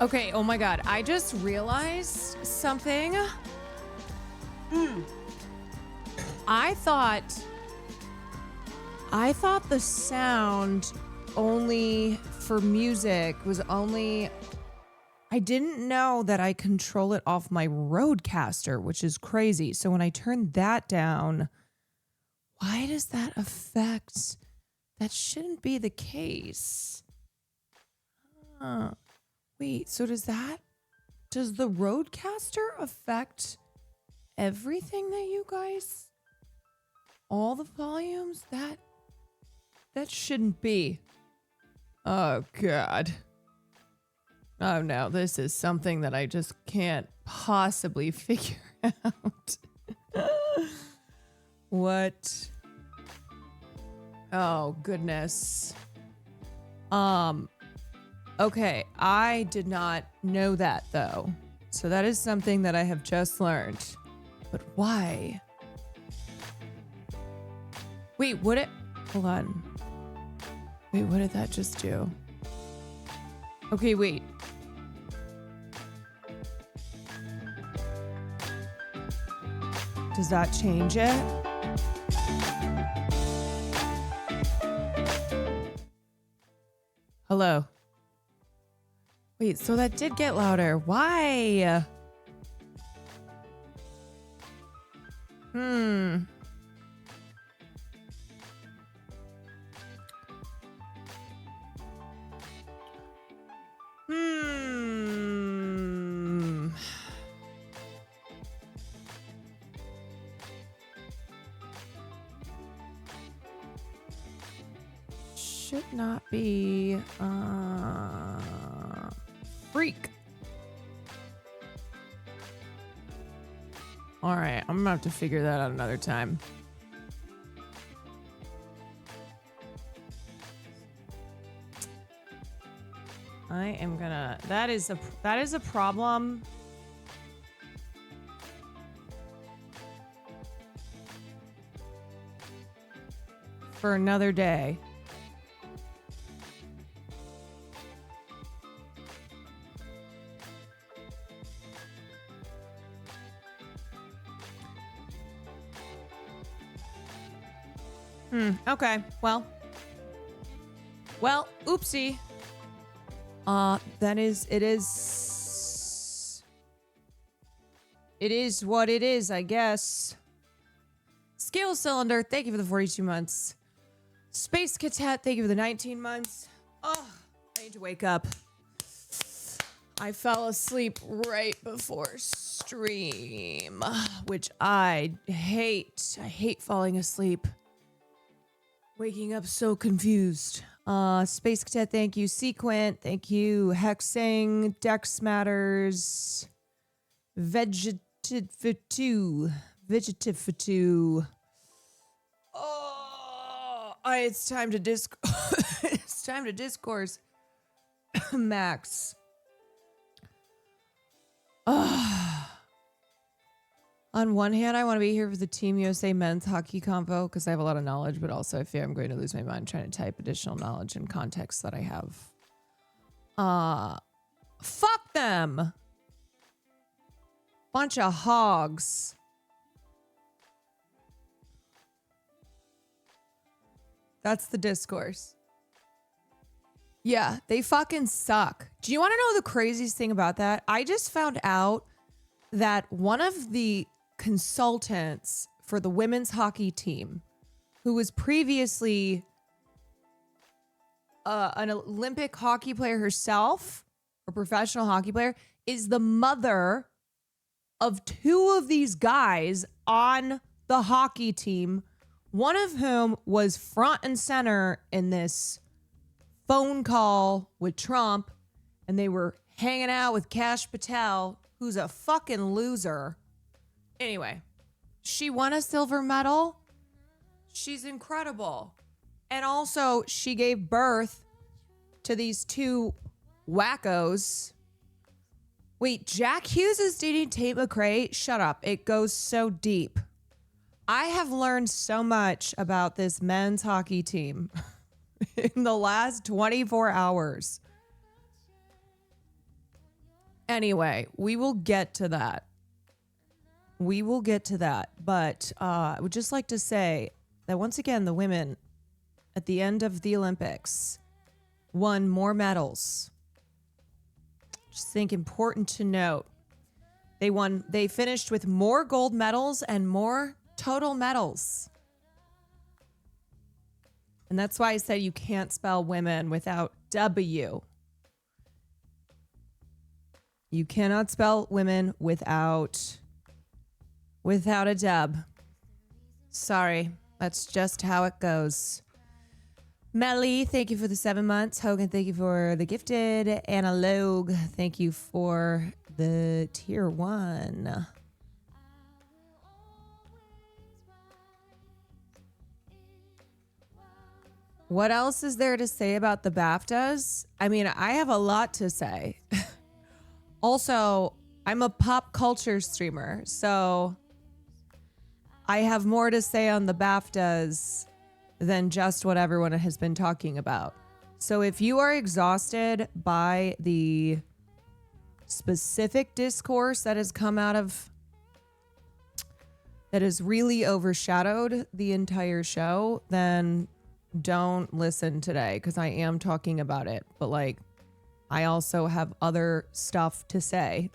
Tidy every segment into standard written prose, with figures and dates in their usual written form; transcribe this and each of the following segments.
Okay, oh my God. I just realized something. I thought the sound only for music was only... I didn't know that I control it off my Rodecaster, which is crazy. So when I turn that down, why does that affect... That shouldn't be the case. Wait, so does the Rodecaster affect everything that you guys... All the volumes? That shouldn't be. Oh, God. Oh, no, this is something that I just can't possibly figure out. What? Oh, goodness. Okay, I did not know that, though. So that is something that I have just learned. But why? Wait, hold on. Wait, what did that just do? Okay, wait. Does that change it? Hello. Wait, so that did get louder. Why? Should not be freak. All right, I'm gonna have to figure that out another time. I am gonna... That is a problem. For another day. Okay. Well, oopsie. It is what it is, I guess. Scale Cylinder, thank you for the 42 months. Space Cadet, thank you for the 19 months. Oh, I need to wake up. I fell asleep right before stream, which I hate. I hate falling asleep. Waking up so confused. Space Cadet, thank you. Sequent, thank you. Hexing, Dex Matters, Vegetative. Oh, it's time to it's time to discourse. Max. On one hand, I want to be here for the Team USA men's hockey convo because I have a lot of knowledge, but also I fear I'm going to lose my mind trying to type additional knowledge and context that I have. Fuck them. Bunch of hogs. That's the discourse. Yeah, they fucking suck. Do you want to know the craziest thing about that? I just found out that one of the consultants for the women's hockey team, who was previously an Olympic hockey player herself, a professional hockey player, is the mother of two of these guys on the hockey team, one of whom was front and center in this phone call with Trump, and they were hanging out with Kash Patel, who's a fucking loser. Anyway, she won a silver medal. She's incredible. And also, she gave birth to these two wackos. Wait, Jack Hughes is dating Tate McRae? Shut up. It goes so deep. I have learned so much about this men's hockey team in the last 24 hours. Anyway, we will get to that. We will get to that. But I would just like to say that once again, the women at the end of the Olympics won more medals. Just think important to note. They finished with more gold medals and more total medals. And that's why I said you can't spell women without W. You cannot spell women without a dub. Sorry, that's just how it goes. Melly, thank you for the 7 months. Hogan, thank you for the gifted. Analog, thank you for the tier 1. What else is there to say about the Baftas? I mean, I have a lot to say. Also, I'm a pop culture streamer, so I have more to say on the Baftas than just what everyone has been talking about. So if you are exhausted by the specific discourse that has come out of, that has really overshadowed the entire show, then don't listen today, because I am talking about it. But like, I also have other stuff to say.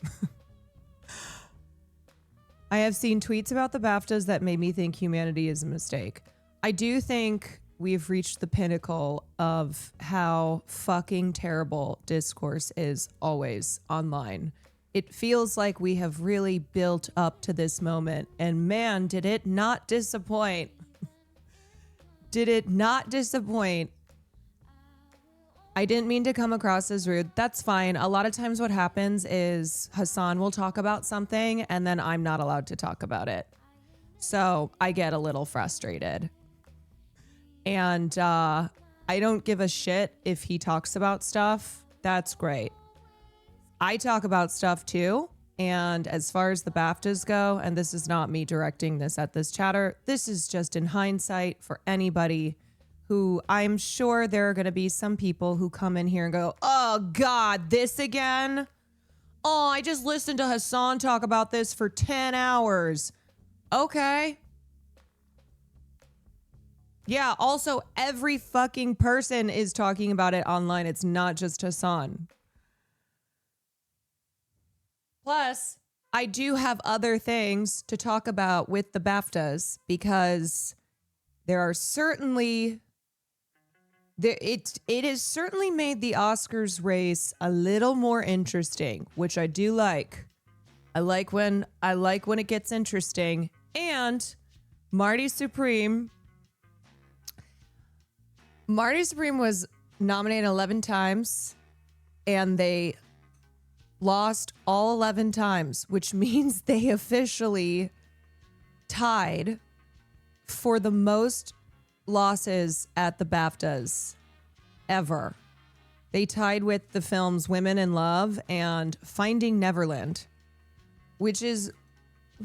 I have seen tweets about the BAFTAs that made me think humanity is a mistake. I do think we've reached the pinnacle of how fucking terrible discourse is always online. It feels like we have really built up to this moment, and man, did it not disappoint. Did it not disappoint? I didn't mean to come across as rude. That's fine. A lot of times what happens is Hassan will talk about something and then I'm not allowed to talk about it. So I get a little frustrated. And I don't give a shit if he talks about stuff. That's great. I talk about stuff too. And as far as the BAFTAs go, and this is not me directing this at this chatter, this is just in hindsight for anybody who, I'm sure there are going to be some people who come in here and go, oh God, this again? Oh, I just listened to Hassan talk about this for 10 hours. Okay. Yeah, also every fucking person is talking about it online. It's not just Hassan. Plus, I do have other things to talk about with the BAFTAs because there are certainly, it has certainly made the Oscars race a little more interesting, which I do like. I like when it gets interesting. And Marty Supreme was nominated 11 times and they lost all 11 times, which means they officially tied for the most losses at the BAFTAs ever. They tied with the films Women in Love and Finding Neverland, which is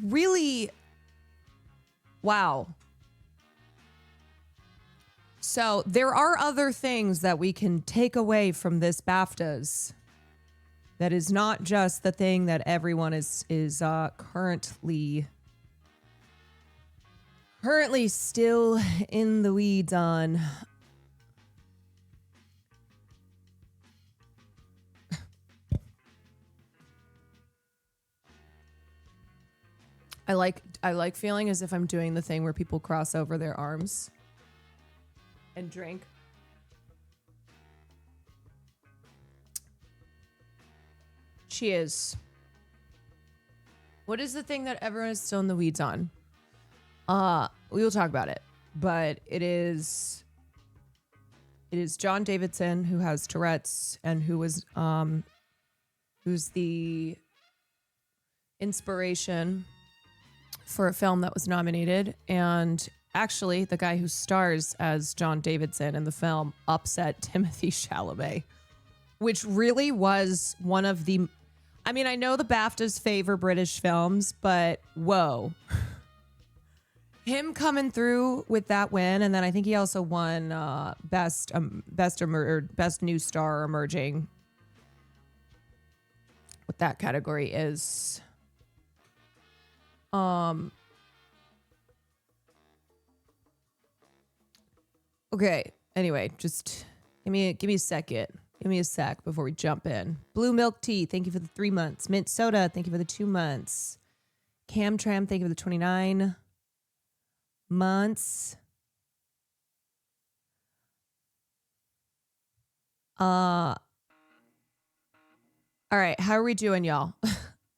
really wow. So there are other things that we can take away from this BAFTAs. That is not just the thing that everyone is currently still in the weeds on. I like feeling as if I'm doing the thing where people cross over their arms and drink. Cheers. What is the thing that everyone is still in the weeds on? We will talk about it, but it is John Davidson, who has Tourette's and who's the inspiration for a film that was nominated. And actually the guy who stars as John Davidson in the film upset Timothée Chalamet, which really was one of the, I mean, I know the BAFTAs favor British films, but whoa. Him coming through with that win, and then I think he also won best new star emerging. what that category is. Okay. Anyway, just give me a second. Give me a sec before we jump in. Blue milk tea, thank you for the 3 months. Mint soda, thank you for the 2 months. Cam Tram, thank you for the 29 months. All right, how are we doing, y'all?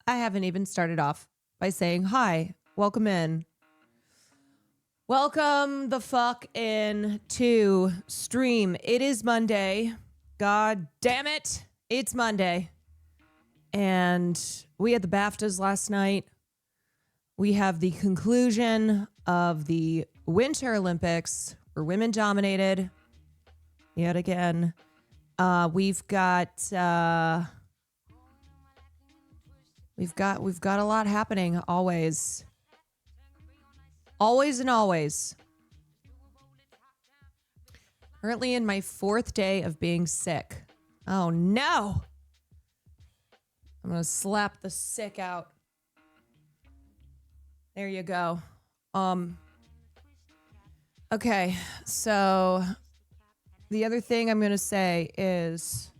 I haven't even started off by saying hi. Welcome in. Welcome the fuck in to stream. It is Monday. God damn it. It's Monday. And we had the Baftas last night. We have the conclusion of the Winter Olympics. We're women dominated yet again. We've got a lot happening always. Always and always. Currently in my 4th day of being sick. Oh no. I'm going to slap the sick out. There you go. Okay, so the other thing I'm going to say is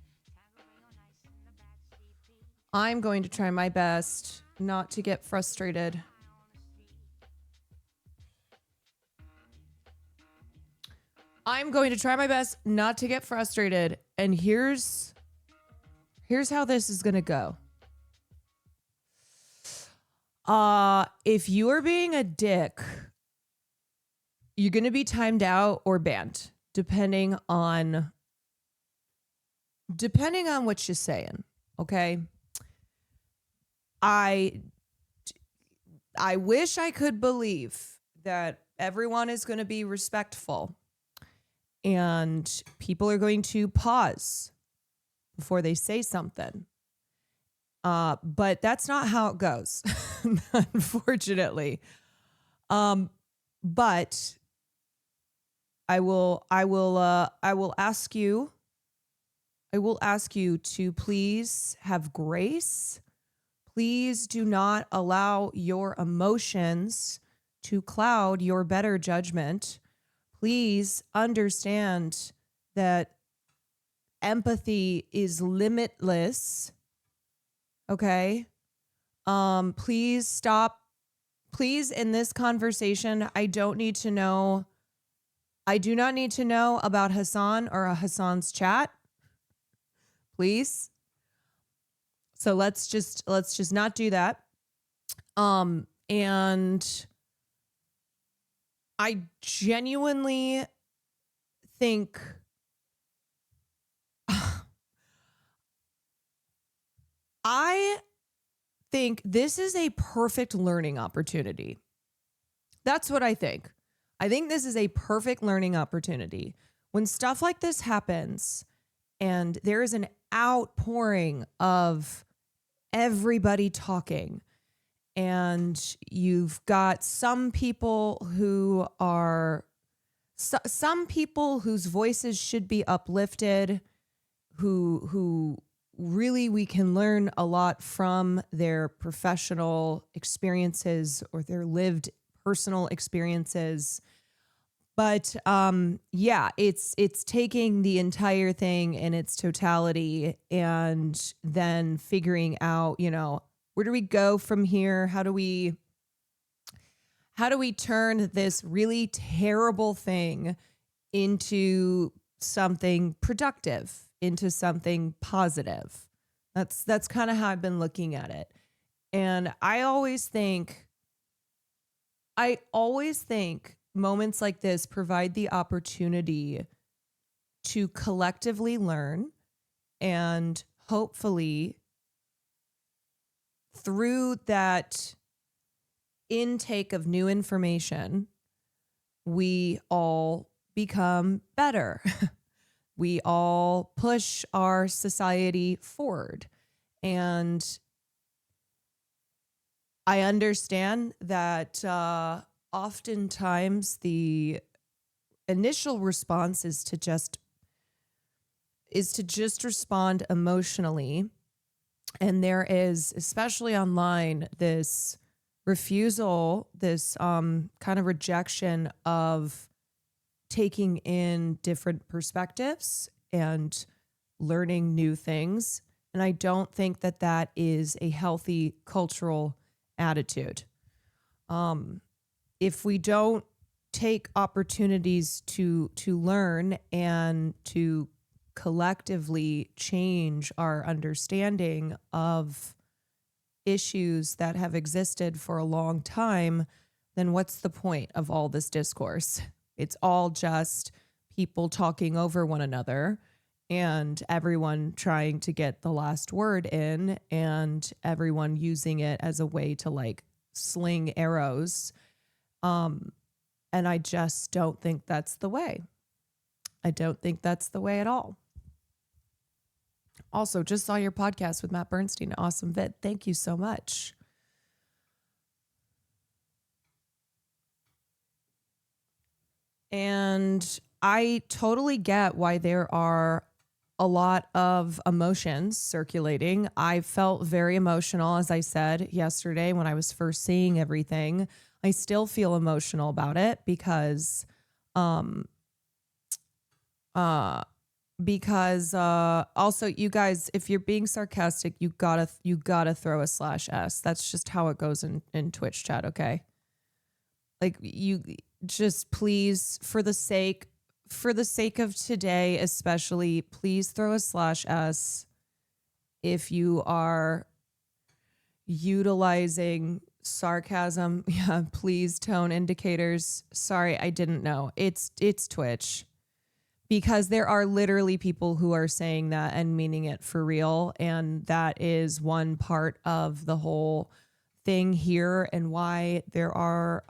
I'm going to try my best not to get frustrated. I'm going to try my best not to get frustrated. And here's how this is going to go. If you are being a dick, you're going to be timed out or banned, depending on what you're saying. Okay. I wish I could believe that everyone is going to be respectful and people are going to pause before they say something. But that's not how it goes, unfortunately. But I will ask you to please have grace. Please do not allow your emotions to cloud your better judgment. Please understand that empathy is limitless. Okay? Please stop. Please, in this conversation, I do not need to know about Hassan or Hassan's chat. Please. So let's just not do that. And I genuinely think this is a perfect learning opportunity. That's what I think. I think this is a perfect learning opportunity. When stuff like this happens and there is an outpouring of everybody talking, and you've got some people whose voices should be uplifted, who really we can learn a lot from their professional experiences or their lived personal experiences. But it's taking the entire thing in its totality and then figuring out, where do we go from here? How do we turn this really terrible thing into something productive, into something positive? That's kind of how I've been looking at it. And I always think moments like this provide the opportunity to collectively learn, and hopefully through that intake of new information, we all become better. We all push our society forward. And I understand that oftentimes the initial response is to just respond emotionally. And there is, especially online, this refusal, this kind of rejection of taking in different perspectives and learning new things. And I don't think that that is a healthy cultural attitude. If we don't take opportunities to learn and to collectively change our understanding of issues that have existed for a long time, then what's the point of all this discourse? It's all just people talking over one another and everyone trying to get the last word in and everyone using it as a way to like sling arrows. And I just don't think that's the way. I don't think that's the way at all. Also, just saw your podcast with Matt Bernstein. Awesome vid. Thank you so much. And I totally get why there are a lot of emotions circulating. I felt very emotional, as I said yesterday when I was first seeing everything. I still feel emotional about it because also you guys, if you're being sarcastic, you gotta throw a /S. That's just how it goes in Twitch chat. Okay. Like you just please, for the sake of today, especially, please throw a /S if you are utilizing sarcasm. Yeah, please, tone indicators. Sorry, I didn't know. It's Twitch. Because there are literally people who are saying that and meaning it for real. And that is one part of the whole thing here and why there are,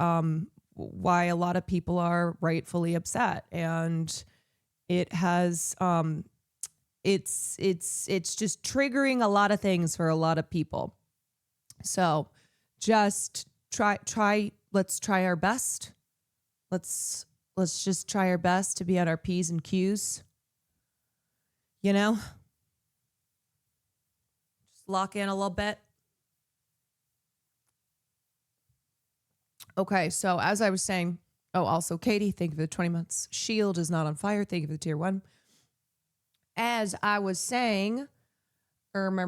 why a lot of people are rightfully upset. And it has, it's just triggering a lot of things for a lot of people. So just let's try our best. Let's just try our best to be on our P's and Q's. You know? Just lock in a little bit. Okay, so as I was saying, also Katie, thank you for the 20 months. Shield is not on fire. Thank you for the tier 1. As I was saying, fuck.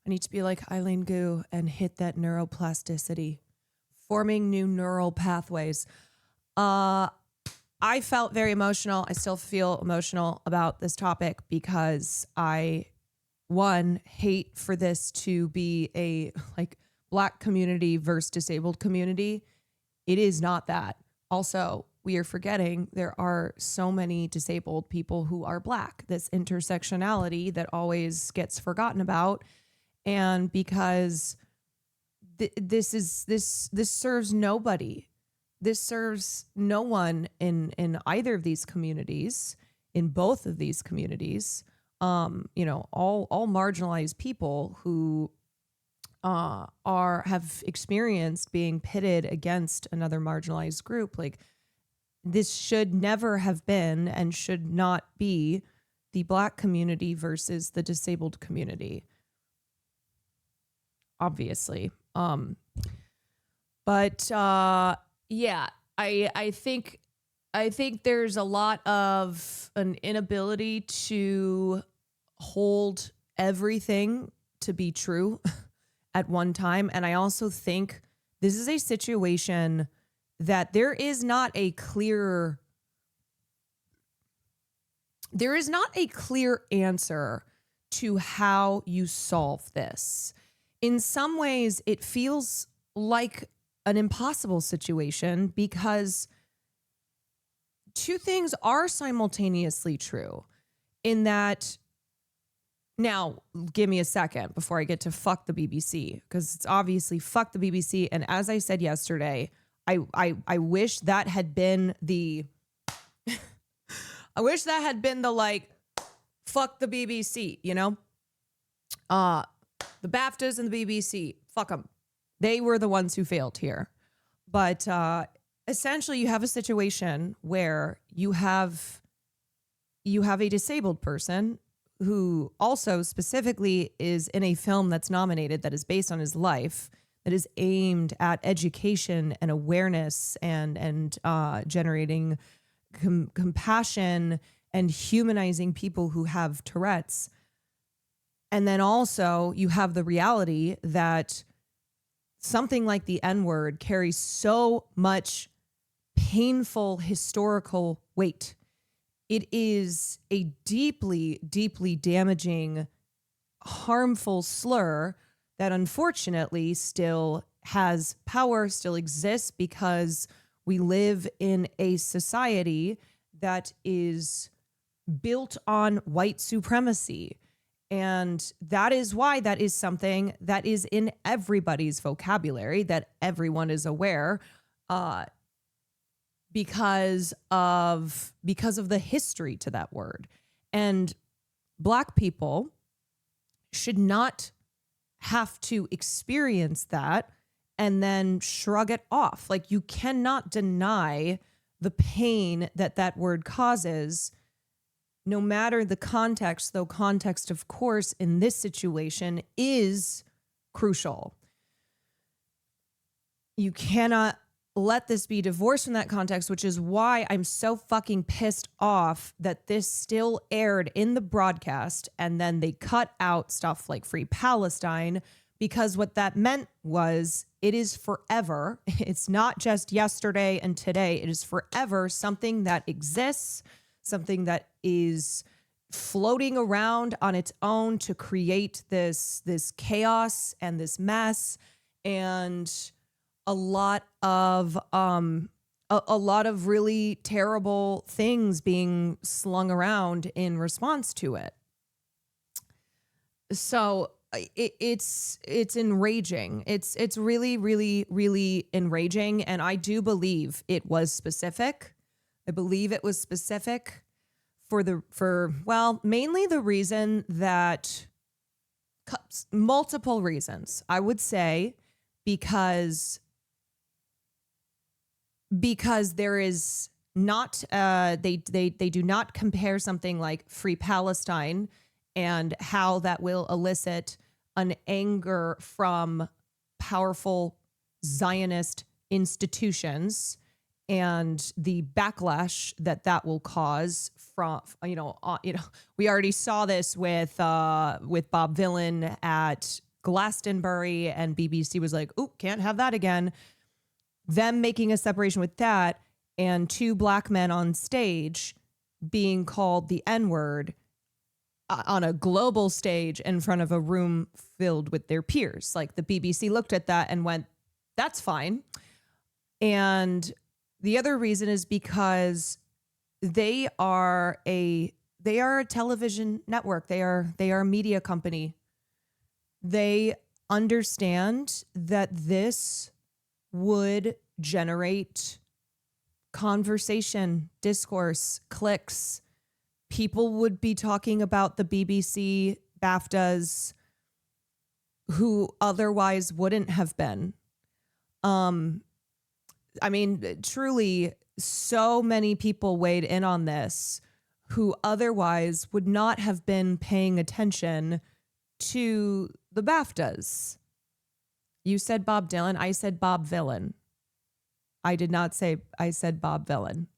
I need to be like Eileen Gu and hit that neuroplasticity. Forming new neural pathways. I felt very emotional. I still feel emotional about this topic because I, one, hate for this to be a like Black community versus disabled community. It is not that. Also, we are forgetting there are so many disabled people who are Black. This intersectionality that always gets forgotten about. And because this serves nobody. This serves no one in either of these communities, in both of these communities. All marginalized people who have experienced being pitted against another marginalized group. Like, this should never have been and should not be the Black community versus the disabled community. Obviously. Yeah, I think there's a lot of an inability to hold everything to be true at one time. And I also think this is a situation that there is not a clear answer to how you solve this. In some ways, it feels like an impossible situation because two things are simultaneously true in that. Now, give me a second before I get to fuck the BBC, because it's obviously fuck the BBC. And as I said yesterday, I wish that had been the like fuck the BBC, you know? The Baftas and the BBC, fuck them. They were the ones who failed here. But essentially, you have a situation where you have a disabled person who also specifically is in a film that's nominated that is based on his life, that is aimed at education and awareness and generating compassion and humanizing people who have Tourette's. And then also you have the reality that something like the N-word carries so much painful historical weight. It is a deeply, deeply damaging, harmful slur that unfortunately still has power, still exists, because we live in a society that is built on white supremacy. And that is why that is something that is in everybody's vocabulary, that everyone is aware, because of the history to that word. And Black people should not have to experience that and then shrug it off. Like, you cannot deny the pain that that word causes, no matter the context, though context, of course, in this situation is crucial. You cannot let this be divorced from that context, which is why I'm so fucking pissed off that this still aired in the broadcast and then they cut out stuff like Free Palestine, because what that meant was it is forever. It's not just yesterday and today. It is forever something that exists, something that is floating around on its own to create this chaos and this mess, and a lot of really terrible things being slung around in response to it. So it's enraging. It's really, really, really enraging. And I do believe it was specific. I believe it was specific for mainly the reason that multiple reasons, I would say, because there is not, they do not compare something like Free Palestine and how that will elicit an anger from powerful Zionist institutions and the backlash that will cause from, we already saw this with Bob Vylan at Glastonbury, and BBC was like, "Oh, can't have that again." Them making a separation with that, and two Black men on stage being called the N-word on a global stage in front of a room filled with their peers. Like, the BBC looked at that and went, "That's fine." And the other reason is because they are a television network. They are a media company. They understand that this would generate conversation, discourse, clicks. People would be talking about the BBC Baftas who otherwise wouldn't have been. I mean, truly, so many people weighed in on this who otherwise would not have been paying attention to the Baftas. You said Bob Dylan. I said Bob Vylan. I did not say, I said Bob Vylan.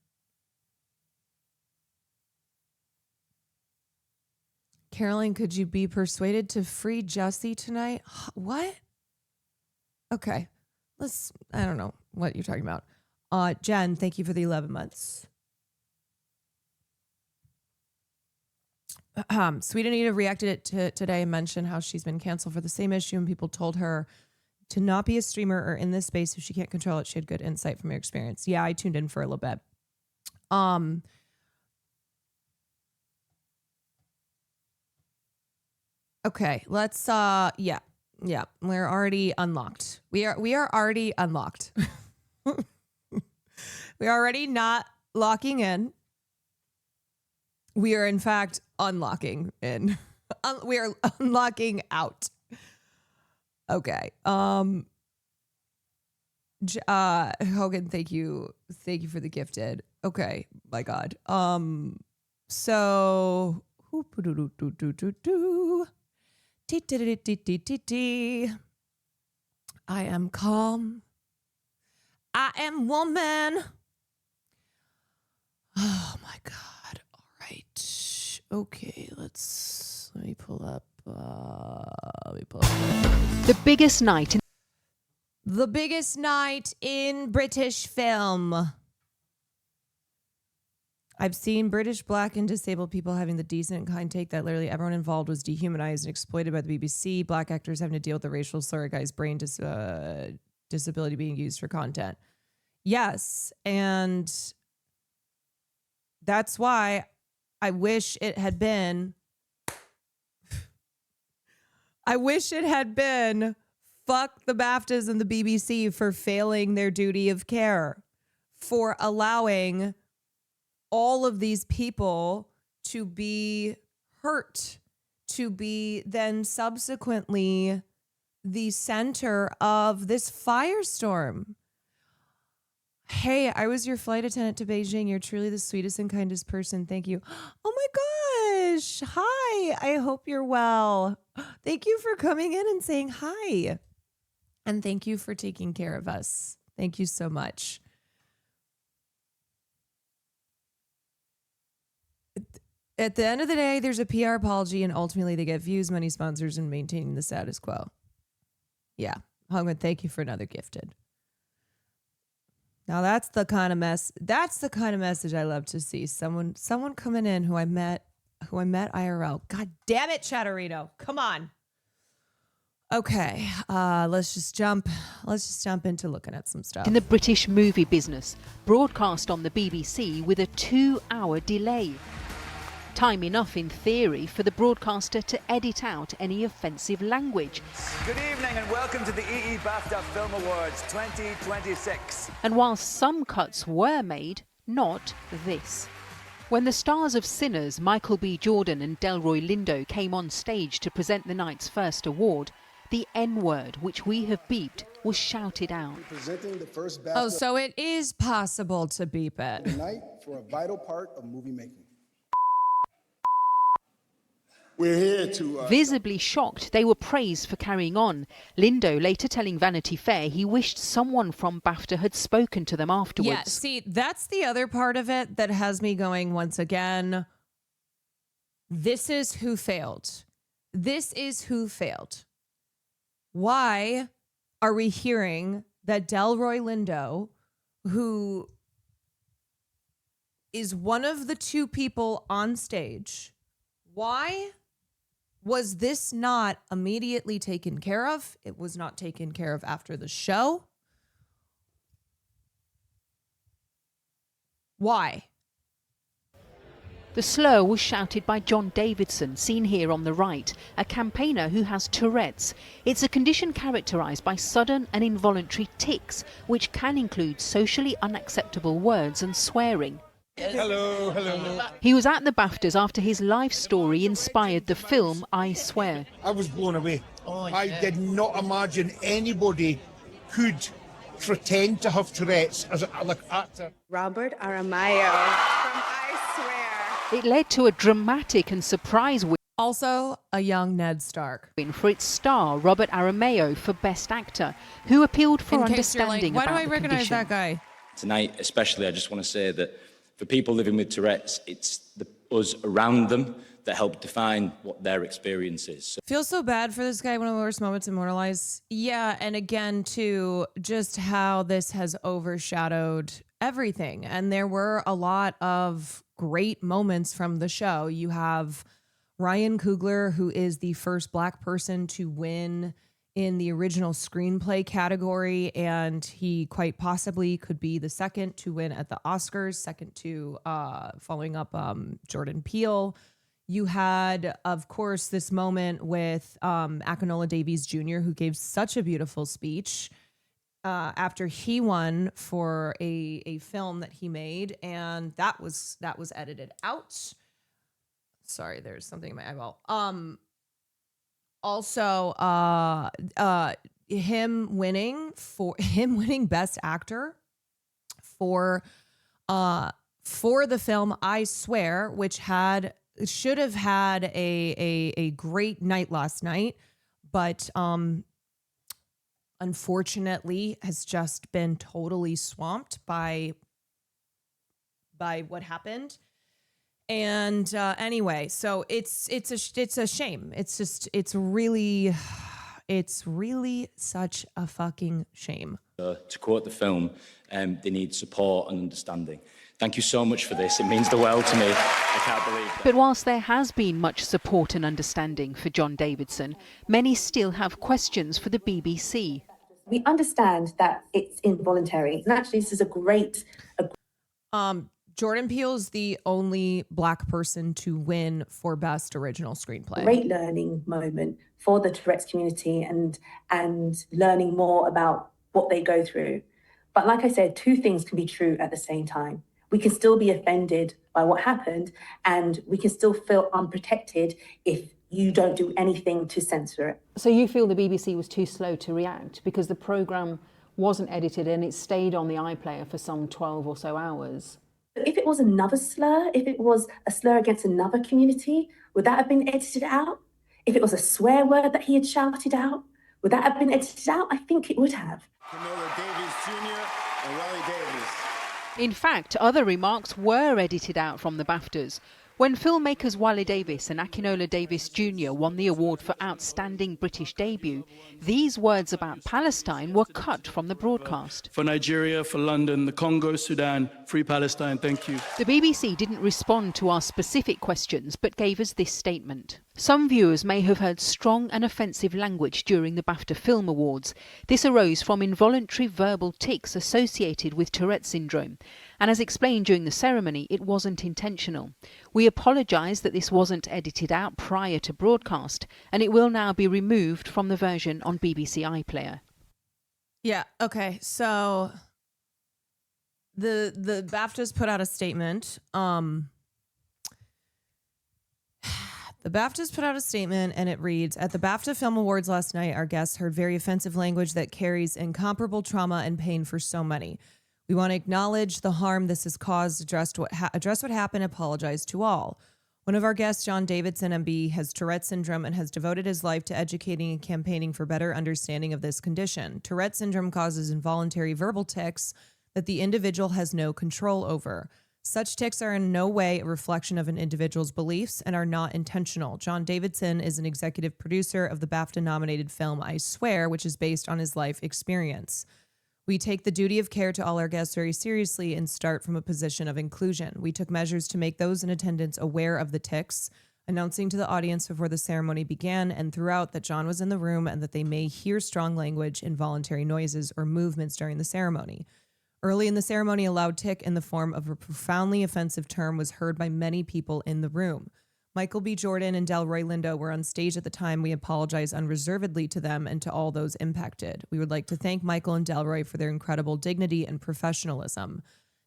Carolyn, could you be persuaded to free Jesse tonight? What? Okay. I don't know what you're talking about. Jen, thank you for the 11 months. Sweet Anita reacted it today and mentioned how she's been canceled for the same issue, and people told her to not be a streamer or in this space if she can't control it. She had good insight from your experience. Yeah, I tuned in for a little bit. Okay, let's yeah. We're already unlocked. We are already unlocked. We are already not locking in. We are in fact unlocking in. We are unlocking out. Okay. Hogan, thank you for the gifted. Okay, my God. So I am calm. I am woman. Oh my God. All right. Okay, let me pull up. The biggest night in British film. I've seen British black and disabled people having the decent and kind take that literally everyone involved was dehumanized and exploited by the BBC. Black actors having to deal with the racial slur, guy's brain disability being used for content. Yes, and that's why I wish it had been. Fuck the Baftas and the BBC for failing their duty of care, for allowing all of these people to be hurt, to be then subsequently the center of this firestorm. Hey, I was your flight attendant to Beijing. You're truly the sweetest and kindest person. Thank you. Oh my gosh. Hi. I hope you're well. Thank you for coming in and saying hi. And thank you for taking care of us. Thank you so much. At the end of the day, there's a PR apology, and ultimately they get views, money, sponsors, and maintaining the status quo. Yeah. Hongman, thank you for another gifted. Now that's the kind of message I love to see. Someone coming in who I met IRL. God damn it, Chatterino. Come on. Okay, let's just jump into looking at some stuff. in the British movie business, broadcast on the BBC with a 2-hour delay. Time enough, in theory, for the broadcaster to edit out any offensive language. Good evening and welcome to the EE Bafta Film Awards 2026. And while some cuts were made, not this. When the stars of Sinners, Michael B. Jordan and Delroy Lindo, came on stage to present the night's first award, the N-word, which we have beeped, was shouted out. Presenting the first BAFTA Oh, so it is possible to beep it. tonight for a vital part of movie making. We're here to Visibly shocked, they were praised for carrying on. Lindo later telling Vanity Fair he wished someone from BAFTA had spoken to them afterwards. Yeah, see, that's the other part of it that has me going once again. This is who failed. This is who failed. Why are we hearing that Delroy Lindo, who is one of the two people on stage, why was this not immediately taken care of? It was not taken care of after the show. Why? The slur was shouted by John Davidson, seen here on the right, a campaigner who has Tourette's. It's a condition characterised by sudden and involuntary tics, which can include socially unacceptable words and swearing. Hello, hello. He was at the BAFTAs after his life story inspired the film I Swear. I was blown away. I did not imagine anybody could pretend to have Tourette's as an actor. Robert Aramayo from I Swear. It led to a dramatic and surprise Also, a young Ned Stark. win for its star, Robert Aramayo, for Best Actor, who appealed for In case you're like, understanding why do about I the recognize condition. that guy? Tonight, especially, I just want to say that for people living with Tourette's, it's us around them that help define what their experience is. So Feel so bad for this guy. One of the worst moments immortalized. Yeah, and again, too, just how this has overshadowed everything. And there were a lot of great moments from the show. You have Ryan Coogler, who is the first Black person to win in the original screenplay category, and he quite possibly could be the second to win at the Oscars, second to following up Jordan Peele. You had, of course, this moment with Akinola Davies Jr., who gave such a beautiful speech after he won for a film that he made, and that was edited out. Sorry, there's something in my eyeball. Also, him winning Best Actor for the film I Swear, which had should have had a great night last night, but unfortunately has just been totally swamped by what happened. And anyway, so it's a shame. It's really such a fucking shame. To quote the film, they need support and understanding. Thank you so much for this. It means the world to me. I can't believe that. But whilst there has been much support and understanding for John Davidson, many still have questions for the BBC. We understand that it's involuntary, and actually this is a great Jordan Peele is the only Black person to win for Best Original Screenplay. great learning moment for the Tourette's community and learning more about what they go through. But like I said, two things can be true at the same time. We can still be offended by what happened, and we can still feel unprotected if you don't do anything to censor it. So you feel the BBC was too slow to react because the programme wasn't edited and it stayed on the iPlayer for some 12 or so hours? If it was another slur, if it was a slur against another community, would that have been edited out? If it was a swear word that he had shouted out, would that have been edited out? I think it would have. In fact, other remarks were edited out from the Baftas. When filmmakers Wale Davis and Akinola Davis Jr. won the award for Outstanding British Debut, these words about Palestine were cut from the broadcast. For Nigeria, for London, the Congo, Sudan, free Palestine, thank you. The BBC didn't respond to our specific questions, but gave us this statement. Some viewers may have heard strong and offensive language during the BAFTA Film Awards. This arose from involuntary verbal tics associated with Tourette syndrome. And as explained during the ceremony, it wasn't intentional. We apologise that this wasn't edited out prior to broadcast, and it will now be removed from the version on BBC iPlayer. Yeah, okay. So the BAFTAs put out a statement. The BAFTAs put out a statement, and it reads, "At the BAFTA Film Awards last night, our guests heard very offensive language that carries incomparable trauma and pain for so many. We want to acknowledge the harm this has caused, address what happened, apologize to all. One of our guests, John Davidson, MB, has Tourette syndrome and has devoted his life to educating and campaigning for better understanding of this condition. Tourette syndrome causes involuntary verbal tics that the individual has no control over. Such tics are in no way a reflection of an individual's beliefs and are not intentional. John Davidson is an executive producer of the BAFTA-nominated film I Swear, which is based on his life experience. We take the duty of care to all our guests very seriously and start from a position of inclusion. We took measures to make those in attendance aware of the tics, announcing to the audience before the ceremony began and throughout that John was in the room and that they may hear strong language, involuntary noises, or movements during the ceremony. Early in the ceremony, a loud tic in the form of a profoundly offensive term was heard by many people in the room. Michael B. Jordan and Delroy Lindo were on stage at the time. We apologize unreservedly to them and to all those impacted. We would like to thank Michael and Delroy for their incredible dignity and professionalism.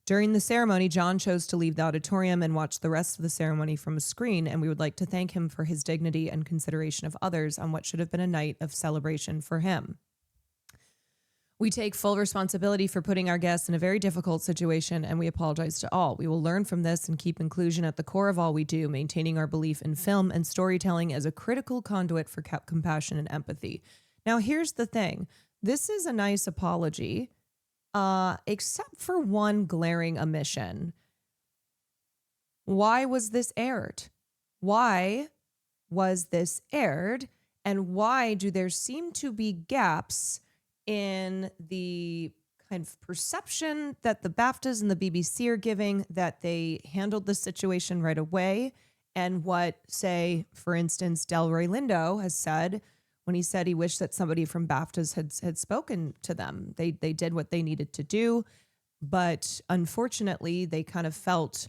During the ceremony, John chose to leave the auditorium and watch the rest of the ceremony from a screen, and we would like to thank him for his dignity and consideration of others on what should have been a night of celebration for him. We take full responsibility for putting our guests in a very difficult situation, and we apologize to all. We will learn from this and keep inclusion at the core of all we do, maintaining our belief in film and storytelling as a critical conduit for compassion and empathy." Now, here's the thing. This is a nice apology, except for one glaring omission. Why was this aired? Why was this aired? And why do there seem to be gaps in the kind of perception that the BAFTAs and the BBC are giving that they handled the situation right away, and what, say, for instance, Delroy Lindo has said when he said he wished that somebody from BAFTAs had spoken to them. They did what they needed to do, but unfortunately, they kind of felt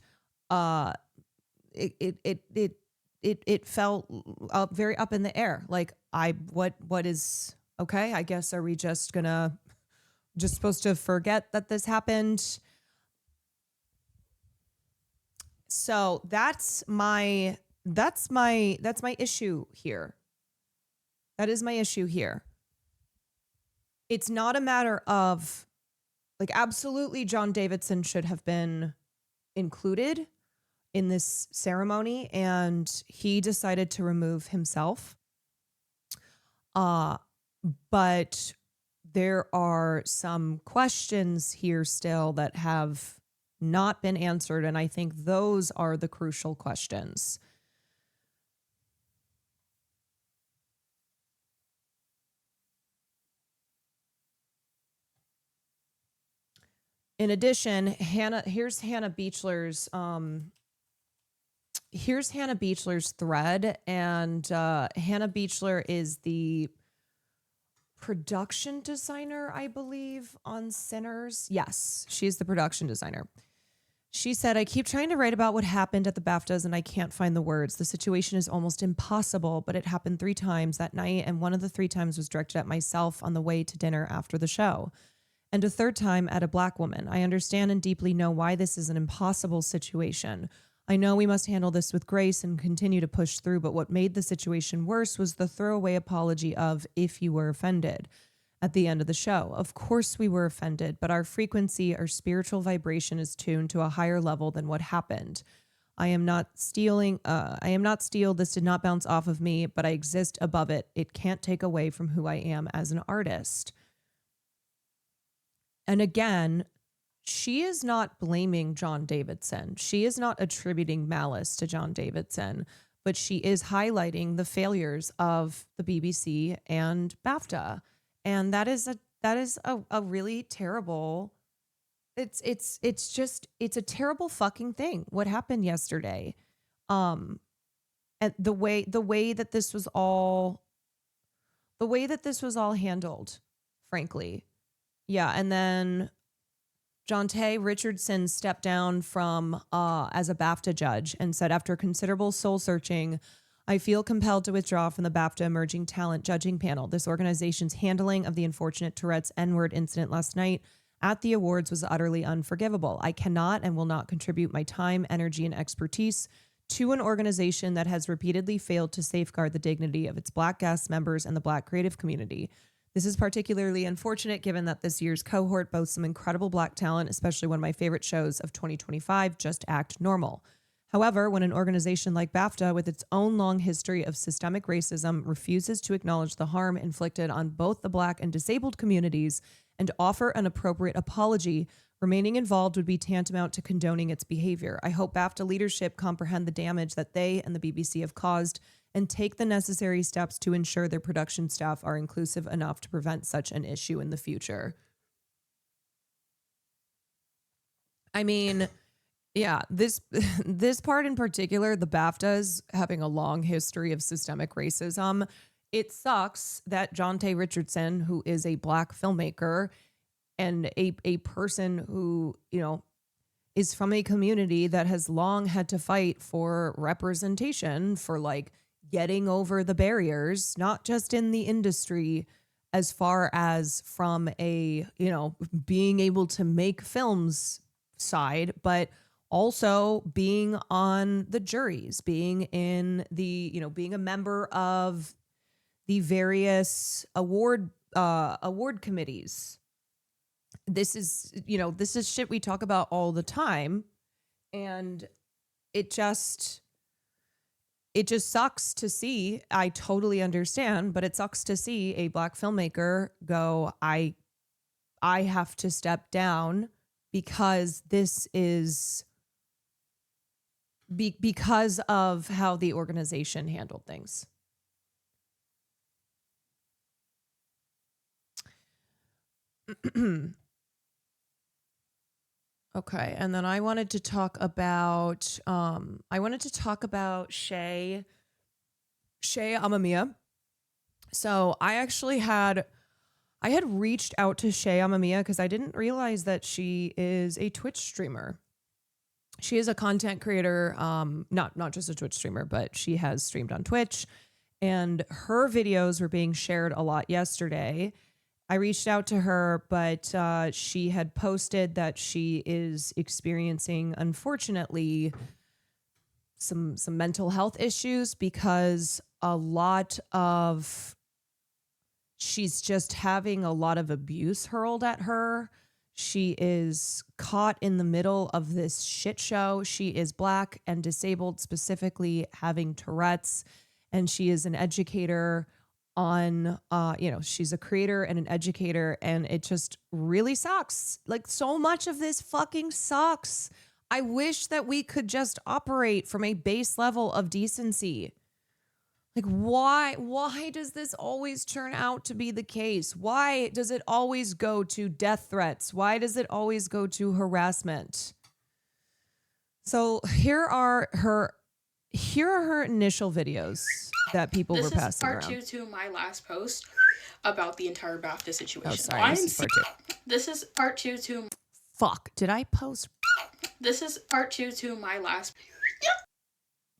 it felt very up in the air. Like, what is. Okay, I guess are we just supposed to forget that this happened? So that's my issue here. That is my issue here. It's not a matter of, like, absolutely John Davidson should have been included. in this ceremony, and he decided to remove himself. But there are some questions here still that have not been answered, and I think those are the crucial questions. In addition, here's Hannah Beachler's thread, and Hannah Beachler is the production designer, I believe, on Sinners. Yes, she's the production designer. She said, I keep trying to write about what happened at the Baftas and I can't find the words. The situation is almost impossible, but it happened 3 times that night, and one of the 3 times was directed at myself on the way to dinner after the show. And a 3rd time at a Black woman. I understand and deeply know why this is an impossible situation. I know we must handle this with grace and continue to push through, but what made the situation worse was the throwaway apology of, if you were offended, at the end of the show. Of course we were offended, but our frequency, our spiritual vibration is tuned to a higher level than what happened. I am not steel. This did not bounce off of me, but I exist above it. It can't take away from who I am as an artist. And again, she is not blaming John Davidson. She is not attributing malice to John Davidson, but she is highlighting the failures of the BBC and BAFTA. And that is a really terrible, it's a terrible fucking thing. What happened yesterday. And the way that this was all handled, frankly. Yeah, and then Jonte Richardson stepped down from as a BAFTA judge and said, after considerable soul searching, I feel compelled to withdraw from the BAFTA Emerging Talent Judging Panel. This organization's handling of the unfortunate Tourette's N-word incident last night at the awards was utterly unforgivable. I cannot and will not contribute my time, energy, and expertise to an organization that has repeatedly failed to safeguard the dignity of its Black cast members and the Black creative community. This is particularly unfortunate given that this year's cohort boasts some incredible Black talent, especially one of my favorite shows of 2025, Just Act Normal. However, when an organization like BAFTA, with its own long history of systemic racism, refuses to acknowledge the harm inflicted on both the Black and disabled communities and offer an appropriate apology, remaining involved would be tantamount to condoning its behavior. I hope BAFTA leadership comprehend the damage that they and the BBC have caused and take the necessary steps to ensure their production staff are inclusive enough to prevent such an issue in the future. I mean, yeah, this part in particular, the BAFTAs having a long history of systemic racism. It sucks that Jonte Richardson, who is a Black filmmaker and a person who, you know, is from a community that has long had to fight for representation, for like getting over the barriers, not just in the industry, as far as from a, you know, being able to make films side, but also being on the juries, being in the, you know, being a member of the various award committees. This is, you know, this is shit we talk about all the time. And it just sucks to see. I totally understand, but it sucks to see a Black filmmaker go, I have to step down because this is because of how the organization handled things. Okay, and then I wanted to talk about Shay Amamiya. So I had reached out to Shay Amamiya because I didn't realize that she is a Twitch streamer. She is a content creator, not just a Twitch streamer, but she has streamed on Twitch, and her videos were being shared a lot yesterday. I reached out to her, but she had posted that she is experiencing, unfortunately, some mental health issues because she's just having a lot of abuse hurled at her. She is caught in the middle of this shit show. She is Black and disabled, specifically having Tourette's, and she is an educator on, she's a creator and an educator, and it just really sucks. Like, so much of this fucking sucks. I wish that we could just operate from a base level of decency. Like, why does this always turn out to be the case? Why does it always go to death threats? Why does it always go to harassment? So here are her initial videos that people were passing around. This is part 2 to my last post about the entire Bafta situation. Oh, sorry. This is part 2 to... Fuck, did I post? This is part 2 to my last...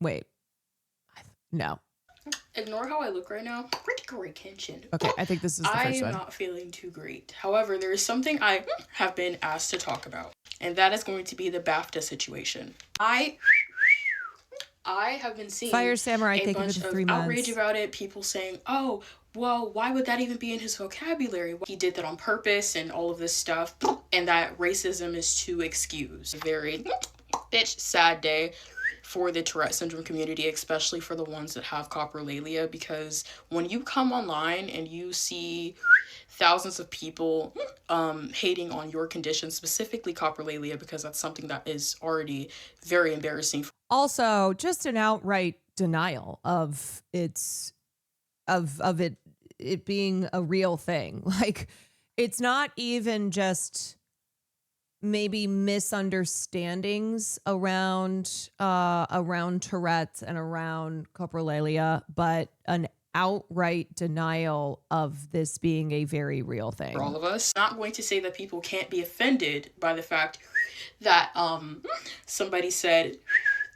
Wait. No. Ignore how I look right now. Pretty kitchen. Okay, I think this is the first one. I'm not feeling too great. However, there is something I have been asked to talk about, and that is going to be the Bafta situation. I have been seeing Fire Samurai, a thank you bunch for the of 3 months. outrage about it. People saying, "Oh, well, why would that even be in his vocabulary? He did that on purpose," and all of this stuff, and that racism is to excuse. A very sad day for the Tourette syndrome community, especially for the ones that have coprolalia, because when you come online and you see thousands of people hating on your condition, specifically coprolalia, because that's something that is already very embarrassing. Also, just an outright denial of it being a real thing. Like, it's not even just maybe misunderstandings around Tourette's and around coprolalia, but an outright denial of this being a very real thing. For all of us, not going to say that people can't be offended by the fact that somebody said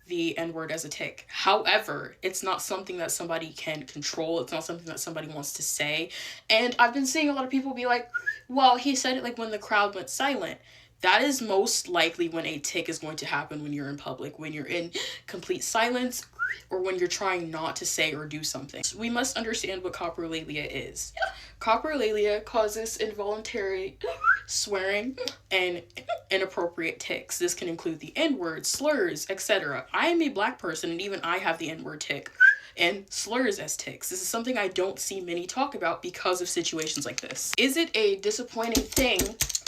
the N-word as a tick. However, it's not something that somebody can control. It's not something that somebody wants to say. And I've been seeing a lot of people be like, well, he said it like when the crowd went silent. That is most likely when a tick is going to happen, when you're in public, when you're in complete silence, or when you're trying not to say or do something. So we must understand what coprolalia is. Coprolalia causes involuntary swearing and inappropriate tics. This can include the N-word, slurs, etc. I am a Black person, and even I have the N-word tic and slurs as tics. This is something I don't see many talk about because of situations like this. Is it a disappointing thing?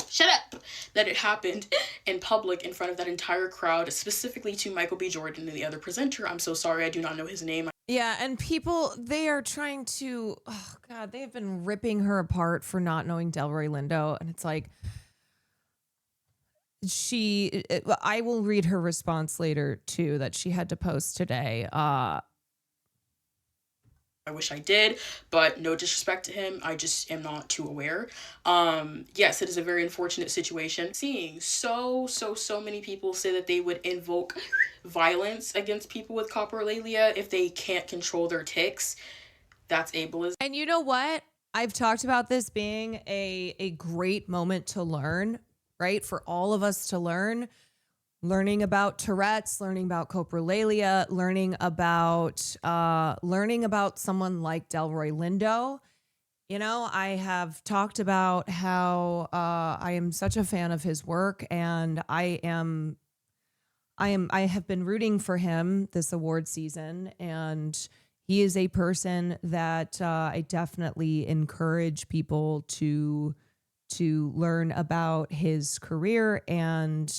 Shut up! That it happened in public in front of that entire crowd, specifically to Michael B. Jordan and the other presenter. I'm so sorry, I do not know his name. Yeah, and people, they are trying to, oh God, they have been ripping her apart for not knowing Delroy Lindo. And it's like, I will read her response later too, that she had to post today. I wish I did, but no disrespect to him, I just am not too aware. Yes, it is a very unfortunate situation. Seeing so many people say that they would invoke violence against people with coprolalia if they can't control their tics. That's ableism. And you know what? I've talked about this being a great moment to learn, right? For all of us to learning about Tourette's, learning about coprolalia, learning about someone like Delroy Lindo. You know, I have talked about how I am such a fan of his work, and I have been rooting for him this award season, and he is a person that I definitely encourage people to learn about his career and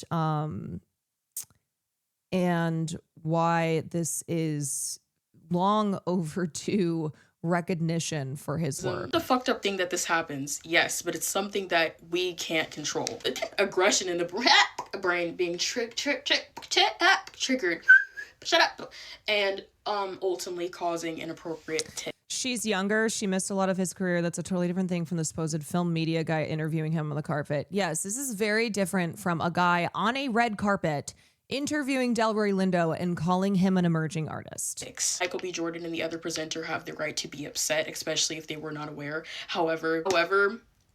why this is long overdue recognition for his work. The fucked up thing that this happens, yes, but it's something that we can't control. Aggression in the brain being triggered, shut up, and ultimately causing inappropriate tics. She's younger. She missed a lot of his career. That's a totally different thing from the supposed film media guy interviewing him on the carpet. Yes, this is very different from a guy on a red carpet interviewing Delroy Lindo and calling him an emerging artist. Michael B. Jordan and the other presenter have the right to be upset, especially if they were not aware. However,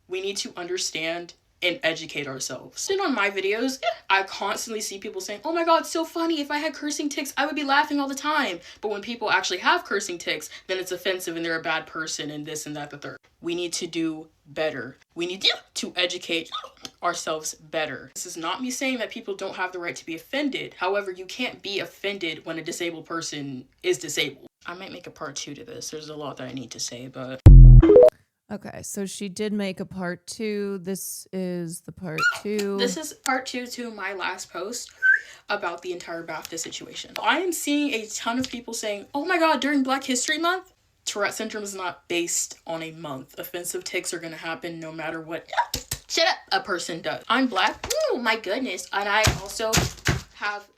we need to understand and educate ourselves. And on my videos, I constantly see people saying, oh my God, it's so funny. If I had cursing tics, I would be laughing all the time. But when people actually have cursing tics, then it's offensive and they're a bad person and this and that, the third. We need to do better. We need to educate ourselves better. This is not me saying that people don't have the right to be offended. However, you can't be offended when a disabled person is disabled. I might make a part 2 to this. There's a lot that I need to say, but... Okay, so she did make a part 2. This is the part 2. This is part 2 to my last post about the entire Bafta situation. I am seeing a ton of people saying, oh my god, during Black History Month, Tourette syndrome is not based on a month. Offensive tics are gonna happen no matter what shut up a person does. I'm Black, oh my goodness, and I also have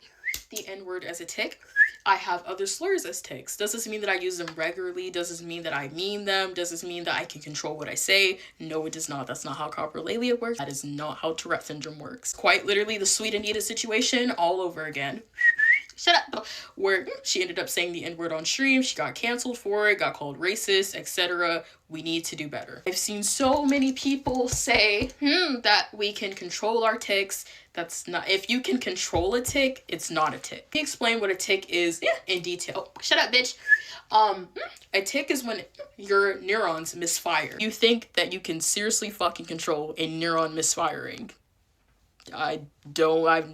the N-word as a tic. I have other slurs as tics. Does this mean that I use them regularly? Does this mean that I mean them? Does this mean that I can control what I say? No, it does not. That's not how coprolalia works. That is not how Tourette syndrome works. Quite literally the Sweet Anita situation all over again. Shut up. Where she ended up saying the N-word on stream. She got canceled for it, got called racist, etc. We need to do better. I've seen so many people say, that we can control our tics. That's not, if you can control a tic, it's not a tic. Let me explain what a tic is in detail. Shut up, bitch. A tic is when your neurons misfire. You think that you can seriously fucking control a neuron misfiring. I've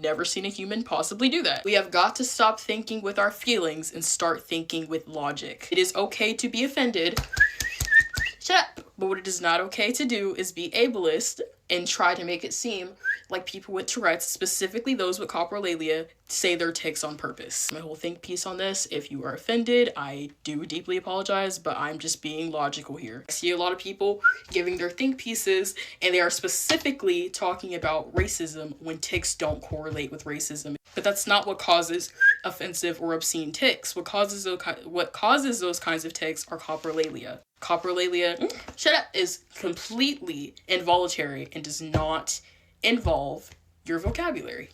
never seen a human possibly do that. We have got to stop thinking with our feelings and start thinking with logic. It is okay to be offended. Shut up. But what it is not okay to do is be ableist and try to make it seem like people with Tourette's, specifically those with coprolalia, say their tics on purpose. My whole think piece on this, if you are offended, I do deeply apologize, but I'm just being logical here. I see a lot of people giving their think pieces, and they are specifically talking about racism when tics don't correlate with racism. But that's not what causes offensive or obscene tics. What causes those kinds of tics are coprolalia. Coprolalia, shut up, is completely involuntary and does not involve your vocabulary.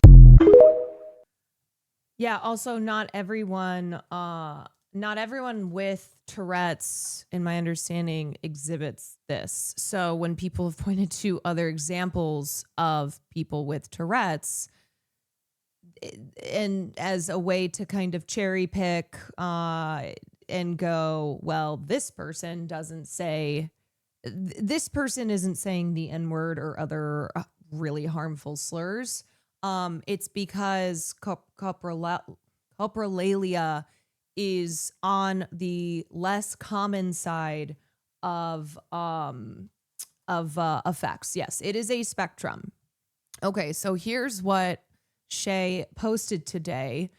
Yeah, also not everyone with Tourette's, in my understanding, exhibits this. So when people have pointed to other examples of people with Tourette's, and as a way to kind of cherry pick and go, well, this person isn't saying the N-word or other really harmful slurs. It's because coprolalia is on the less common side of effects. Yes, it is a spectrum. Okay, so here's what Shay posted today.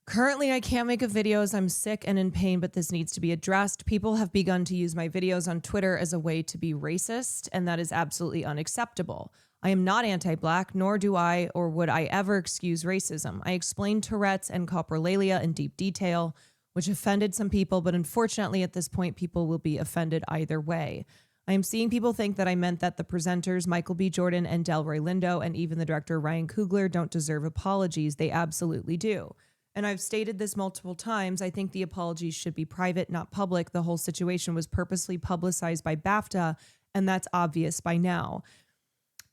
Currently, I can't make a video as I'm sick and in pain, but this needs to be addressed. People have begun to use my videos on Twitter as a way to be racist, and that is absolutely unacceptable. I am not anti-Black, nor do I or would I ever excuse racism. I explained Tourette's and coprolalia in deep detail, which offended some people, but unfortunately at this point, people will be offended either way. I am seeing people think that I meant that the presenters, Michael B. Jordan and Delroy Lindo, and even the director Ryan Coogler don't deserve apologies. They absolutely do. And I've stated this multiple times. I think the apologies should be private, not public. The whole situation was purposely publicized by BAFTA, and that's obvious by now.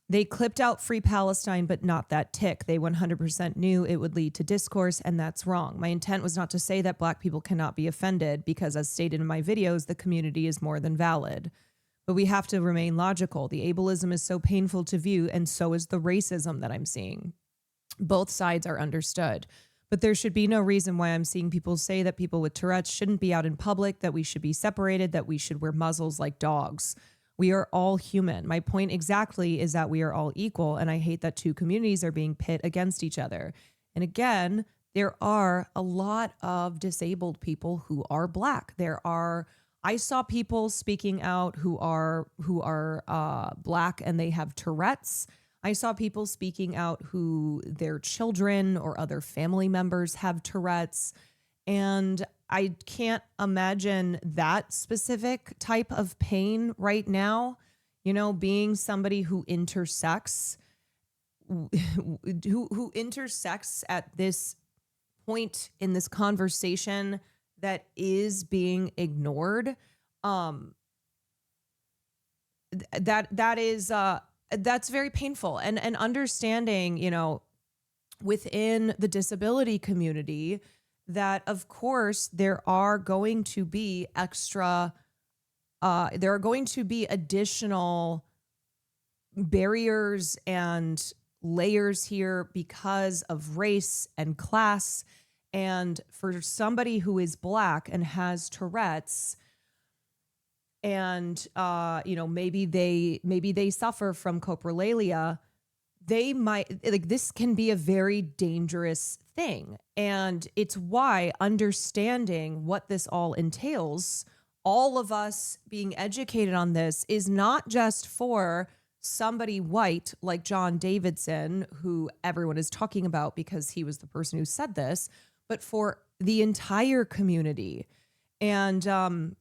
They clipped out Free Palestine, but not that tick. They 100% knew it would lead to discourse, and that's wrong. My intent was not to say that Black people cannot be offended, because as stated in my videos, the community is more than valid. But we have to remain logical. The ableism is so painful to view, and so is the racism that I'm seeing. Both sides are understood. But there should be no reason why I'm seeing people say that people with Tourette's shouldn't be out in public, that we should be separated, that we should wear muzzles like dogs. We are all human. My point exactly is that we are all equal, and I hate that two communities are being pit against each other. And again, there are a lot of disabled people who are Black. I saw people speaking out who are Black and they have Tourette's. I saw people speaking out who their children or other family members have Tourette's. And I can't imagine that specific type of pain right now, being somebody who intersects at this point in this conversation that is being ignored. That's very painful, and understanding, within the disability community that of course there are going to be extra there are going to be additional barriers and layers here because of race and class. And for somebody who is Black and has Tourette's, and maybe they suffer from coprolalia, they might, like, this can be a very dangerous thing. And it's why understanding what this all entails, all of us being educated on this, is not just for somebody white like John Davidson, who everyone is talking about because he was the person who said this, but for the entire community. And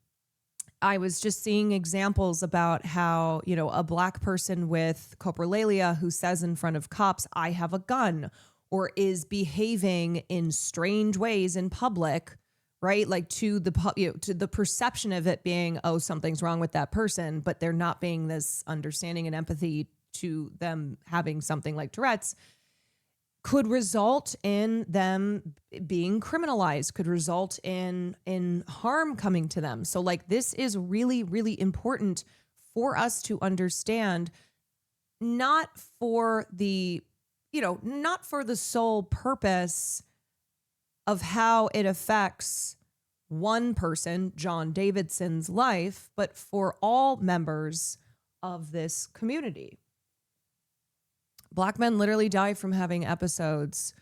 I was just seeing examples about how, a Black person with coprolalia who says in front of cops, I have a gun, or is behaving in strange ways in public, right? Like to the perception of it being, oh, something's wrong with that person, but there not being this understanding and empathy to them having something like Tourette's, could result in them being criminalized, could result in harm coming to them. So like, this is really, really important for us to understand, not for the sole purpose of how it affects one person, John Davidson's life, but for all members of this community. Black men literally die from having episodes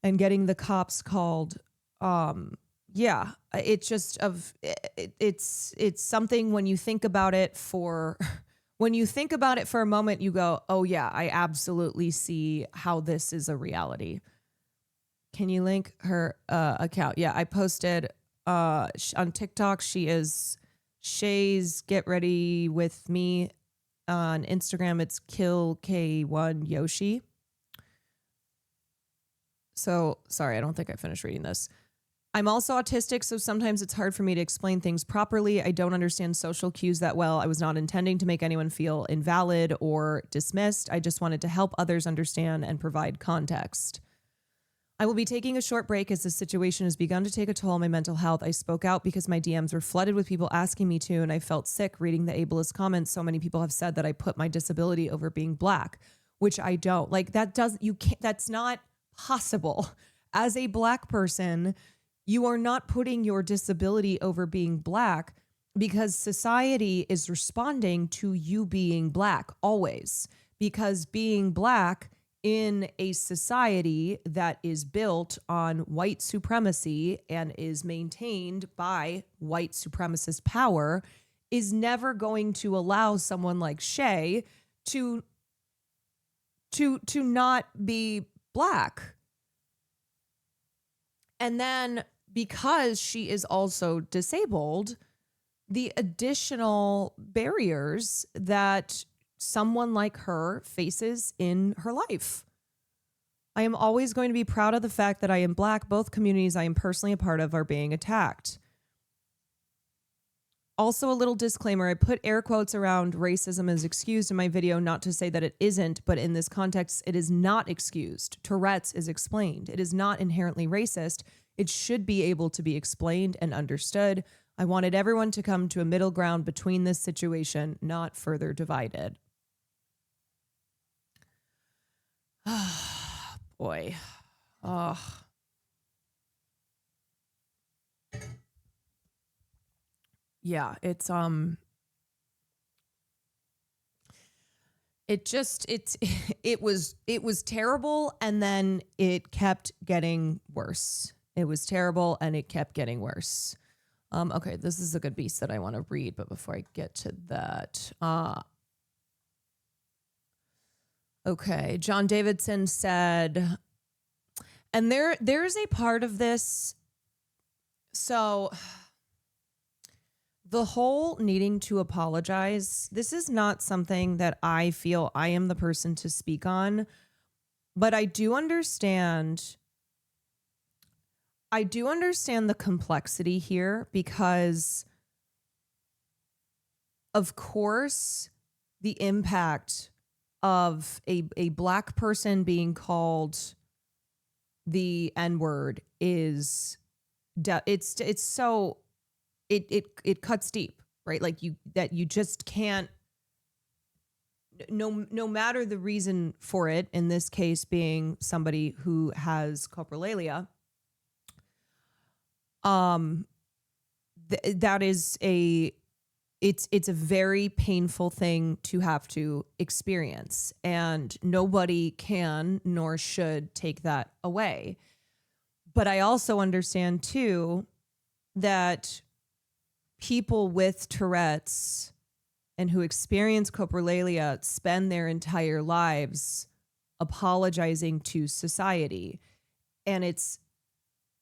and getting the cops called. It's just it's something when you think about it for a moment, you go, oh yeah, I absolutely see how this is a reality. Can you link her account? Yeah, I posted on TikTok. She is Shay's Get Ready With Me. On Instagram, it's Kill K1 Yoshi. So, sorry, I don't think I finished reading this. I'm also autistic, so sometimes it's hard for me to explain things properly. I don't understand social cues that well. I was not intending to make anyone feel invalid or dismissed. I just wanted to help others understand and provide context. I will be taking a short break as the situation has begun to take a toll on my mental health. I spoke out because my DMs were flooded with people asking me to, and I felt sick reading the ableist comments. So many people have said that I put my disability over being Black, which I don't. Like, that's not possible. As a Black person, you are not putting your disability over being Black, because society is responding to you being Black always. Because being Black in a society that is built on white supremacy and is maintained by white supremacist power is never going to allow someone like Shay to not be Black. And then because she is also disabled, the additional barriers that someone like her faces in her life. I am always going to be proud of the fact that I am Black. Both communities I am personally a part of are being attacked. Also, a little disclaimer, I put air quotes around racism as excused in my video, not to say that it isn't, but in this context, it is not excused. Tourette's is explained. It is not inherently racist. It should be able to be explained and understood. I wanted everyone to come to a middle ground between this situation, not further divided. Boy. Oh. Yeah, it was terrible, and then it kept getting worse. It was terrible and it kept getting worse. Okay, this is a good piece that I want to read, but before I get to that, okay, John Davidson said, and there's a part of this. So the whole needing to apologize, this is not something that I feel I am the person to speak on, but I do understand the complexity here, because of course the impact of a Black person being called the N-word is it cuts deep. right? Like you just can't, no matter the reason for it, in this case being somebody who has coprolalia, that is it's a very painful thing to have to experience, and nobody can nor should take that away. But I also understand too that people with Tourette's and who experience coprolalia spend their entire lives apologizing to society. And it's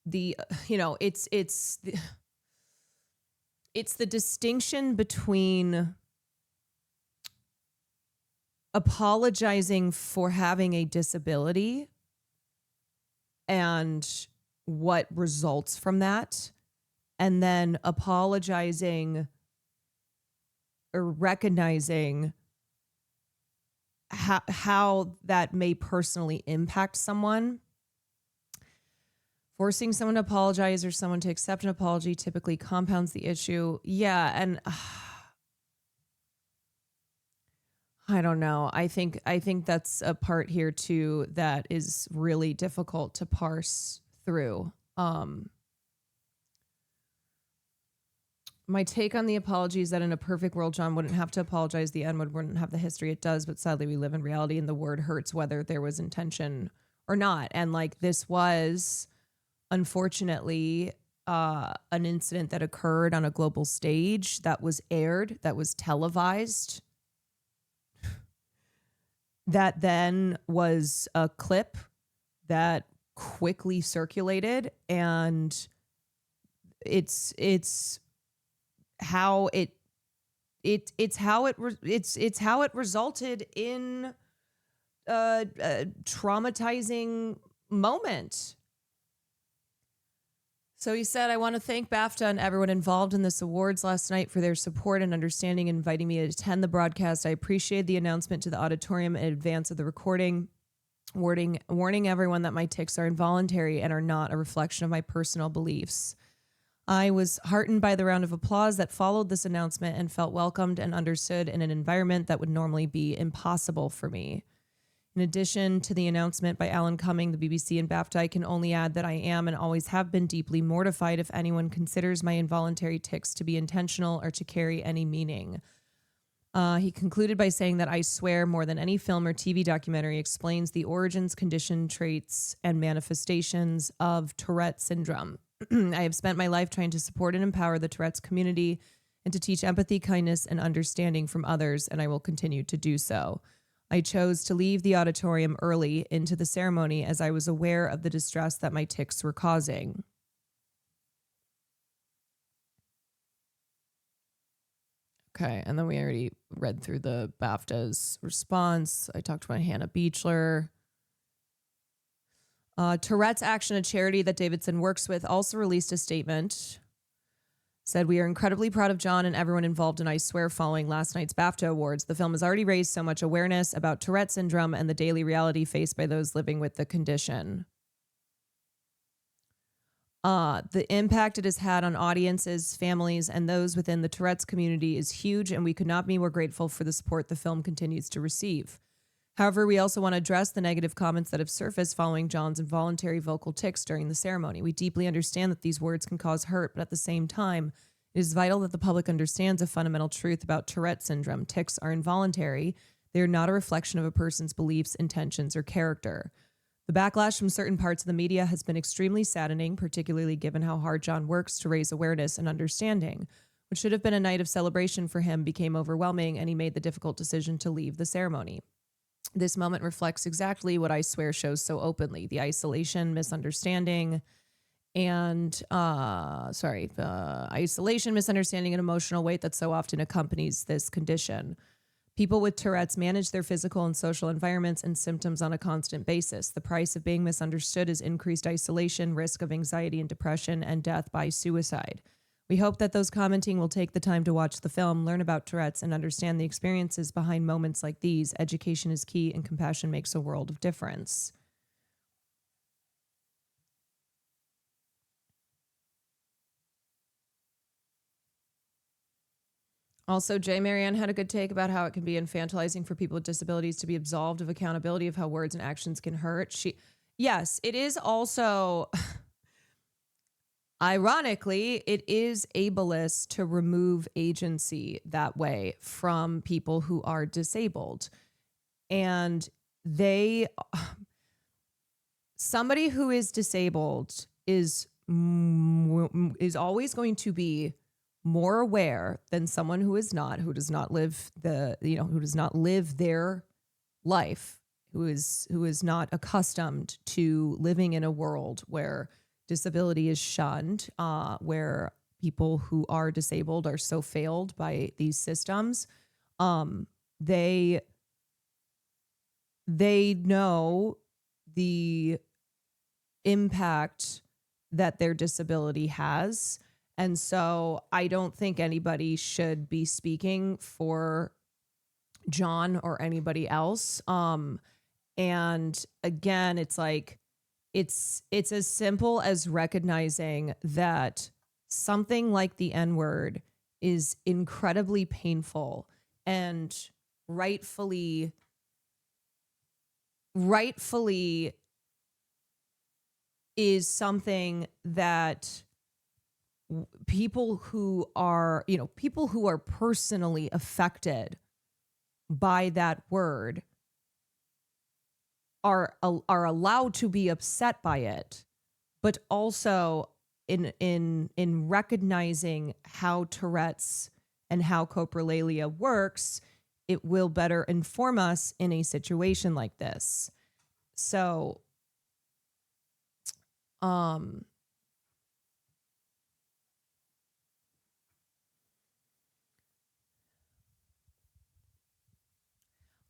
the, it's the distinction between apologizing for having a disability and what results from that, and then apologizing or recognizing how that may personally impact someone. Forcing someone to apologize or someone to accept an apology typically compounds the issue. Yeah, and I don't know. I think that's a part here too that is really difficult to parse through. My take on the apology is that in a perfect world, John wouldn't have to apologize. The N-word wouldn't have the history it does, but sadly we live in reality and the word hurts whether there was intention or not. And like, this was unfortunately an incident that occurred on a global stage, that was aired, that was televised, that then was a clip that quickly circulated, and it's how it resulted in a traumatizing moment. So he said, I want to thank BAFTA and everyone involved in this awards last night for their support and understanding and inviting me to attend the broadcast. I appreciate the announcement to the auditorium in advance of the recording, warning everyone that my tics are involuntary and are not a reflection of my personal beliefs. I was heartened by the round of applause that followed this announcement and felt welcomed and understood in an environment that would normally be impossible for me. In addition to the announcement by Alan Cumming, the BBC, and BAFTA, I can only add that I am and always have been deeply mortified if anyone considers my involuntary tics to be intentional or to carry any meaning. He concluded by saying that I swear more than any film or TV documentary explains the origins, condition, traits, and manifestations of Tourette syndrome. I have spent my life trying to support and empower the Tourette's community and to teach empathy, kindness, and understanding from others, and I will continue to do so. I chose to leave the auditorium early into the ceremony as I was aware of the distress that my tics were causing. Okay, and then we already read through the BAFTA's response. I talked about Hannah Beachler. Tourette's Action, a charity that Davidson works with, also released a statement. Said, we are incredibly proud of John and everyone involved in I Swear following last night's BAFTA Awards. The film has already raised so much awareness about Tourette syndrome and the daily reality faced by those living with the condition. The impact it has had on audiences, families, and those within the Tourette's community is huge, and we could not be more grateful for the support the film continues to receive. However, we also want to address the negative comments that have surfaced following John's involuntary vocal tics during the ceremony. We deeply understand that these words can cause hurt, but at the same time, it is vital that the public understands a fundamental truth about Tourette syndrome. Tics are involuntary. They are not a reflection of a person's beliefs, intentions, or character. The backlash from certain parts of the media has been extremely saddening, particularly given how hard John works to raise awareness and understanding. What should have been a night of celebration for him became overwhelming, and he made the difficult decision to leave the ceremony. This moment reflects exactly what I Swear shows so openly: the isolation, misunderstanding, and isolation, misunderstanding, and emotional weight that so often accompanies this condition. People with Tourette's manage their physical and social environments and symptoms on a constant basis. The price of being misunderstood is increased isolation, risk of anxiety and depression, and death by suicide. We hope that those commenting will take the time to watch the film, learn about Tourette's, and understand the experiences behind moments like these. Education is key, and compassion makes a world of difference. Also, J. Marianne had a good take about how it can be infantilizing for people with disabilities to be absolved of accountability of how words and actions can hurt. Yes, it is also, ironically, it is ableist to remove agency that way from people who are disabled. And somebody who is disabled is always going to be more aware than someone who is not, who does not live who does not live their life, who is not accustomed to living in a world where disability is shunned, where people who are disabled are so failed by these systems. They know the impact that their disability has. And so I don't think anybody should be speaking for John or anybody else. And again, it's like, it's as simple as recognizing that something like the N-word is incredibly painful and rightfully is something that people who are personally affected by that word are allowed to be upset by it, but also in recognizing how Tourette's and how coprolalia works, it will better inform us in a situation like this. So,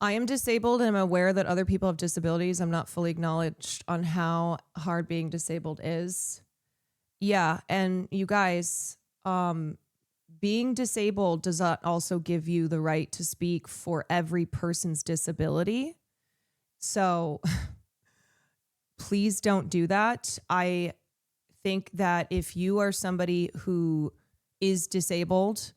I am disabled and I'm aware that other people have disabilities. I'm not fully acknowledged on how hard being disabled is. Yeah, and you guys, being disabled does not also give you the right to speak for every person's disability. So please don't do that. I think that if you are somebody who is disabled,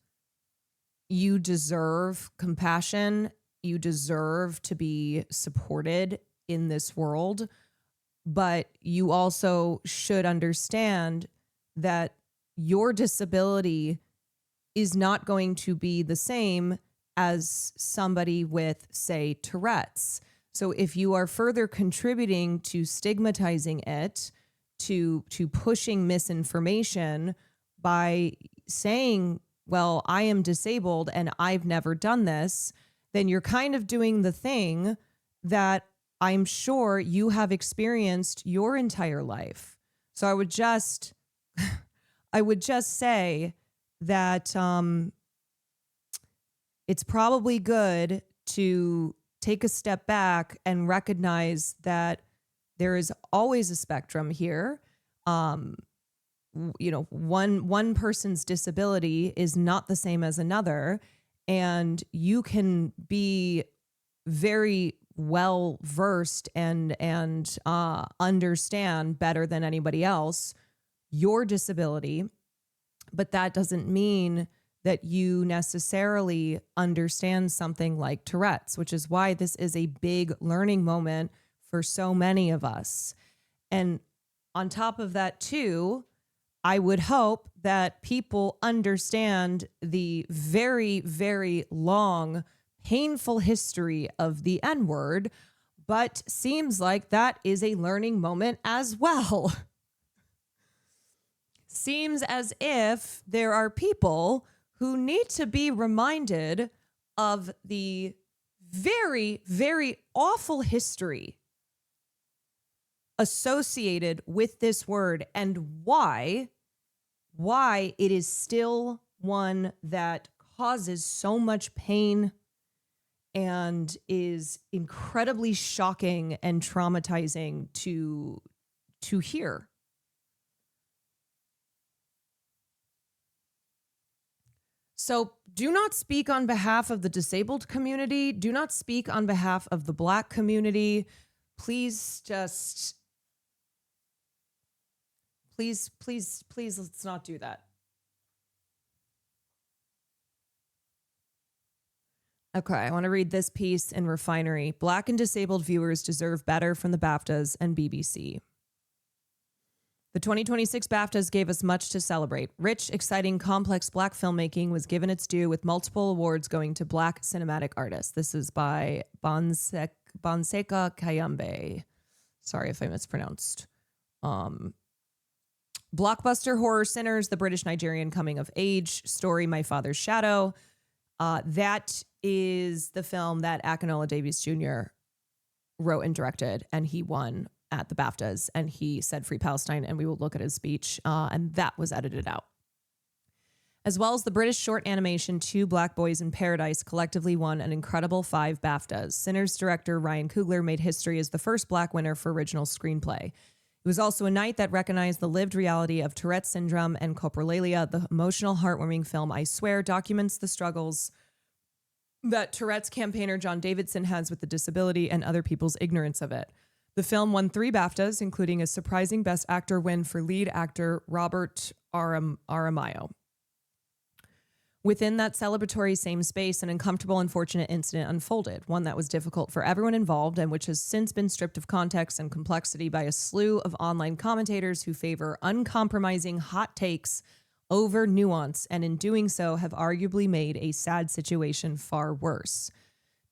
you deserve compassion. You deserve to be supported in this world, but you also should understand that your disability is not going to be the same as somebody with, say, Tourette's. So if you are further contributing to stigmatizing it, to pushing misinformation by saying, well, I am disabled and I've never done this, then you're kind of doing the thing that I'm sure you have experienced your entire life. So I would just say that it's probably good to take a step back and recognize that there is always a spectrum here. One person's disability is not the same as another. And you can be very well versed and understand better than anybody else your disability, but that doesn't mean that you necessarily understand something like Tourette's, which is why this is a big learning moment for so many of us. And on top of that, too, I would hope that people understand the very, very long, painful history of the N-word, but seems like that is a learning moment as well. Seems as if there are people who need to be reminded of the very, very awful history associated with this word and why it is still one that causes so much pain and is incredibly shocking and traumatizing to hear. So do not speak on behalf of the disabled community. Do not speak on behalf of the Black community. Please let's not do that. Okay, I want to read this piece in Refinery. Black and disabled viewers deserve better from the Baftas and BBC. The 2026 Baftas gave us much to celebrate. Rich, exciting, complex Black filmmaking was given its due with multiple awards going to Black cinematic artists. This is by Bonseka Kayambe. Sorry if I mispronounced. Blockbuster horror Sinners, the British-Nigerian coming-of-age story, My Father's Shadow. That is the film that Akinola Davies Jr. wrote and directed, and he won at the BAFTAs, and he said Free Palestine, and we will look at his speech, and that was edited out. As well as the British short animation Two Black Boys in Paradise collectively won an incredible 5 BAFTAs. Sinners director Ryan Coogler made history as the first Black winner for original screenplay. It was also a night that recognized the lived reality of Tourette's syndrome, and Coprolalia, the emotional, heartwarming film, I Swear, documents the struggles that Tourette's campaigner John Davidson has with the disability and other people's ignorance of it. The film won 3 BAFTAs, including a surprising Best Actor win for lead actor Robert Aramayo. Within that celebratory same space, an uncomfortable and unfortunate incident unfolded, one that was difficult for everyone involved and which has since been stripped of context and complexity by a slew of online commentators who favor uncompromising hot takes over nuance, and in doing so have arguably made a sad situation far worse.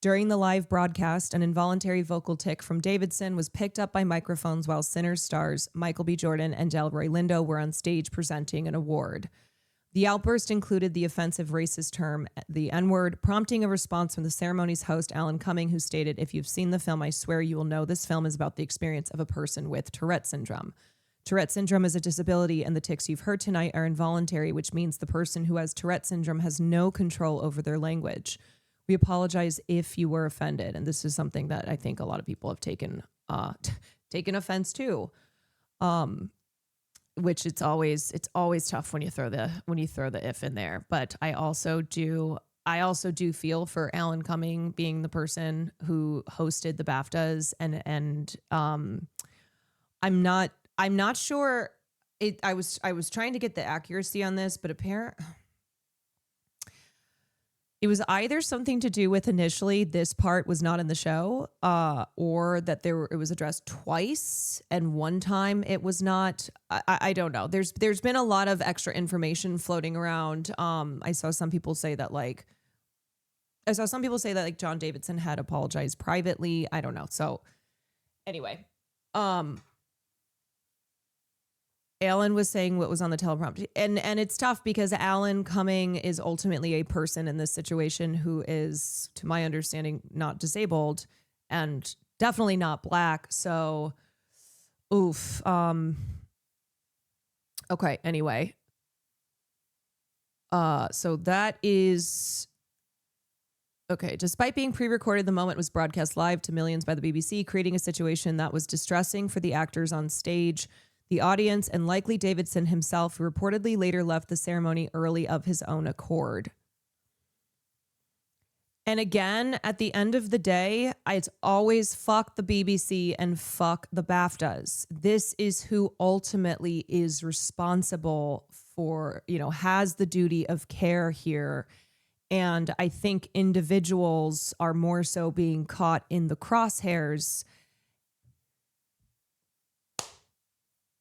During the live broadcast, an involuntary vocal tick from Davidson was picked up by microphones while Sinners stars Michael B. Jordan and Delroy Lindo were on stage presenting an award. The outburst included the offensive racist term, the N-word, prompting a response from the ceremony's host, Alan Cumming, who stated, "If you've seen the film, I swear you will know this film is about the experience of a person with Tourette syndrome. Tourette syndrome is a disability, and the tics you've heard tonight are involuntary, which means the person who has Tourette syndrome has no control over their language. We apologize if you were offended." And this is something that I think a lot of people have taken offense to. Which it's always tough when you throw the if in there. But I also do feel for Alan Cumming being the person who hosted the BAFTAs, and I'm not sure. I was trying to get the accuracy on this, but it was either something to do with initially this part was not in the show, or that it was addressed twice and one time it was not. I don't know. There's been a lot of extra information floating around. I saw some people say that like John Davidson had apologized privately. I don't know. So anyway, Alan was saying what was on the teleprompter, and it's tough because Alan Cumming is ultimately a person in this situation who is, to my understanding, not disabled and definitely not Black. So, oof. Okay. Anyway. So that is okay. Despite being pre-recorded, the moment was broadcast live to millions by the BBC, creating a situation that was distressing for the actors on stage, the audience, and likely Davidson himself, who reportedly later left the ceremony early of his own accord. And again, at the end of the day, it's always fuck the BBC and fuck the BAFTAs. This is who ultimately is responsible for, has the duty of care here. And I think individuals are more so being caught in the crosshairs.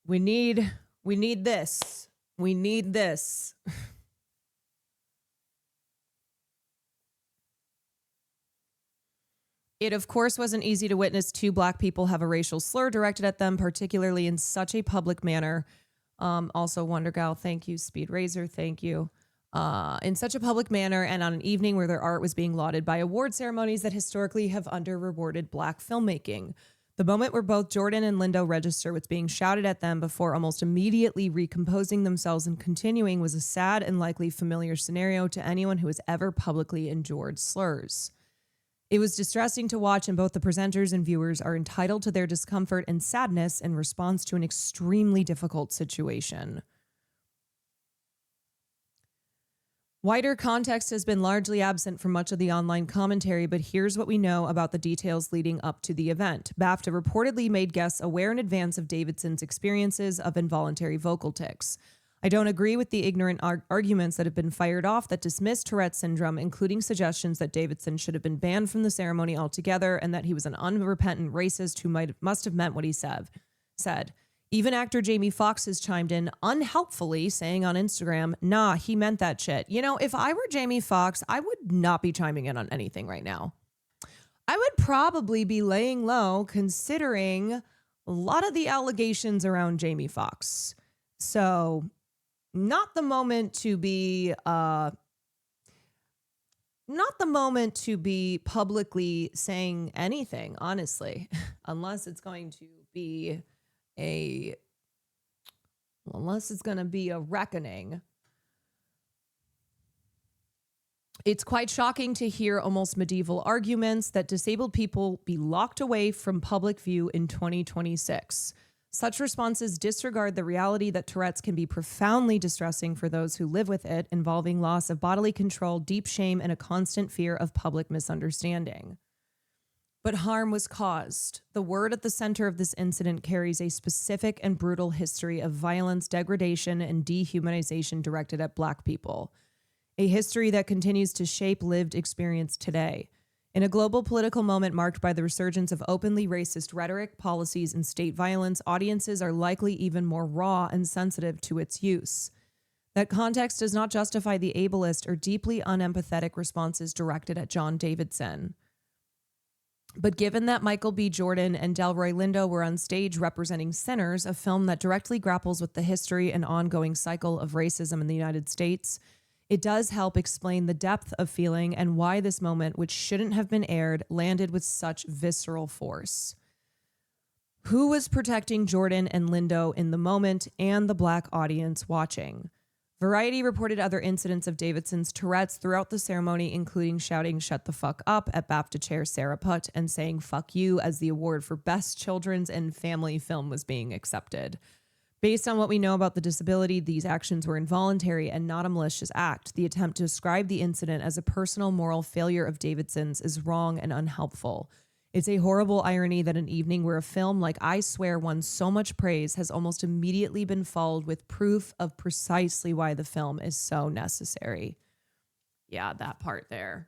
We need this. We need this. It, of course, wasn't easy to witness 2 Black people have a racial slur directed at them, particularly in such a public manner. Also, Wonder Gal, thank you. Speed Razor, thank you. In such a public manner and on an evening where their art was being lauded by award ceremonies that historically have under-rewarded Black filmmaking. The moment where both Jordan and Lindo register what's being shouted at them before almost immediately recomposing themselves and continuing was a sad and likely familiar scenario to anyone who has ever publicly endured slurs. It was distressing to watch, and both the presenters and viewers are entitled to their discomfort and sadness in response to an extremely difficult situation. Wider context has been largely absent from much of the online commentary, but here's what we know about the details leading up to the event. BAFTA reportedly made guests aware in advance of Davidson's experiences of involuntary vocal tics. I don't agree with the ignorant arguments that have been fired off that dismiss Tourette's syndrome, including suggestions that Davidson should have been banned from the ceremony altogether and that he was an unrepentant racist who must have meant what he said. Even actor Jamie Foxx has chimed in unhelpfully, saying on Instagram, nah, he meant that shit. You know, if I were Jamie Foxx, I would not be chiming in on anything right now. I would probably be laying low considering a lot of the allegations around Jamie Foxx. So not the moment to be publicly saying anything, honestly, unless it's going to be a reckoning. It's quite shocking to hear almost medieval arguments that disabled people be locked away from public view in 2026. Such responses disregard the reality that Tourette's can be profoundly distressing for those who live with it, involving loss of bodily control, deep shame, and a constant fear of public misunderstanding. But harm was caused. The word at the center of this incident carries a specific and brutal history of violence, degradation, and dehumanization directed at Black people. A history that continues to shape lived experience today. In a global political moment marked by the resurgence of openly racist rhetoric, policies, and state violence, audiences are likely even more raw and sensitive to its use. That context does not justify the ableist or deeply unempathetic responses directed at John Davidson. But given that Michael B. Jordan and Delroy Lindo were on stage representing Sinners, a film that directly grapples with the history and ongoing cycle of racism in the United States, it does help explain the depth of feeling and why this moment, which shouldn't have been aired, landed with such visceral force. Who was protecting Jordan and Lindo in the moment and the Black audience watching? Variety reported other incidents of Davidson's Tourette's throughout the ceremony, including shouting "shut the fuck up" at BAFTA chair Sarah Putt and saying "fuck you" as the award for Best Children's and Family Film was being accepted. Based on what we know about the disability, these actions were involuntary and not a malicious act. The attempt to describe the incident as a personal moral failure of Davidson's is wrong and unhelpful. It's a horrible irony that an evening where a film like I Swear won so much praise has almost immediately been followed with proof of precisely why the film is so necessary. Yeah, that part there.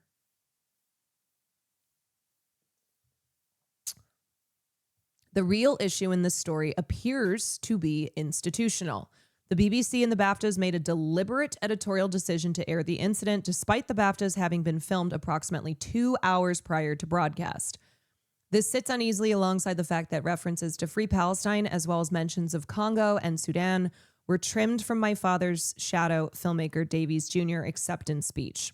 The real issue in this story appears to be institutional. The BBC and the Baftas made a deliberate editorial decision to air the incident, despite the Baftas having been filmed approximately 2 hours prior to broadcast. This sits uneasily alongside the fact that references to Free Palestine, as well as mentions of Congo and Sudan, were trimmed from My Father's Shadow filmmaker Davies Jr. acceptance speech.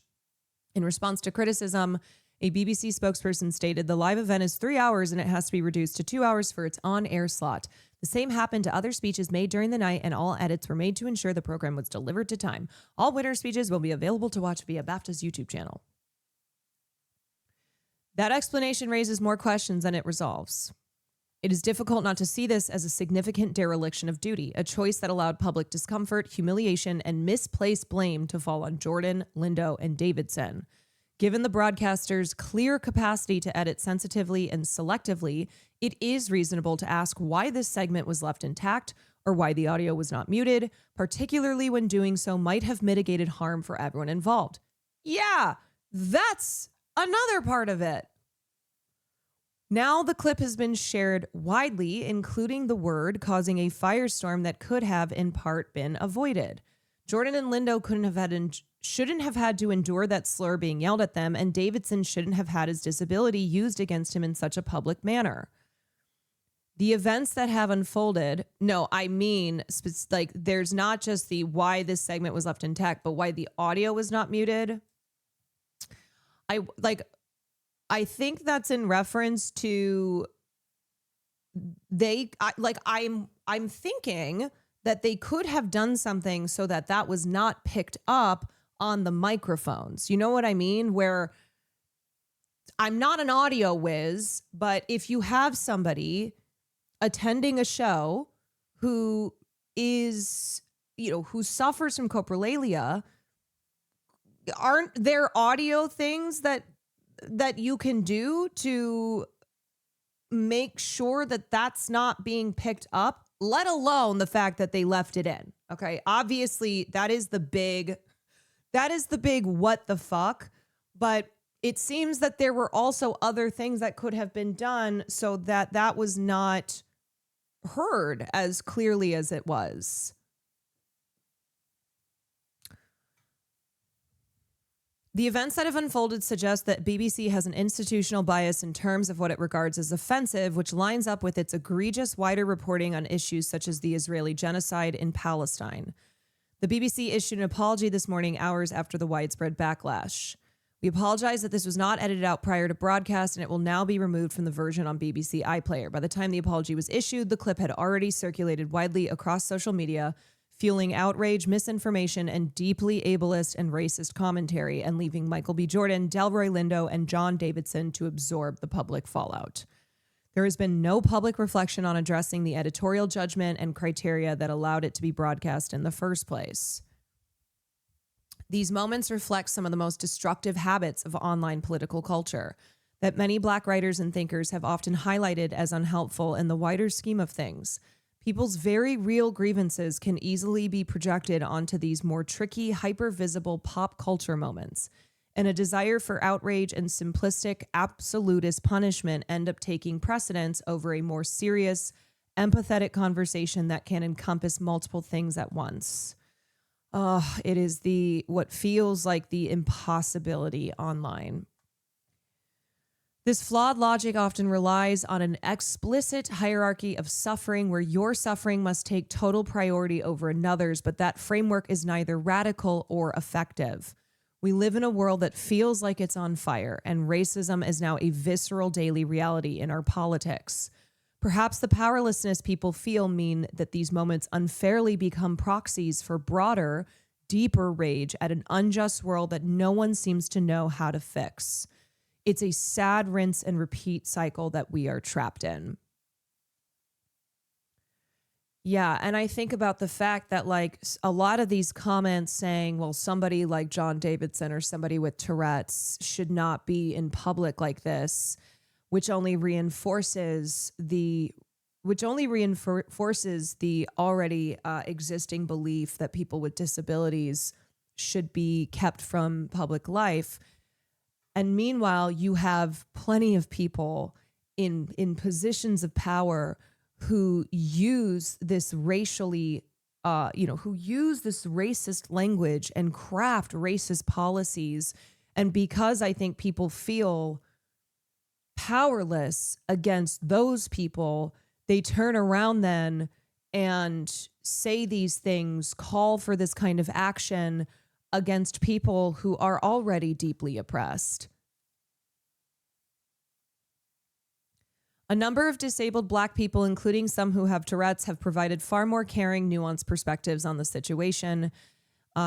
In response to criticism, a BBC spokesperson stated the live event is 3 hours and it has to be reduced to 2 hours for its on-air slot. The same happened to other speeches made during the night, and all edits were made to ensure the program was delivered to time. All winner speeches will be available to watch via BAFTA's YouTube channel. That explanation raises more questions than it resolves. It is difficult not to see this as a significant dereliction of duty, a choice that allowed public discomfort, humiliation, and misplaced blame to fall on Jordan, Lindo, and Davidson. Given the broadcaster's clear capacity to edit sensitively and selectively, it is reasonable to ask why this segment was left intact or why the audio was not muted, particularly when doing so might have mitigated harm for everyone involved. Yeah, that's another part of it. Now the clip has been shared widely, including the word, causing a firestorm that could have in part been avoided. Jordan and Lindo shouldn't have had to endure that slur being yelled at them, and Davidson shouldn't have had his disability used against him in such a public manner. The events that have unfolded, there's not just the why this segment was left intact, but why the audio was not muted. I think that's in reference to I'm thinking that they could have done something so that that was not picked up on the microphones. You know what I mean? Where I'm not an audio whiz, but if you have somebody attending a show who is, who suffers from coprolalia, aren't there audio things that you can do to make sure that that's not being picked up let alone the fact that they left it in. Okay. Obviously, that is the big what the fuck. But it seems that there were also other things that could have been done so that that was not heard as clearly as it was. The events that have unfolded suggest that BBC has an institutional bias in terms of what it regards as offensive, which lines up with its egregious wider reporting on issues such as the Israeli genocide in Palestine. The BBC issued an apology this morning, hours after the widespread backlash. We apologize that this was not edited out prior to broadcast, and it will now be removed from the version on BBC iPlayer. By the time the apology was issued, the clip had already circulated widely across social media, fueling outrage, misinformation, and deeply ableist and racist commentary, and leaving Michael B. Jordan, Delroy Lindo, and John Davidson to absorb the public fallout. There has been no public reflection on addressing the editorial judgment and criteria that allowed it to be broadcast in the first place. These moments reflect some of the most destructive habits of online political culture that many Black writers and thinkers have often highlighted as unhelpful in the wider scheme of things. People's very real grievances can easily be projected onto these more tricky, hyper-visible pop culture moments, and a desire for outrage and simplistic, absolutist punishment end up taking precedence over a more serious, empathetic conversation that can encompass multiple things at once. It is what feels like the impossibility online. This flawed logic often relies on an explicit hierarchy of suffering where your suffering must take total priority over another's, but that framework is neither radical or effective. We live in a world that feels like it's on fire, and racism is now a visceral daily reality in our politics. Perhaps the powerlessness people feel mean that these moments unfairly become proxies for broader, deeper rage at an unjust world that no one seems to know how to fix. It's a sad rinse and repeat cycle that we are trapped in. Yeah, and I think about the fact that like a lot of these comments saying, well, somebody like John Davidson or somebody with Tourette's should not be in public like this, which only reinforces the already existing belief that people with disabilities should be kept from public life. And meanwhile, you have plenty of people in positions of power who use this racially, who use this racist language and craft racist policies. And because I think people feel powerless against those people, they turn around then and say these things, call for this kind of action against people who are already deeply oppressed. A number of disabled Black people, including some who have Tourette's, have provided far more caring, nuanced perspectives on the situation.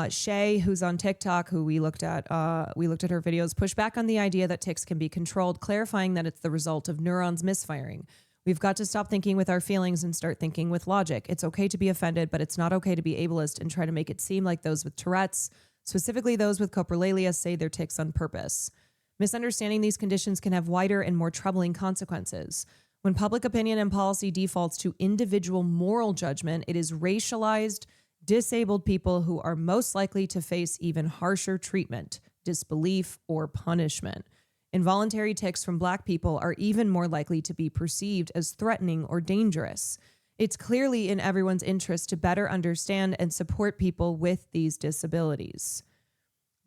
Shay, who's on TikTok, who we looked at her videos, pushed back on the idea that tics can be controlled, clarifying that it's the result of neurons misfiring. We've got to stop thinking with our feelings and start thinking with logic. It's okay to be offended, but it's not okay to be ableist and try to make it seem like those with Tourette's, specifically those with coprolalia, say they're tics on purpose. Misunderstanding these conditions can have wider and more troubling consequences. When public opinion and policy defaults to individual moral judgment, it is racialized, disabled people who are most likely to face even harsher treatment, disbelief, or punishment. Involuntary tics from Black people are even more likely to be perceived as threatening or dangerous. It's clearly in everyone's interest to better understand and support people with these disabilities.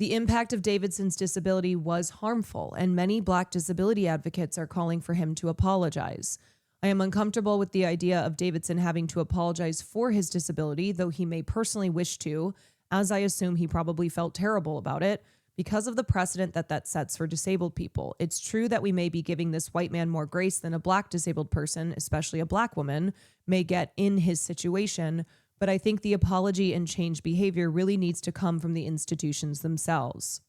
The impact of Davidson's disability was harmful, and many Black disability advocates are calling for him to apologize. I am uncomfortable with the idea of Davidson having to apologize for his disability, though he may personally wish to, as I assume he probably felt terrible about it, because of the precedent that sets for disabled people. It's true that we may be giving this white man more grace than a Black disabled person, especially a Black woman, may get in his situation, but I think the apology and change behavior really needs to come from the institutions themselves.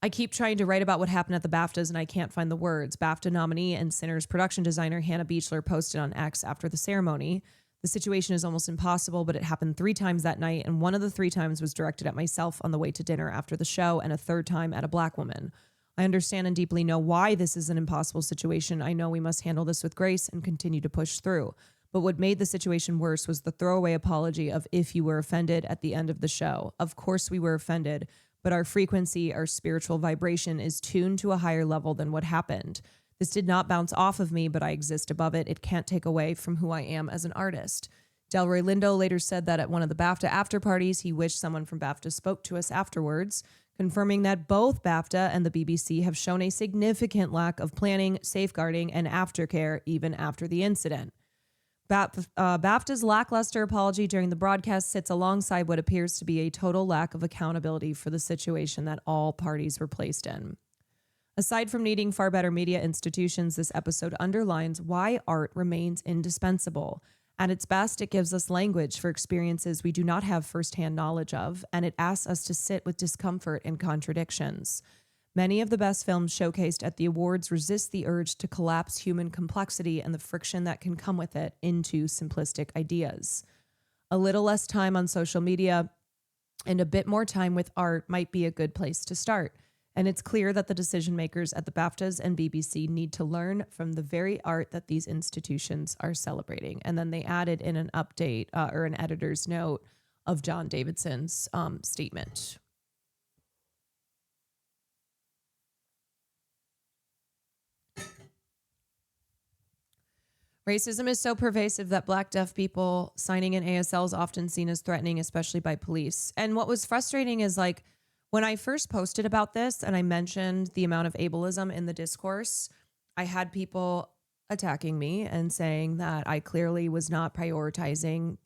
I keep trying to write about what happened at the Baftas and I can't find the words. BAFTA nominee and Sinners production designer Hannah Beachler posted on X after the ceremony. The situation is almost impossible, but it happened 3 times that night, and one of the 3 times was directed at myself on the way to dinner after the show, and a 3rd time at a Black woman. I understand and deeply know why this is an impossible situation. I know we must handle this with grace and continue to push through. But what made the situation worse was the throwaway apology of if you were offended at the end of the show. Of course we were offended, but our frequency, our spiritual vibration is tuned to a higher level than what happened. This did not bounce off of me, but I exist above it. It can't take away from who I am as an artist. Delroy Lindo later said that at one of the BAFTA after parties, he wished someone from BAFTA spoke to us afterwards, confirming that both BAFTA and the BBC have shown a significant lack of planning, safeguarding, and aftercare even after the incident. BAFTA's lackluster apology during the broadcast sits alongside what appears to be a total lack of accountability for the situation that all parties were placed in. Aside from needing far better media institutions, this episode underlines why art remains indispensable. At its best, it gives us language for experiences we do not have firsthand knowledge of, and it asks us to sit with discomfort and contradictions. Many of the best films showcased at the awards resist the urge to collapse human complexity and the friction that can come with it into simplistic ideas. A little less time on social media and a bit more time with art might be a good place to start. And it's clear that the decision makers at the BAFTAs and BBC need to learn from the very art that these institutions are celebrating. And then they added in an update or an editor's note of John Davidson's statement. Racism is so pervasive that Black deaf people signing an ASL is often seen as threatening, especially by police. And what was frustrating is like, when I first posted about this and I mentioned the amount of ableism in the discourse, I had people attacking me and saying that I clearly was not prioritizing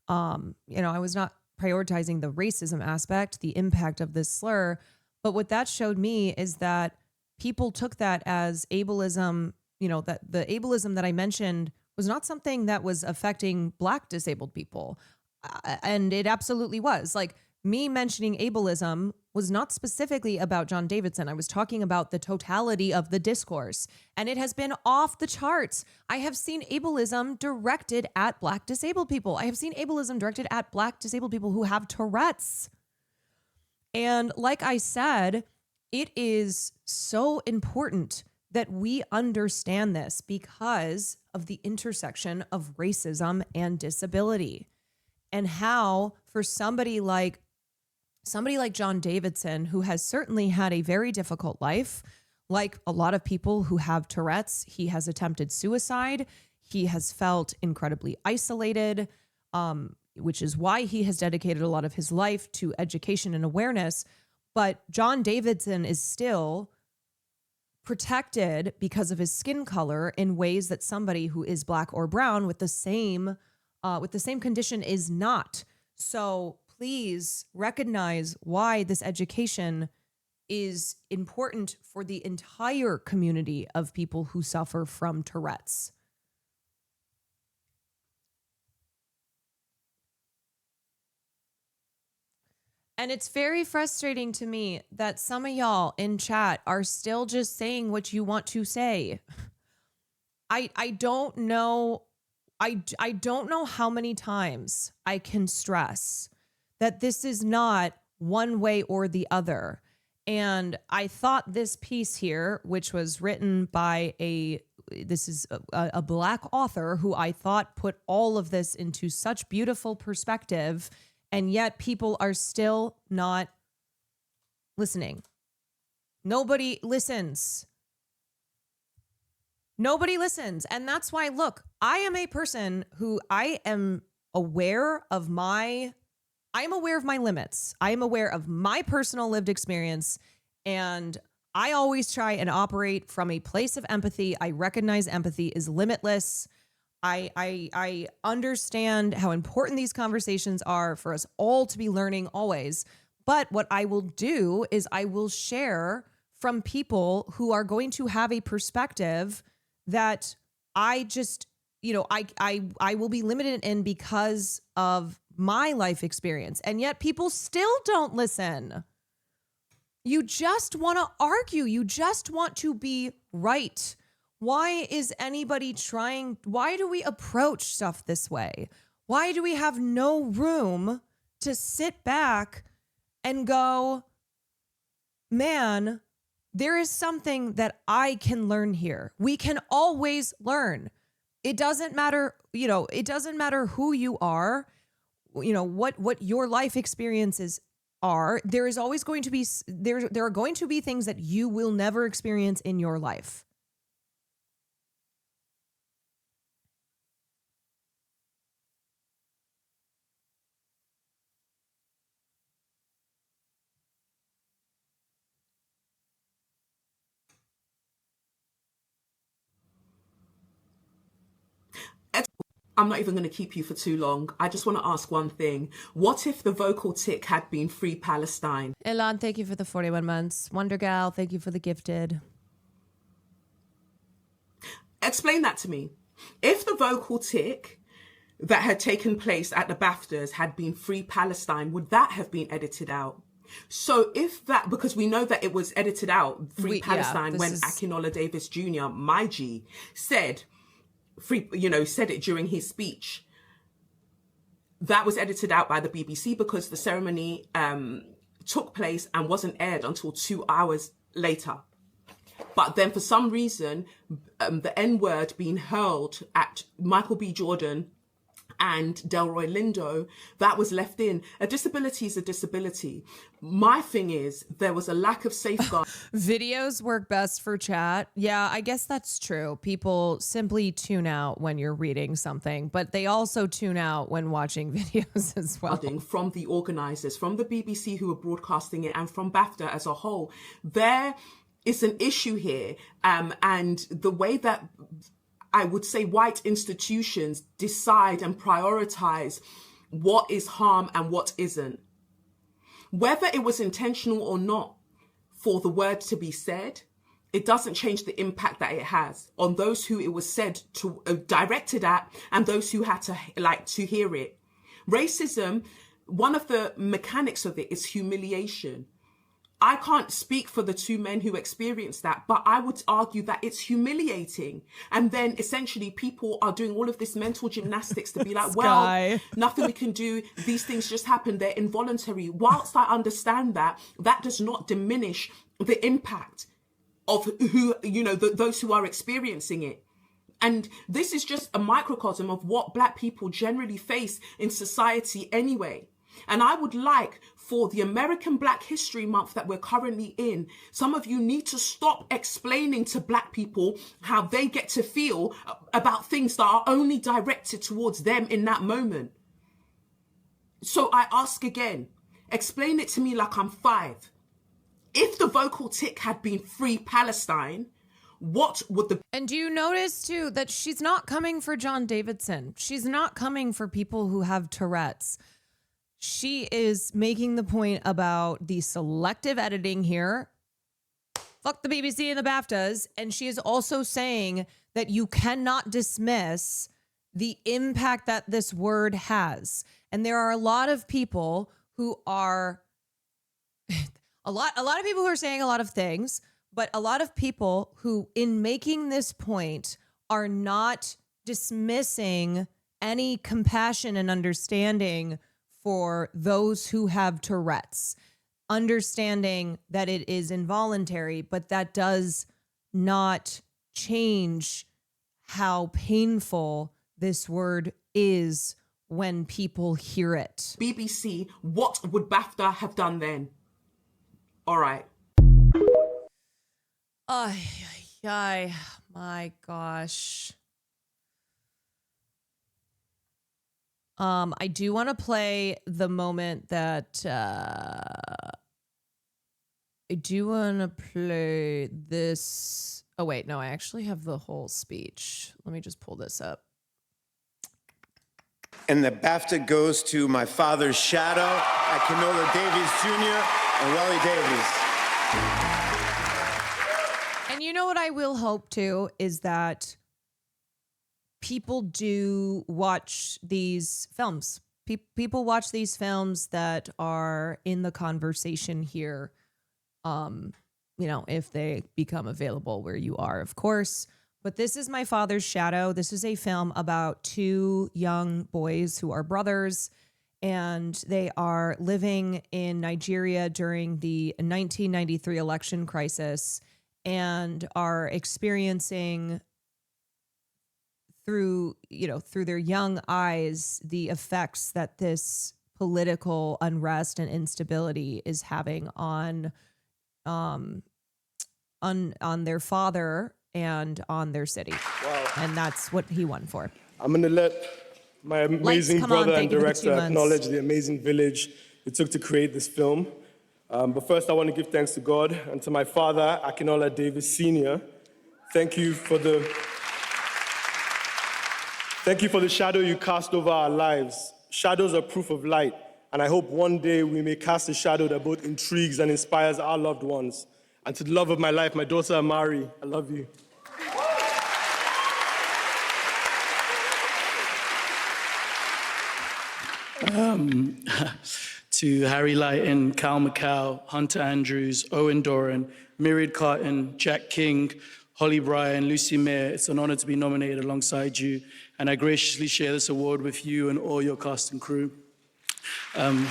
I was not prioritizing the racism aspect, the impact of this slur. But what that showed me is that people took that as ableism, that the ableism that I mentioned was not something that was affecting Black disabled people. And it absolutely was. Like, me mentioning ableism was not specifically about John Davidson. I was talking about the totality of the discourse, and it has been off the charts. I have seen ableism directed at Black disabled people. I have seen ableism directed at Black disabled people who have Tourette's. And like I said, it is so important that we understand this because of the intersection of racism and disability, and how for somebody like John Davidson, who has certainly had a very difficult life, like a lot of people who have Tourette's, he has attempted suicide. He has felt incredibly isolated, which is why he has dedicated a lot of his life to education and awareness. But John Davidson is still protected because of his skin color in ways that somebody who is Black or brown with the same condition is not. So please recognize why this education is important for the entire community of people who suffer from Tourette's. And it's very frustrating to me that some of y'all in chat are still just saying what you want to say. I don't know. I don't know how many times I can stress that this is not one way or the other. And I thought this piece here, which was written by a Black author who I thought put all of this into such beautiful perspective, and yet people are still not listening. Nobody listens. Nobody listens. And that's why, look, I am a person who I am aware of my limits. I am aware of my personal lived experience, and I always try and operate from a place of empathy. I recognize empathy is limitless. I understand how important these conversations are for us all to be learning always. But what I will do is I will share from people who are going to have a perspective that I just, I will be limited in because of my life experience. And yet people still don't listen. You just want to argue. You just want to be right. Why is anybody why do we approach stuff this way? Why do we have no room to sit back and go, man, there is something that I can learn here. We can always learn. It doesn't matter, it doesn't matter who you are, what your life experiences are. There is always going to be, there are going to be things that you will never experience in your life. I'm not even going to keep you for too long. I just want to ask one thing. What if the vocal tick had been Free Palestine? Elan, thank you for the 41 months. Wonder Gal, thank you for the gifted. Explain that to me. If the vocal tick that had taken place at the Baftas had been Free Palestine, would that have been edited out? So if that, because we know that it was edited out, Free Palestine, when Akinola Davis Jr., my G, said it during his speech. That was edited out by the BBC because the ceremony took place and wasn't aired until 2 hours later. But then for some reason, the N-word being hurled at Michael B. Jordan and Delroy Lindo, that was left in. A disability is a disability. My thing is, there was a lack of safeguard. Videos work best for chat. Yeah, I guess that's true. People simply tune out when you're reading something, but they also tune out when watching videos as well. From the organisers, from the BBC who were broadcasting it, and from BAFTA as a whole, there is an issue here. And the way that I would say white institutions decide and prioritize what is harm and what isn't. Whether it was intentional or not for the word to be said, it doesn't change the impact that it has on those who it was said to, directed at, and those who had to hear it. Racism, one of the mechanics of it is humiliation. I can't speak for the two men who experienced that, but I would argue that it's humiliating. And then essentially people are doing all of this mental gymnastics to be like, well, nothing we can do. These things just happen. They're involuntary. Whilst I understand that, that does not diminish the impact of who, those who are experiencing it. And this is just a microcosm of what Black people generally face in society anyway. And I would like for the American Black History Month that we're currently in, some of you need to stop explaining to Black people how they get to feel about things that are only directed towards them in that moment. So I ask again, explain it to me like I'm 5. If the vocal tick had been Free Palestine, what would the... And do you notice too that she's not coming for John Davidson? She's not coming for people who have Tourette's. She is making the point about the selective editing here. Fuck the BBC and the BAFTAs. And she is also saying that you cannot dismiss the impact that this word has. And there are a lot of people who are a lot of people who are saying a lot of things, but a lot of people who, in making this point, are not dismissing any compassion and understanding for those who have Tourette's, understanding that it is involuntary, but that does not change how painful this word is when people hear it. BBC, what would BAFTA have done then? All right. My gosh. I do want to play the moment that I do want to play this. Oh, wait, no, I actually have the whole speech. Let me just pull this up. And the BAFTA goes to my father's shadow, Akinola Davies Jr. and Welly Davies. And you know what I will hope too is that people do watch these films. People watch these films that are in the conversation here, if they become available where you are, of course. But this is My Father's Shadow. This is a film about 2 young boys who are brothers, and they are living in Nigeria during the 1993 election crisis and are experiencing through their young eyes, the effects that this political unrest and instability is having on their father and on their city. Wow. And that's what he won for. I'm going to let my amazing brother and director acknowledge the amazing village it took to create this film. But first, I want to give thanks to God and to my father, Akinola Davis Sr. Thank you for the shadow you cast over our lives. Shadows are proof of light, and I hope one day we may cast a shadow that both intrigues and inspires our loved ones. And to the love of my life, my daughter Amari, I love you. To Harry Lighton, Cal McCall, Hunter Andrews, Owen Doran, Myriad Carton, Jack King, Holly Bryan, Lucy Mayer, it's an honor to be nominated alongside you, and I graciously share this award with you and all your cast and crew. I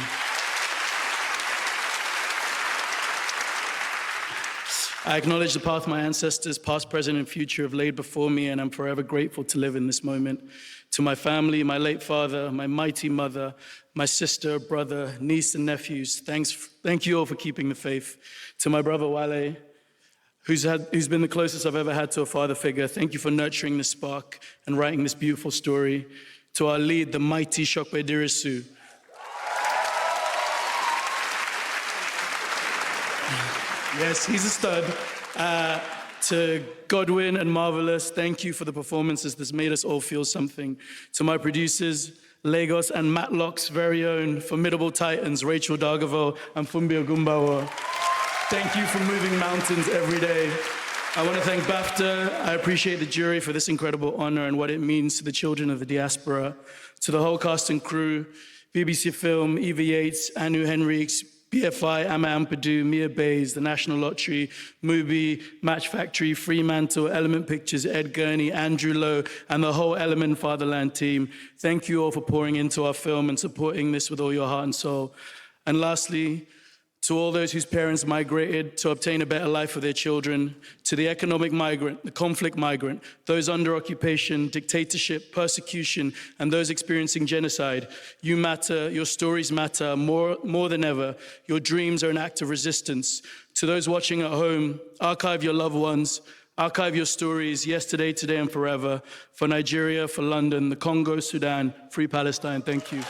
acknowledge the path my ancestors, past, present, and future, have laid before me, and I'm forever grateful to live in this moment. To my family, my late father, my mighty mother, my sister, brother, niece, and nephews, thank you all for keeping the faith. To my brother Wale, who's been the closest I've ever had to a father figure, thank you for nurturing this spark and writing this beautiful story. To our lead, the mighty Shokwe Dirisu. Yes, he's a stud. To Godwin and Marvelous, thank you for the performances. This made us all feel something. To my producers, Lagos and Matlock's very own formidable titans, Rachel Dargavo and Fumbi Ogumbawa. Thank you for moving mountains every day. I want to thank BAFTA. I appreciate the jury for this incredible honor and what it means to the children of the diaspora. To the whole cast and crew, BBC Film, Eva Yates, Anu Henriques, BFI, Amma Ampadu, Mia Bays, the National Lottery, Mubi, Match Factory, Fremantle, Element Pictures, Ed Gurney, Andrew Lowe, and the whole Element Fatherland team. Thank you all for pouring into our film and supporting this with all your heart and soul. And lastly, to all those whose parents migrated to obtain a better life for their children, to the economic migrant, the conflict migrant, those under occupation, dictatorship, persecution, and those experiencing genocide, you matter, your stories matter more than ever. Your dreams are an act of resistance. To those watching at home, archive your loved ones, archive your stories, yesterday, today, and forever. For Nigeria, for London, the Congo, Sudan, free Palestine. Thank you.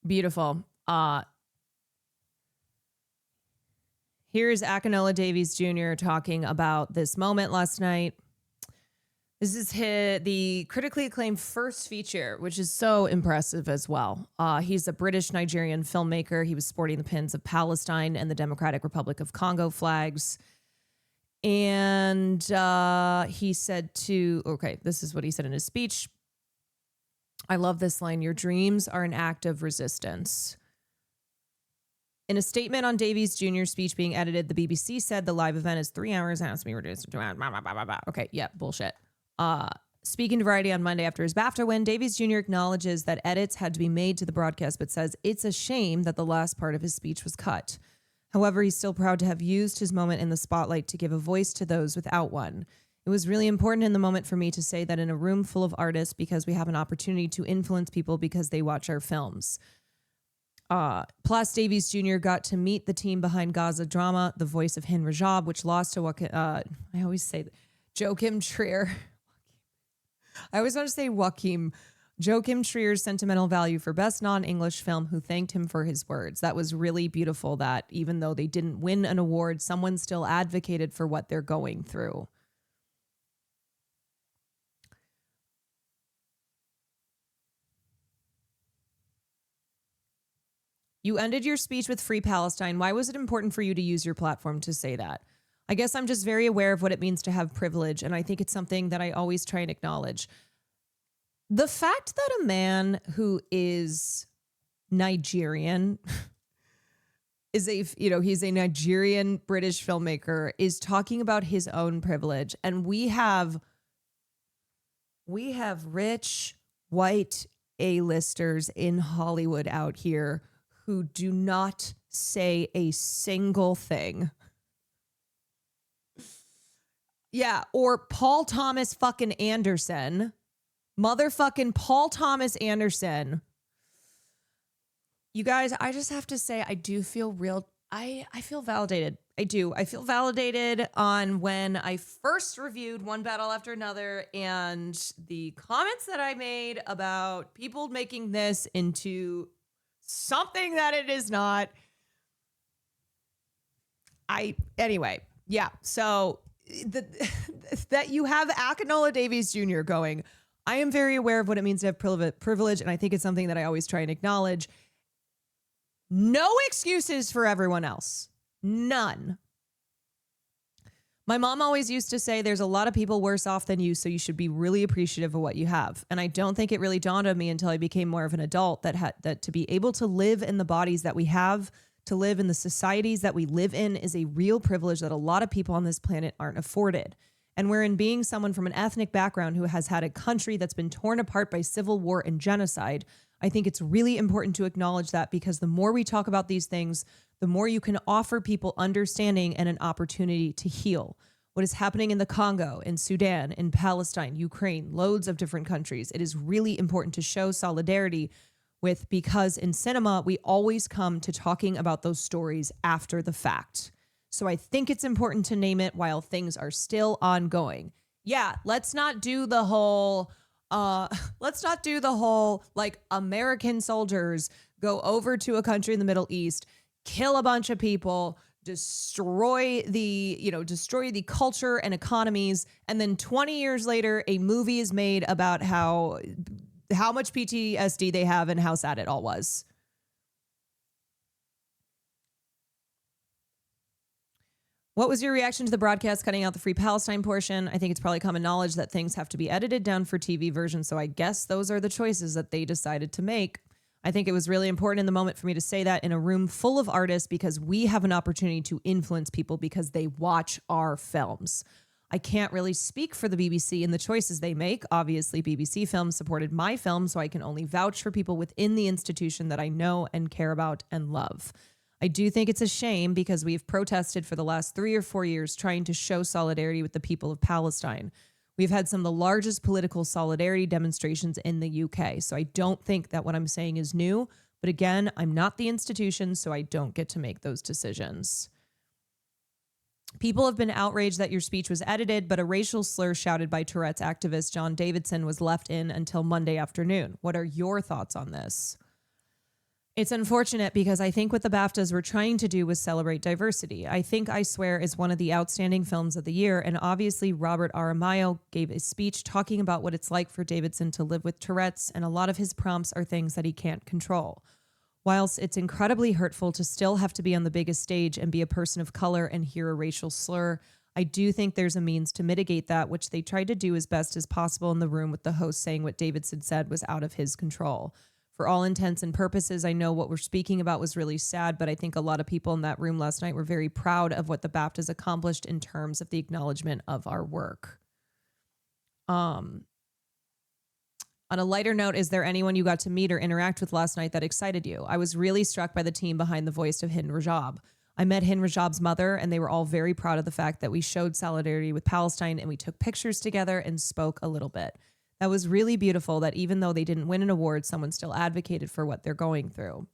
Beautiful. Here's Akinola Davies Jr. talking about this moment last night. This is the critically acclaimed first feature, which is so impressive as well. He's a British-Nigerian filmmaker. He was sporting the pins of Palestine and the Democratic Republic of Congo flags. And he said this is what he said in his speech. I love this line. Your dreams are an act of resistance. In a statement on Davies Jr.'s speech being edited, the BBC said the live event is 3 hours and has to be reduced to 2 hours. Okay, yeah, bullshit. Speaking to Variety on Monday after his BAFTA win, Davies Jr. acknowledges that edits had to be made to the broadcast, but says it's a shame that the last part of his speech was cut. However, he's still proud to have used his moment in the spotlight to give a voice to those without one. It was really important in the moment for me to say that in a room full of artists, because we have an opportunity to influence people because they watch our films. Plus, Davies Jr. got to meet the team behind Gaza Drama, the voice of Hin Rajab, which lost to Joachim Trier. I always want to say Joachim. Joachim Trier's sentimental value for best non-English film, who thanked him for his words. That was really beautiful that even though they didn't win an award, someone still advocated for what they're going through. You ended your speech with Free Palestine. Why was it important for you to use your platform to say that? I guess I'm just very aware of what it means to have privilege, and I think it's something that I always try and acknowledge. The fact that a man who is Nigerian he's a Nigerian British filmmaker, is talking about his own privilege, and we have rich white A-listers in Hollywood out here who do not say a single thing Yeah, or Paul Thomas fucking Anderson. Motherfucking Paul Thomas Anderson. You guys, I just have to say, I do feel I feel validated. I do. I feel validated on when I first reviewed One Battle After Another and the comments that I made about people making this into something that it is not. Anyway, yeah. So that you have Akinola Davies Jr. going, I am very aware of what it means to have privilege, and I think it's something that I always try and acknowledge. No excuses for everyone else. None. My mom always used to say there's a lot of people worse off than you, so you should be really appreciative of what you have. And I don't think it really dawned on me until I became more of an adult that to be able to live in the bodies that we have, to live in the societies that we live in, is a real privilege that a lot of people on this planet aren't afforded. And wherein being someone from an ethnic background who has had a country that's been torn apart by civil war and genocide, I think it's really important to acknowledge that, because the more we talk about these things, the more you can offer people understanding and an opportunity to heal. What is happening in the Congo, in Sudan, in Palestine, Ukraine, loads of different countries. It is really important to show solidarity with, because in cinema, we always come to talking about those stories after the fact. So I think it's important to name it while things are still ongoing. Yeah, let's not do the whole like American soldiers go over to a country in the Middle East, kill a bunch of people, destroy the culture and economies, and then 20 years later a movie is made about how much PTSD they have and how sad it all was. What was your reaction to the broadcast cutting out the Free Palestine portion? I think it's probably common knowledge that things have to be edited down for TV versions, so I guess those are the choices that they decided to make. I think it was really important in the moment for me to say that in a room full of artists, because we have an opportunity to influence people because they watch our films. I can't really speak for the BBC and the choices they make. Obviously, BBC Films supported my film, so I can only vouch for people within the institution that I know and care about and love. I do think it's a shame because we've protested for the last 3 or 4 years trying to show solidarity with the people of Palestine. We've had some of the largest political solidarity demonstrations in the UK. So I don't think that what I'm saying is new. But again, I'm not the institution, so I don't get to make those decisions. People have been outraged that your speech was edited, but a racial slur shouted by Tourette's activist John Davidson was left in until Monday afternoon. What are your thoughts on this? It's unfortunate because I think what the Baftas were trying to do was celebrate diversity. I think I Swear is one of the outstanding films of the year, and obviously Robert Aramayo gave a speech talking about what it's like for Davidson to live with Tourette's, and a lot of his prompts are things that he can't control. Whilst it's incredibly hurtful to still have to be on the biggest stage and be a person of color and hear a racial slur, I do think there's a means to mitigate that, which they tried to do as best as possible in the room, with the host saying what Davidson said was out of his control. For all intents and purposes, I know what we're speaking about was really sad, but I think a lot of people in that room last night were very proud of what the Baftas accomplished in terms of the acknowledgement of our work. On a lighter note, is there anyone you got to meet or interact with last night that excited you? I was really struck by the team behind the voice of Hind Rajab. I met Hind Rajab's mother, and they were all very proud of the fact that we showed solidarity with Palestine and we took pictures together and spoke a little bit. That was really beautiful that even though they didn't win an award, someone still advocated for what they're going through.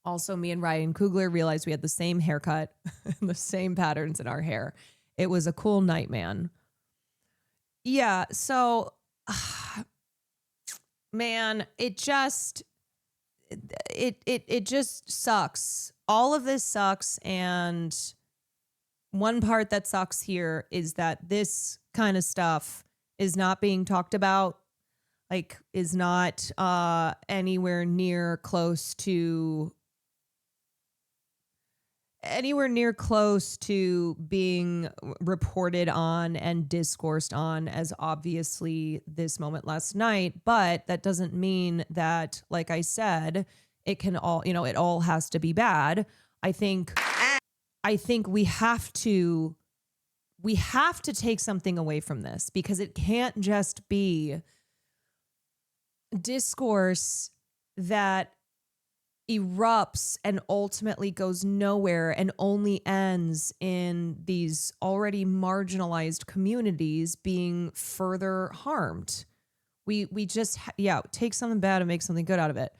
Also, me and Ryan Coogler realized we had the same haircut and the same patterns in our hair. It was a cool night, man. Yeah, so, man, it just sucks. All of this sucks, and one part that sucks here is that this kind of stuff is not being talked about, like is not anywhere near close to being reported on and discoursed on as obviously this moment last night. But that doesn't mean that, like I said, it can all, it all has to be bad. I think we have to take something away from this, because it can't just be discourse that erupts and ultimately goes nowhere and only ends in these already marginalized communities being further harmed. We just take something bad and make something good out of it.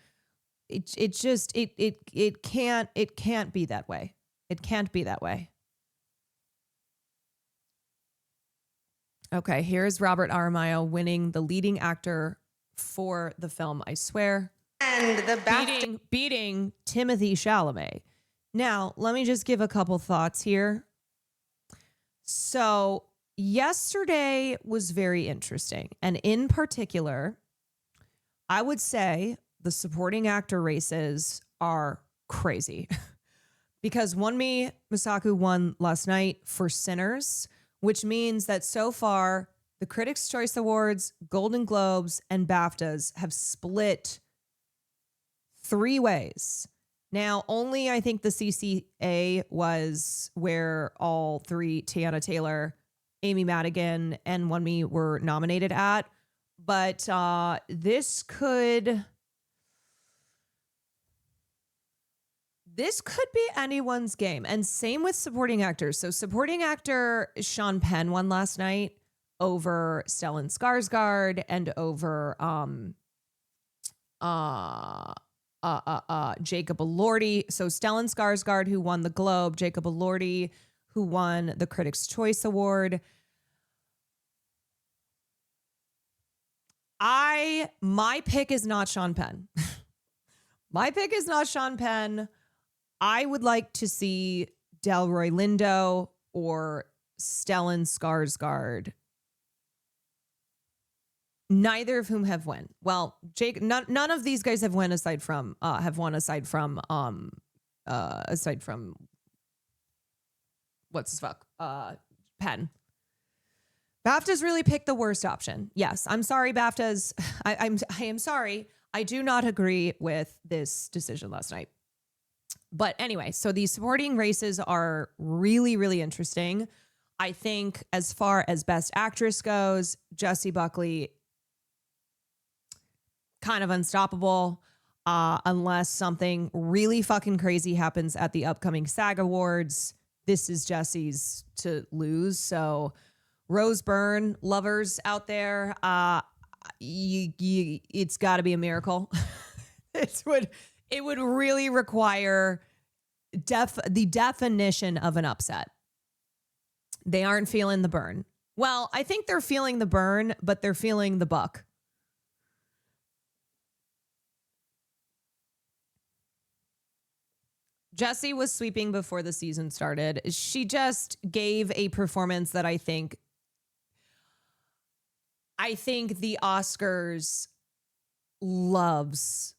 It can't be that way. It can't be that way. Okay, here's Robert Aramayo winning the leading actor for the film I Swear. And the BAFTA beating Timothée Chalamet. Now, let me just give a couple thoughts here. So, yesterday was very interesting. And in particular, I would say the supporting actor races are crazy. Because Wunmi Mosaku won last night for Sinners, which means that so far, the Critics' Choice Awards, Golden Globes, and BAFTAs have split 3 ways. Now, only I think the CCA was where all 3, Tiana Taylor, Amy Madigan, and Wunmi were nominated at. But this could be anyone's game. And same with supporting actors. So supporting actor Sean Penn won last night over Stellan Skarsgård and over Jacob Elordi. So Stellan Skarsgård, who won the Globe, Jacob Elordi, who won the Critics' Choice Award. My pick is not Sean Penn. My pick is not Sean Penn. I would like to see Delroy Lindo or Stellan Skarsgård. Neither of whom have won. Well, none of these guys have won aside from what's his fuck? Penn. BAFTAs really picked the worst option. Yes, I'm sorry, BAFTAs. I am sorry. I do not agree with this decision last night. But anyway, so these supporting races are really, really interesting. I think as far as Best Actress goes, Jessie Buckley, kind of unstoppable, unless something really fucking crazy happens at the upcoming SAG Awards. This is Jessie's to lose. So Rose Byrne lovers out there, it's got to be a miracle. It would really require the definition of an upset. They aren't feeling the burn. Well, I think they're feeling the burn, but they're feeling the buck. Jessie was sweeping before the season started. She just gave a performance that I think the Oscars loves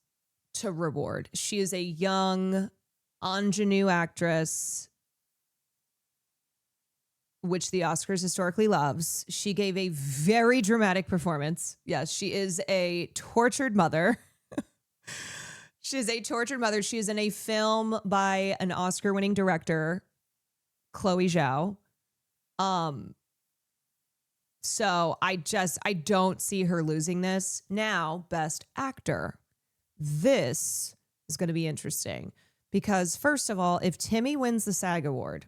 to reward. She is a young ingenue actress, which the Oscars historically loves. She gave a very dramatic performance. Yes, she is a tortured mother. She is a tortured mother. She is in a film by an Oscar-winning director, Chloe Zhao. So I don't see her losing this. Now, Best Actor. This is going to be interesting because, first of all, if Timmy wins the SAG Award,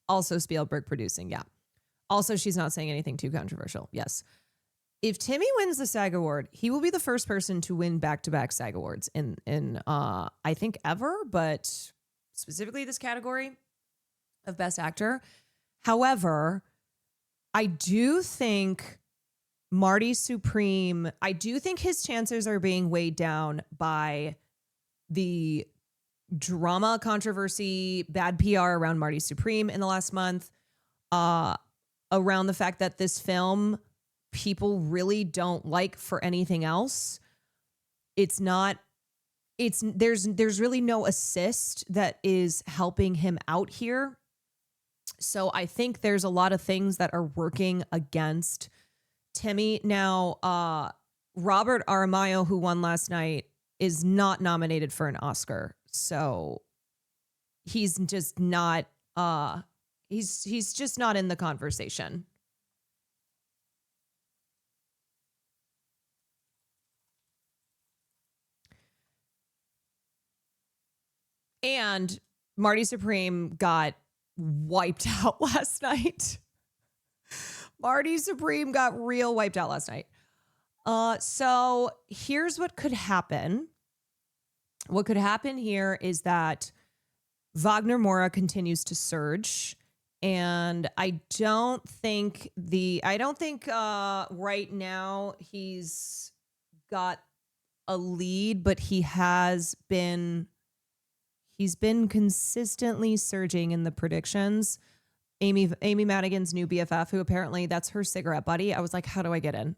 also Spielberg producing, yeah. Also, she's not saying anything too controversial, yes. If Timmy wins the SAG Award, he will be the first person to win back-to-back SAG Awards in I think ever, but specifically this category of Best Actor. However, I do think Marty Supreme, I do think his chances are being weighed down by the drama, controversy, bad PR around Marty Supreme in the last month, around the fact that this film people really don't like for anything else. There's really no assist that is helping him out here. So I think there's a lot of things that are working against Timmy. Now, Robert Aramayo, who won last night, is not nominated for an Oscar. So he's just not he's just not in the conversation. And Marty Supreme got wiped out last night. Marty Supreme got real wiped out last night. So here's what could happen. What could happen here is that Wagner Moura continues to surge. And I don't think right now he's got a lead, but he's been consistently surging in the predictions. Amy Madigan's new BFF, who apparently that's her cigarette buddy. I was like, how do I get in?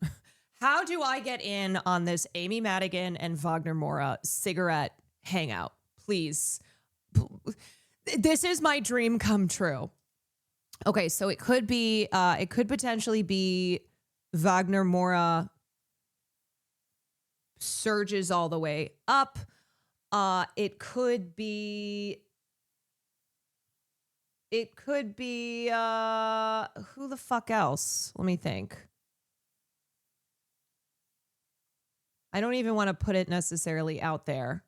How do I get in on this Amy Madigan and Wagner Moura cigarette hangout? Please. This is my dream come true. Okay, so it could potentially be Wagner Moura surges all the way up. It could be who the fuck else? Let me think. I don't even want to put it necessarily out there.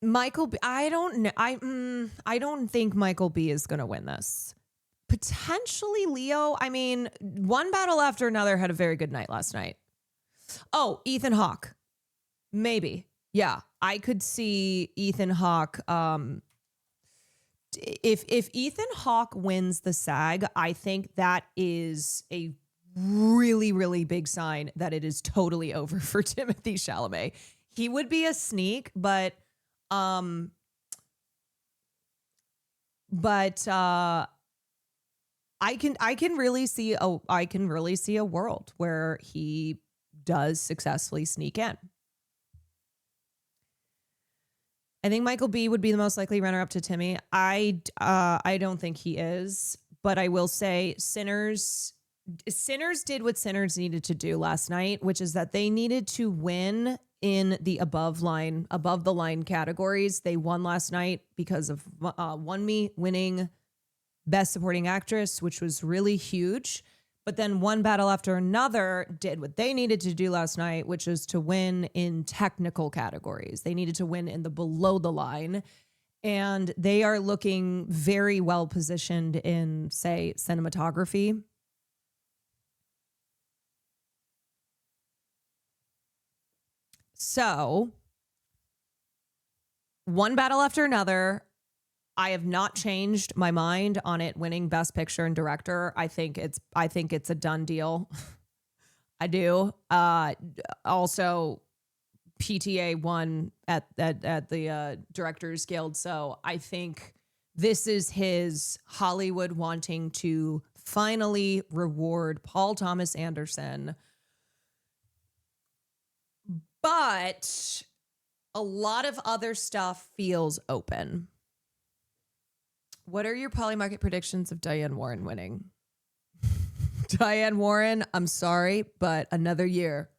Michael B. I don't think Michael B is going to win this. Potentially Leo. I mean, one battle after another had a very good night last night. Oh, Ethan Hawke. Maybe. Yeah, I could see Ethan Hawke. If Ethan Hawke wins the SAG, I think that is a really, really big sign that it is totally over for Timothée Chalamet. He would be a sneak, but I can really see a world where he does successfully sneak in. I think Michael B would be the most likely runner-up to Timmy. I don't think he is, but I will say Sinners did what Sinners needed to do last night, which is that they needed to win in the above the line categories. They won last night because of One Me winning Best Supporting Actress, which was really huge. But then One Battle After Another did what they needed to do last night, which is to win in technical categories. They needed to win in the below the line. And they are looking very well positioned in, say, cinematography. So, One Battle After Another, I have not changed my mind on it winning Best Picture and Director. I think it's a done deal. I do. Also, PTA won at the Directors Guild, so I think this is his Hollywood wanting to finally reward Paul Thomas Anderson. But a lot of other stuff feels open. What are your Polymarket predictions of Diane Warren winning? Diane Warren, I'm sorry, but another year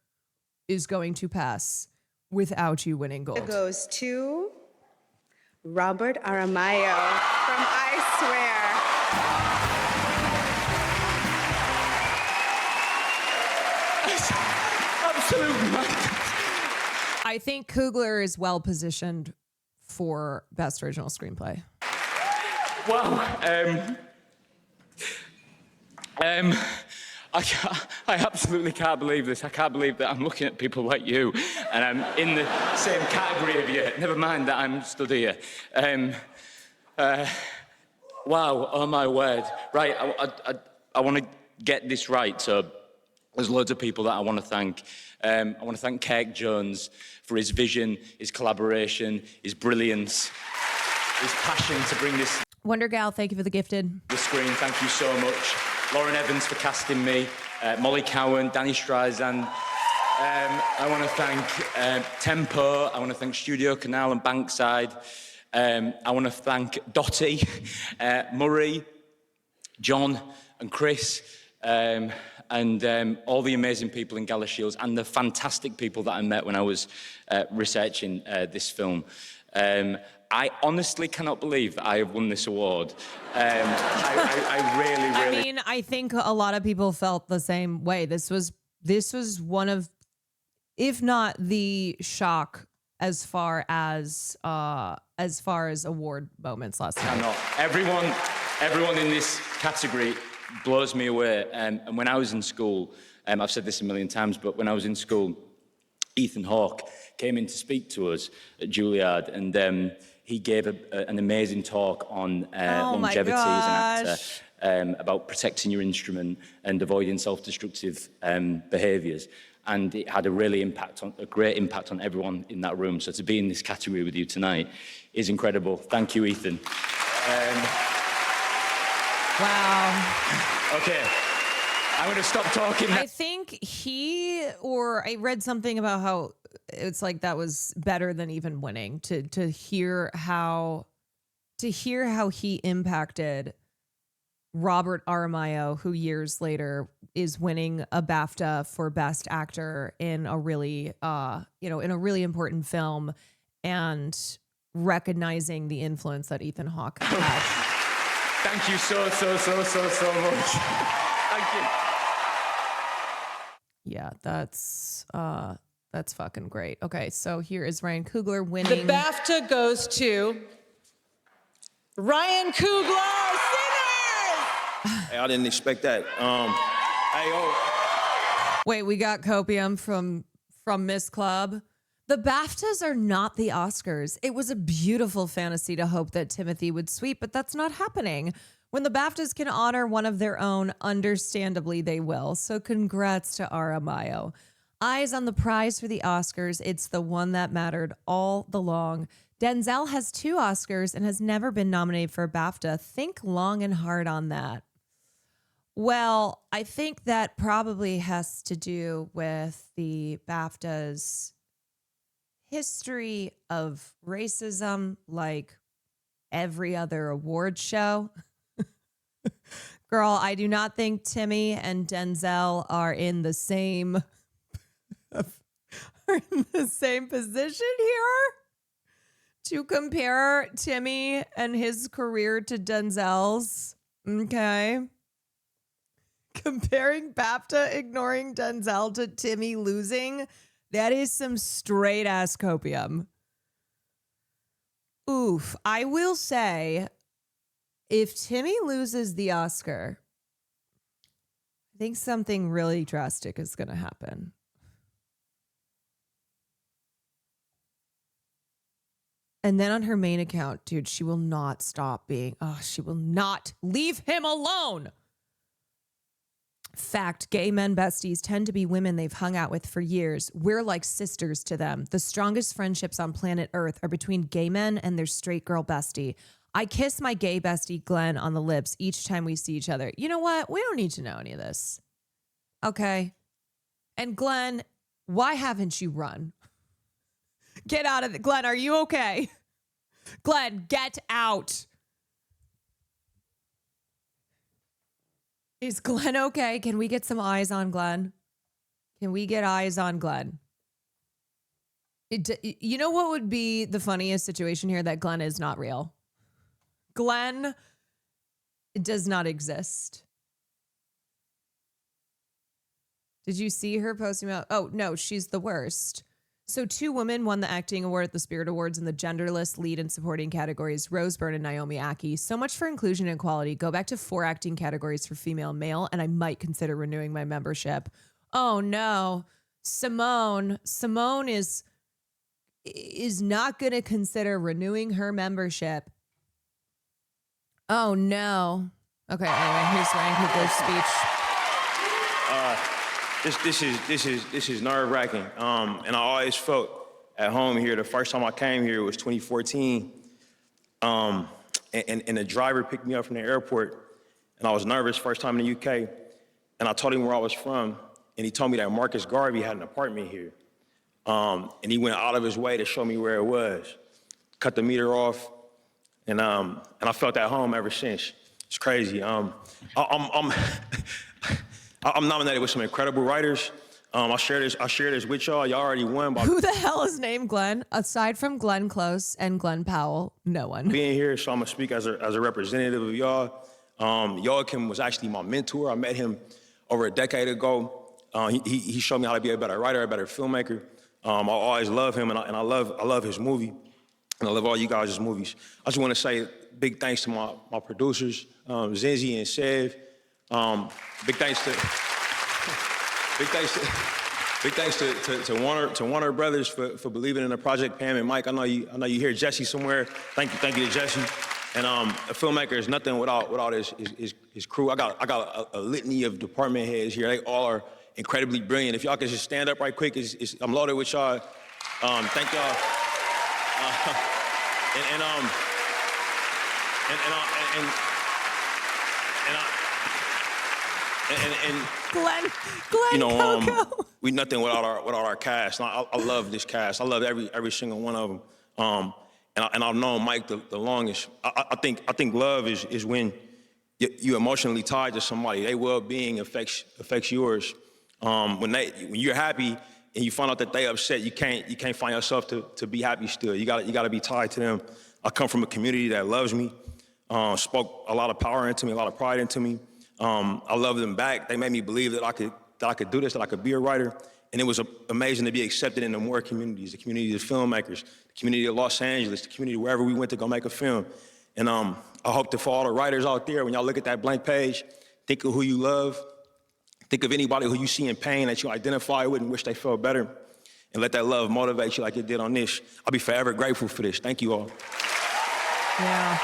is going to pass without you winning gold. It goes to Robert Aramayo from I Swear. Absolute madness. I think Coogler is well positioned for Best Original Screenplay. Wow. I absolutely can't believe this. I can't believe that I'm looking at people like you and I'm in the same category of you. Never mind that I'm stood here. Wow, oh my word. Right, I want to get this right. So there's loads of people that I want to thank. I want to thank Kirk Jones for his vision, his collaboration, his brilliance, his passion to bring this Wonder Gal, thank you for the gifted. The screen, thank you so much. Lauren Evans for casting me, Molly Cowan, Danny Streisand. I want to thank Tempo. I want to thank Studio Canal and Bankside. I want to thank Dottie, Murray, John and Chris, and all the amazing people in Gala Shields and the fantastic people that I met when I was researching this film. I honestly cannot believe that I have won this award. I really... I mean, I think a lot of people felt the same way. This was one of if not the shock as far as award moments last night. I'm not. Everyone in this category blows me away. And when I was in school, I've said this a million times, but when I was in school, Ethan Hawke came in to speak to us at Juilliard, and he gave an amazing talk on longevity as an actor, about protecting your instrument and avoiding self-destructive behaviours. And it had a great impact on everyone in that room. So to be in this category with you tonight is incredible. Thank you, Ethan. Wow. Okay. I'm going to stop talking. I think I read something about how it's like that was better than even winning, to hear how he impacted Robert Aramayo, who years later is winning a BAFTA for Best Actor in a really important film, and recognizing the influence that Ethan Hawke had. Thank you so much. Thank you. Yeah, that's fucking great. Okay, so here is Ryan Coogler winning. The BAFTA goes to Ryan Coogler, Sinners! Hey, I didn't expect that. Wait, we got copium from Miss Club. The BAFTAs are not the Oscars. It was a beautiful fantasy to hope that Timothy would sweep, but that's not happening. When the BAFTAs can honor one of their own, understandably they will. So congrats to Aramayo. Eyes on the prize for the Oscars. It's the one that mattered all along. Denzel has 2 Oscars and has never been nominated for a BAFTA. Think long and hard on that. Well, I think that probably has to do with the BAFTAs' history of racism, like every other award show. Girl, I do not think Timmy and Denzel are in the same position here to compare Timmy and his career to Denzel's. Okay. Comparing BAFTA ignoring Denzel to Timmy losing, that is some straight ass copium. Oof. I will say, if Timmy loses the Oscar, I think something really drastic is going to happen. And then on her main account, dude, she will not stop she will not leave him alone. Fact, gay men besties tend to be women they've hung out with for years. We're like sisters to them. The strongest friendships on planet Earth are between gay men and their straight girl bestie. I kiss my gay bestie Glenn on the lips each time we see each other. You know what? We don't need to know any of this. Okay. And Glenn, why haven't you run? Get out of it. Glenn, are you okay? Glenn, get out. Is Glenn okay? Can we get some eyes on Glenn? Can we get eyes on Glenn? You know what would be the funniest situation here? That Glenn is not real. Glenn does not exist. Did you see her posting about? Oh, no, she's the worst. So 2 women won the acting award at the Spirit Awards in the genderless lead and supporting categories, Rose Byrne and Naomi Aki. So much for inclusion and equality. Go back to 4 acting categories for female and male, and I might consider renewing my membership. Oh, no. Simone is not going to consider renewing her membership. Oh, no. Okay, anyway, here's Ryan Coogler's speech. This is nerve-wracking. And I always felt at home here. The first time I came here was 2014. And the driver picked me up from the airport, and I was nervous first time in the UK. And I told him where I was from, and he told me that Marcus Garvey had an apartment here. And he went out of his way to show me where it was. Cut the meter off, and I felt at home ever since. It's crazy. I'm nominated with some incredible writers. I'll share this with y'all. Y'all already won. Who the hell is named Glenn? Aside from Glenn Close and Glenn Powell, no one. Being here, so I'm gonna speak as a representative of y'all. Joachim was actually my mentor. I met him over a decade ago. He showed me how to be a better writer, a better filmmaker. I always love him, and I love his movie, and I love all you guys' movies. I just want to say big thanks to my producers, Zinzi and Sev. Big thanks to Warner Brothers for believing in the project. Pam and Mike, I know you hear Jesse somewhere. Thank you to Jesse. And a filmmaker is nothing without his crew. I got a litany of department heads here. They all are incredibly brilliant. If y'all could just stand up right quick, I'm loaded with y'all. Thank y'all. Glenn, you know, Coco. we nothing without our cast. And I love this cast. I love every single one of them. And I've known Mike the longest. I think love is when you emotionally tied to somebody. Their well-being affects yours. When you're happy and you find out that they upset, you can't find yourself to be happy still. You gotta be tied to them. I come from a community that loves me, spoke a lot of power into me, a lot of pride into me. I love them back. They made me believe that I could do this, that I could be a writer. And it was amazing to be accepted into more communities, the community of filmmakers, the community of Los Angeles, the community wherever we went to go make a film. And I hope that for all the writers out there, when y'all look at that blank page, think of who you love. Think of anybody who you see in pain that you identify with and wish they felt better. And let that love motivate you like it did on this. I'll be forever grateful for this. Thank you all. Yeah.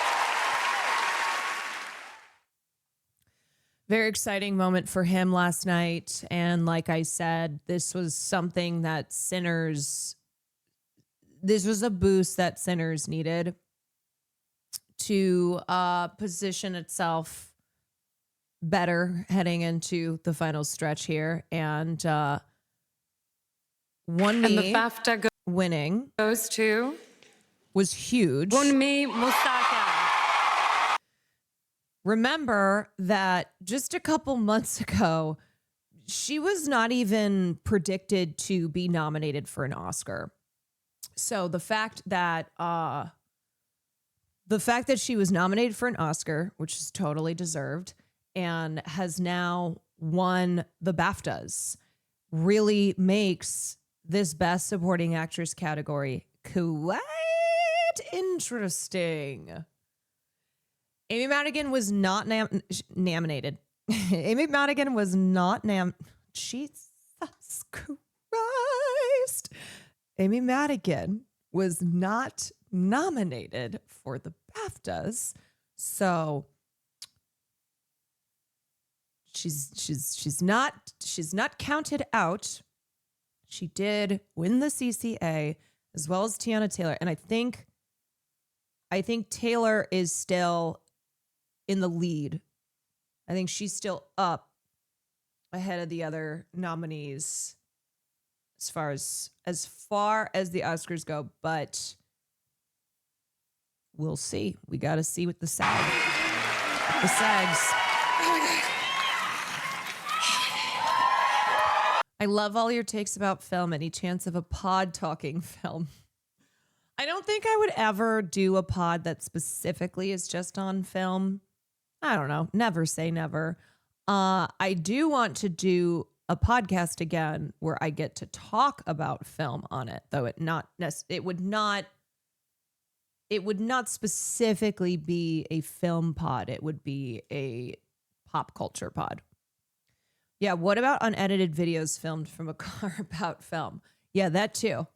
Very exciting moment for him last night. And like I said, this was something that this was a boost that Sinners needed to position itself better heading into the final stretch here. And the BAFTA winning goes to was huge. Bunmi Mostafa. Remember that just a couple months ago, she was not even predicted to be nominated for an Oscar. So the fact that she was nominated for an Oscar, which is totally deserved, and has now won the BAFTAs, really makes this Best Supporting Actress category quite interesting. Amy Madigan was not nominated. Amy Madigan was not Jesus Christ. Amy Madigan was not nominated for the BAFTAs. So she's not counted out. She did win the CCA as well as Tiana Taylor. And I think Taylor is still in the lead. I think she's still up ahead of the other nominees as far as the Oscars go, but we'll see. We got to see what the SAGs. I love all your takes about film. Any chance of a pod talking film? I don't think I would ever do a pod that specifically is just on film. I don't know. Never say never. I do want to do a podcast again where I get to talk about film on it, though it would not specifically be a film pod. It would be a pop culture pod. Yeah, what about unedited videos filmed from a car about film? Yeah, that too.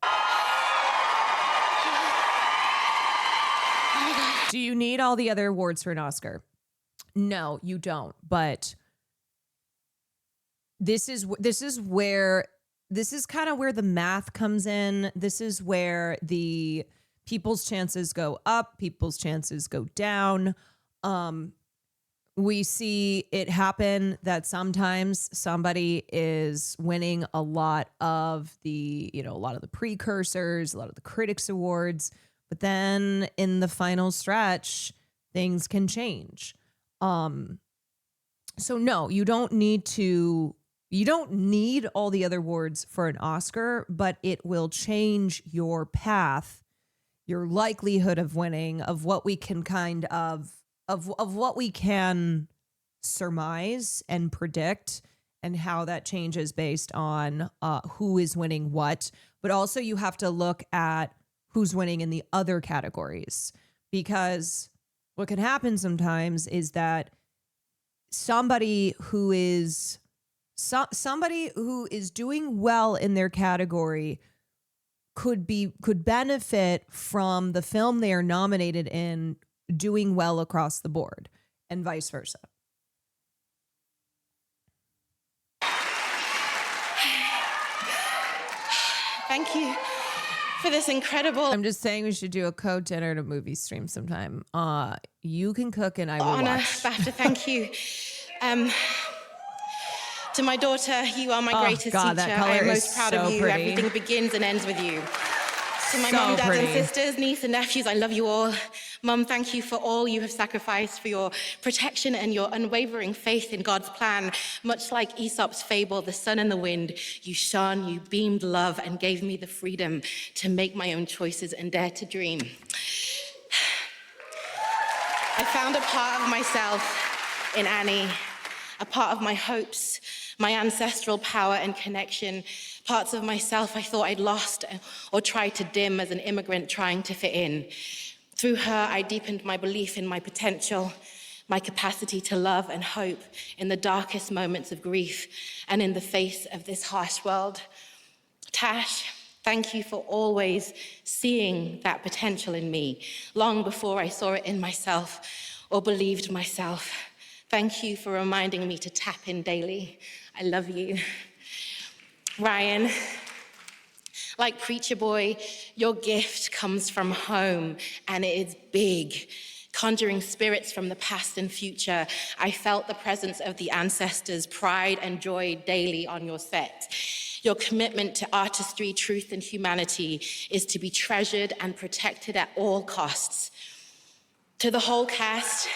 Do you need all the other awards for an Oscar? No, you don't. But this is kind of where the math comes in. This is where the people's chances go up, people's chances go down. We see it happen that sometimes somebody is winning a lot of the precursors, a lot of the critics awards, but then in the final stretch, things can change. So no, you don't need all the other awards for an Oscar, but it will change your path, your likelihood of winning, of what we can of what we can surmise and predict and how that changes based on who is winning what. But also you have to look at who's winning in the other categories, because what can happen sometimes is that somebody who is doing well in their category could benefit from the film they are nominated in doing well across the board, and vice versa. Thank you for this incredible... I'm just saying we should do a code dinner at a movie stream sometime. You can cook and I will honor, watch. Bafta, thank you. To my daughter, you are my greatest God, teacher. that color I am is most proud so of you. pretty. Everything begins and ends with you. To my So mum, dad, pretty. and sisters, niece and nephews, I love you all. Mum, thank you for all you have sacrificed, for your protection and your unwavering faith in God's plan. Much like Aesop's fable, the sun and the wind, you shone, you beamed love, and gave me the freedom to make my own choices and dare to dream. I found a part of myself in Annie, a part of my hopes, my ancestral power and connection, parts of myself I thought I'd lost or tried to dim as an immigrant trying to fit in. Through her, I deepened my belief in my potential, my capacity to love and hope in the darkest moments of grief and in the face of this harsh world. Tash, thank you for always seeing that potential in me, long before I saw it in myself or believed myself. Thank you for reminding me to tap in daily. I love you. Ryan, like Preacher Boy, your gift comes from home, and it is big. Conjuring spirits from the past and future, I felt the presence of the ancestors' pride and joy daily on your set. Your commitment to artistry, truth, and humanity is to be treasured and protected at all costs. To the whole cast,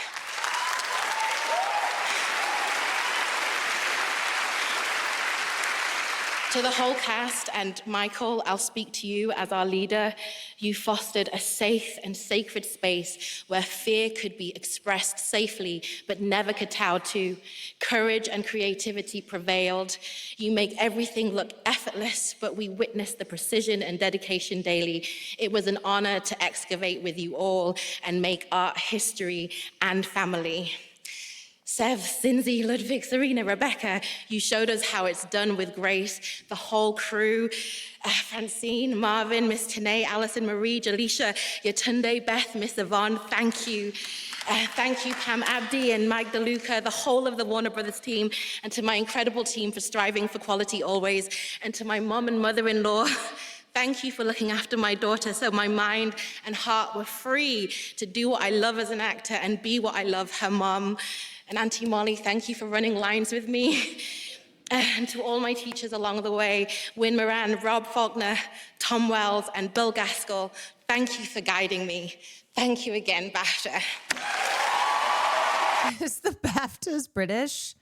and Michael, I'll speak to you as our leader. You fostered a safe and sacred space where fear could be expressed safely, but never kowtowed to. Courage and creativity prevailed. You make everything look effortless, but we witnessed the precision and dedication daily. It was an honor to excavate with you all and make art history and family. Sev, Cindy, Ludwig, Serena, Rebecca, you showed us how it's done with grace. The whole crew, Francine, Marvin, Miss Tanae, Alison, Marie, Jalisha, Yatunde, Beth, Miss Yvonne, thank you. Thank you, Pam Abdi and Mike DeLuca, the whole of the Warner Brothers team, and to my incredible team for striving for quality always, and to my mom and mother-in-law, thank you for looking after my daughter so my mind and heart were free to do what I love as an actor and be what I love, her mom. And Auntie Molly, thank you for running lines with me. And to all my teachers along the way, Wynn Moran, Rob Faulkner, Tom Wells, and Bill Gaskell, thank you for guiding me. Thank you again, BAFTA. Is the BAFTAs British?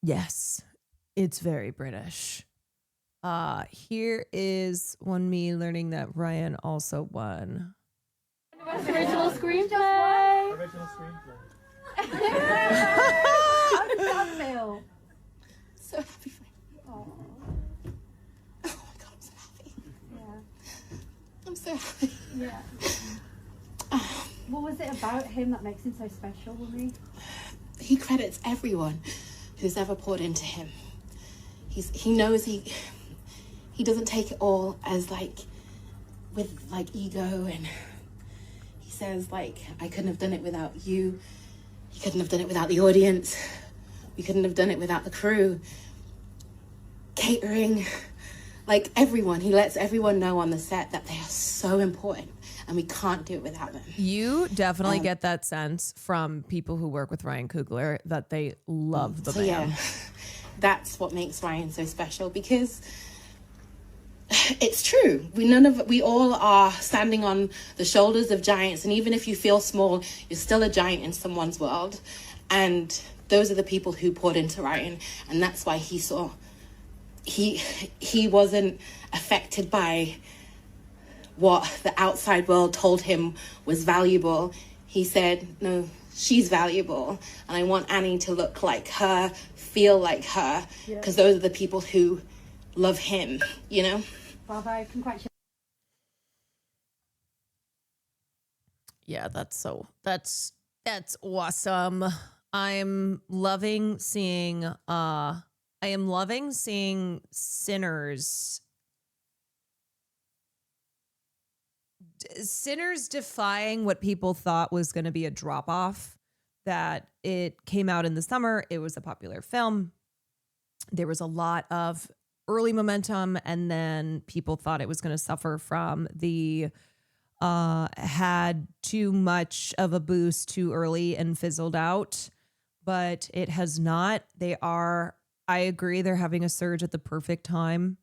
Yes, it's very British. Here is me learning that Ryan also won. Original screenplay. Original screenplay. How did that feel? So happy for you. Oh my God, I'm so happy. Yeah. I'm so happy. Yeah. What was it about him that makes him so special, Wumi? He credits everyone who's ever poured into him. He knows he doesn't take it all as with ego, and he says I couldn't have done it without you. You couldn't have done it without the audience. We couldn't have done it without the crew. Catering, everyone. He lets everyone know on the set that they are so important and we can't do it without them. You definitely get that sense from people who work with Ryan Coogler that they love the man. Yeah, that's what makes Ryan so special, because it's true. We all are standing on the shoulders of giants, and even if you feel small, you're still a giant in someone's world. And those are the people who poured into Ryan, and that's why he wasn't affected by what the outside world told him was valuable. He said, no, she's valuable, and I want Annie to look like her, feel like her, because those are the people who love him, you know? Bravo, congratulations. Yeah, that's awesome. I'm loving seeing Sinners defying what people thought was going to be a drop off. That it came out in the summer, it was a popular film. There was a lot of early momentum, and then people thought it was going to suffer from the had too much of a boost too early and fizzled out, but it has not. I agree, they're having a surge at the perfect time.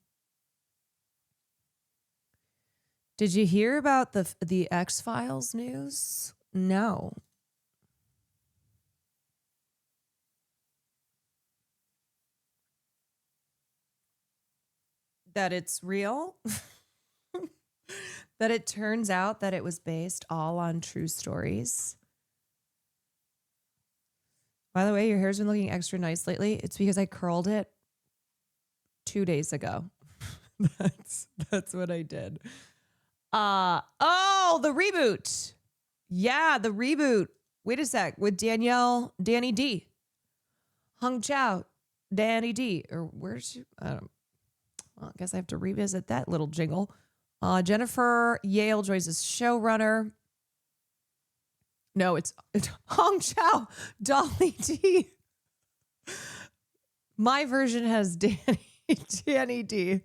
Did you hear about the X-Files news? No. That it's real? That it turns out that it was based all on true stories. By the way, your hair's been looking extra nice lately. It's because I curled it 2 days ago. That's what I did. The reboot. Yeah, the reboot. Wait a sec. With Danny D. Hung Chow, Danny D. Or where's she? I guess I have to revisit that little jingle. Jennifer Yale joins as showrunner. No, it's Hong Chow, Dolly D. My version has Danny D.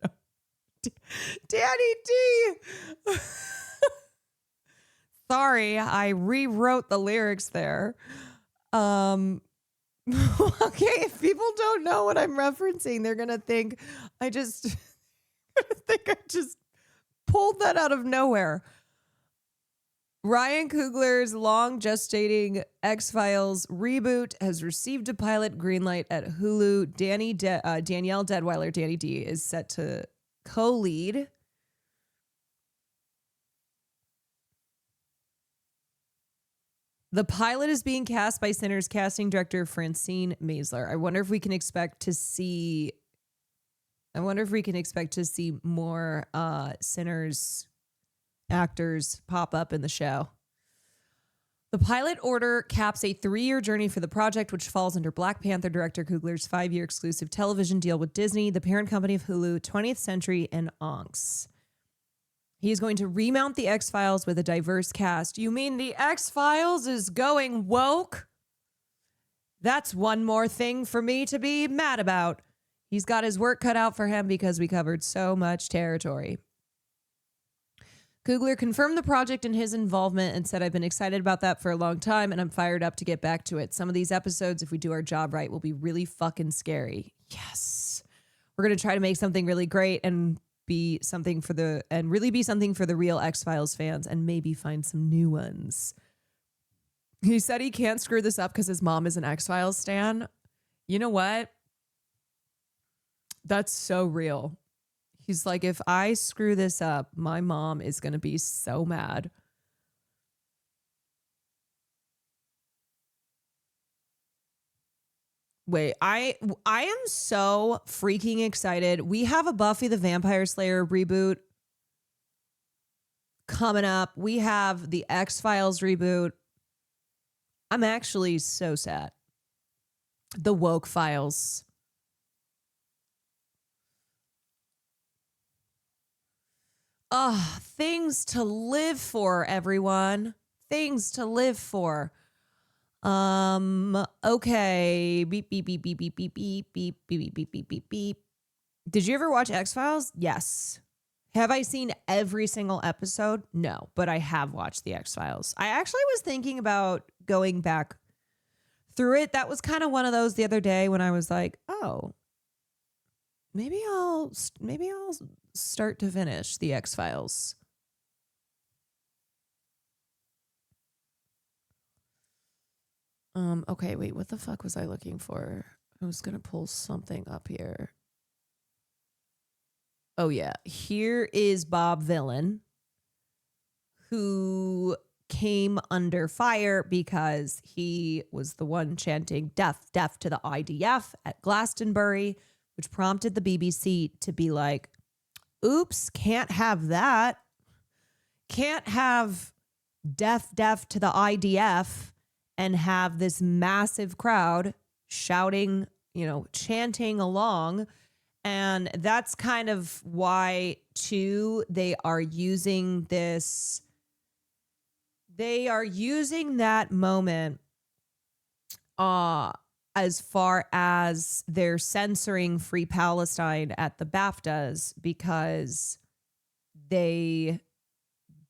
No. Danny D. Sorry, I rewrote the lyrics there. Okay, if people don't know what I'm referencing, they're gonna think I just pulled that out of nowhere. Ryan Coogler's long gestating X-Files reboot has received a pilot greenlight at Hulu. Danielle Deadweiler, Danny D, is set to co-lead. The pilot is being cast by Sinners casting director Francine Maisler. I wonder if we can expect to see more Sinners actors pop up in the show. The pilot order caps a 3-year journey for the project, which falls under Black Panther director Coogler's 5-year exclusive television deal with Disney, the parent company of Hulu, 20th Century, and Onks. He is going to remount the X-Files with a diverse cast. You mean the X-Files is going woke? That's one more thing for me to be mad about. He's got his work cut out for him because we covered so much territory. Coogler confirmed the project and his involvement and said, I've been excited about that for a long time and I'm fired up to get back to it. Some of these episodes, if we do our job right, will be really fucking scary. Yes. We're going to try to make something really great and really be something for the real X-Files fans and maybe find some new ones. He said he can't screw this up because his mom is an X-Files stan. You know what? That's so real. He's like, if I screw this up, my mom is going to be so mad. Wait, I am so freaking excited. We have a Buffy the Vampire Slayer reboot coming up. We have the X-Files reboot. I'm actually so sad. The Woke Files. Things to live for, everyone. Things to live for. Okay. Beep, beep, beep, beep, beep, beep, beep, beep, beep, beep, beep, beep, beep. Did you ever watch X-Files? Yes. Have I seen every single episode? No, but I have watched the X-Files. I actually was thinking about going back through it. That was kind of one of those the other day when I was like, oh, maybe I'll start to finish the X-Files. Okay, wait, what the fuck was I looking for? I was going to pull something up here. Oh, yeah. Here is Bob Villain, who came under fire because he was the one chanting death, death to the IDF at Glastonbury, which prompted the BBC to be like, oops, can't have that. Can't have death, death to the IDF and have this massive crowd shouting, chanting along. And that's kind of why, too, they are using that moment as far as they're censoring Free Palestine at the Baftas because they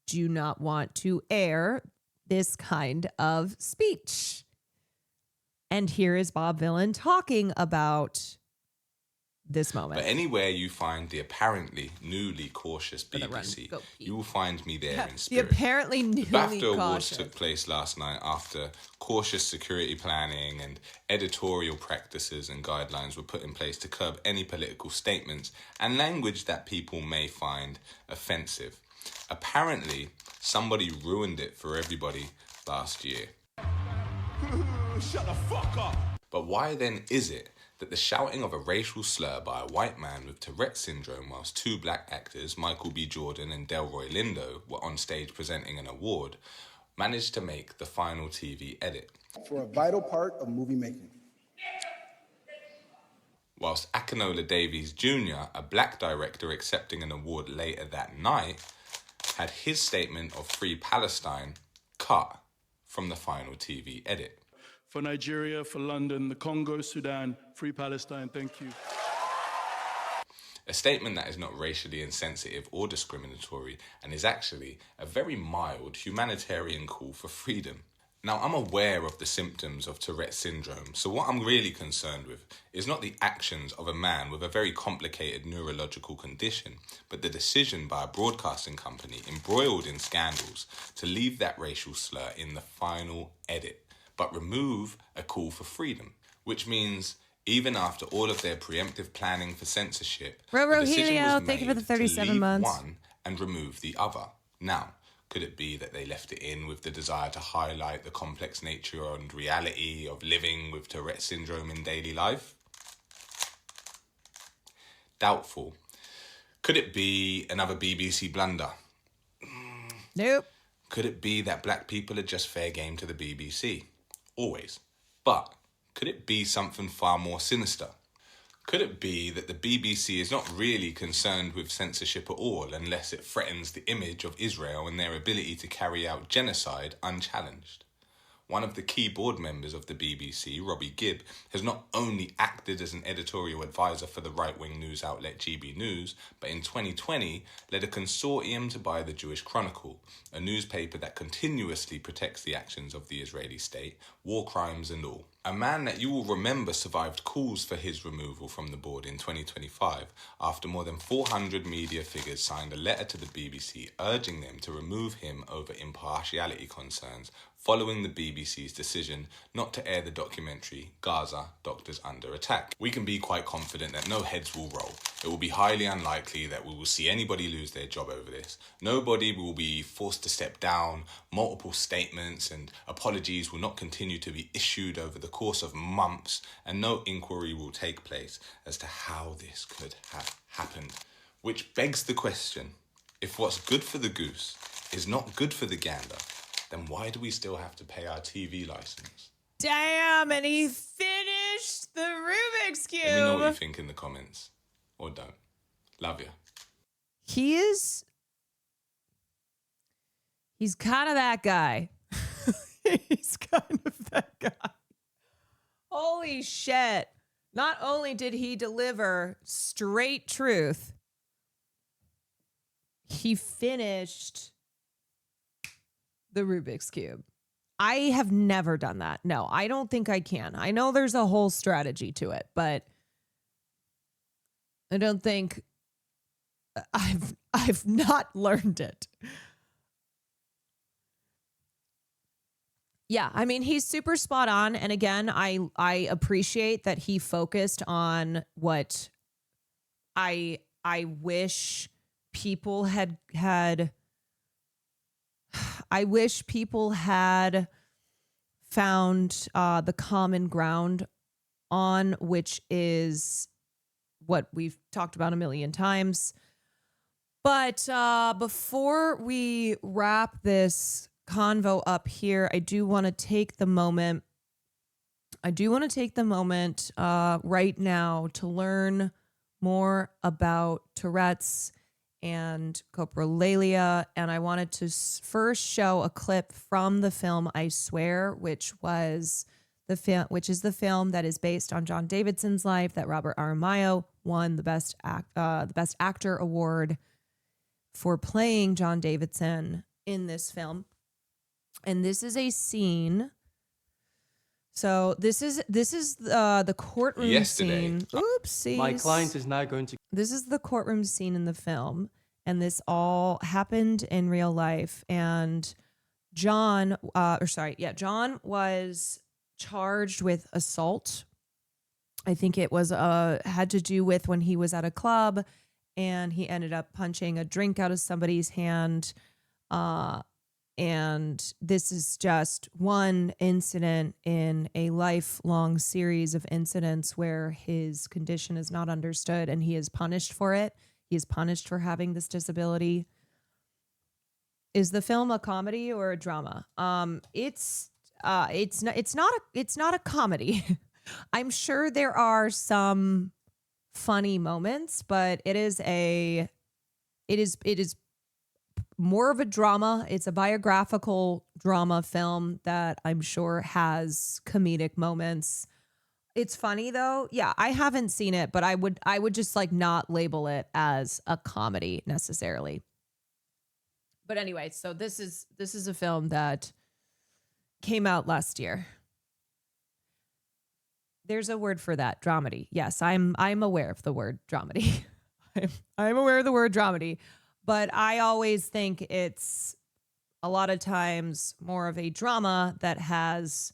do not want to air this kind of speech. And here is Bob Villain talking about this moment. But anywhere you find the apparently newly cautious BBC, you will find me there in spirit. The apparently newly The BAFTA cautious. Awards took place last night after cautious security planning and editorial practices and guidelines were put in place to curb any political statements and language that people may find offensive. Apparently, somebody ruined it for everybody last year. Shut the fuck up! But why then is it that the shouting of a racial slur by a white man with Tourette's syndrome whilst two black actors, Michael B. Jordan and Delroy Lindo, were on stage presenting an award, managed to make the final TV edit? For a vital part of movie making. Whilst Akinola Davies Jr., a black director accepting an award later that night, had his statement of Free Palestine cut from the final TV edit. For Nigeria, for London, the Congo, Sudan, Free Palestine, thank you. A statement that is not racially insensitive or discriminatory and is actually a very mild humanitarian call for freedom. Now, I'm aware of the symptoms of Tourette's syndrome, so what I'm really concerned with is not the actions of a man with a very complicated neurological condition, but the decision by a broadcasting company embroiled in scandals to leave that racial slur in the final edit, but remove a call for freedom, which means even after all of their preemptive planning for censorship, the decision was thank you for the made 37 to leave months. one and remove the other. Now, could it be that they left it in with the desire to highlight the complex nature and reality of living with Tourette's syndrome in daily life? Doubtful. Could it be another BBC blunder? Nope. Could it be that black people are just fair game to the BBC? Always. But could it be something far more sinister? Could it be that the BBC is not really concerned with censorship at all unless it threatens the image of Israel and their ability to carry out genocide unchallenged? One of the key board members of the BBC, Robbie Gibb, has not only acted as an editorial advisor for the right-wing news outlet GB News, but in 2020 led a consortium to buy the Jewish Chronicle, a newspaper that continuously protects the actions of the Israeli state, war crimes and all. A man that you will remember survived calls for his removal from the board in 2025 after more than 400 media figures signed a letter to the BBC urging them to remove him over impartiality concerns following the BBC's decision not to air the documentary Gaza, Doctors Under Attack. We can be quite confident that no heads will roll. It will be highly unlikely that we will see anybody lose their job over this. Nobody will be forced to step down. Multiple statements and apologies will not continue to be issued over the course of months, and no inquiry will take place as to how this could have happened. Which begs the question, if what's good for the goose is not good for the gander, then why do we still have to pay our TV license? Damn, and he finished the Rubik's Cube. Let me know what you think in the comments. Or don't. Love you. He's kind of that guy. He's kind of that guy. Holy shit. Not only did he deliver straight truth, he finished the Rubik's Cube. I have never done that. No, I don't think I can. I know there's a whole strategy to it, but I don't think I've not learned it. Yeah, I mean, he's super spot on. And again, I appreciate that he focused on what I wish people had I wish people had found the common ground on, which is what we've talked about a million times. But before we wrap this convo up here, I do want to take the moment. Right now to learn more about Tourette's and coprolalia, and I wanted to first show a clip from the film I Swear, which is the film that is based on John Davidson's life, that Robert Aramayo won the Best Actor award for playing John Davidson in this film. And this is a scene. So this is the courtroom scene. Oopsies. My client is now going to. This is the courtroom scene in the film, and this all happened in real life. And John was charged with assault. I think it was had to do with when he was at a club, and he ended up punching a drink out of somebody's hand. And this is just one incident in a lifelong series of incidents where his condition is not understood and he is punished for it. He is punished for having this disability. Is the film a comedy or a drama? It's not a comedy. I'm sure there are some funny moments, but it is more of a drama. It's a biographical drama film that I'm sure has comedic moments. It's funny though. Yeah, I haven't seen it, but I would just like not label it as a comedy necessarily. But anyway, so this is a film that came out last year. There's a word for that, dramedy. Yes, I'm aware of the word dramedy. I'm aware of the word dramedy. But I always think it's a lot of times more of a drama that has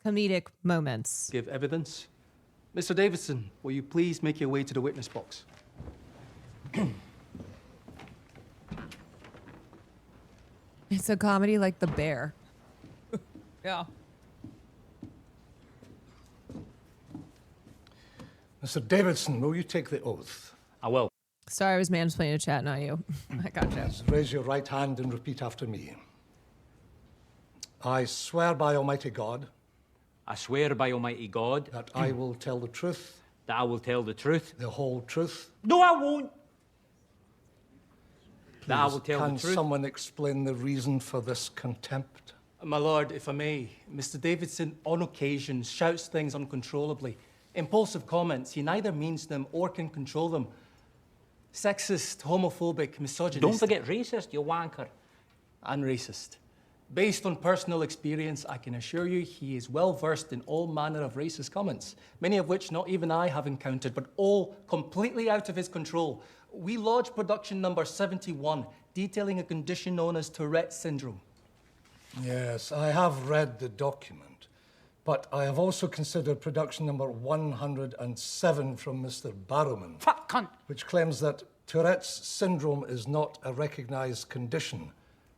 comedic moments. Give evidence. Mr. Davidson, will you please make your way to the witness box? It's a comedy like The Bear. Yeah. Mr. Davidson, will you take the oath? I will. Sorry, I was mansplaining a chat, not you. I gotcha. Raise your right hand and repeat after me. I swear by Almighty God. I swear by Almighty God. That I will tell the truth. That I will tell the truth. The whole truth. No, I won't. Please, That I will tell the truth. Can someone explain the reason for this contempt? My lord, if I may, Mr. Davidson on occasion shouts things uncontrollably. Impulsive comments, he neither means them or can control them. Sexist, homophobic, misogynist. Don't forget racist, you wanker. And racist. Based on personal experience, I can assure you he is well versed in all manner of racist comments, many of which not even I have encountered, but all completely out of his control. We lodged production number 71, detailing a condition known as Tourette's syndrome. Yes, I have read the document. But I have also considered production number 107 from Mr. Barrowman, Fuck cunt. which claims that Tourette's syndrome is not a recognized condition,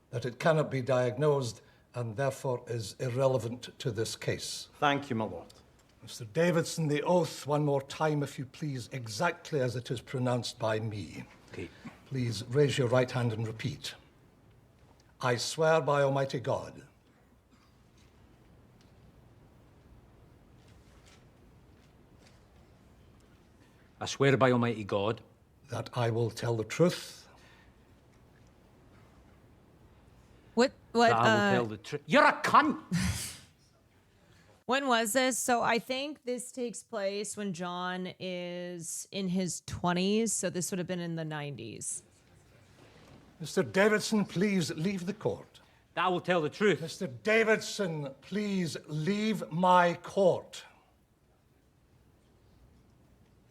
that it cannot be diagnosed, and therefore is irrelevant to this case. Thank you, my lord. Mr. Davidson, the oath, one more time, if you please, exactly as it is pronounced by me. Okay. Please raise your right hand and repeat. I swear by Almighty God. I swear by Almighty God. That I will tell the truth. What? That I will tell the truth. You're a cunt! When was this? So I think this takes place when John is in his 20s. So this would have been in the 90s. Mr. Davidson, please leave the court. That I will tell the truth. Mr. Davidson, please leave my court.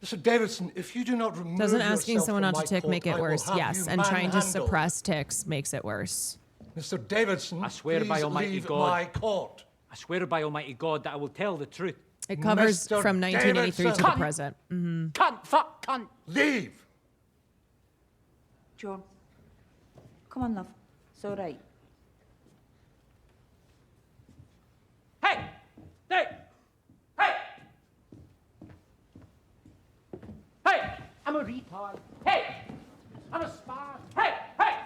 Mr. Davidson, if you do not remove Doesn't asking yourself someone from not to my tick court, make it I will worse? have Yes, you and trying to manhandled. suppress ticks makes it worse. Mr. Davidson, I swear please by Almighty leave God. my court. I swear by Almighty God that I will tell the truth. It covers Mr. from 1983 to the Davidson. present. Mm-hmm. Cunt, fuck, cunt. Leave. John, come on, love. It's all right. I'm a retard. Hey! I'm a spaz. Hey! Hey!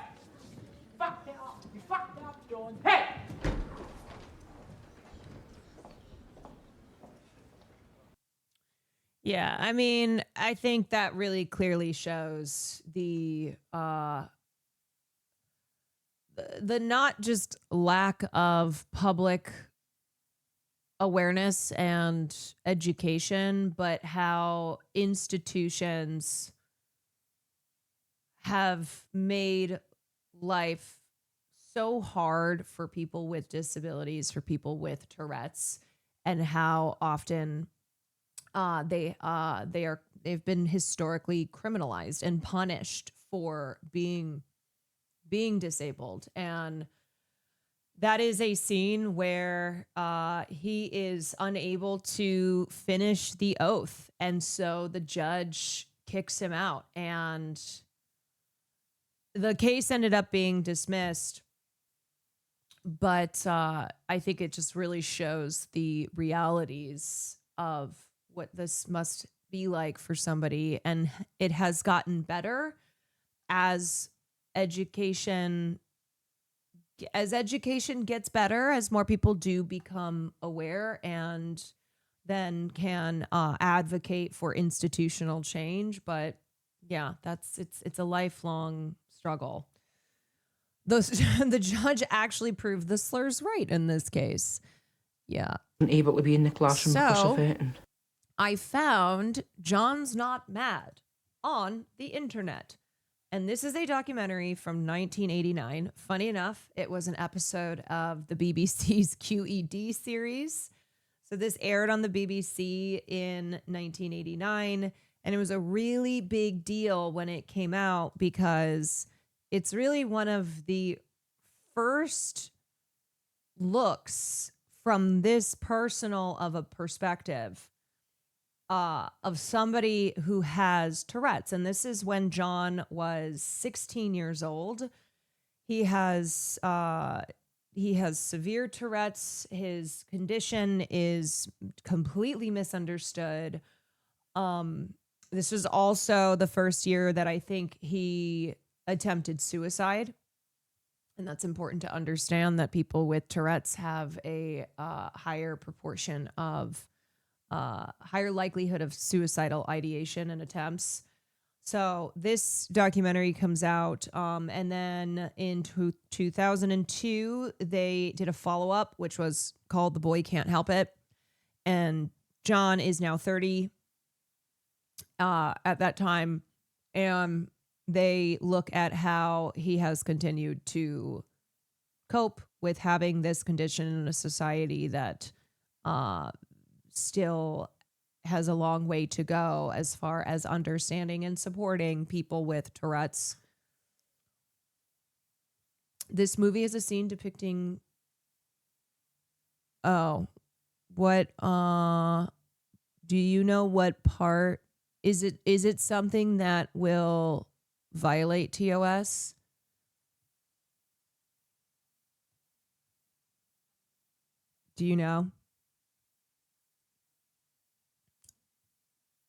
Fucked it up. You fucked it up, John. Hey! Yeah, I mean, I think that really clearly shows the not just lack of public awareness and education, but how institutions have made life so hard for people with disabilities, for people with Tourette's, and how often they've been historically criminalized and punished for being disabled. And that is a scene where he is unable to finish the oath, and so the judge kicks him out, and the case ended up being dismissed. But I think it just really shows the realities of what this must be like for somebody. And it has gotten better as education gets better, as more people do become aware and then can advocate for institutional change. But yeah, it's a lifelong struggle. The judge actually proved the slurs right in this case. Yeah. Able to be in the classroom because of it. I found John's Not Mad on the internet. And this is a documentary from 1989. Funny enough, it was an episode of the BBC's QED series. So this aired on the BBC in 1989. And it was a really big deal when it came out because it's really one of the first looks from this personal of a perspective of somebody who has Tourette's. And this is when John was 16 years old. He has severe Tourette's. His condition is completely misunderstood. This was also the first year that I think he attempted suicide. And that's important to understand, that people with Tourette's have a higher proportion of higher likelihood of suicidal ideation and attempts. So this documentary comes out, and then in 2002, they did a follow-up, which was called The Boy Can't Help It. And John is now 30 at that time, and they look at how he has continued to cope with having this condition in a society that still has a long way to go as far as understanding and supporting people with Tourette's. This movie is a scene depicting do you know what part is it something that will violate TOS? Do you know?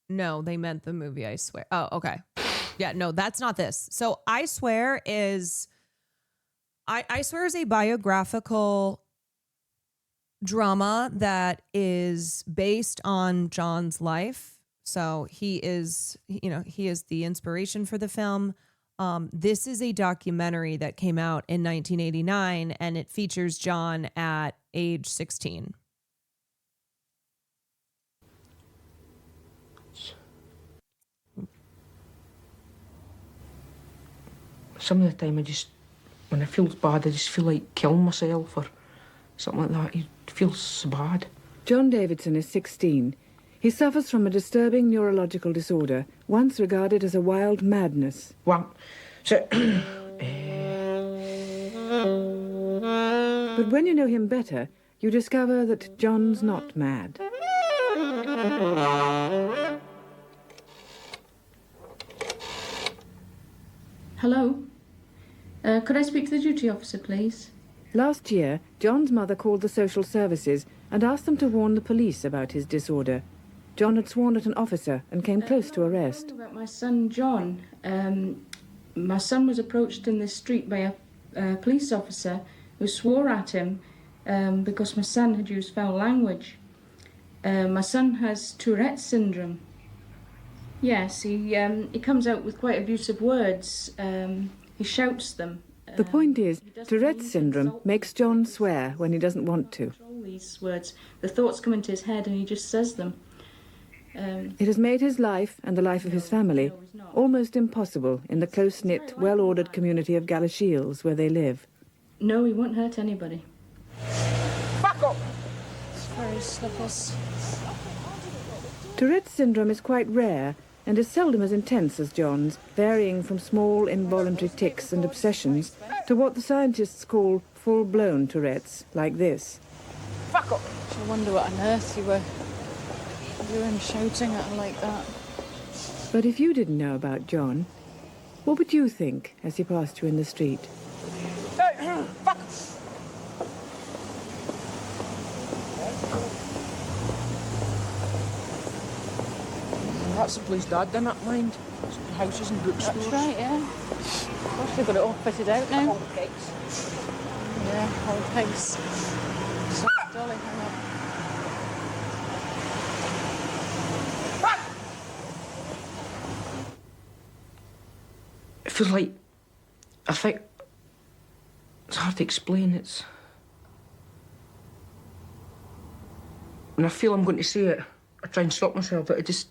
No, they meant the movie, I swear. Oh, okay. Yeah, no, that's not this. So I Swear is a biographical drama that is based on John's life. So he is the inspiration for the film. This is a documentary that came out in 1989, and it features John at age 16. Some of the time when I feel bad, I just feel like killing myself or something like that. It feels so bad. John Davidson is 16. He suffers from a disturbing neurological disorder, once regarded as a wild madness. Well, so... But when you know him better, you discover that John's not mad. Hello? Could I speak to the duty officer, please? Last year, John's mother called the social services and asked them to warn the police about his disorder. John had sworn at an officer and came close to arrest. About my son, John. My son was approached in the street by a police officer who swore at him because my son had used foul language. My son has Tourette's syndrome. Yes, he comes out with quite abusive words. He shouts them. The point is, Tourette's syndrome makes John swear when he doesn't want to. All these words, the thoughts come into his head and he just says them. It has made his life and the life of his family almost impossible in the close-knit, well-ordered community of Galashiels where they live. No, he won't hurt anybody. Fuck up! It's very slippers. Tourette's syndrome is quite rare and is seldom as intense as John's, varying from small involuntary tics and obsessions to what the scientists call full-blown Tourette's, like this. Fuck up! I wonder what on earth you were doing, shouting at him like that. But if you didn't know about John, what would you think as he passed you in the street? Hey, fuck! That's the place Dad didn't mind. Houses and bookstores. That's right, yeah. Of course, they've got it all fitted out now. Old pigs. Yeah, old pigs. So, Dolly, hang on. It feels like, I think, it's hard to explain. It's when I feel I'm going to say it, I try and stop myself, but it just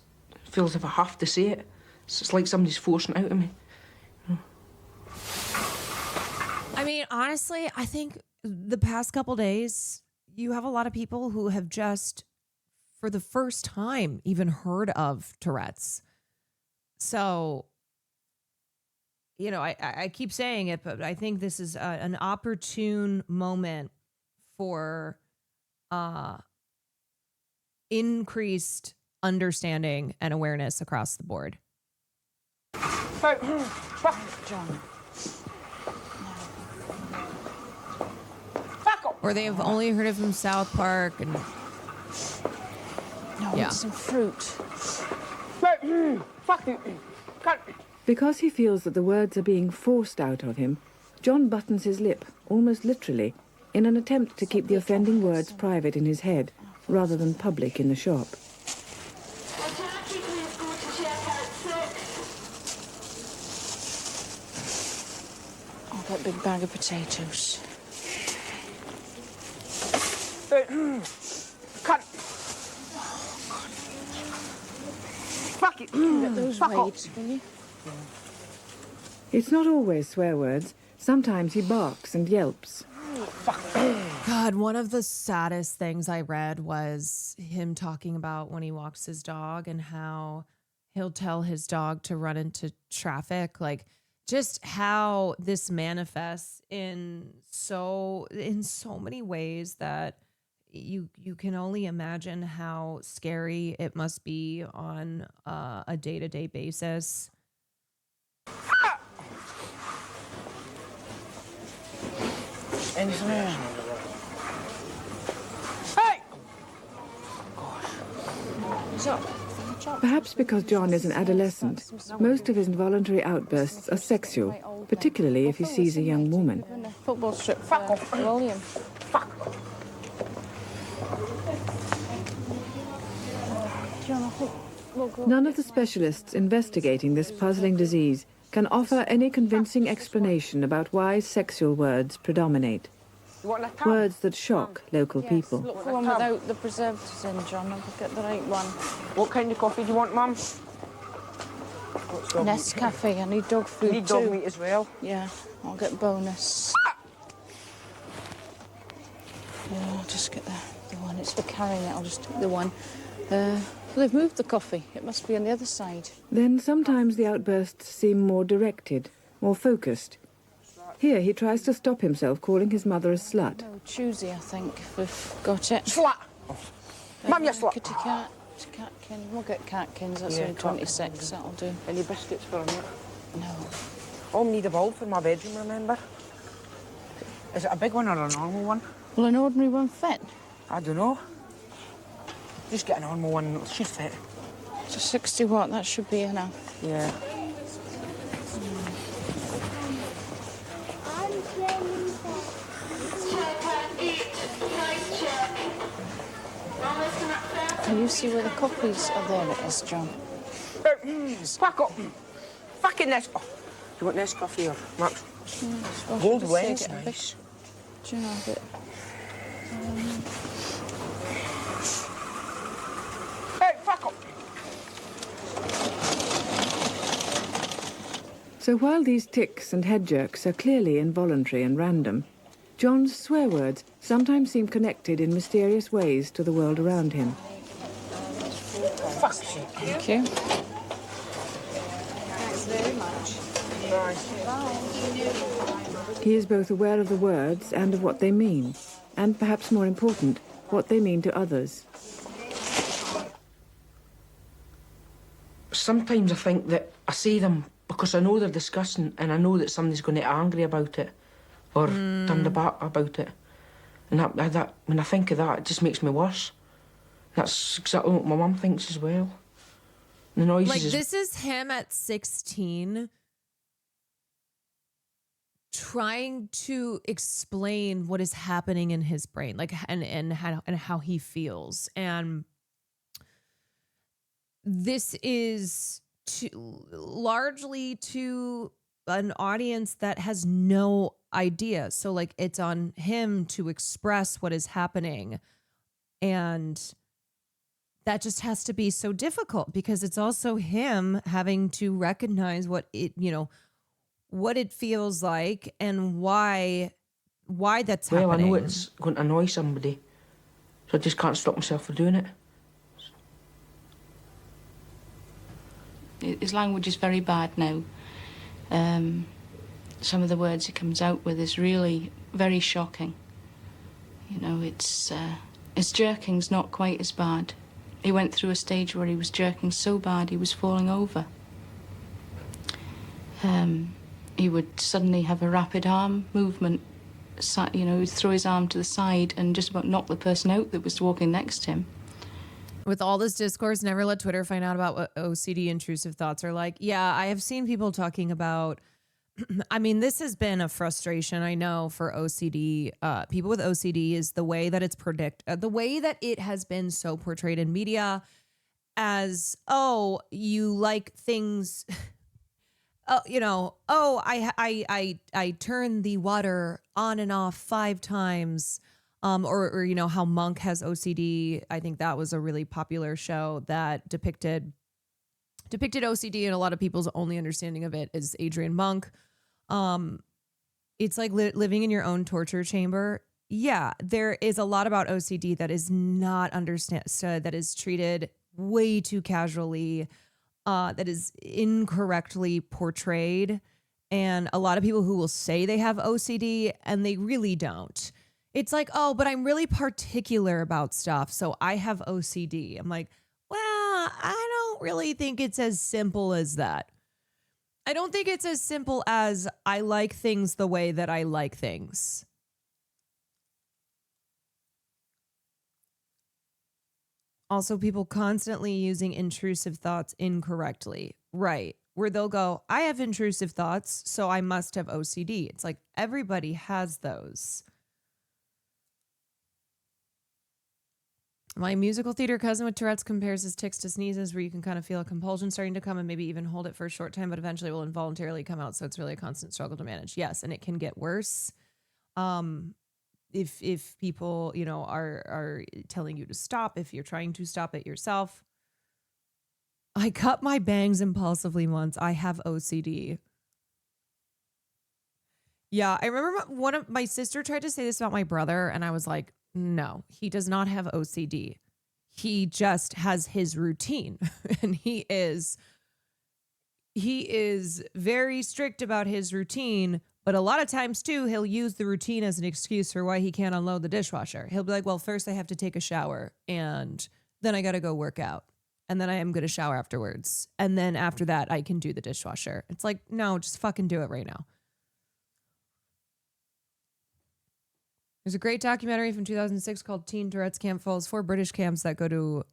feels as if I have to say it. It's like somebody's forcing it out of me. I mean, honestly, I think the past couple days, you have a lot of people who have just, for the first time, even heard of Tourette's. So, you know, I keep saying it, but I think this is an opportune moment for increased understanding and awareness across the board. Hey, fuck! John. Or they have only heard of him South Park and No, yeah. some fruit. Hey, fuck you! Cut! Because he feels that the words are being forced out of him, John buttons his lip, almost literally, in an attempt to keep the offending words private in his head, rather than public in the shop. I'll get a big bag of potatoes. Hey, cut! Fuck it! Get those Fuck off. weights, will you? It's not always swear words. Sometimes he barks and yelps. God, one of the saddest things I read was him talking about when he walks his dog and how he'll tell his dog to run into traffic. Like, just how this manifests in so many ways that you can only imagine how scary it must be on a day-to-day basis. Hey! Perhaps because John is an adolescent, most of his involuntary outbursts are sexual, particularly if he sees a young woman. Football strip. Fuck off, William. None of the specialists investigating this puzzling disease can offer any convincing explanation about why sexual words predominate. Words that shock local people. Look for one without the preservatives in, John. I'll get the right one. What kind of coffee do you want, Mum? Nescafe. I need dog food You need dog meat as well? Yeah, I'll get bonus. Yeah, I'll just get the one. It's for carrying it. I'll just take the one. Well, they've moved the coffee. It must be on the other side. Then sometimes the outbursts seem more directed, more focused. Here he tries to stop himself calling his mother a slut. No, choosy, I think, if we've got it. Slut! Mum, you slut! Kitty cat. Catkin. We'll get catkins. That's only 26. That'll do. Any biscuits for a minute? No. I'll need a bowl for my bedroom, remember? Is it a big one or a normal one? Will an ordinary one fit? I don't know. Just get a normal one. She's fit. So 60 watt, that should be enough. Yeah. Can you see where the copies are? There it is, John. Fuck up. Fucking this. Oh, you want this coffee or Max? Well, Gold should I wings, say get a nice. bit- Do you know a bit? Hey, fuck up. So while these tics and head jerks are clearly involuntary and random, John's swear words sometimes seem connected in mysterious ways to the world around him. Fuck's sake. Thank you. Thanks very much. He is both aware of the words and of what they mean, and perhaps more important, what they mean to others. Sometimes I think that I say them because I know they're disgusting and I know that somebody's going to get angry about it or turn the back about it. And that when I think of that, it just makes me worse. That's exactly what my mum thinks as well. The noises. Like, this is him at 16 trying to explain what is happening in his brain, like, and how he feels. And this is largely to an audience that has no idea. So, like, it's on him to express what is happening. And that just has to be so difficult because it's also him having to recognize what it, what it feels like and why that's happening. Well, I know it's going to annoy somebody, so I just can't stop myself from doing it. His language is very bad now. Some of the words he comes out with is really very shocking. His jerking's not quite as bad. He went through a stage where he was jerking so bad he was falling over. He would suddenly have a rapid arm movement. He'd throw his arm to the side and just about knock the person out that was walking next to him. With all this discourse, never let Twitter find out about what OCD intrusive thoughts are like. Yeah, I have seen people talking about, I mean, this has been a frustration, I know, for OCD. People with OCD is the way that it's the way that it has been so portrayed in media as, oh, you like things, I turn the water on and off 5 times. Or how Monk has OCD. I think that was a really popular show that depicted OCD, and a lot of people's only understanding of it is Adrian Monk. It's like living in your own torture chamber. Yeah, there is a lot about OCD that is not understood, that is treated way too casually, that is incorrectly portrayed. And a lot of people who will say they have OCD and they really don't. It's like, oh, but I'm really particular about stuff, so I have OCD. I'm like, well, I don't really think it's as simple as that. I don't think it's as simple as I like things the way that I like things. Also, people constantly using intrusive thoughts incorrectly. Right. Where they'll go, I have intrusive thoughts, so I must have OCD. It's like everybody has those. My musical theater cousin with Tourette's compares his tics to sneezes, where you can kind of feel a compulsion starting to come and maybe even hold it for a short time, but eventually it will involuntarily come out. So it's really a constant struggle to manage. Yes, and it can get worse. If people, are telling you to stop, if you're trying to stop it yourself. I cut my bangs impulsively once. I have OCD. Yeah, I remember my sister tried to say this about my brother, and I was like, no, he does not have OCD. He just has his routine, and he is very strict about his routine. But a lot of times too, he'll use the routine as an excuse for why he can't unload the dishwasher. He'll be like, well, first I have to take a shower, and then I got to go work out, and then I am going to shower afterwards. And then after that, I can do the dishwasher. It's like, no, just fucking do it right now. There's a great documentary from 2006 called Teen Tourette's Camp. Follows 4 British camps that go to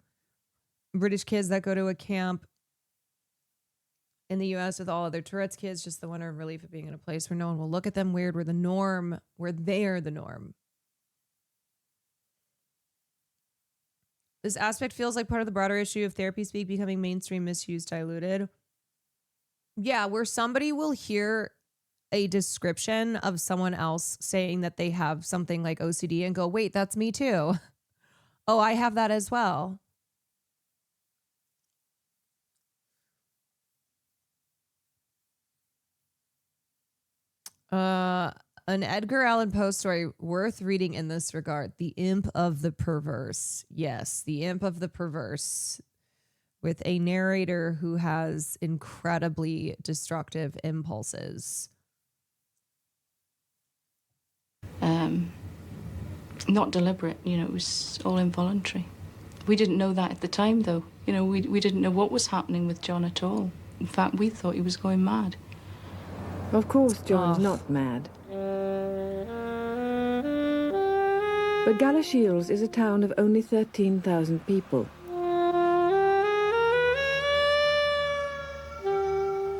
British kids that go to a camp in the US with all other Tourette's kids just the wonder of relief of being in a place where no one will look at them weird, where the norm, where they are the norm. This aspect feels like part of the broader issue of therapy speak becoming mainstream, misused, diluted. Yeah, where somebody will hear a description of someone else saying that they have something like OCD and go, wait, that's me too. Oh, I have that as well. An Edgar Allan Poe story worth reading in this regard. The Imp of the Perverse. Yes, The Imp of the Perverse, with a narrator who has incredibly destructive impulses. Not deliberate, it was all involuntary. We didn't know that at the time, though. We didn't know what was happening with John at all. In fact, we thought he was going mad. Of course, John's not mad. But Galashiels is a town of only 13,000 people.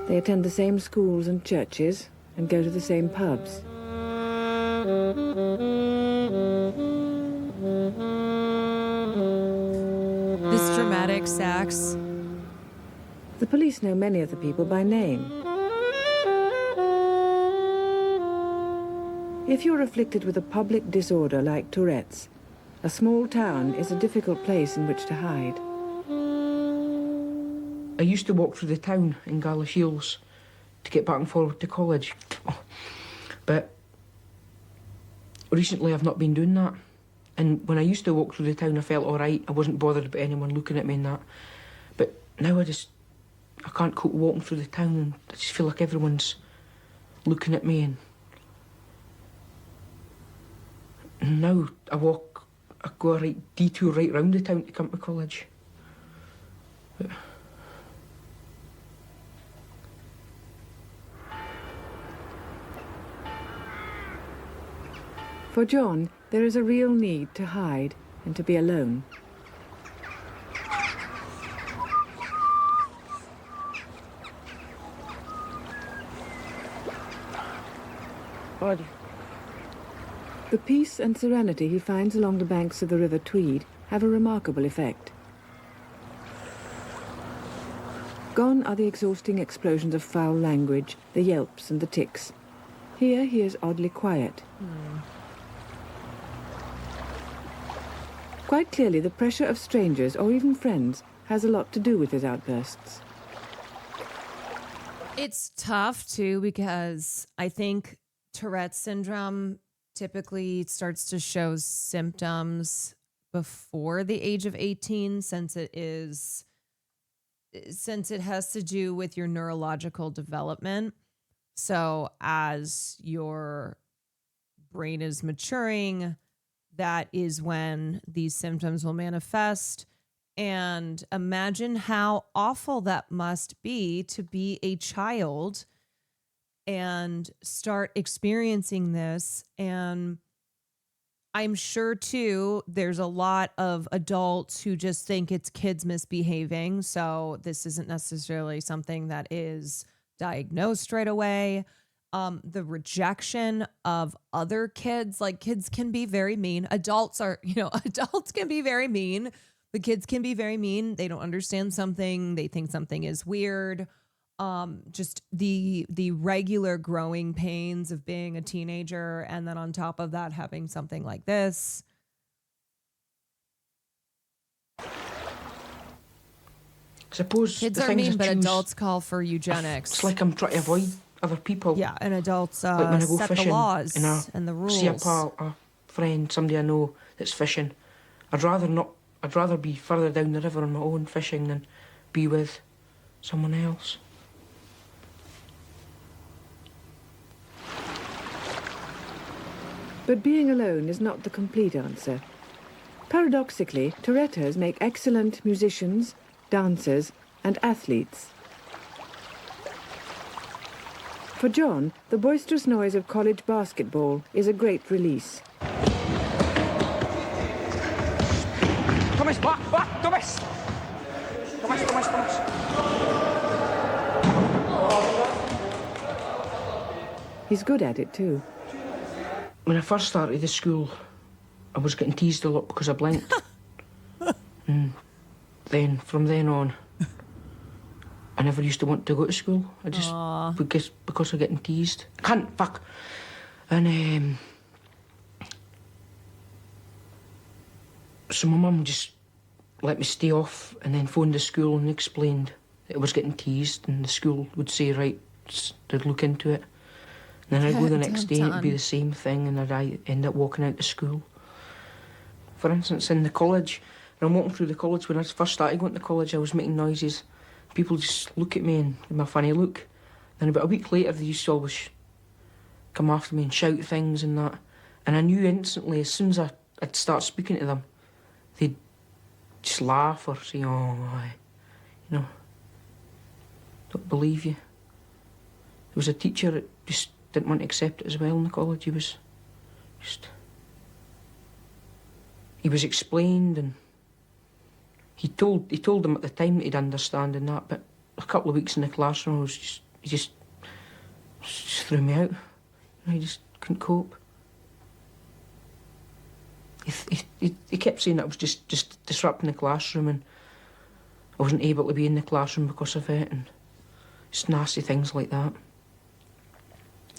They attend the same schools and churches and go to the same pubs. This dramatic sax. The police know many of the people by name. If you're afflicted with a public disorder like Tourette's, a small town is a difficult place in which to hide. I used to walk through the town in Galashiels to get back and forward to college. But recently I've not been doing that. And when I used to walk through the town, I felt all right. I wasn't bothered about anyone looking at me and that. But now I can't cope walking through the town, and I just feel like everyone's looking at me. And now I go a right detour right round the town to come to college. But for John, there is a real need to hide and to be alone. Body. The peace and serenity he finds along the banks of the River Tweed have a remarkable effect. Gone are the exhausting explosions of foul language, the yelps and the tics. Here he is oddly quiet. Quite clearly, the pressure of strangers or even friends has a lot to do with his outbursts. It's tough, too, because I think Tourette's syndrome typically starts to show symptoms before the age of 18, since it has to do with your neurological development. So as your brain is maturing, that is when these symptoms will manifest. And imagine how awful that must be to be a child and start experiencing this. And I'm sure, too, there's a lot of adults who just think it's kids misbehaving. So this isn't necessarily something that is diagnosed right away. The rejection of other kids, like kids can be very mean. Adults can be very mean. The kids can be very mean. They don't understand something. They think something is weird. Just the regular growing pains of being a teenager, and then on top of that, having something like this. I suppose kids are mean, but adults call for eugenics. It's like I'm trying to avoid other people. Yeah, and adults like when I go set fishing the laws and the rules. See a friend, somebody I know that's fishing. I'd rather be further down the river on my own fishing than be with someone else. But being alone is not the complete answer. Paradoxically, Touretters make excellent musicians, dancers, and athletes. For John, the boisterous noise of college basketball is a great release. Thomas, back, Thomas! He's good at it too. When I first started the school, I was getting teased a lot because I blinked. And then, from then on, I never used to want to go to school. I just, because of getting teased. Can't, fuck. And, so my mum just let me stay off and then phoned the school and explained that I was getting teased, and the school would say, right, they'd look into it. And then I'd go the next day and it'd be the same thing, and I'd end up walking out to school. For instance, in the college, when I'm walking through the college, when I first started going to college, I was making noises. People just look at me and give me a funny look. Then about a week later, they used to always come after me and shout things and that. And I knew instantly, as soon as I'd start speaking to them, they'd just laugh or say, oh, aye, you know, don't believe you. There was a teacher that just didn't want to accept it as well in the college. He was explained, and he told them at the time that he'd understand and that, but a couple of weeks in the classroom, he just threw me out. I just couldn't cope. He kept saying that I was just disrupting the classroom, and I wasn't able to be in the classroom because of it, and just nasty things like that.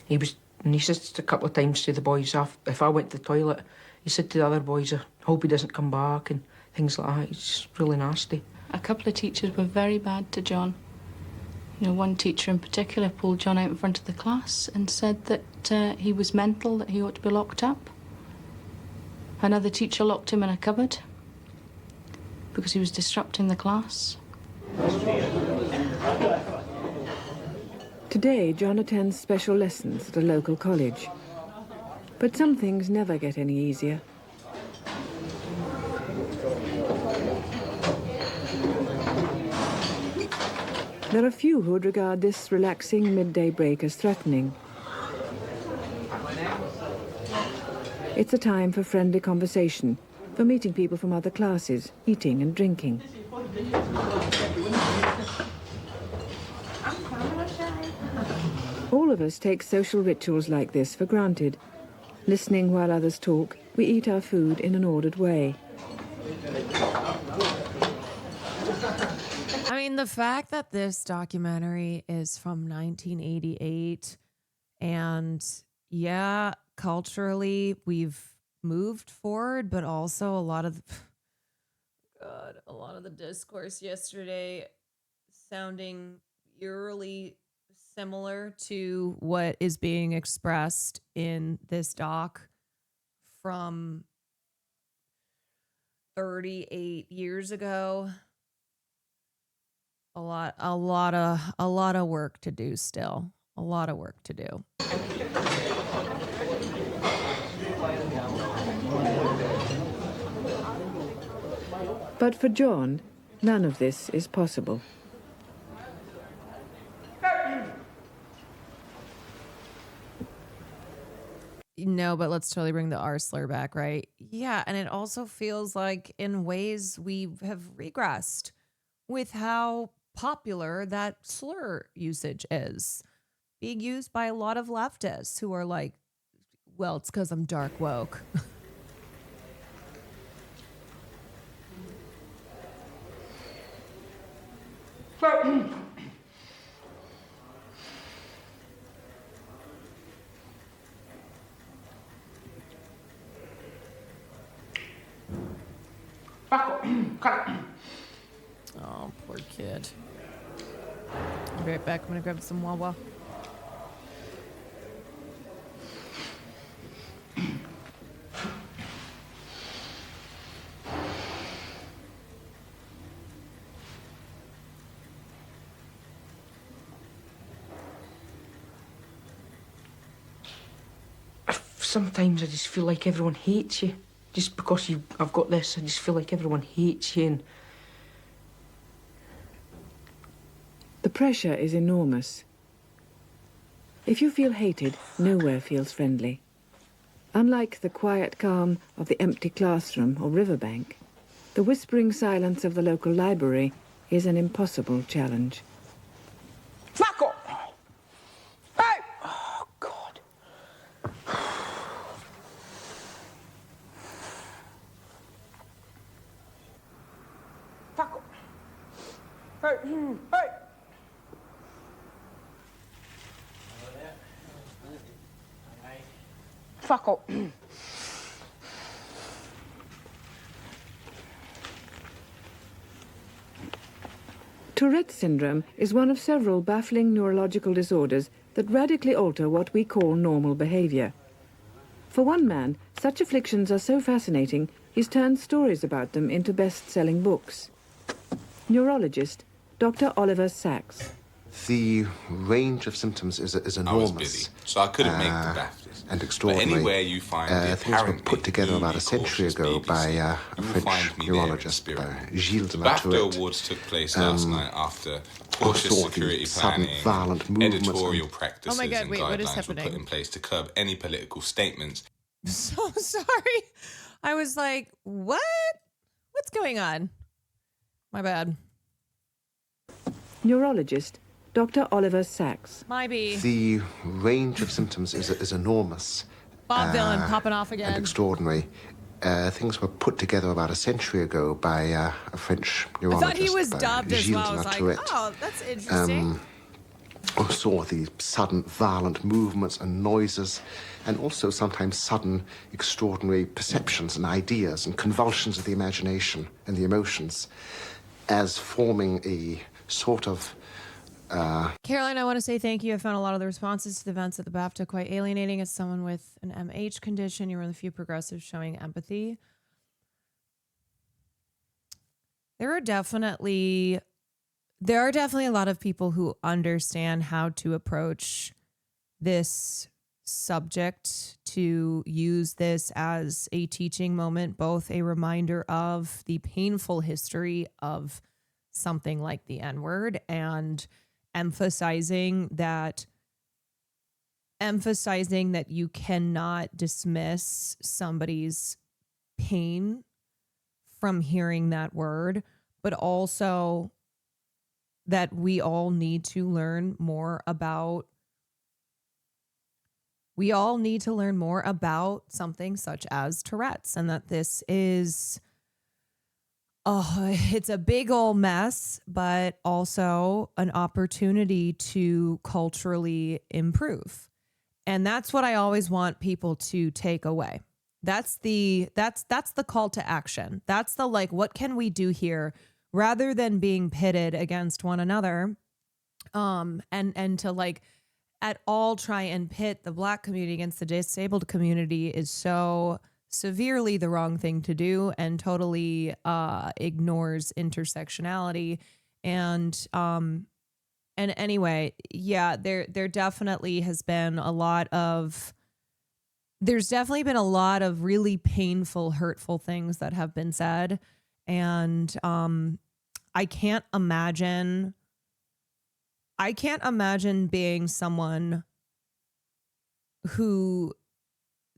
And he said a couple of times to the boys, if I went to the toilet, he said to the other boys, I hope he doesn't come back, and things like that. It's just really nasty. A couple of teachers were very bad to John. You know, one teacher in particular pulled John out in front of the class and said that he was mental, that he ought to be locked up. Another teacher locked him in a cupboard because he was disrupting the class. Today, John attends special lessons at a local college. But some things never get any easier. There are few who would regard this relaxing midday break as threatening. It's a time for friendly conversation, for meeting people from other classes, eating and drinking. All of us take social rituals like this for granted. Listening while others talk, we eat our food in an ordered way. I mean, the fact that this documentary is from 1988, and yeah, culturally we've moved forward, but also a lot of the discourse yesterday sounding eerily similar to what is being expressed in this doc from 38 years ago. A lot of work to do still. A lot of work to do. But for John, none of this is possible. No, but let's totally bring the R slur back, right? Yeah, and it also feels like in ways we have regressed with how popular that slur usage is. Being used by a lot of leftists who are like, well, it's because I'm dark woke. Oh, poor kid. I'll be right back. I'm gonna grab some Wawa. Sometimes I just feel like everyone hates you. Just because I've got this, I just feel like everyone hates you. And the pressure is enormous. If you feel hated, nowhere feels friendly. Unlike the quiet calm of the empty classroom or riverbank, the whispering silence of the local library is an impossible challenge. Fuck off! Hey! Oh, God. Fuck up. Hey, hey. Fuck up. Tourette's syndrome is one of several baffling neurological disorders that radically alter what we call normal behavior. For one man, such afflictions are so fascinating, he's turned stories about them into best-selling books. Neurologist Dr. Oliver Sacks. The range of symptoms is enormous. I was busy, so I couldn't make the Baftas. And extraordinary. But anywhere you find the things were apparently put together about a century cautious ago BBC, by a you will French find me neurologist, there in spirit. Gilles de The la BAFTA Tourette. Awards took place last night after all cautious saw the security sudden planning, violent movements editorial and- practices Oh my God, and wait, what is guidelines were put happening? in place to curb any political statements. So sorry. I was like, what? What's going on? My bad. Neurologist Dr. Oliver Sacks. My B. The range of symptoms is enormous. Bob Dylan popping off again. And extraordinary. Things were put together about a century ago by a French I neurologist. thought he was dubbed as Gilles well. I de was la like, Tourette. oh, that's interesting. Saw the sudden violent movements and noises, and also sometimes sudden extraordinary perceptions and ideas and convulsions of the imagination and the emotions as forming a sort of Caroline, I want to say thank you. I found a lot of the responses to the events at the BAFTA quite alienating. As someone with an MH condition, you were one of the few progressives showing empathy. There are definitely a lot of people who understand how to approach this subject, to use this as a teaching moment, both a reminder of the painful history of something like the N-word and emphasizing that you cannot dismiss somebody's pain from hearing that word, but also that we all need to learn more about something such as Tourette's, and that this is it's a big old mess, but also an opportunity to culturally improve. And that's what I always want people to take away. That's the call to action. That's the, like, what can we do here rather than being pitted against one another, and to, like, at all try and pit the Black community against the disabled community is so severely the wrong thing to do, and totally ignores intersectionality. And anyway, yeah, there definitely has been a lot of really painful, hurtful things that have been said. And I can't imagine being someone who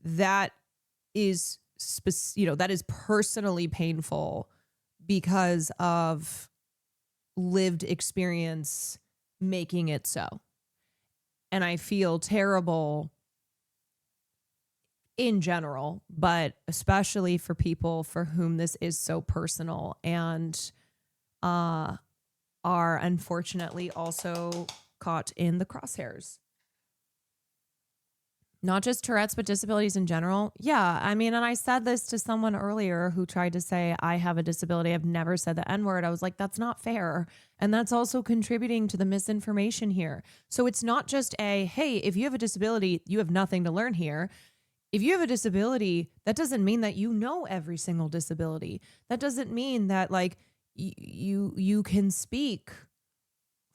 that is personally painful because of lived experience making it so. And I feel terrible in general, but especially for people for whom this is so personal and are unfortunately also caught in the crosshairs. Not just Tourette's, but disabilities in general. Yeah, I mean, and I said this to someone earlier who tried to say, I have a disability. I've never said the N-word. I was like, that's not fair. And that's also contributing to the misinformation here. So it's not just hey, if you have a disability, you have nothing to learn here. If you have a disability, that doesn't mean that you know every single disability. That doesn't mean that, like, you can speak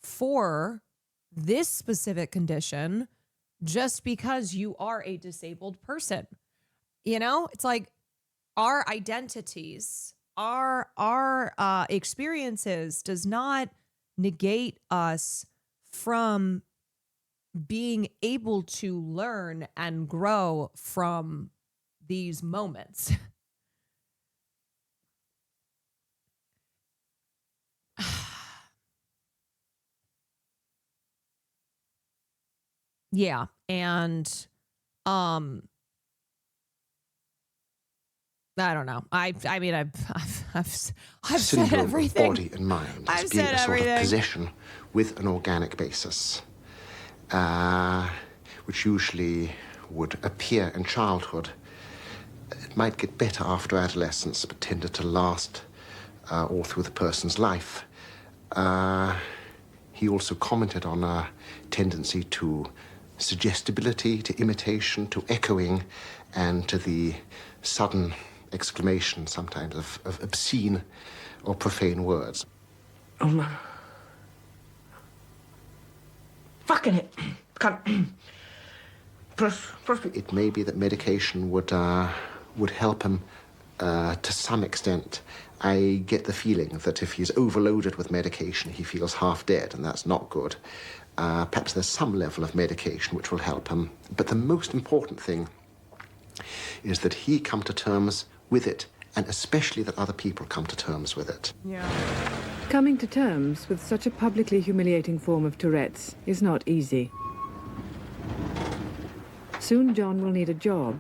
for this specific condition just because you are a disabled person. You know, it's like our identities, our experiences does not negate us from being able to learn and grow from these moments. Yeah. And I don't know. I mean, I've said Syndrome of everything. body and mind as I've being said a sort everything. of possession with an organic basis, which usually would appear in childhood. It might get better after adolescence, but tended to last all through the person's life. He also commented on a tendency to suggestibility, to imitation, to echoing, and to the sudden exclamation sometimes of obscene or profane words. Oh, man. Fucking it. Can't. It may be that medication would help him to some extent. I get the feeling that if he's overloaded with medication, he feels half dead, and that's not good. Perhaps there's some level of medication which will help him. But the most important thing is that he come to terms with it, and especially that other people come to terms with it. Yeah. Coming to terms with such a publicly humiliating form of Tourette's is not easy. Soon John will need a job.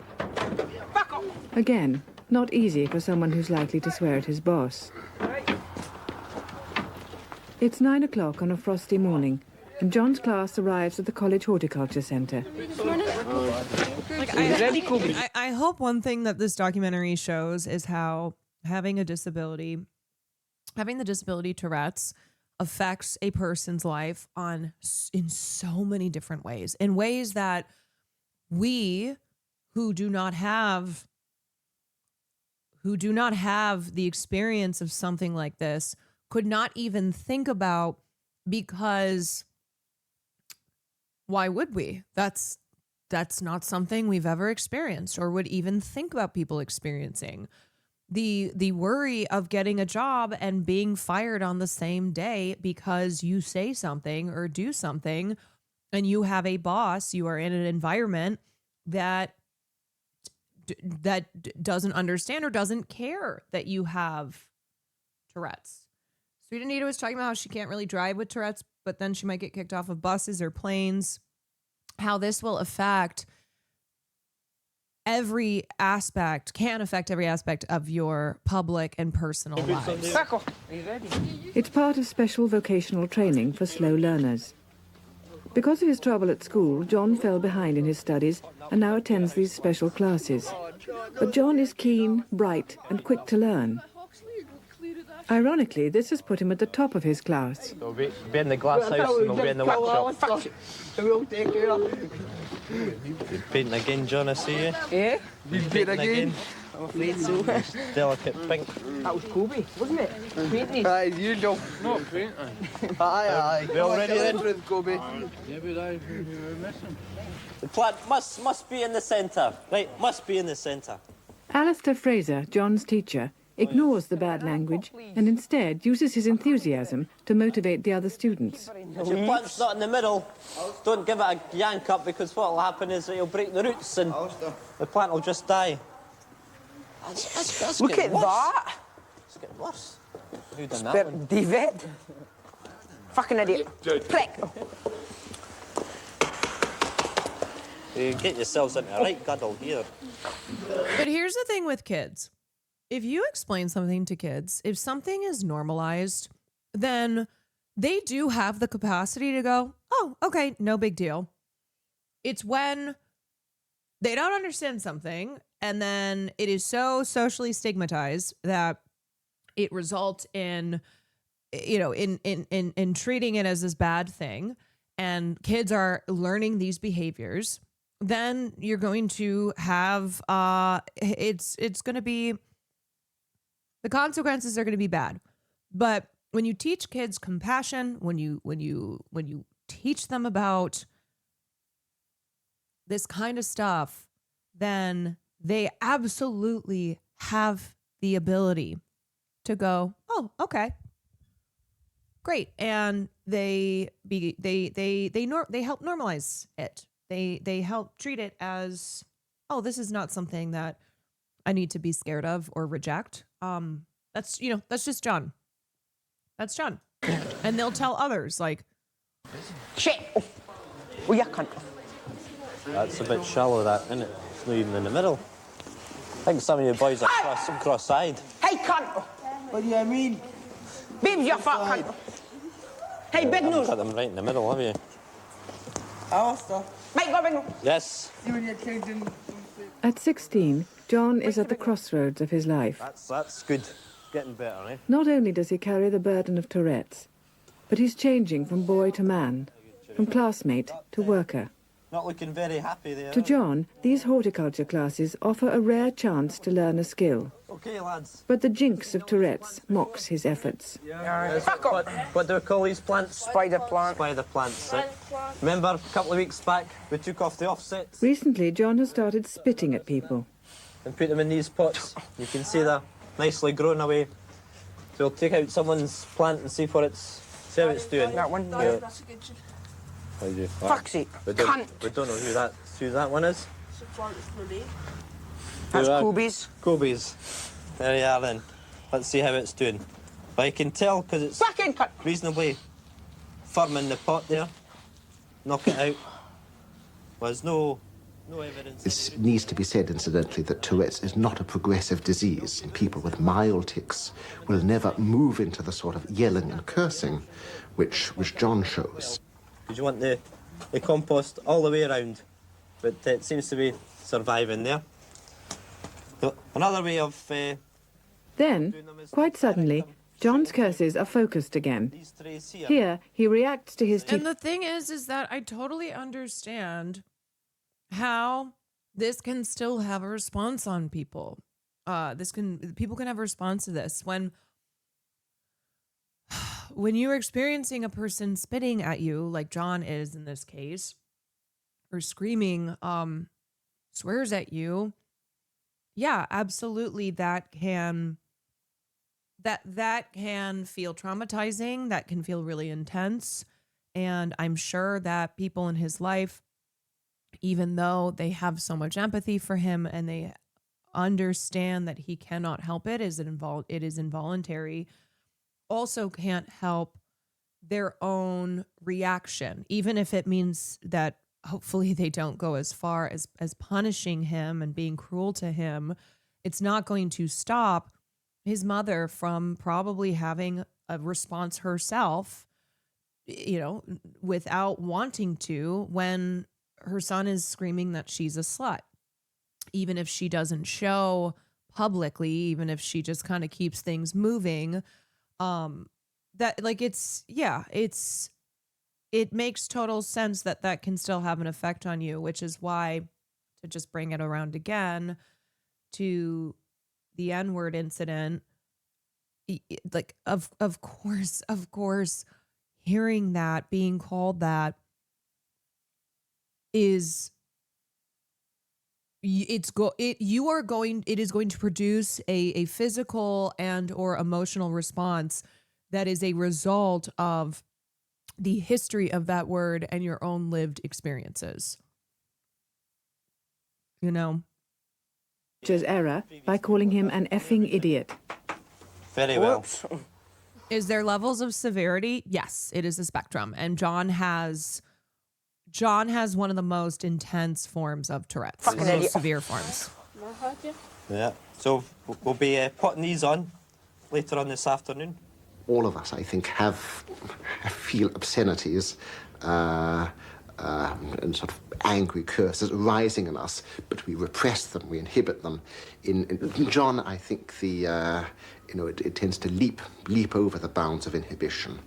Again, not easy for someone who's likely to swear at his boss. It's 9 o'clock on a frosty morning, and John's class arrives at the college horticulture centre. I hope one thing that this documentary shows is how having the disability Tourette's affects a person's life in so many different ways, in ways that we who do not have the experience of something like this could not even think about, because why would we? That's not something we've ever experienced or would even think about people experiencing. The worry of getting a job and being fired on the same day because you say something or do something, and you have a boss, you are in an environment that doesn't understand or doesn't care that you have Tourette's. Sweet Anita was talking about how she can't really drive with Tourette's, but then she might get kicked off of buses or planes. How this will affect every aspect, can affect every aspect of your public and personal lives. It's part of special vocational training for slow learners. Because of his trouble at school, John fell behind in his studies and now attends these special classes. But John is keen, bright, and quick to learn. Ironically, this has put him at the top of his class. We'll be in the glass house and we'll be in the workshop. We'll take care of it. You're painting again, John, I see you. Yeah? You're painting again. I'm afraid so. Delicate pink. That was Kobe, wasn't it? Painting. As usual. Not painting. Aye. We all ready then? With Kobe. Yeah, but we were missing. The plant must be in the centre. Right, must be in the centre. Alistair Fraser, John's teacher, ignores the bad language and instead uses his enthusiasm to motivate the other students. If your plant's not in the middle, don't give it a yank up, because what will happen is it'll break the roots and the plant will just die. That's Look at that. It's getting worse. Who done Spare that one? David. Fucking idiot. Prick. You get yourselves into a right guddle here. But here's the thing with kids. If you explain something to kids, if something is normalized, then they do have the capacity to go, oh, okay, no big deal. It's when they don't understand something and then it is so socially stigmatized that it results in, in treating it as this bad thing, and kids are learning these behaviors, then you're going to have, it's going to be, the consequences are going to be bad. But when you teach kids compassion, when you teach them about this kind of stuff, then they absolutely have the ability to go, oh, okay, great, and they help normalize it. They help treat it as, oh, this is not something that I need to be scared of or reject. That's just John. That's John. And they'll tell others, like, shit. Oh, you cunt. That's a bit shallow, that, isn't it? It's not even in the middle. think some of you boys are cross-eyed. Hey, cunt! What do you mean? Babes, you fat cunt! Hey, big nose! Got them right in the middle, have you? Alistair. Mate, go big nose. Yes. See when you're changing. At 16, John is at the crossroads of his life. That's good. Getting better, eh? Not only does he carry the burden of Tourette's, but he's changing from boy to man, from classmate to worker. Not looking very happy there. To John, these horticulture classes offer a rare chance to learn a skill. Okay, lads. But the jinx of Tourette's mocks his efforts. What do we call these plants? Spider plant. Spider plants. Remember a couple of weeks back we took off the offsets Recently, John has started spitting at people. and put them in these pots. You can see they're nicely grown away. So we'll take out someone's plant and see how it's doing. That one. Yeah. How do you? Fuck's sake. We Cunt. don't know who that one is. That's Who are- Kobe's. Kobe's. There you are then. Let's see how it's doing. But I can tell because it's Fucking cunt. reasonably firm in the pot there. Knock it out. Well, there's no evidence. It needs to be said, incidentally, that Tourette's is not a progressive disease, and people with mild tics will never move into the sort of yelling and cursing which John shows. Because you want the compost all the way around, but it seems to be surviving there. So another way of... Then, quite suddenly, John's curses are focused again. Here, he reacts to his And the thing is that I totally understand how this can still have a response on people. People can have a response to this when you're experiencing a person spitting at you, like John is in this case, or screaming, swears at you. Yeah, absolutely. That can feel traumatizing. That can feel really intense. And I'm sure that people in his life, even though they have so much empathy for him and they understand that he cannot help it, it is involuntary, also can't help their own reaction, even if it means that hopefully they don't go as far as punishing him and being cruel to him. It's not going to stop his mother from probably having a response herself, without wanting to, when her son is screaming that she's a slut. Even if she doesn't show publicly, even if she just kind of keeps things moving, it makes total sense that can still have an effect on you, which is why, to just bring it around again to the N-word incident, like of course hearing that, being called that, it is going to produce a physical and or emotional response that is a result of the history of that word and your own lived experiences. Error by calling him an effing idiot. Very well. Is there levels of severity? Yes, it is a spectrum. And John has one of the most intense forms of Tourette's, one of the most severe forms. Yeah. So we'll be putting these on later on this afternoon. All of us, I think, feel obscenities and sort of angry curses rising in us, but we repress them, we inhibit them. In John, I think it tends to leap over the bounds of inhibition.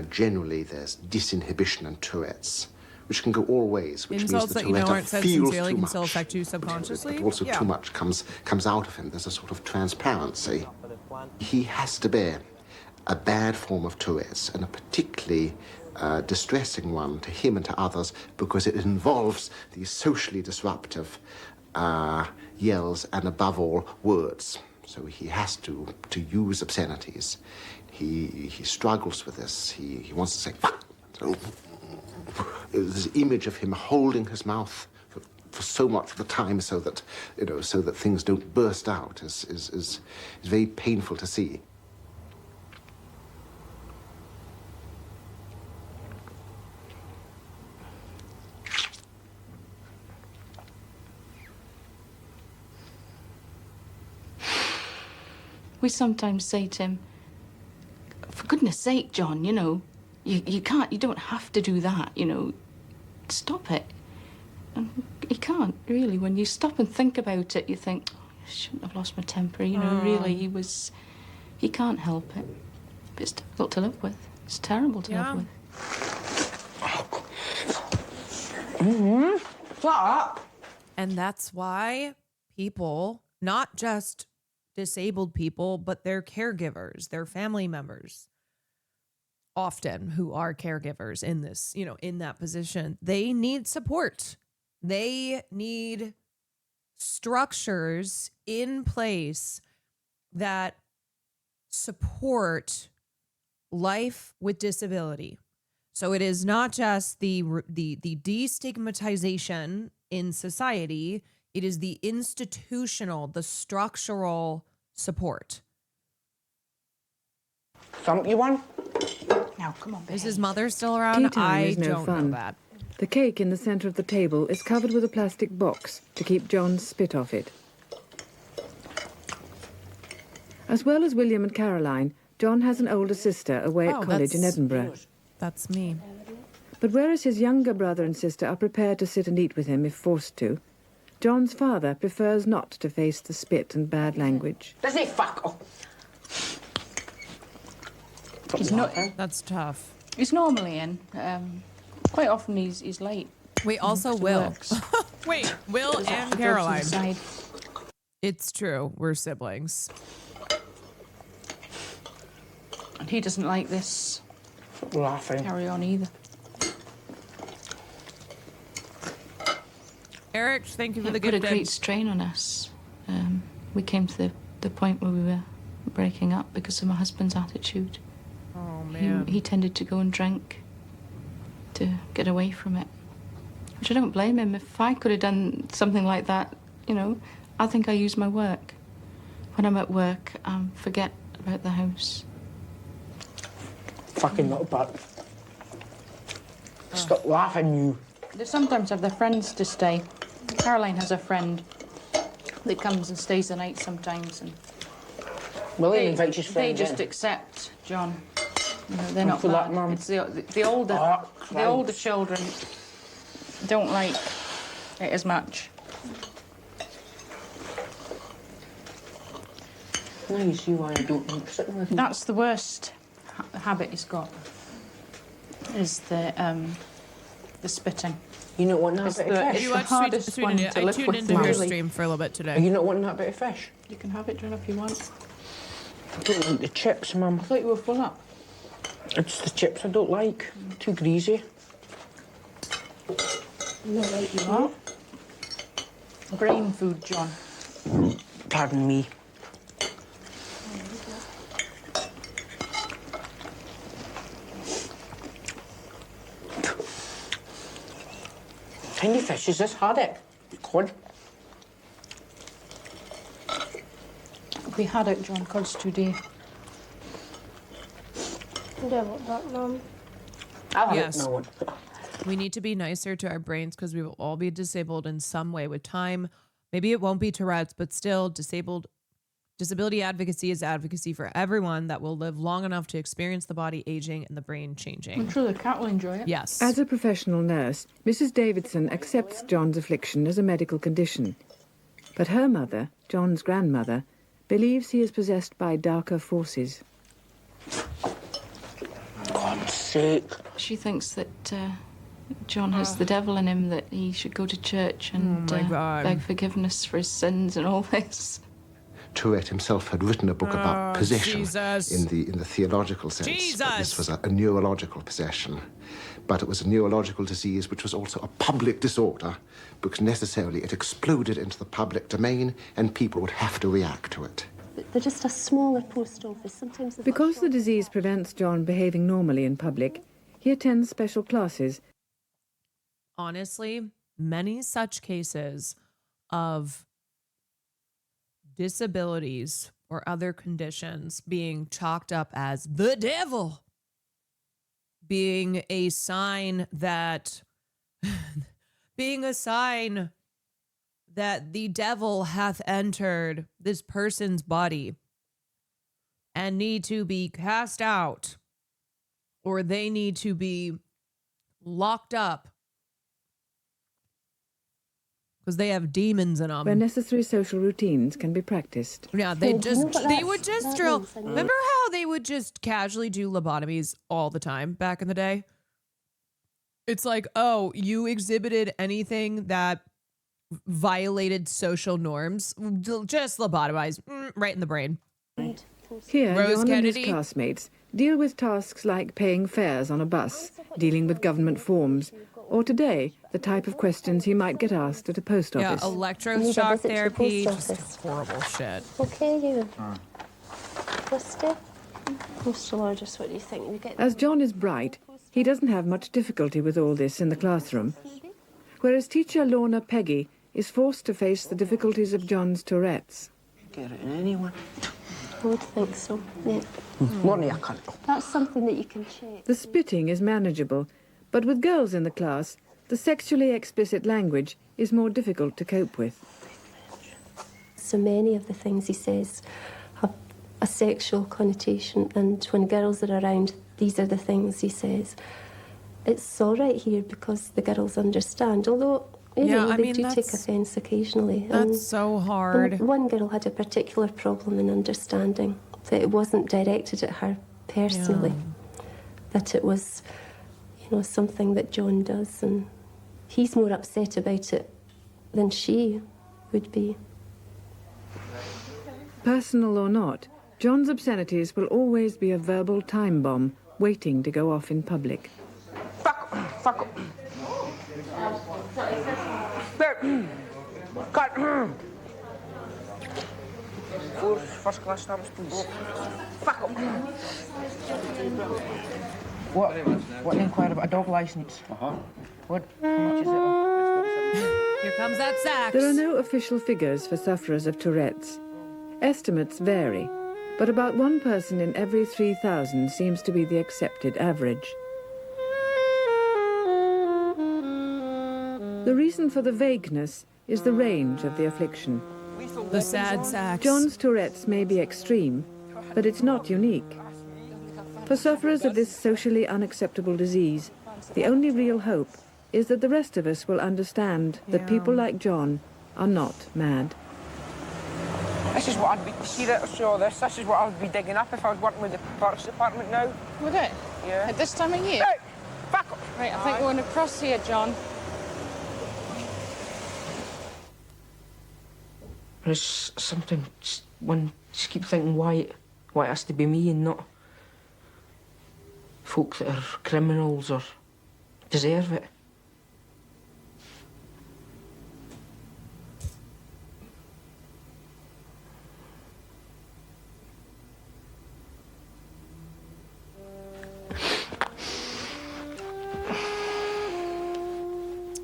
Generally, there's disinhibition and Tourette's, which can go all ways, which Insults means that the aren't Tourette said feels sincerely too can much. still affect you subconsciously. But also too much comes out of him. There's a sort of transparency. He has to bear a bad form of Tourette's, and a particularly distressing one to him and to others, because it involves these socially disruptive yells and, above all, words. So he has to use obscenities. He struggles with this. He wants to say, fuck. So, this image of him holding his mouth for so much of the time, so that things don't burst out, is very painful to see. We sometimes say to him, for goodness sake, John, you know, you can't, you don't have to do that, you know, stop it. And he can't, really. When you stop and think about it, you think, oh, I shouldn't have lost my temper, you know, really, he can't help it. But it's difficult to live with. It's terrible to live with. And that's why people, not just disabled people, but their caregivers, their family members, often who are caregivers in this, you know, in that position, they need support. They need structures in place that support life with disability. So it is not just the destigmatization in society, it is the institutional, the structural support. Thump you one? Now, come on, baby. Is his mother still around? Tea time is no don't fun. know that. The cake in the centre of the table is covered with a plastic box to keep John's spit off it. As well as William and Caroline, John has an older sister away at college in Edinburgh. That's me. But whereas his younger brother and sister are prepared to sit and eat with him if forced to, John's father prefers not to face the spit and bad language. Does he fuck off? He's not. That's tough. He's normally in. Quite often he's late. Wait, also Will. Wait, Will and Caroline. Side. It's true. We're siblings. And he doesn't like this laughing carry on either. Eric, thank you for the It put gift. a great strain on us. We came to the point where we were breaking up because of my husband's attitude. Oh, man. He tended to go and drink to get away from it, which I don't blame him. If I could have done something like that, you know, I think I use my work. When I'm at work, I forget about the house. Fucking little butt. Stop laughing, you. They sometimes have their friends to stay. Caroline has a friend that comes and stays the night sometimes, and William invites his they friends just in. accept John. You know, they're I'm not for that, bad. Mum. It's the older children don't like it as much. Now you see why I don't like sitting with him. That's the worst habit he's got. Is the spitting. You not want that It's bit the- of it's fish? You watched hardest Sweet one Sweden. to I live tuned with into your really. stream for a little bit today. Are you not wanting that bit of fish? You can have it, John, if you want. I don't like the chips, Mum. I thought you were full up. It's the chips I don't like. Too greasy. No, right, you are. Brain food, John. Pardon me. Tiny fish, is this had it? Cod? We had it, John, cod's today. Yeah, what that, Mum? I'll have Yes. it, no one. We need to be nicer to our brains because we will all be disabled in some way with time. Maybe it won't be Tourette's, but still disability advocacy is advocacy for everyone that will live long enough to experience the body aging and the brain changing. I'm sure the cat will enjoy it. Yes. As a professional nurse, Mrs. Davidson accepts John's affliction as a medical condition. But her mother, John's grandmother, believes he is possessed by darker forces. God's sake. She thinks that John has the devil in him, that he should go to church and Oh my God. beg forgiveness for his sins and all this. Tourette himself had written a book about possession Jesus. in the theological sense. But this was a neurological possession. But it was a neurological disease which was also a public disorder because necessarily it exploded into the public domain and people would have to react to it. They're just a smaller post office. Sometimes Because the disease prevents John behaving normally in public, he attends special classes. Honestly, many such cases of disabilities or other conditions being chalked up as the devil, being a sign that the devil hath entered this person's body. and need to be cast out, or they need to be locked up because they have demons in where them. necessary social routines can be practiced. Yeah, they would just drill. Remember how they would just casually do lobotomies all the time back in the day? It's like, oh, you exhibited anything that violated social norms, just lobotomize right in the brain. Here, Rose John and his Kennedy. classmates deal with tasks like paying fares on a bus, dealing with government forms, or today, the type of questions he might get asked at a post Yeah, office. electroshock therapy, just horrible shit. Okay, you. Listed. Posterologist, what do you think? You get As John is bright, he doesn't have much difficulty with all this in the classroom, whereas teacher Lorna Peggy is forced to face the difficulties of John's Tourette's. get it in anyone. I would think so, yeah. Lorna, I can't. That's something that you can check. The spitting is manageable, but with girls in the class, the sexually explicit language is more difficult to cope with. So many of the things he says have a sexual connotation, and when girls are around, these are the things he says. It's all right here because the girls understand, although you know, they do take offence occasionally. That's so hard. And one girl had a particular problem in understanding that it wasn't directed at her personally, that it was, you know, something that John does, and he's more upset about it than she would be. Personal or not, John's obscenities will always be a verbal time bomb waiting to go off in public. Fuck up. There. Cut. First class stamps, please. Fuck up. What an inquiry about a dog licence? What? How much is it? Here comes that sax. There are no official figures for sufferers of Tourette's. Estimates vary, but about one person in every 3,000 seems to be the accepted average. The reason for the vagueness is the range of the affliction. The sad sax. John's Tourette's may be extreme, but it's not unique. For sufferers of this socially unacceptable disease, the only real hope is that the rest of us will understand that people like John are not mad. This is what I'd be, see that, so this is what I would be digging up if I was working with the Parks Department now. Would it? Yeah. At this time of year? Hey, back up. Right, I think we're going to cross here, John. There's something, one just keep thinking why it has to be me and not folk that are criminals or deserve it.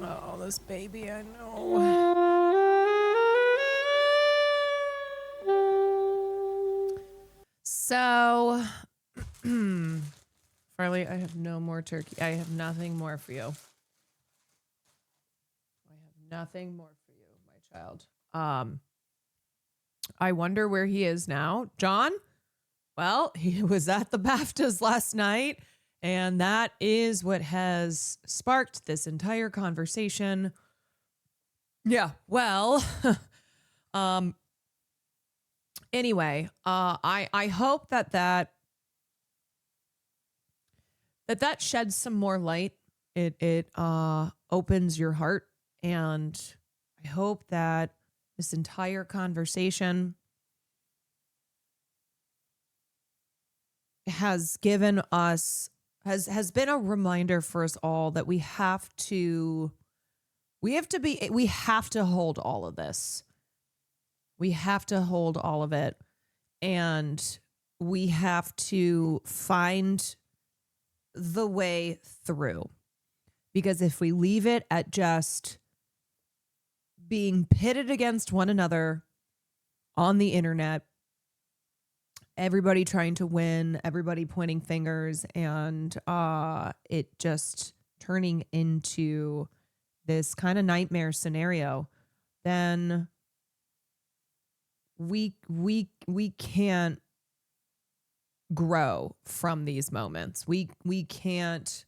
Oh, this baby, I know. So, Farley, I have no more turkey. I have nothing more for you. I have nothing more for you, my child. I wonder where he is now. John? Well, he was at the Baftas last night, and that is what has sparked this entire conversation. Yeah, well, anyway, I hope that sheds some more light. It opens your heart, and I hope that this entire conversation has given us has been a reminder for us all that we have to hold all of this. We have to hold all of it, and we have to find the way through. Because if we leave it at just being pitted against one another on the internet, everybody trying to win, everybody pointing fingers, and it just turning into this kind of nightmare scenario, then we can't grow from these moments. We can't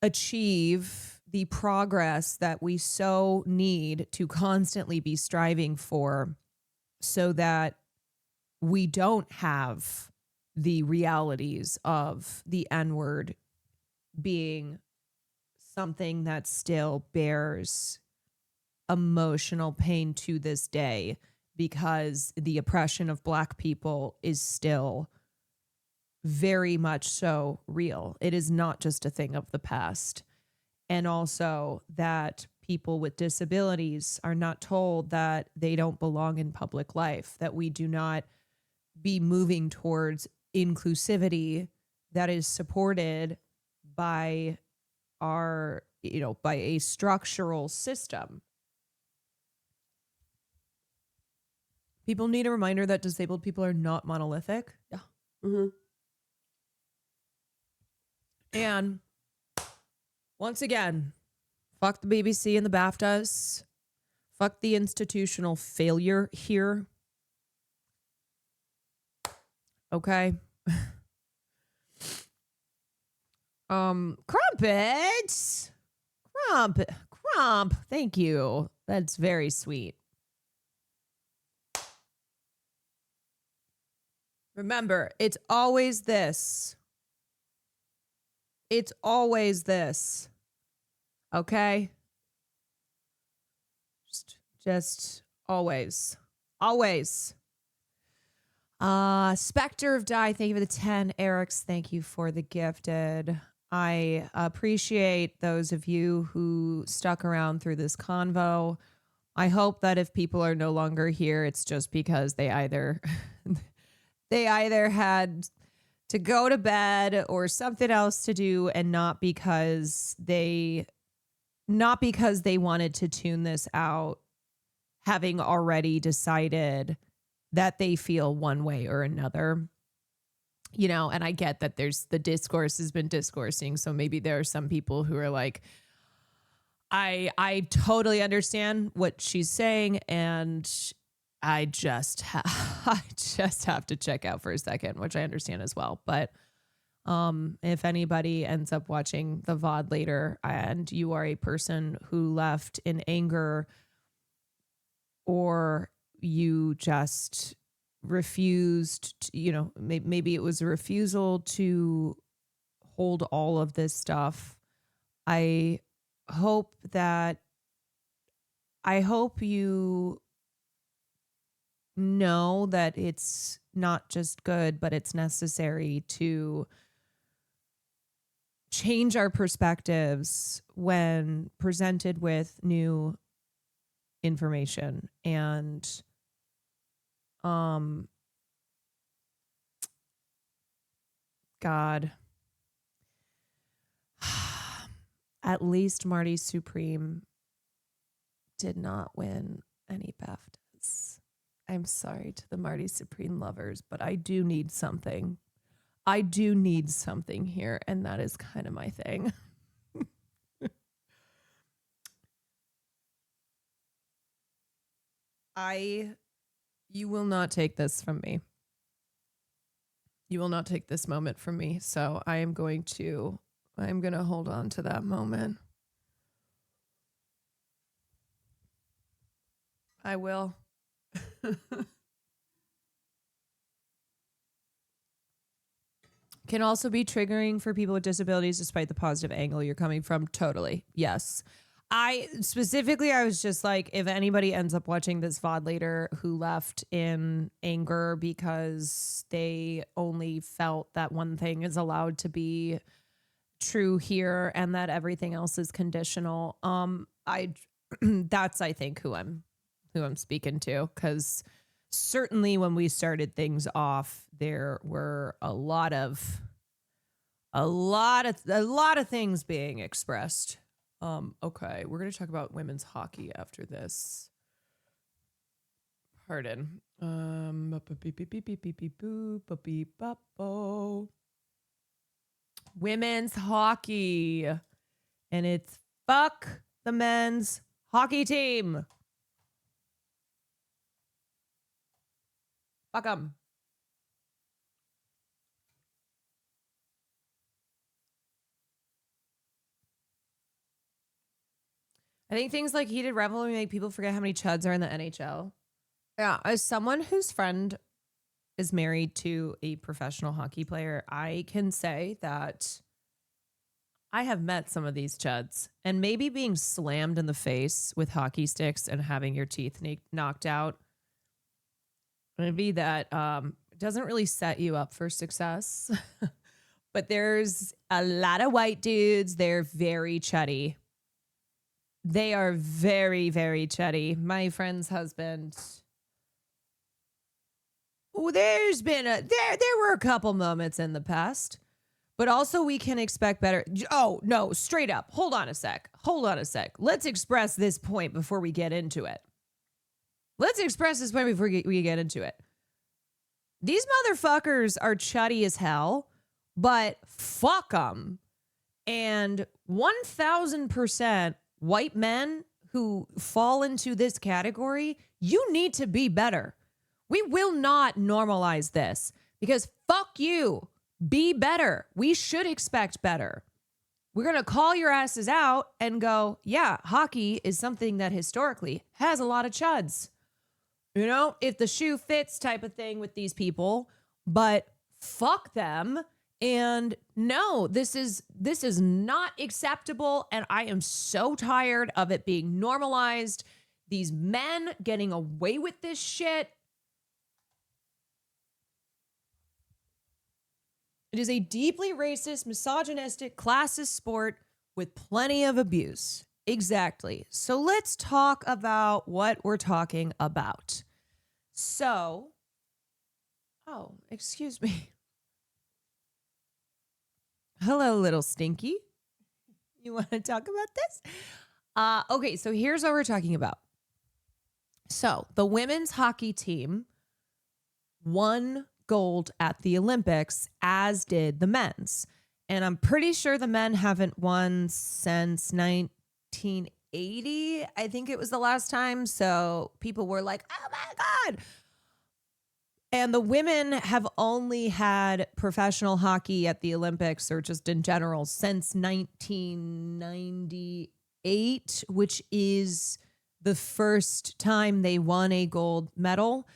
achieve the progress that we so need to constantly be striving for so that we don't have the realities of the N-word being something that still bears emotional pain to this day, because the oppression of Black people is still very much so real. It is not just a thing of the past. And also that people with disabilities are not told that they don't belong in public life, that we do not be moving towards inclusivity that is supported by our, by a structural system. People need a reminder that disabled people are not monolithic. Yeah. Mm-hmm. And once again, fuck the BBC and the Baftas. Fuck the institutional failure here. Okay. Crumpets. Crump. Thank you. That's very sweet. Remember, it's always this. It's always this. Okay? Just always. Always. Spectre of Die, thank you for the 10. Eric's, thank you for the gifted. I appreciate those of you who stuck around through this convo. I hope that if people are no longer here, it's just because they either had to go to bed or something else to do, and not because they wanted to tune this out, having already decided that they feel one way or another. And I get that the discourse has been discoursing. So maybe there are some people who are like, I totally understand what she's saying, and I just have to check out for a second, which I understand as well. But if anybody ends up watching the VOD later and you are a person who left in anger, or you just refused, maybe it was a refusal to hold all of this stuff, I hope you know that it's not just good, but it's necessary to change our perspectives when presented with new information. And God, at least Marty Supreme did not win any Baftas. I'm sorry to the Marty Supreme lovers, but I do need something. I do need something here, and that is kind of my thing. You will not take this from me. You will not take this moment from me. So I'm going to hold on to that moment. I will. Can also be triggering for people with disabilities, despite the positive angle you're coming from. Totally. Yes. I was just like, if anybody ends up watching this VOD later who left in anger because they only felt that one thing is allowed to be true here and that everything else is conditional, that's, I think, who I'm speaking to, because certainly when we started things off, there were a lot of things being expressed. Okay, we're going to talk about women's hockey after this. Pardon. Women's hockey. And it's fuck the men's hockey team. Fuck them. I think things like heated rivalry make people forget how many chuds are in the NHL. Yeah, as someone whose friend is married to a professional hockey player, I can say that I have met some of these chuds, and maybe being slammed in the face with hockey sticks and having your teeth knocked out, maybe that doesn't really set you up for success. But there's a lot of white dudes. They're very chuddy. They are very, very chuddy. My friend's husband. Oh, there were a couple moments in the past, but also we can expect better. Oh, no, straight up. Hold on a sec. Let's express this point before we get into it. We get into it. These motherfuckers are chuddy as hell, but fuck them. And 1000% white men who fall into this category, you need to be better. We will not normalize this because fuck you. Be better. We should expect better. We're going to call your asses out and go, yeah, hockey is something that historically has a lot of chuds. You know, if the shoe fits type of thing with these people, but fuck them. And no, this is not acceptable. And I am so tired of it being normalized. These men getting away with this shit. It is a deeply racist, misogynistic, classist sport with plenty of abuse. Exactly. So let's talk about what we're talking about. So, oh, excuse me. Hello, little stinky. You want to talk about this? Okay, so here's what we're talking about. So the women's hockey team won gold at the Olympics, as did the men's. And I'm pretty sure the men haven't won since 1980. I think it was the last time. So people were like, oh my God. And the women have only had professional hockey at the Olympics or just in general since 1998, which is the first time they won a gold medal.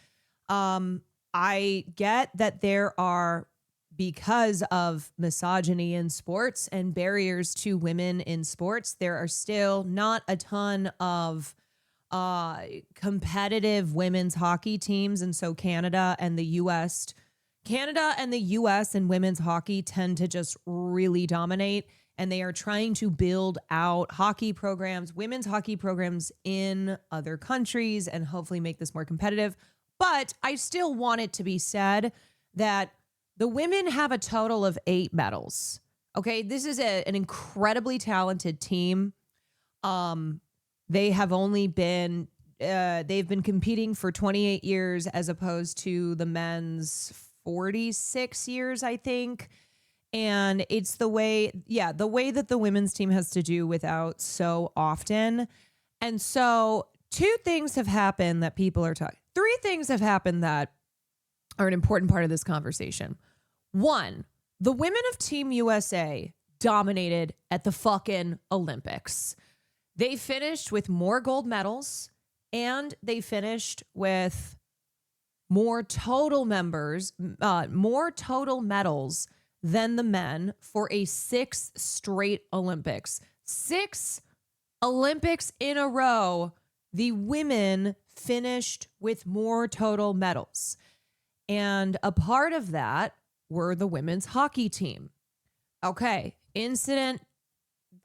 I get that there are, because of misogyny in sports and barriers to women in sports, there are still not a ton of competitive women's hockey teams. And so Canada and the US and women's hockey tend to just really dominate. And they are trying to build out hockey programs, women's hockey programs in other countries and hopefully make this more competitive. But I still want it to be said that the women have a total of 8 medals. Okay, this is an incredibly talented team. They have only been, they've been competing for 28 years as opposed to the men's 46 years, I think. And it's the way that the women's team has to do without so often. And so 2 things have happened that people are talking. 3 things have happened that are an important part of this conversation. 1, the women of Team USA dominated at the fucking Olympics. They finished with more gold medals and they finished with more total medals than the men for a 6th straight Olympics. 6 Olympics in a row, the women finished with more total medals. And a part of that were the women's hockey team. Okay,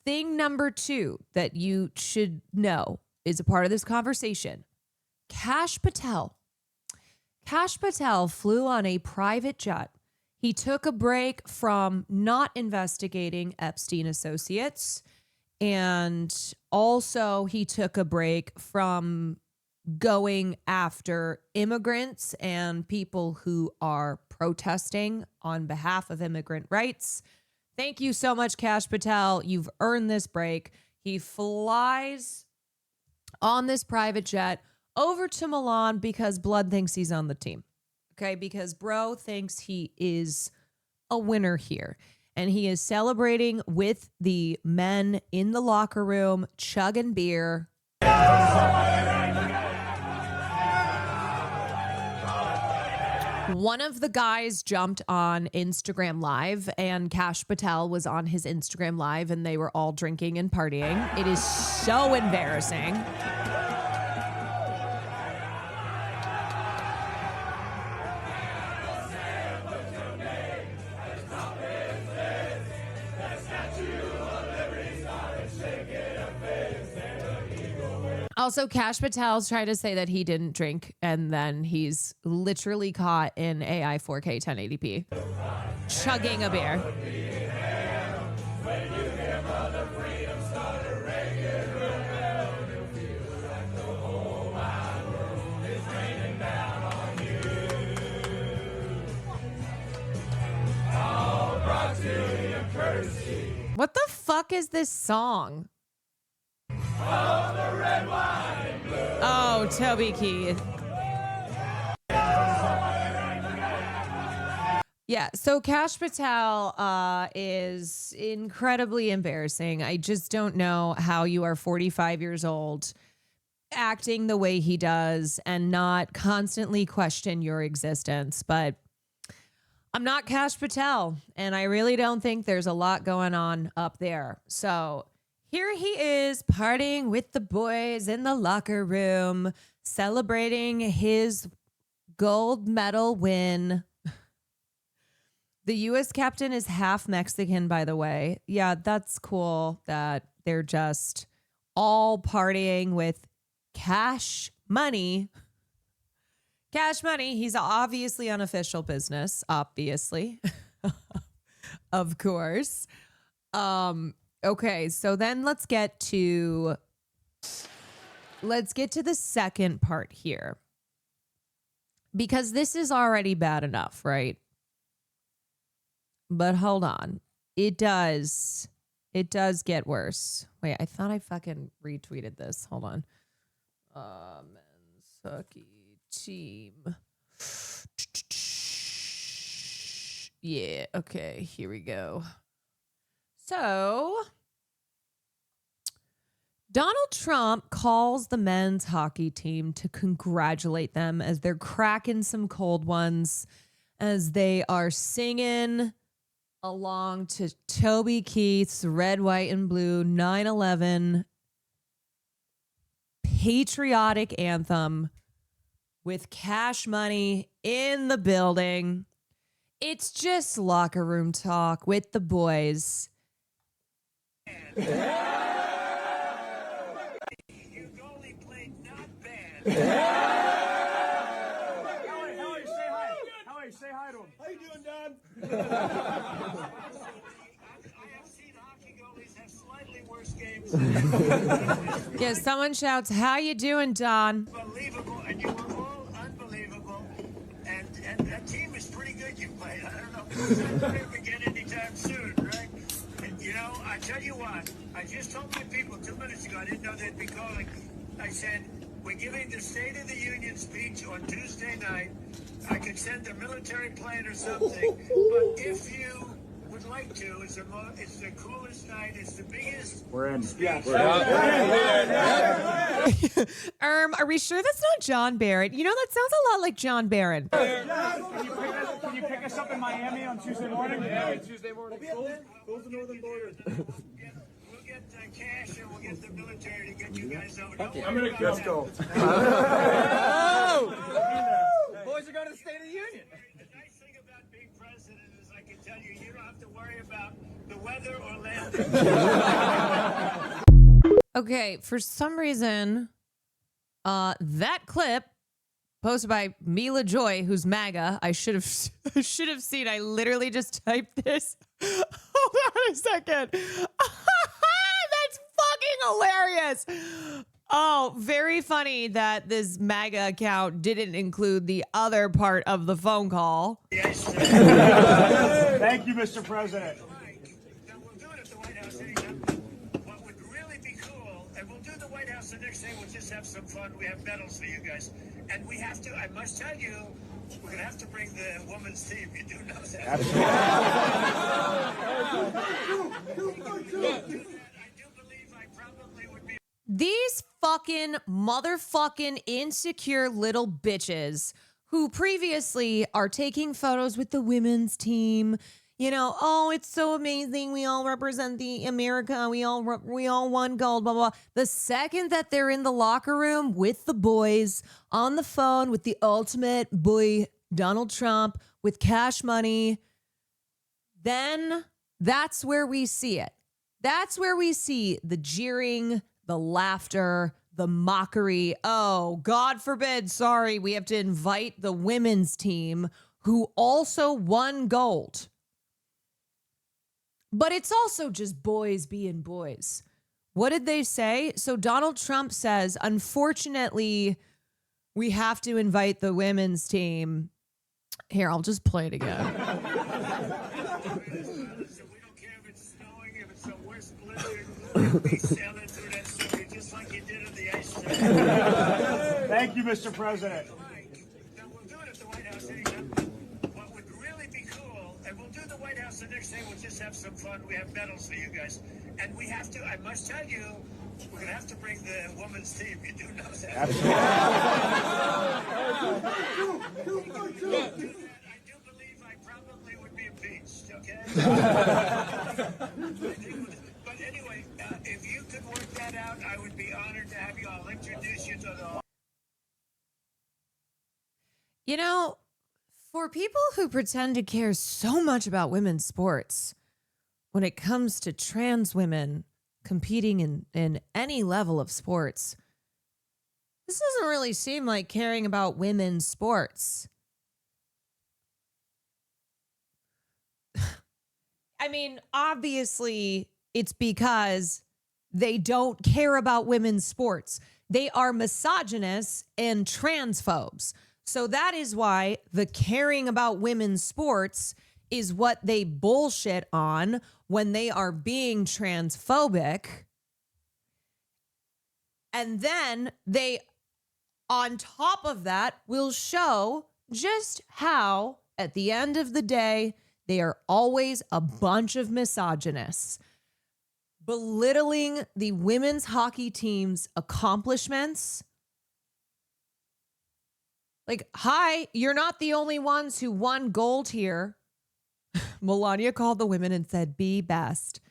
thing number 2 that you should know is a part of this conversation. Kash Patel flew on a private jet. He took a break from not investigating Epstein associates. And also he took a break from going after immigrants and people who are protesting on behalf of immigrant rights. Thank you so much, Kash Patel. You've earned this break. He flies on this private jet over to Milan because Blood thinks he's on the team. Okay, because bro thinks he is a winner here. and he is celebrating with the men in the locker room, chugging beer. One of the guys jumped on Instagram Live, and Kash Patel was on his Instagram Live, and they were all drinking and partying. It is so embarrassing. Also, Kash Patel's tried to say that he didn't drink, and then he's literally caught in AI 4K 1080p, chugging a beer. What the fuck is this song? Oh, Toby Keith. Yeah, so Kash Patel is incredibly embarrassing. I just don't know how you are 45 years old acting the way he does and not constantly question your existence. But I'm not Kash Patel, and I really don't think there's a lot going on up there. So here he is partying with the boys in the locker room, celebrating his gold medal win. The U.S. captain is half Mexican, by the way. Yeah, that's cool that they're just all partying with cash money. Cash money. He's obviously unofficial business, obviously. Of course. Okay, so then let's get to the second part here. Because this is already bad enough, right? But hold on. It does get worse. Wait, I thought I fucking retweeted this. Hold on. Men's hockey team. Yeah, okay, here we go. So, Donald Trump calls the men's hockey team to congratulate them as they're cracking some cold ones, as they are singing along to Toby Keith's Red, White, and Blue 9/11 patriotic anthem with Cash Money in the building. It's just locker room talk with the boys. Your goalie played not bad. Howie, say hi. Howie, say hi to him. How you doing, Don? I have seen hockey goalies have slightly worse games. Yeah, someone shouts, "How you doing, Don?" Unbelievable, and you were all unbelievable. And that team is pretty good you played. I don't know if we'll ever get anytime soon, right? And, you know, I tell you what, I just told my people 2 minutes ago, I didn't know they'd be calling. I said, we're giving the State of the Union speech on Tuesday night. I could send a military plane or something, but if you would like to, it's the coolest night, it's the biggest. We're in. Yeah. Are we sure that's not John Barrett? You know, that sounds a lot like John Barrett. Can you pick us up in Miami on Tuesday morning? Yeah, Tuesday morning. Close the northern border. We'll get cash and we'll get the military to get you guys over. Okay, let's go. Boys are going to the State of the Union. The nice thing about being president is I can tell you, you don't have to worry about the weather or landing. Okay, for some reason, that clip posted by Mila Joy, who's MAGA, I should have seen. I literally just typed this. Hold on a second. That's fucking hilarious. Oh, very funny that this MAGA account didn't include the other part of the phone call. Yes, sir. Thank you, Mr. President. Now, we'll do it at the White House anytime. What would really be cool, and we'll do the White House the next day, we'll just have some fun. We have medals for you guys. And we have to, I must tell you, We're going to have to bring the women's team. You do know that. These fucking motherfucking insecure little bitches who previously are taking photos with the women's team. You know, oh, it's so amazing. We all represent the America. We all won gold, blah, blah. The second that they're in the locker room with the boys on the phone with the ultimate boy, Donald Trump, with cash money, then that's where we see it. That's where we see the jeering, the laughter, the mockery. Oh, God forbid, sorry, we have to invite the women's team who also won gold. But it's also just boys being boys. What did they say? So Donald Trump says, unfortunately, we have to invite the women's team. Here, I'll just play it again. Thank you, Mr. President. We'll do it at the White House anytime. What would really be cool, and we'll do the White House the next day, we'll just have some fun. We have medals for you guys. And we have to, I must tell you, we're going to have to bring the women's team. You do know that. Absolutely. I do believe I probably would be impeached, okay? But anyway, if you could work that out, I would be honored to have you all introduce you to the... You know, for people who pretend to care so much about women's sports, when it comes to trans women competing in any level of sports, this doesn't really seem like caring about women's sports. I mean, obviously, it's because they don't care about women's sports. They are misogynists and transphobes. So that is why the caring about women's sports is what they bullshit on when they are being transphobic. And then they, on top of that, will show just how, at the end of the day, they are always a bunch of misogynists, belittling the women's hockey team's accomplishments. Like, hi, you're not the only ones who won gold here. Melania called the women and said, be best.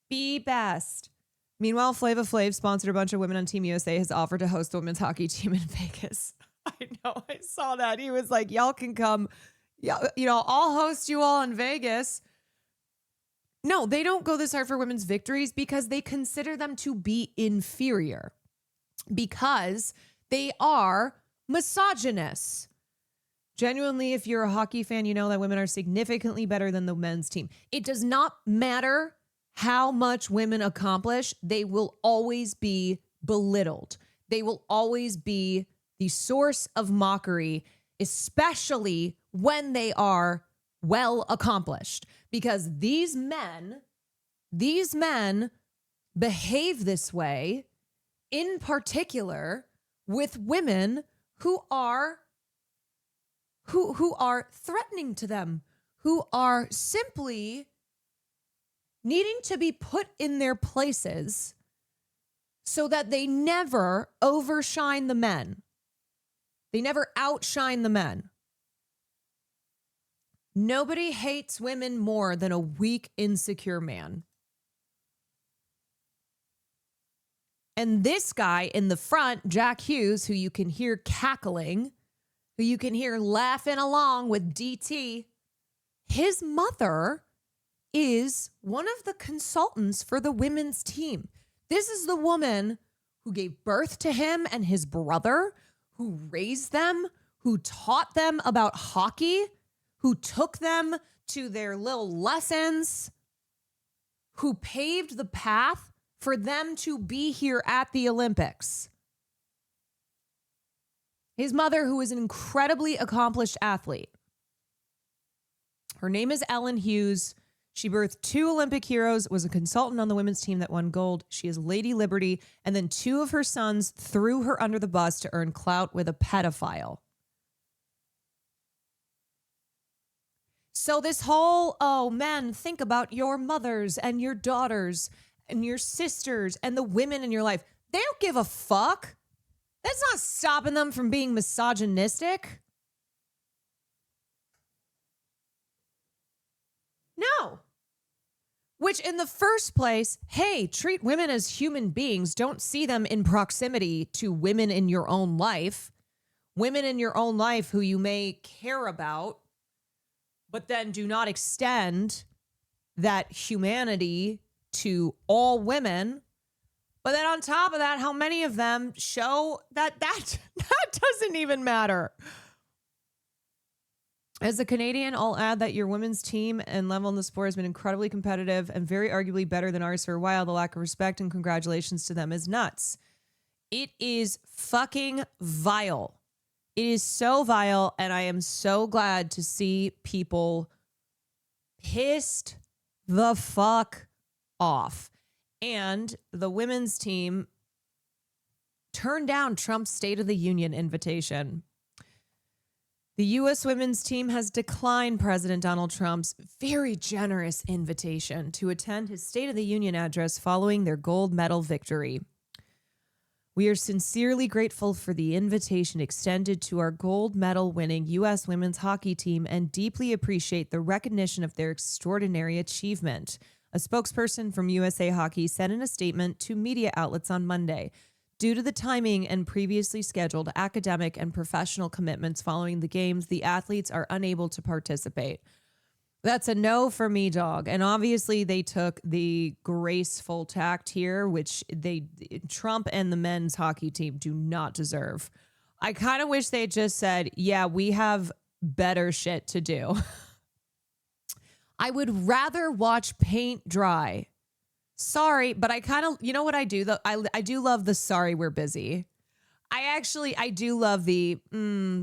Be best. Meanwhile, Flava Flav, sponsored a bunch of women on Team USA, has offered to host the women's hockey team in Vegas. I know, I saw that. He was like, y'all can come. Yeah, you know, I'll host you all in Vegas. No, they don't go this hard for women's victories because they consider them to be inferior. Because they are misogynists. Genuinely, if you're a hockey fan, you know that women are significantly better than the men's team. It does not matter how much women accomplish. They will always be belittled. They will always be the source of mockery, especially when they are well accomplished. Because these men behave this way, in particular, with women who are threatening to them, who are simply needing to be put in their places so that they never overshine the men. They never outshine the men. Nobody hates women more than a weak, insecure man. And this guy in the front, Jack Hughes, who you can hear cackling, who you can hear laughing along with DT, his mother is one of the consultants for the women's team. This is the woman who gave birth to him and his brother, who raised them, who taught them about hockey, who took them to their little lessons, who paved the path for them to be here at the Olympics. His mother, who is an incredibly accomplished athlete. Her name is Ellen Hughes. She birthed 2 Olympic heroes, was a consultant on the women's team that won gold. She is Lady Liberty. And then 2 of her sons threw her under the bus to earn clout with a pedophile. So this whole, oh, men, think about your mothers and your daughters and your sisters and the women in your life. They don't give a fuck. That's not stopping them from being misogynistic. No. Which in the first place, hey, treat women as human beings. Don't see them in proximity to women in your own life. Women in your own life who you may care about, but then do not extend that humanity to all women. But then on top of that, how many of them show that doesn't even matter? As a Canadian, I'll add that your women's team and level in the sport has been incredibly competitive and very arguably better than ours for a while. The lack of respect and congratulations to them is nuts. It is fucking vile. It is so vile, and I am so glad to see people pissed the fuck off. And the women's team turned down Trump's State of the Union invitation. The U.S. women's team has declined President Donald Trump's very generous invitation to attend his State of the Union address following their gold medal victory. We are sincerely grateful for the invitation extended to our gold medal winning U.S. women's hockey team and deeply appreciate the recognition of their extraordinary achievement, a spokesperson from USA Hockey said in a statement to media outlets on Monday. Due to the timing and previously scheduled academic and professional commitments following the games, the athletes are unable to participate. That's a no for me, dog. And obviously they took the graceful tact here, which Trump and the men's hockey team do not deserve. I kind of wish they just said, yeah, we have better shit to do. I would rather watch paint dry. Sorry, but I kind of, you know what I do though? I do love the sorry, we're busy. I do love the,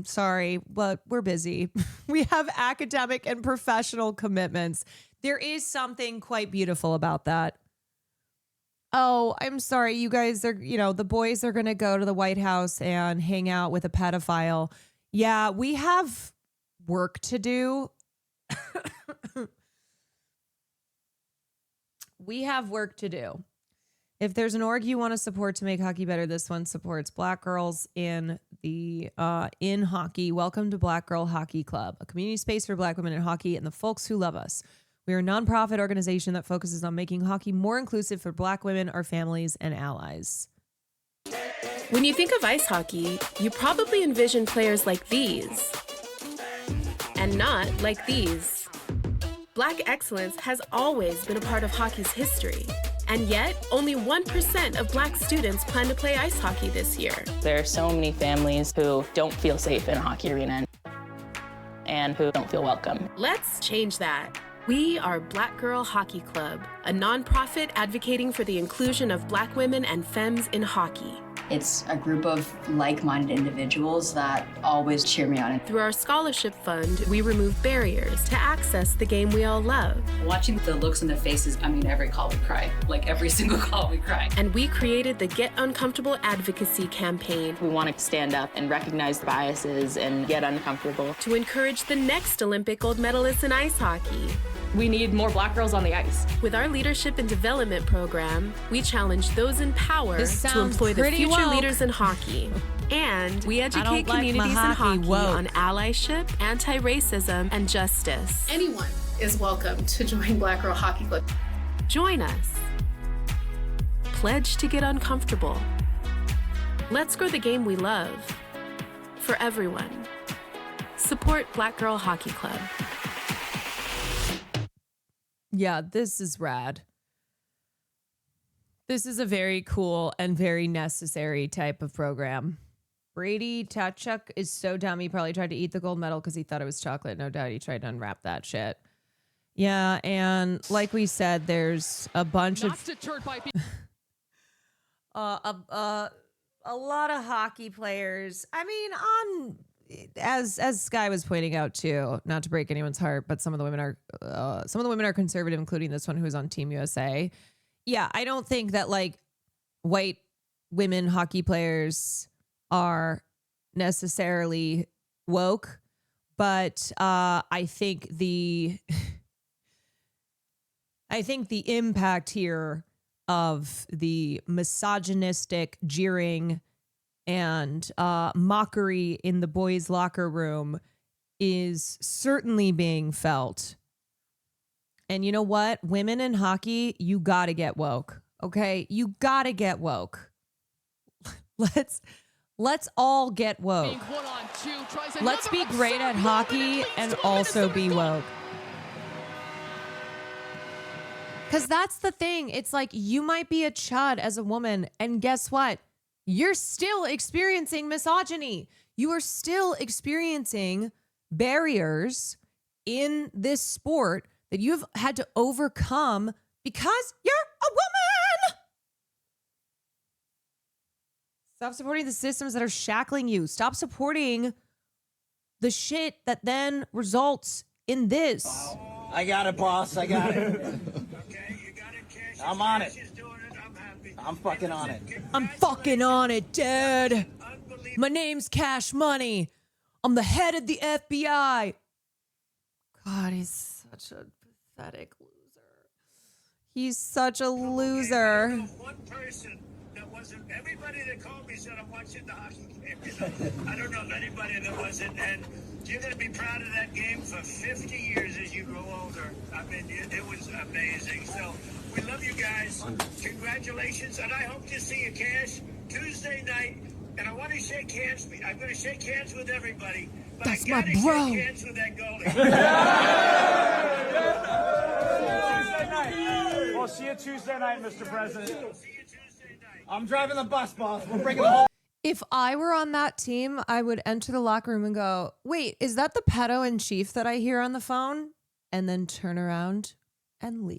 sorry, but we're busy. We have academic and professional commitments. There is something quite beautiful about that. Oh, I'm sorry. You guys are, the boys are going to go to the White House and hang out with a pedophile. Yeah, we have work to do. We have work to do. If there's an org you want to support to make hockey better, this one supports Black girls in hockey. Welcome to Black Girl Hockey Club, a community space for Black women in hockey and the folks who love us. We are a nonprofit organization that focuses on making hockey more inclusive for Black women, our families, and allies. When you think of ice hockey, you probably envision players like these, and not like these. Black excellence has always been a part of hockey's history. And yet, only 1% of Black students plan to play ice hockey this year. There are so many families who don't feel safe in a hockey arena and who don't feel welcome. Let's change that. We are Black Girl Hockey Club, a nonprofit advocating for the inclusion of Black women and femmes in hockey. It's a group of like-minded individuals that always cheer me on. Through our scholarship fund, we remove barriers to access the game we all love. Watching the looks on their faces, every call we cry. Like every single call we cry. And we created the Get Uncomfortable advocacy campaign. We want to stand up and recognize the biases and get uncomfortable. To encourage the next Olympic gold medalists in ice hockey. We need more Black girls on the ice. With our leadership and development program, we challenge those in power to employ the future leaders in hockey. And we educate communities in hockey on allyship, anti-racism, and justice. Anyone is welcome to join Black Girl Hockey Club. Join us. Pledge to get uncomfortable. Let's grow the game we love. For everyone. Support Black Girl Hockey Club. Yeah, this is rad. This is a very cool and very necessary type of program. Brady Tatchuk is so dumb. He probably tried to eat the gold medal because he thought it was chocolate. No doubt he tried to unwrap that shit. Yeah, and like we said, there's a bunch of a lot of hockey players. I mean, as Sky was pointing out too, not to break anyone's heart, but some of the women are conservative, including this one who's on Team USA. Yeah, I don't think that like white women hockey players are necessarily woke, But I think the impact here of the misogynistic jeering and mockery in the boys' locker room is certainly being felt. And you know what? Women in hockey, you got to get woke. Okay? You got to get woke. Let's all get woke. Let's be great at hockey and also be woke. Because that's the thing. It's like you might be a chud as a woman, and guess what? You're still experiencing misogyny. You are still experiencing barriers in this sport that you've had to overcome because you're a woman. Stop supporting the systems that are shackling you. Stop supporting the shit that then results in this. I got it, boss. I got it. I'm on it. I'm fucking on it. I'm fucking on it, dude. My name's Cash Money. I'm the head of the FBI. God, he's such a pathetic loser. He's such a loser. One person that wasn't. Everybody that called me said I'm watching the hockey game. I don't know if anybody that wasn't. And you're going to be proud of that game for 50 years as you grow older. I mean, it was amazing. So we love you guys. Congratulations. And I hope to see you, Cash, Tuesday night. And I want to shake hands. I'm going to shake hands with everybody. But That's I gotta my bro. shake hands with that goalie. Tuesday night. We'll see you Tuesday night, Mr. President. I'm driving the bus, boss. We're bringing the whole... If I were on that team, I would enter the locker room and go, wait, is that the pedo in chief that I hear on the phone? And then turn around and leave.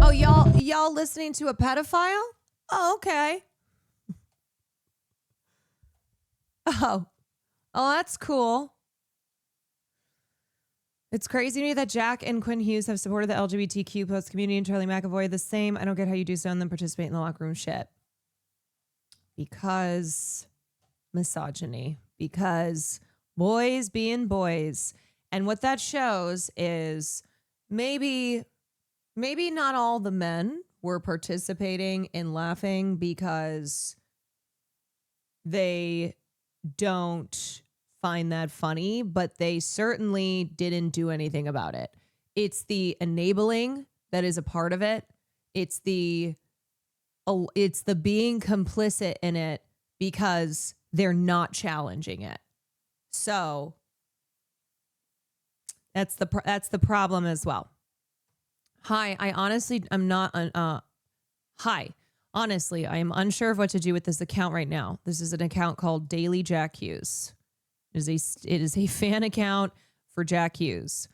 Oh, y'all listening to a pedophile? Oh, okay. Oh, that's cool. It's crazy to me that Jack and Quinn Hughes have supported the LGBTQ plus community and Charlie McAvoy the same. I don't get how you do so and then participate in the locker room shit. Because misogyny. Because boys being boys. And what that shows is maybe not all the men were participating in laughing because they don't find that funny, but they certainly didn't do anything about it. It's the enabling that is a part of it. It's the being complicit in it because they're not challenging it. So that's the problem as well. Hi, honestly am unsure of what to do with this account right now. This is an account called Daily Jack Hughes. It is a fan account for Jack Hughes.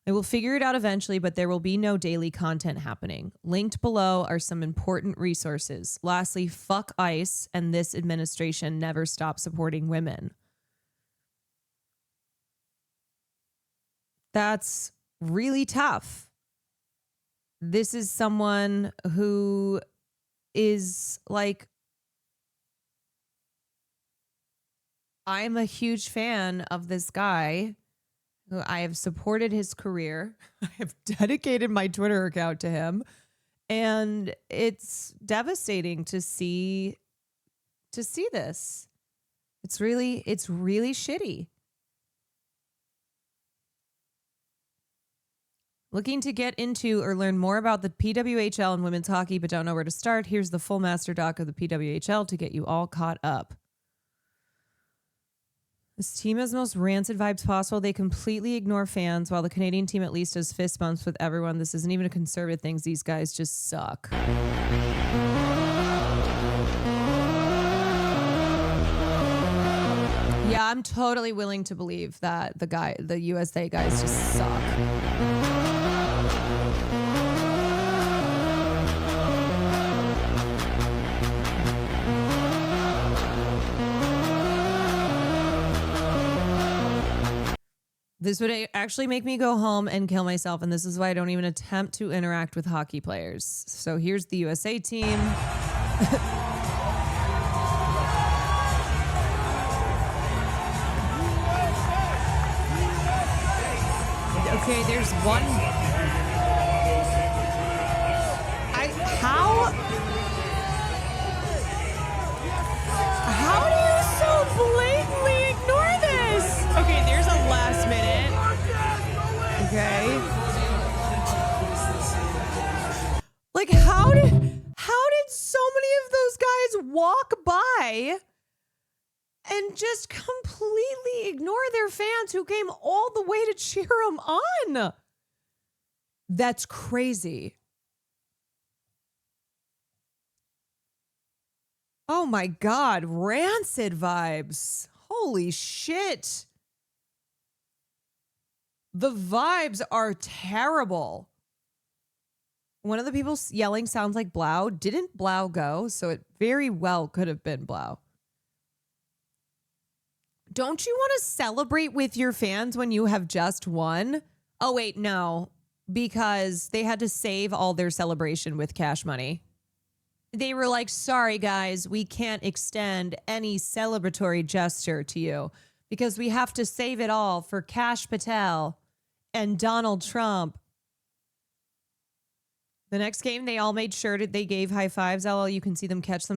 I will figure it out eventually, but there will be no daily content happening. Linked below are some important resources. Lastly, fuck ICE and this administration never stop supporting women. That's really tough. This is someone who is like, I'm a huge fan of this guy who I have supported his career. I have dedicated my Twitter account to him. And it's devastating to see this. It's really shitty. Looking to get into or learn more about the PWHL and women's hockey, but don't know where to start? Here's the full master doc of the PWHL to get you all caught up. This team has the most rancid vibes possible. They completely ignore fans, while the Canadian team at least does fist bumps with everyone. This isn't even a conservative thing. These guys just suck. Yeah, I'm totally willing to believe that the USA guys just suck. This would actually make me go home and kill myself, and this is why I don't even attempt to interact with hockey players. So here's the USA team. Okay, there's one. How do you so blatantly ignore this? Okay, there's a last minute. Okay. Like, how did so many of those guys walk by and just completely ignore their fans who came all the way to cheer them on? That's crazy. Oh my God, rancid vibes. Holy shit. The vibes are terrible. One of the people yelling sounds like Blau. Didn't Blau go? So it very well could have been Blau. Don't you want to celebrate with your fans when you have just won? Oh, wait, no. Because they had to save all their celebration with cash money. They were like, sorry, guys, we can't extend any celebratory gesture to you because we have to save it all for Kash Patel and Donald Trump. The next game, they all made sure that they gave high fives. LL, you can see them catch them.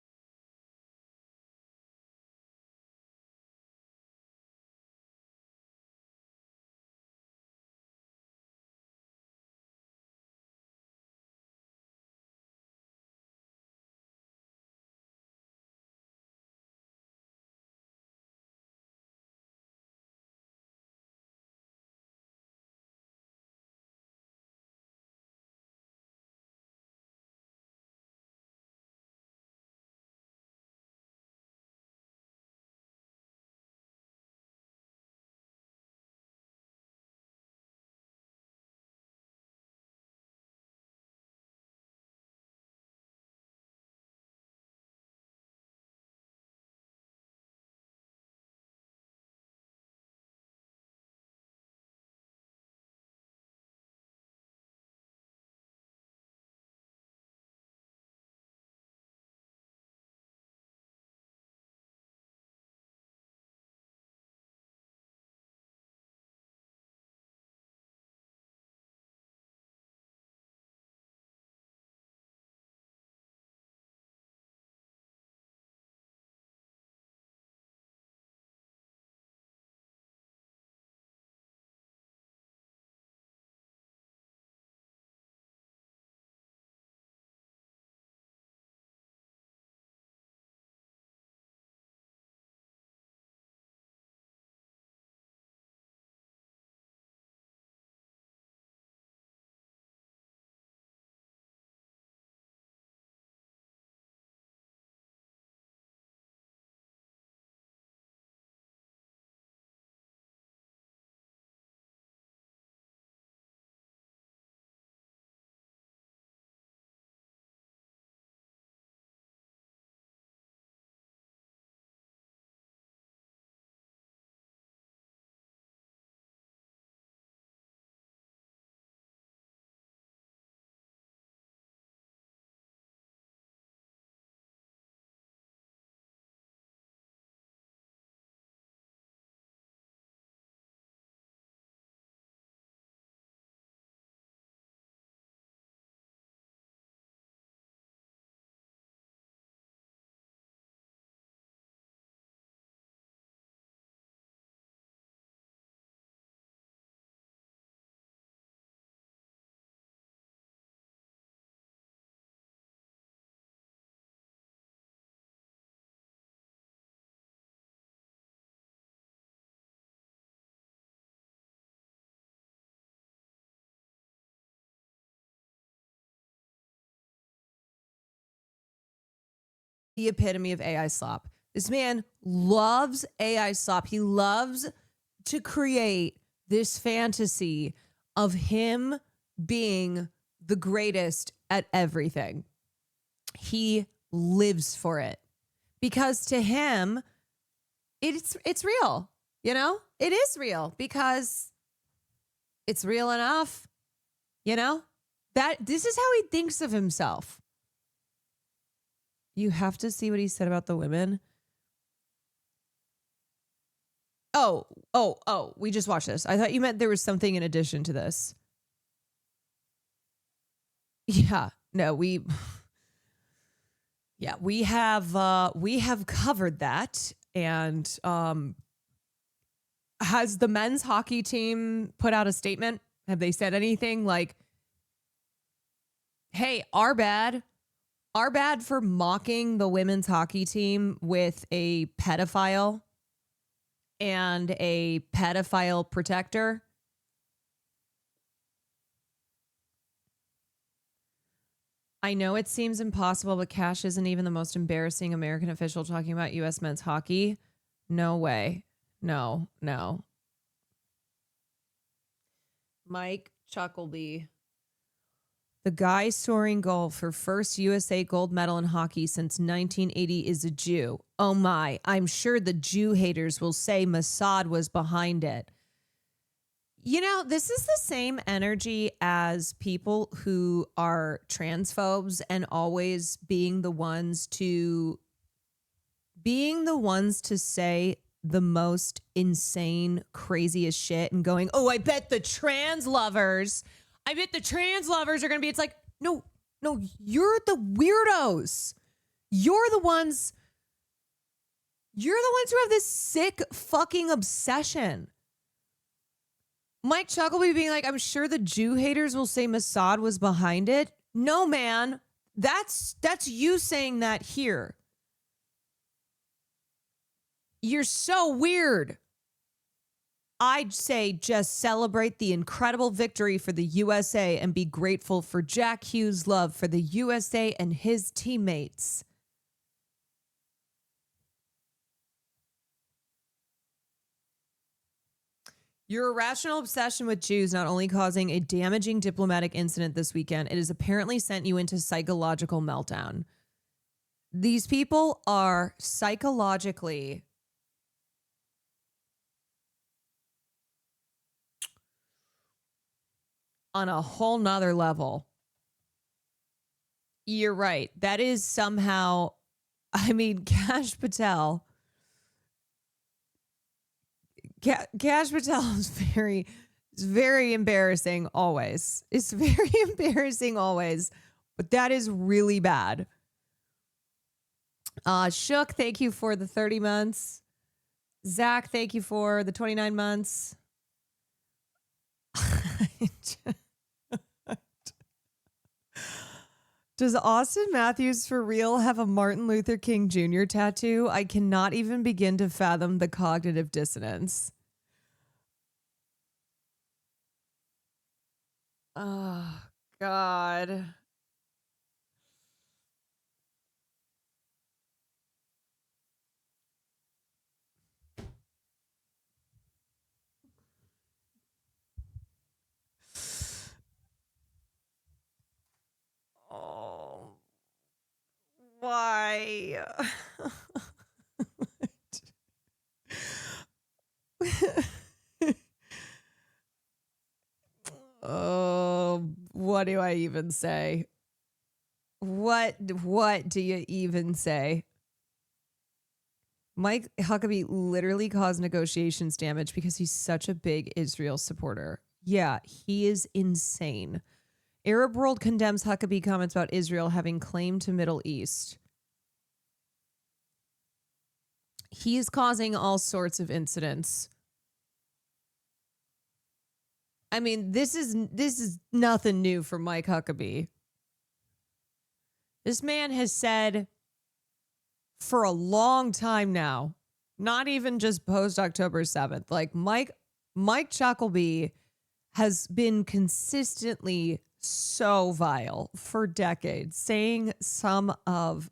The epitome of AI slop. This man loves AI slop. He loves to create this fantasy of him being the greatest at everything. He lives for it because to him, it's real. You know, it is real because it's real enough. You know, that this is how he thinks of himself. You have to see what he said about the women. We just watched this. I thought you meant there was something in addition to this. Yeah, no, we have covered that. And has the men's hockey team put out a statement? Have they said anything like, hey, our bad for mocking the women's hockey team with a pedophile and a pedophile protector? I know it seems impossible, but Cash isn't even the most embarrassing American official talking about U.S. men's hockey. No way. No. Mike Chuckleby. The guy scoring goal for first USA gold medal in hockey since 1980 is a Jew. Oh my, I'm sure the Jew haters will say Mossad was behind it. You know, this is the same energy as people who are transphobes and always being the ones to say the most insane, craziest shit and going, oh, I bet the trans lovers are going to be, it's like, no, you're the weirdos. You're the ones who have this sick fucking obsession. Mike Chuckleby being like, I'm sure the Jew haters will say Mossad was behind it. No, man, that's you saying that here. You're so weird. I'd say just celebrate the incredible victory for the USA and be grateful for Jack Hughes' love for the USA and his teammates. Your irrational obsession with Jews not only causing a damaging diplomatic incident this weekend, it has apparently sent you into psychological meltdown. These people are psychologically on a whole nother level. You're right. That is somehow, I mean, Cash Patel is very embarrassing always. It's very embarrassing always, but that is really bad. Shook, thank you for the 30 months. Zach, thank you for the 29 months. Does Austin Matthews for real have a Martin Luther King Jr. tattoo? I cannot even begin to fathom the cognitive dissonance. Oh, God. Oh, why? Oh, what do I even say? What do you even say? Mike Huckabee literally caused negotiations damage because he's such a big Israel supporter. Yeah, he is insane. Arab World condemns Huckabee comments about Israel having claim to Middle East. He is causing all sorts of incidents. I mean, this is nothing new for Mike Huckabee. This man has said for a long time now, not even just post October 7th, like Mike Chuckleby has been consistently so vile for decades, saying some of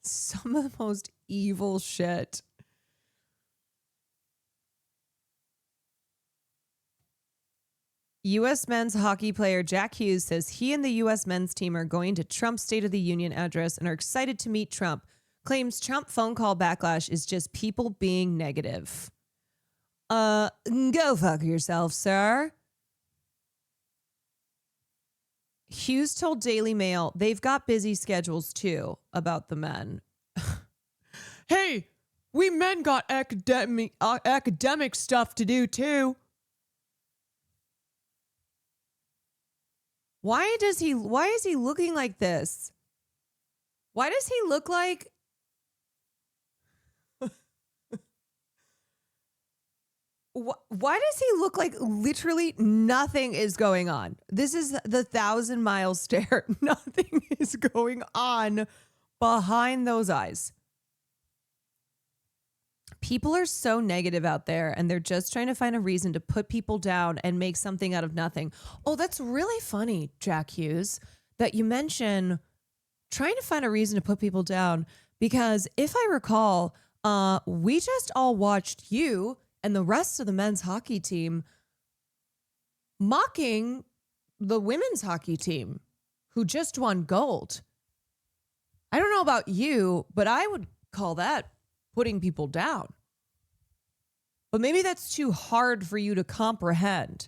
the most evil shit. U.S. men's hockey player Jack Hughes says he and the U.S. men's team are going to Trump's State of the Union address and are excited to meet Trump. Claims Trump phone call backlash is just people being negative. Go fuck yourself, sir. Hughes told Daily Mail they've got busy schedules too about the men. Hey, We men got academic stuff to do too. Why is he looking like this? Why does he look like Why does he look like literally nothing is going on? This is the 1,000-mile stare. Nothing is going on behind those eyes. People are so negative out there, and they're just trying to find a reason to put people down and make something out of nothing. Oh, that's really funny, Jack Hughes, that you mention trying to find a reason to put people down, because if I recall, we just all watched you and the rest of the men's hockey team mocking the women's hockey team who just won gold. I don't know about you, but I would call that putting people down. But maybe that's too hard for you to comprehend.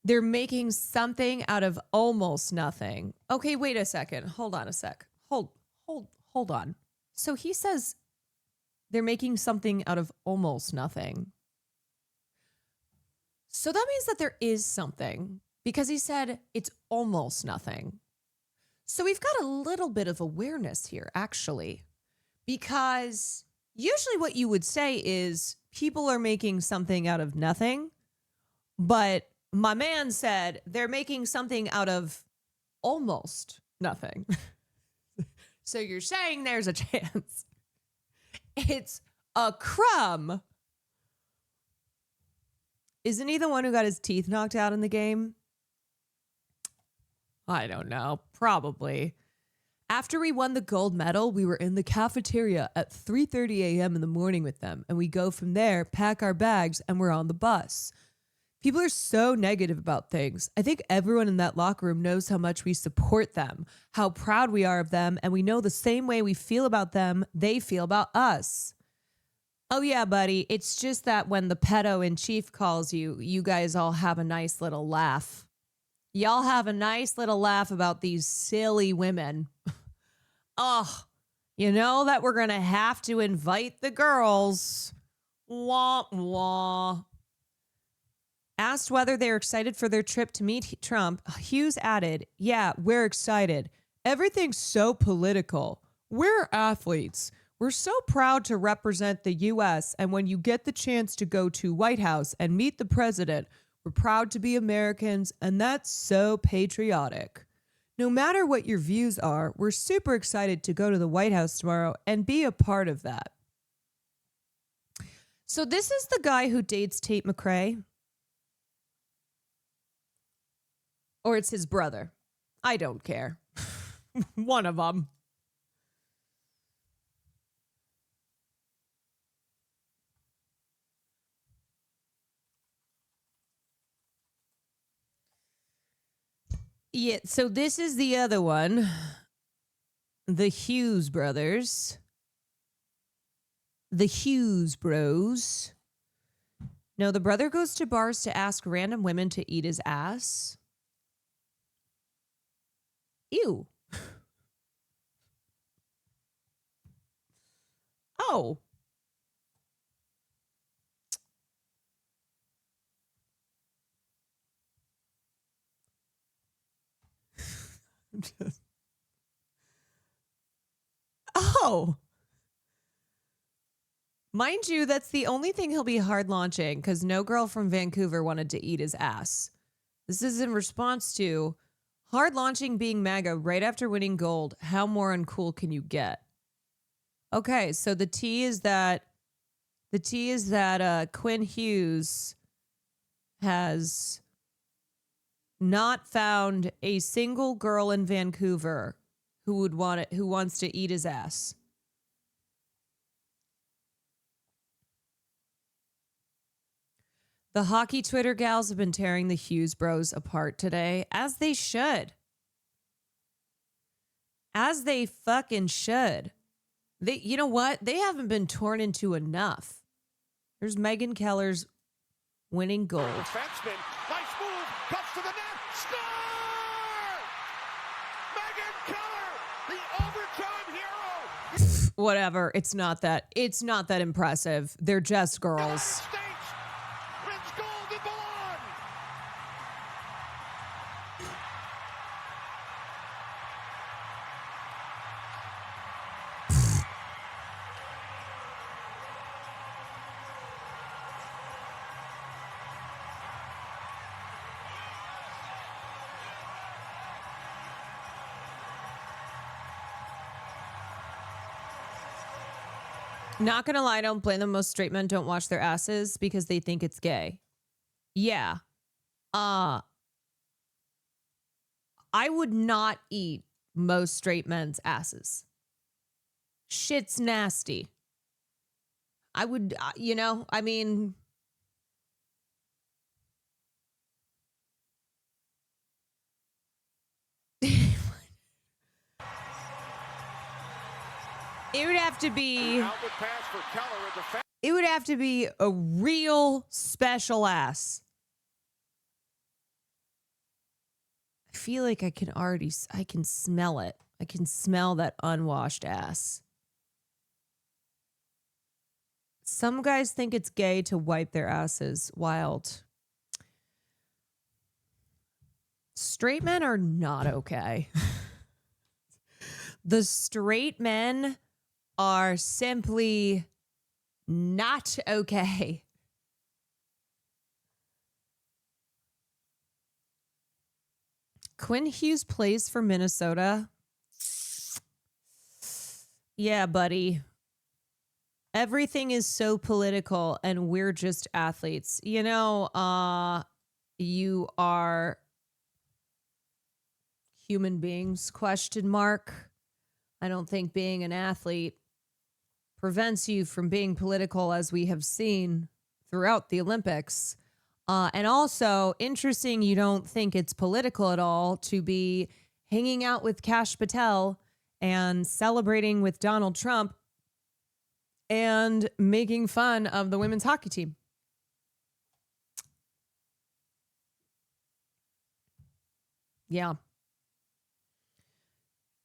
They're making something out of almost nothing. Okay, wait a second. Hold on a sec. Hold on. So he says they're making something out of almost nothing. So that means that there is something, because he said it's almost nothing. So we've got a little bit of awareness here, actually, because usually what you would say is people are making something out of nothing, but my man said they're making something out of almost nothing. So you're saying there's a chance. It's a crumb. Isn't he the one who got his teeth knocked out in the game? I don't know. Probably. After we won the gold medal, we were in the cafeteria at 3:30 a.m. in the morning with them, and we go from there, pack our bags, and we're on the bus. People are so negative about things. I think everyone in that locker room knows how much we support them, how proud we are of them, and we know the same way we feel about them, they feel about us. Oh yeah, buddy, it's just that when the pedo-in-chief calls you, you guys all have a nice little laugh. Y'all have a nice little laugh about these silly women. Oh, you know that we're going to have to invite the girls. Wah, wah. Asked whether they're excited for their trip to meet Trump, Hughes added, "Yeah, we're excited. Everything's so political. We're athletes. We're so proud to represent the U.S. And when you get the chance to go to White House and meet the president, we're proud to be Americans, and that's so patriotic. No matter what your views are, we're super excited to go to the White House tomorrow and be a part of that." So this is the guy who dates Tate McRae? Or it's his brother? I don't care. One of them. Yeah, so this is the other one. The Hughes brothers. The Hughes bros. No, the brother goes to bars to ask random women to eat his ass. Ew. Oh. Oh. Mind you, that's the only thing he'll be hard launching, because no girl from Vancouver wanted to eat his ass. This is in response to hard launching being MAGA right after winning gold. How more uncool can you get? Okay, so the tea is that Quinn Hughes has not found a single girl in Vancouver who wants to eat his ass. The hockey Twitter gals have been tearing the Hughes bros apart today, as they should. As they fucking should. You know what? They haven't been torn into enough. There's Megan Keller's winning gold. Defenseman, nice move, cuts to the net, score! Megan Keller, the overtime hero. Whatever. It's not that impressive. They're just girls. Not gonna lie, I don't blame them. Most straight men don't wash their asses because they think it's gay. Yeah. I would not eat most straight men's asses. Shit's nasty. I would, I mean... It would have to be... It would have to be a real special ass. I feel like I can smell it. I can smell that unwashed ass. Some guys think it's gay to wipe their asses. Wild. Straight men are not okay. The straight men are simply not okay. Quinn Hughes plays for Minnesota. Yeah, buddy. Everything is so political and we're just athletes. You are human beings, ? I don't think being an athlete prevents you from being political, as we have seen throughout the Olympics. And also, interesting, you don't think it's political at all to be hanging out with Kash Patel and celebrating with Donald Trump and making fun of the women's hockey team. Yeah.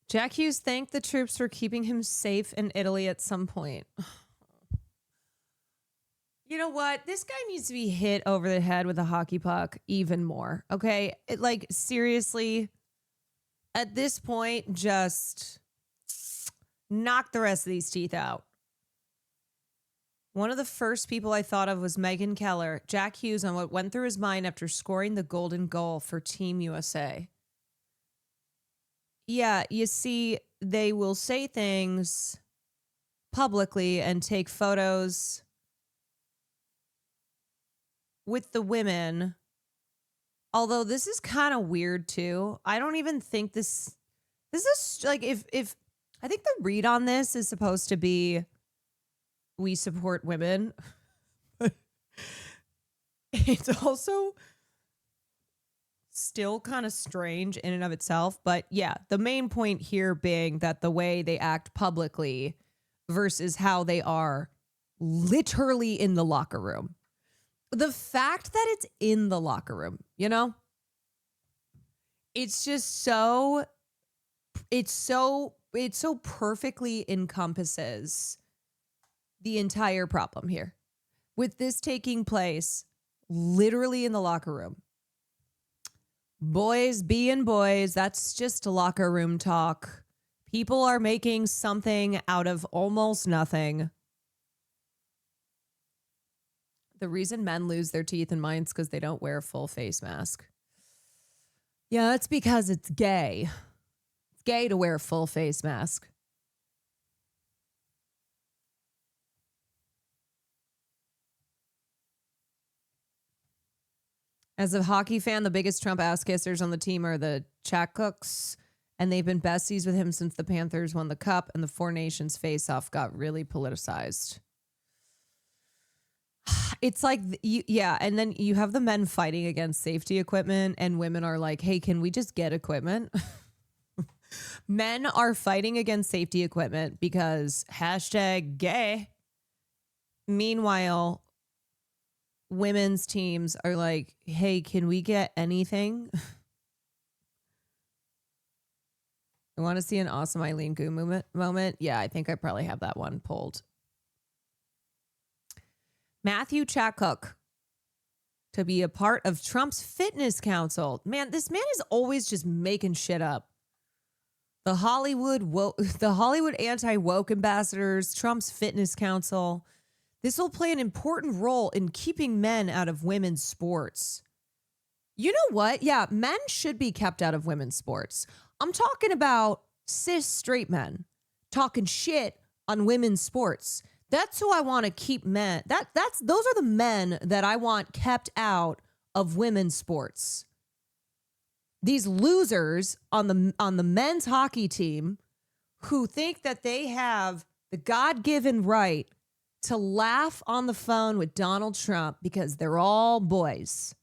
Jack Hughes thanked the troops for keeping him safe in Italy at some point. You know what? This guy needs to be hit over the head with a hockey puck even more. Okay? Seriously, at this point, just knock the rest of these teeth out. One of the first people I thought of was Megan Keller. Jack Hughes on what went through his mind after scoring the golden goal for Team USA. Yeah, you see, they will say things publicly and take photos with the women. Although this is kind of weird too. I don't even think this is like if I think the read on this is supposed to be we support women. It's also still kind of strange in and of itself. But yeah, the main point here being that the way they act publicly versus how they are literally in the locker room. The fact that it's in the locker room, it's just so perfectly encompasses the entire problem here. With this taking place literally in the locker room. Boys being boys, that's just locker room talk. People are making something out of almost nothing. The reason men lose their teeth and minds because they don't wear a full face mask. Yeah, that's because it's gay. It's gay to wear a full face mask. As a hockey fan, the biggest Trump ass kissers on the team are the Chatcooks, and they've been besties with him since the Panthers won the cup and the Four Nations face-off got really politicized. It's like, and then you have the men fighting against safety equipment, and women are like, hey, can we just get equipment? Men are fighting against safety equipment because #gay. Meanwhile, women's teams are like, hey, can we get anything? You want to see an awesome Eileen Gu moment? Yeah, I think I probably have that one pulled. Matthew Chakuk to be a part of Trump's fitness council. Man, this man is always just making shit up. The Hollywood anti-woke ambassadors, Trump's fitness council. This will play an important role in keeping men out of women's sports. You know what? Yeah, men should be kept out of women's sports. I'm talking about cis straight men talking shit on women's sports. That's who I want to keep men. Those are the men that I want kept out of women's sports. These losers on the men's hockey team who think that they have the God-given right to laugh on the phone with Donald Trump because they're all boys.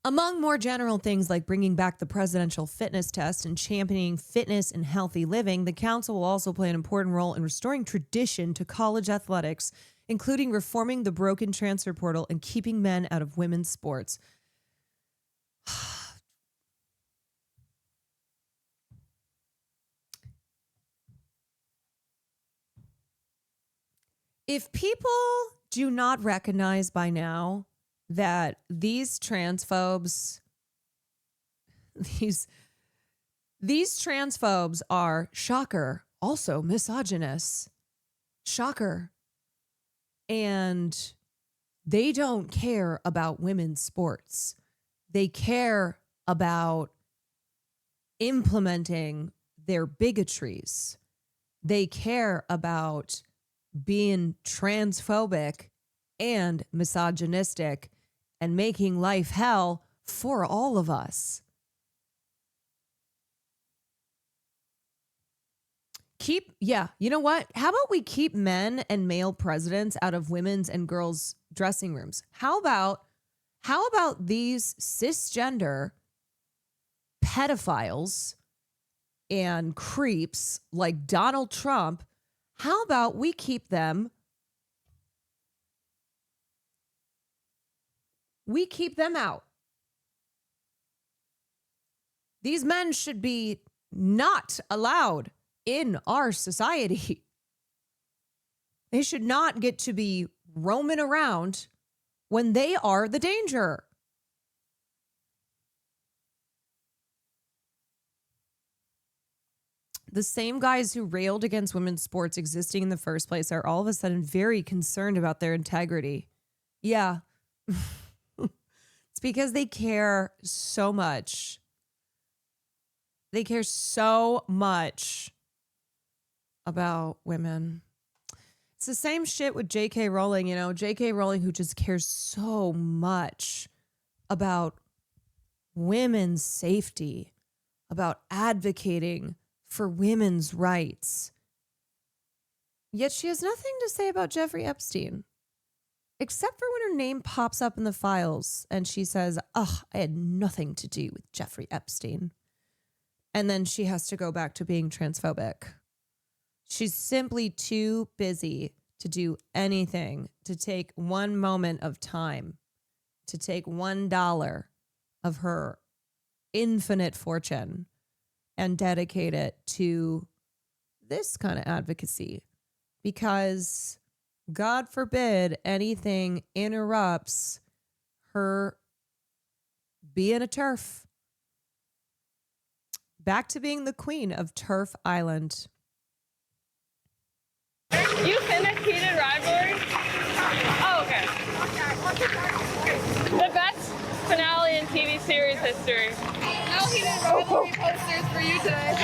Among more general things like bringing back the presidential fitness test and championing fitness and healthy living, the council will also play an important role in restoring tradition to college athletics, including reforming the broken transfer portal and keeping men out of women's sports. If people do not recognize by now that these transphobes, these transphobes are, shocker, also misogynist. Shocker. And they don't care about women's sports. They care about implementing their bigotries. They care about being transphobic and misogynistic and making life hell for all of us. You know what? How about we keep men and male presidents out of women's and girls' dressing rooms? How about these cisgender pedophiles and creeps like Donald Trump? How about we keep them out? These men should be not allowed in our society. They should not get to be roaming around when they are the danger. The same guys who railed against women's sports existing in the first place are all of a sudden very concerned about their integrity. Yeah. It's because they care so much. They care so much about women. It's the same shit with J.K. Rowling, you know, J.K. Rowling, who just cares so much about women's safety, about advocating for women's rights. Yet she has nothing to say about Jeffrey Epstein, except for when her name pops up in the files and she says, "Oh, I had nothing to do with Jeffrey Epstein." And then she has to go back to being transphobic. She's simply too busy to do anything, to take one moment of time, to take $1 of her infinite fortune and dedicate it to this kind of advocacy. Because God forbid anything interrupts her being a TERF. Back to being the queen of TERF Island. You finished heated rivalry? Oh, okay. The best finale in TV series history. No heated rivalry posters for you today.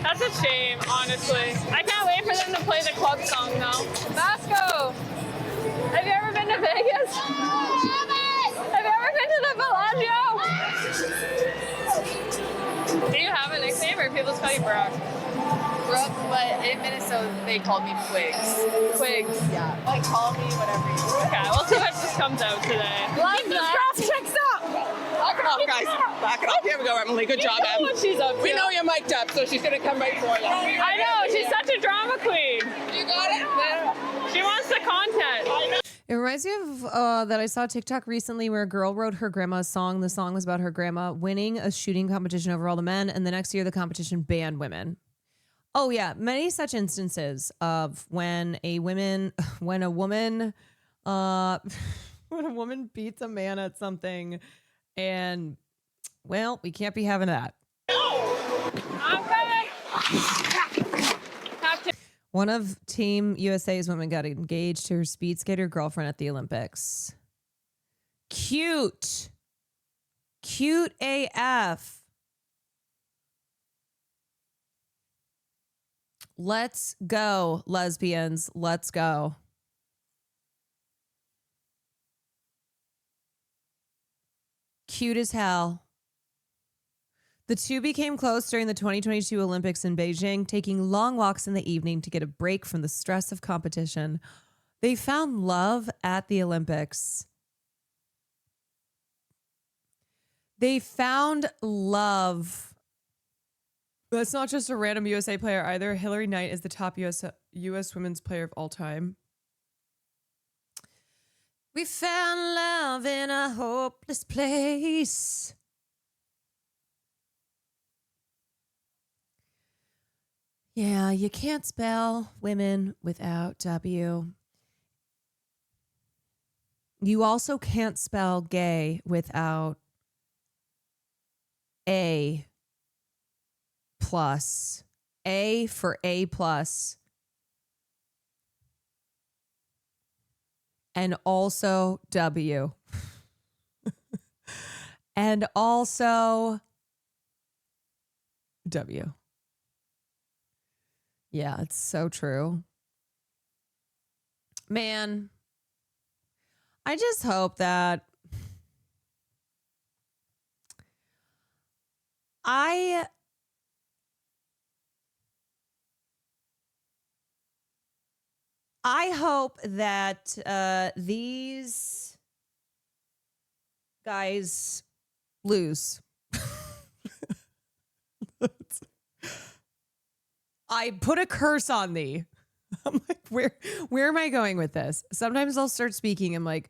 That's a shame, honestly. I can't wait for them to play the club song, though. Vasco! Have you ever been to Vegas? Have you ever been to the Bellagio? Do you have a nickname, or people just call you Brock? Brooke, but in Minnesota they called me Quigs. Quigs. Yeah, like call me whatever you want. Okay, we'll see what just comes out today. Keep those cross checks up! Back it up, guys. Back it up. Here we go, Emily. Good job, Em. What she's up to. We know you're mic'd up, so she's going to come right for you. I know. She's such a drama queen. You got it? She wants the content. I know. It reminds me of that I saw a TikTok recently where a girl wrote her grandma's song. The song was about her grandma winning a shooting competition over all the men, and the next year the competition banned women. Oh yeah, many such instances of when a woman when a woman beats a man at something, and well, we can't be having that. One of Team USA's women got engaged to her speed skater girlfriend at the Olympics. Cute. Cute AF. Let's go, lesbians. Let's go. Cute as hell. The two became close during the 2022 Olympics in Beijing, taking long walks in the evening to get a break from the stress of competition. They found love at the Olympics. They found love. That's not just a random USA player either. Hillary Knight is the top US women's player of all time. We found love in a hopeless place. Yeah, you can't spell women without W. You also can't spell gay without A plus. A for A plus. And also W. And also W. Yeah, it's so true. Man, I just hope that I hope that these guys lose. I put a curse on thee. I'm like, where am I going with this? Sometimes I'll start speaking. I'm like,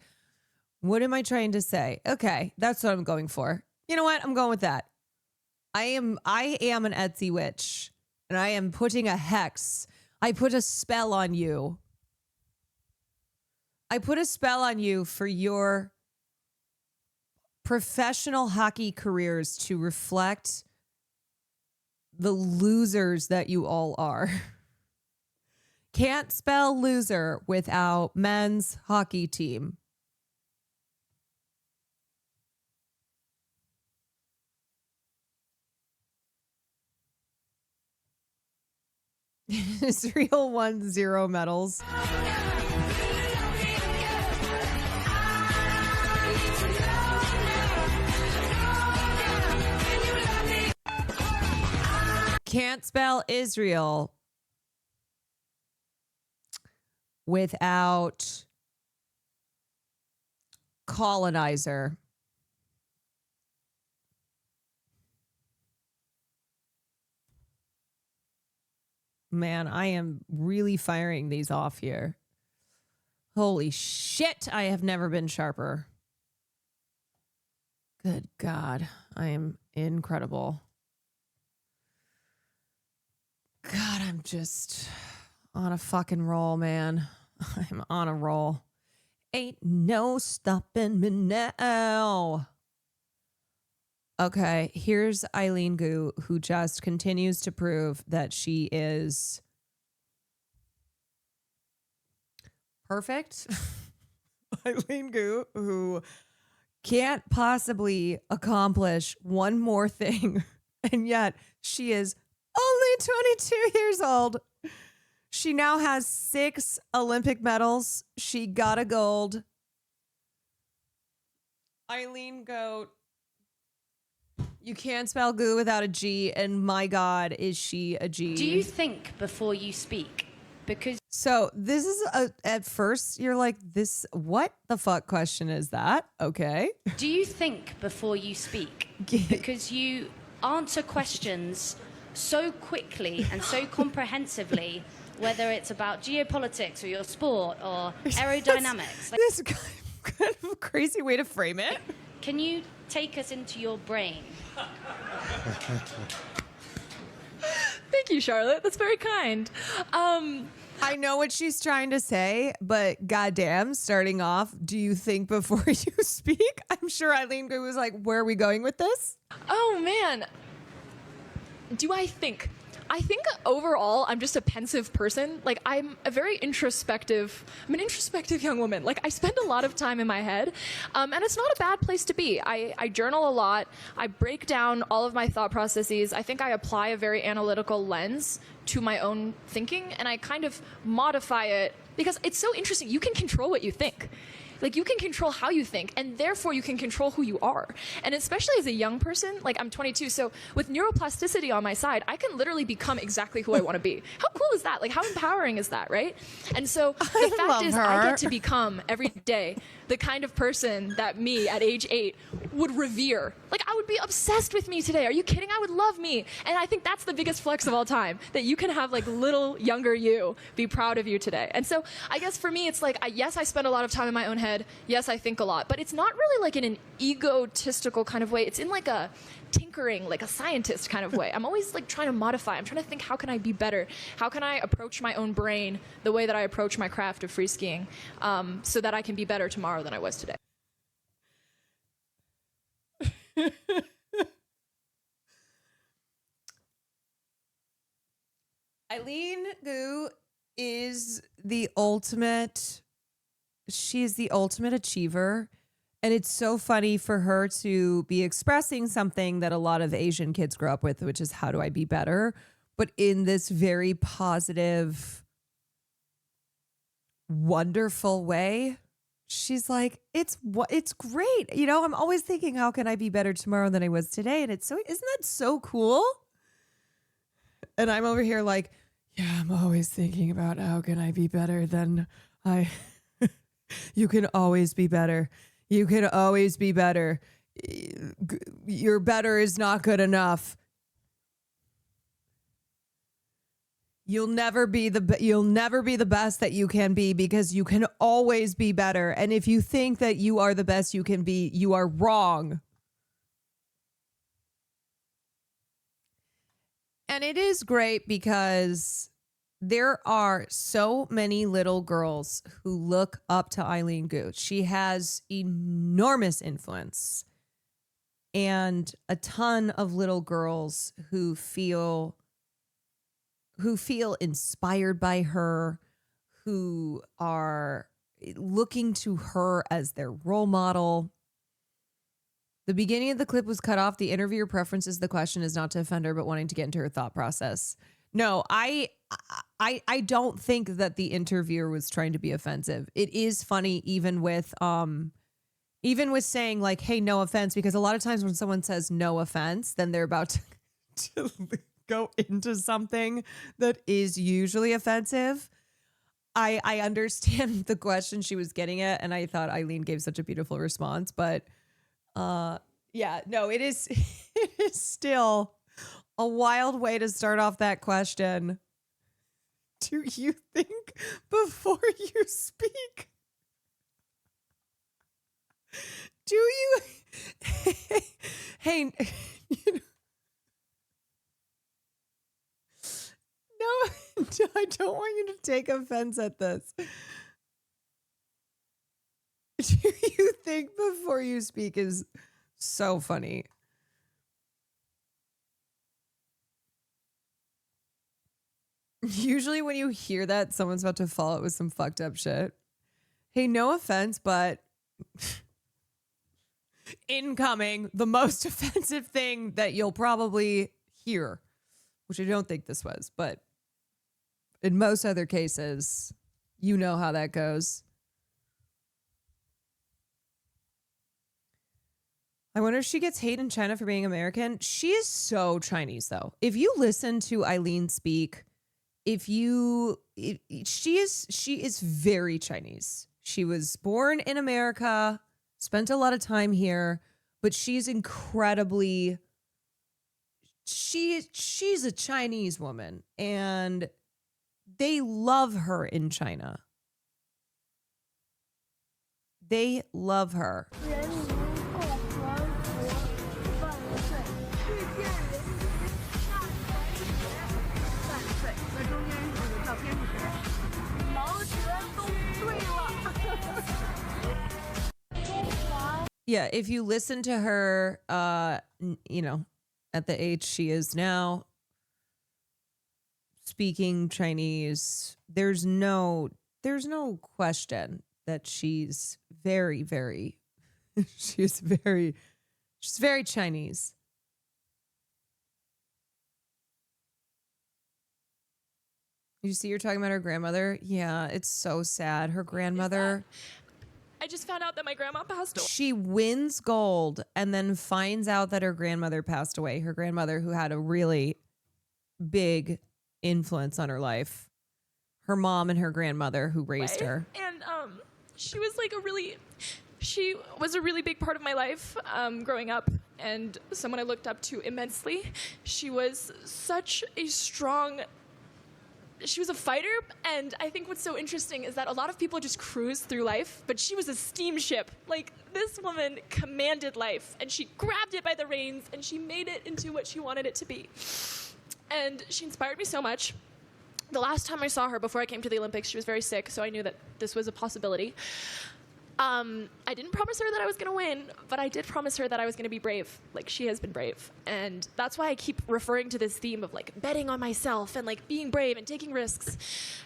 what am I trying to say? Okay, that's what I'm going for. You know what? I'm going with that. I am an Etsy witch, and I am putting a hex. I put a spell on you. I put a spell on you for your professional hockey careers to reflect the losers that you all are. Can't spell loser without men's hockey team. Israel won 0 medals. Can't spell Israel without colonizer. Man, I am really firing these off here. Holy shit, I have never been sharper. Good God, I am incredible. God, I'm just on a fucking roll, man. I'm on a roll. Ain't no stopping me now. Okay, here's Eileen Gu, who just continues to prove that she is perfect. Eileen Gu, who can't possibly accomplish one more thing, and yet she is only 22 years old. She now has 6 Olympic medals. She got a gold. Eileen Goat. You can't spell goo without a G, and my God, is she a G. Do you think before you speak? Because so this is at first you're like, this, what the fuck question is that? Okay. Do you think before you speak? Because you answer questions so quickly and so comprehensively whether it's about geopolitics or your sport or aerodynamics. This kind of crazy way to frame it. Can you take us into your brain? Thank you, Charlotte. That's very kind. I know what she's trying to say, but goddamn, starting off, do you think before you speak? I'm sure Eileen was like, where are we going with this? Oh, man. Do I think? I think overall, I'm just a pensive person. Like, I'm an introspective young woman. Like, I spend a lot of time in my head, and it's not a bad place to be. I journal a lot. I break down all of my thought processes. I think I apply a very analytical lens to my own thinking, and I kind of modify it because it's so interesting. You can control what you think. Like, you can control how you think, and therefore you can control who you are. And especially as a young person, like I'm 22, so with neuroplasticity on my side, I can literally become exactly who I want to be. How cool is that? Like, how empowering is that, right? And so the fact is, I get to become every day the kind of person that me at age 8 would revere. Like, I would be obsessed with me today. Are you kidding? I would love me. And I think that's the biggest flex of all time, that you can have like little younger you be proud of you today. And so I guess for me, it's like, yes, I spend a lot of time in my own head. Yes, I think a lot, but it's not really like in an egotistical kind of way. It's in like a tinkering, like a scientist kind of way. I'm always like trying to modify. I'm trying to think, how can I be better? How can I approach my own brain the way that I approach my craft of free skiing, so that I can be better tomorrow than I was today? Eileen Gu is the ultimate. She's the ultimate achiever. And it's so funny for her to be expressing something that a lot of Asian kids grow up with, which is, how do I be better? But in this very positive, wonderful way. She's like, it's great. You know, I'm always thinking, how can I be better tomorrow than I was today? And it's so, isn't that so cool? And I'm over here like, yeah, I'm always thinking about how can I be better than I. You can always be better. You can always be better. Your better is not good enough. You'll never be the best that you can be, because you can always be better. And if you think that you are the best you can be, you are wrong. And it is great because there are so many little girls who look up to Eileen Gu. She has enormous influence, and a ton of little girls who feel inspired by her, who are looking to her as their role model. The beginning of the clip was cut off. The interviewer preferences the question is not to offend her, but wanting to get into her thought process. No, I don't think that the interviewer was trying to be offensive. It is funny, even with saying like, hey, no offense, because a lot of times when someone says no offense, then they're about to go into something that is usually offensive. I understand the question she was getting at, and I thought Eileen gave such a beautiful response, but yeah, no, it is still a wild way to start off that question. Do you think before you speak? Do you? Hey, no, I don't want you to take offense at this. Do you think before you speak is so funny? Usually when you hear that, someone's about to follow it with some fucked up shit. Hey, no offense, but incoming, the most offensive thing that you'll probably hear, which I don't think this was, but in most other cases, you know how that goes. I wonder if she gets hate in China for being American. She is so Chinese, though. If you listen to Eileen speak, she is very Chinese. She was born in America, spent a lot of time here, but she's incredibly, she's a Chinese woman. And They love her in China. They love her. Yeah, if you listen to her, you know, at the age she is now, speaking Chinese, there's no question that she's very, very, she's very Chinese. You see, you're talking about her grandmother. Yeah, it's so sad. Her grandmother. I just found out that my grandma passed away. She wins gold and then finds out that her grandmother passed away. Her grandmother, who had a really big influence on her life. Her mom and her grandmother who raised her. And she was like she was a really big part of my life growing up, and someone I looked up to immensely. She was such a strong, she was a fighter, and I think what's so interesting is that a lot of people just cruise through life, but she was a steamship. Like, this woman commanded life, and she grabbed it by the reins, and she made it into what she wanted it to be. And she inspired me so much. The last time I saw her before I came to the Olympics, she was very sick, so I knew that this was a possibility. I didn't promise her that I was going to win, but I did promise her that I was going to be brave. Like, she has been brave. And that's why I keep referring to this theme of, like, betting on myself and, like, being brave and taking risks.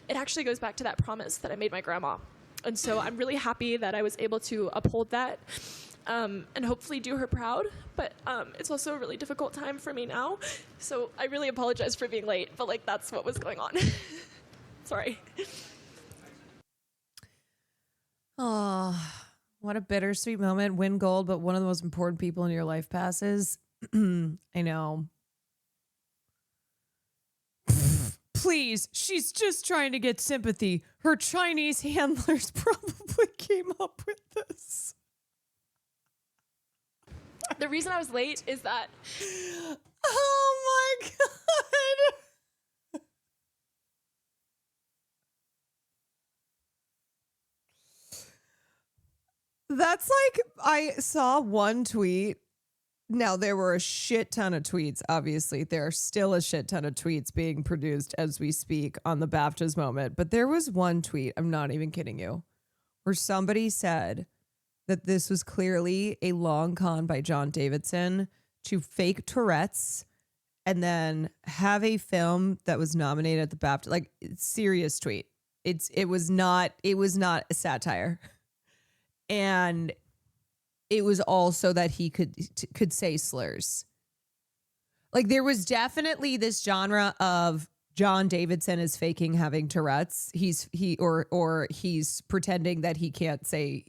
It actually goes back to that promise that I made my grandma. And so I'm really happy that I was able to uphold that and hopefully do her proud. But it's also a really difficult time for me now. So I really apologize for being late, but, like, that's what was going on. Sorry. Oh, what a bittersweet moment. Win gold, but one of the most important people in your life passes. I know. Please, she's just trying to get sympathy. Her Chinese handlers probably came up with this. The reason I was late is that... Oh my God. That's like, I saw one tweet. Now, there were a shit ton of tweets, obviously. There are still a shit ton of tweets being produced as we speak on the Baftas moment. But there was one tweet, I'm not even kidding you, where somebody said that this was clearly a long con by John Davidson to fake Tourette's and then have a film that was nominated at the BAFTA. Like, serious tweet. It was not a satire. And it was also that he could say slurs. Like, there was definitely this genre of John Davidson is faking having Tourette's. He's pretending that he can't say,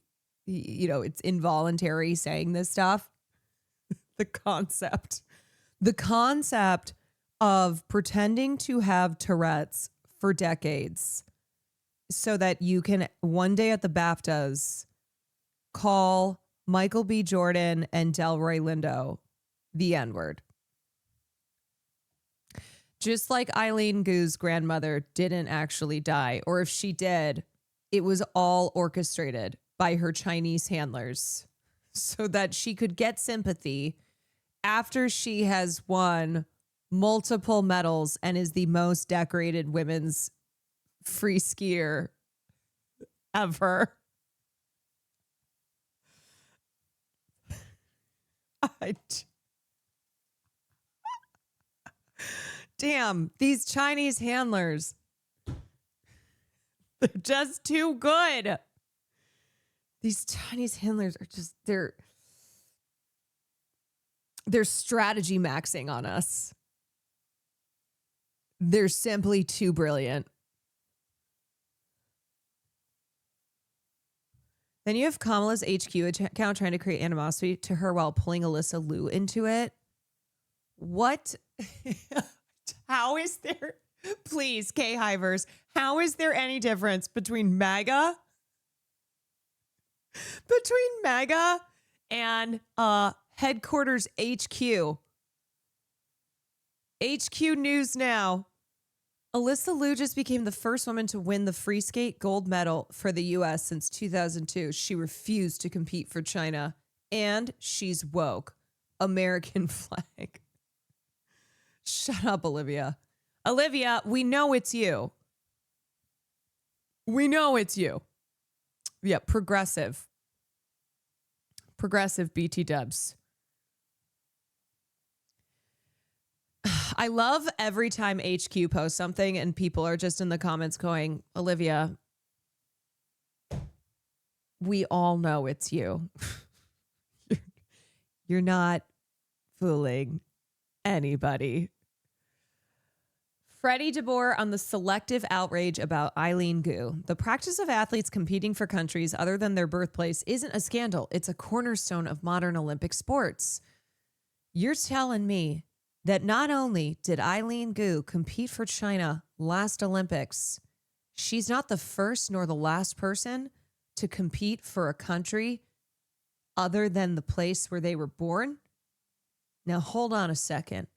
you know, it's involuntary saying this stuff. The concept of pretending to have Tourette's for decades so that you can one day at the BAFTAs call Michael B. Jordan and Delroy Lindo the N-word. Just like Eileen Gu's grandmother didn't actually die, or if she did, it was all orchestrated by her Chinese handlers so that she could get sympathy after she has won multiple medals and is the most decorated women's free skier ever. Damn, these Chinese handlers. They're just too good. These Chinese handlers are just, they're strategy maxing on us. They're simply too brilliant. Then you have Kamala's HQ account trying to create animosity to her while pulling Alyssa Liu into it. What? How is there, please, K-Hivers, how is there any difference between MAGA and headquarters HQ? HQ News Now. Alyssa Liu just became the first woman to win the free skate gold medal for the U.S. since 2002. She refused to compete for China, and she's woke. American flag. Shut up, Olivia. Olivia, we know it's you. We know it's you. Yeah, progressive. Progressive BT dubs. I love every time HQ posts something and people are just in the comments going, Olivia, we all know it's you. You're not fooling anybody. Freddie DeBoer on the selective outrage about Eileen Gu. The practice of athletes competing for countries other than their birthplace isn't a scandal. It's a cornerstone of modern Olympic sports. You're telling me that not only did Eileen Gu compete for China last Olympics, she's not the first nor the last person to compete for a country other than the place where they were born? Now, hold on a second.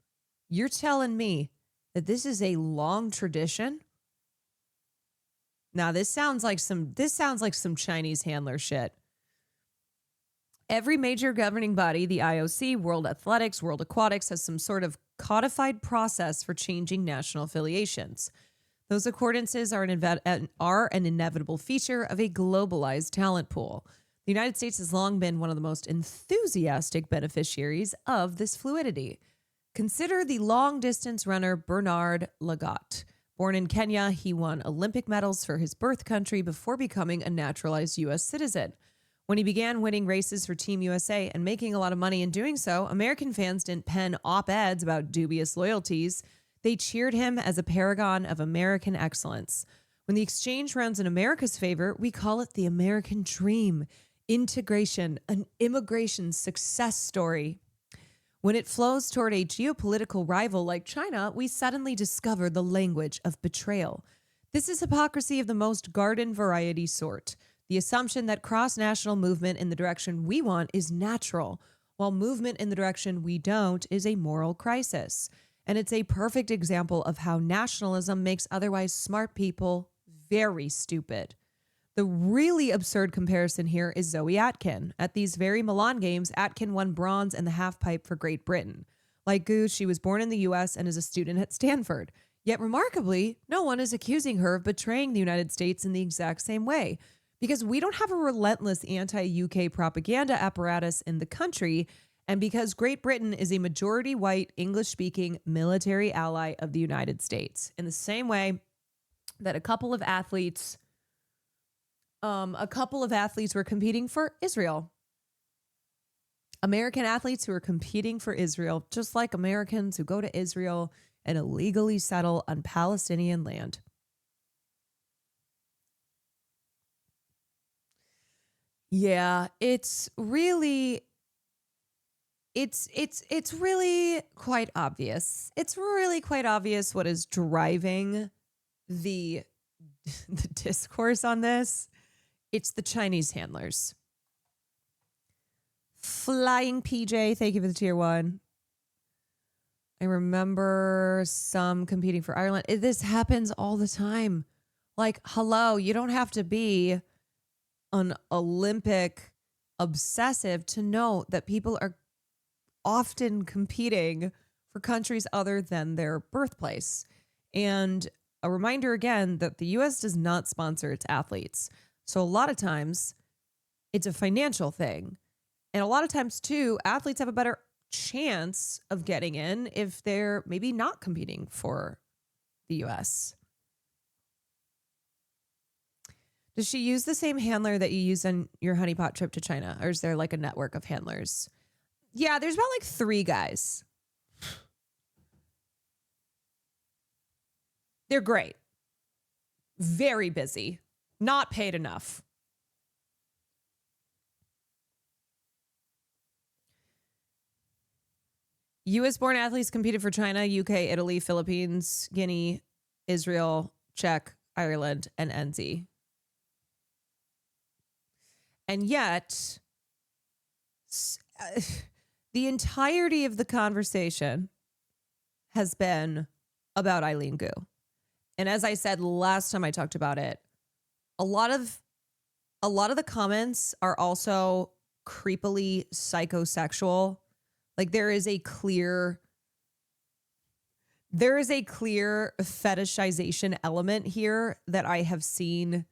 You're telling me that this is a long tradition? Now, this sounds like some Chinese handler shit. Every major governing body, the IOC, World Athletics, World Aquatics, has some sort of codified process for changing national affiliations. Those accordances are an inevitable feature of a globalized talent pool. The United States has long been one of the most enthusiastic beneficiaries of this fluidity. Consider the long-distance runner Bernard Lagat. Born in Kenya, he won Olympic medals for his birth country before becoming a naturalized U.S. citizen. When he began winning races for Team USA and making a lot of money in doing so, American fans didn't pen op-eds about dubious loyalties. They cheered him as a paragon of American excellence. When the exchange runs in America's favor, we call it the American dream, integration, an immigration success story. When it flows toward a geopolitical rival like China, we suddenly discover the language of betrayal. This is hypocrisy of the most garden variety sort. The assumption that cross-national movement in the direction we want is natural, while movement in the direction we don't is a moral crisis. And it's a perfect example of how nationalism makes otherwise smart people very stupid. The really absurd comparison here is Zoe Atkin. At these very Milan Games, Atkin won bronze in the halfpipe for Great Britain. Like Gu, she was born in the U.S. and is a student at Stanford. Yet remarkably, no one is accusing her of betraying the United States in the exact same way, because we don't have a relentless anti-UK propaganda apparatus in the country, and because Great Britain is a majority white, English-speaking military ally of the United States. In the same way that a couple of athletes were competing for Israel. American athletes who are competing for Israel, just like Americans who go to Israel and illegally settle on Palestinian land. Yeah, it's really quite obvious. It's really quite obvious what is driving the discourse on this. It's the Chinese handlers. Flying PJ, thank you for the tier 1. I remember some competing for Ireland. This happens all the time. Like, hello, you don't have to be an Olympic obsessive to know that people are often competing for countries other than their birthplace. And a reminder again that the U.S. does not sponsor its athletes. So a lot of times it's a financial thing. And a lot of times too, athletes have a better chance of getting in if they're maybe not competing for the U.S. Does she use the same handler that you used on your honeypot trip to China? Or is there like a network of handlers? Yeah, there's about like 3 guys. They're great. Very busy. Not paid enough. U.S.-born athletes competed for China, UK, Italy, Philippines, Guinea, Israel, Czech, Ireland, and NZ. And yet, the entirety of the conversation has been about Eileen Gu. And as I said last time I talked about it, a lot of the comments are also creepily psychosexual. Like there is a clear fetishization element here that I have seen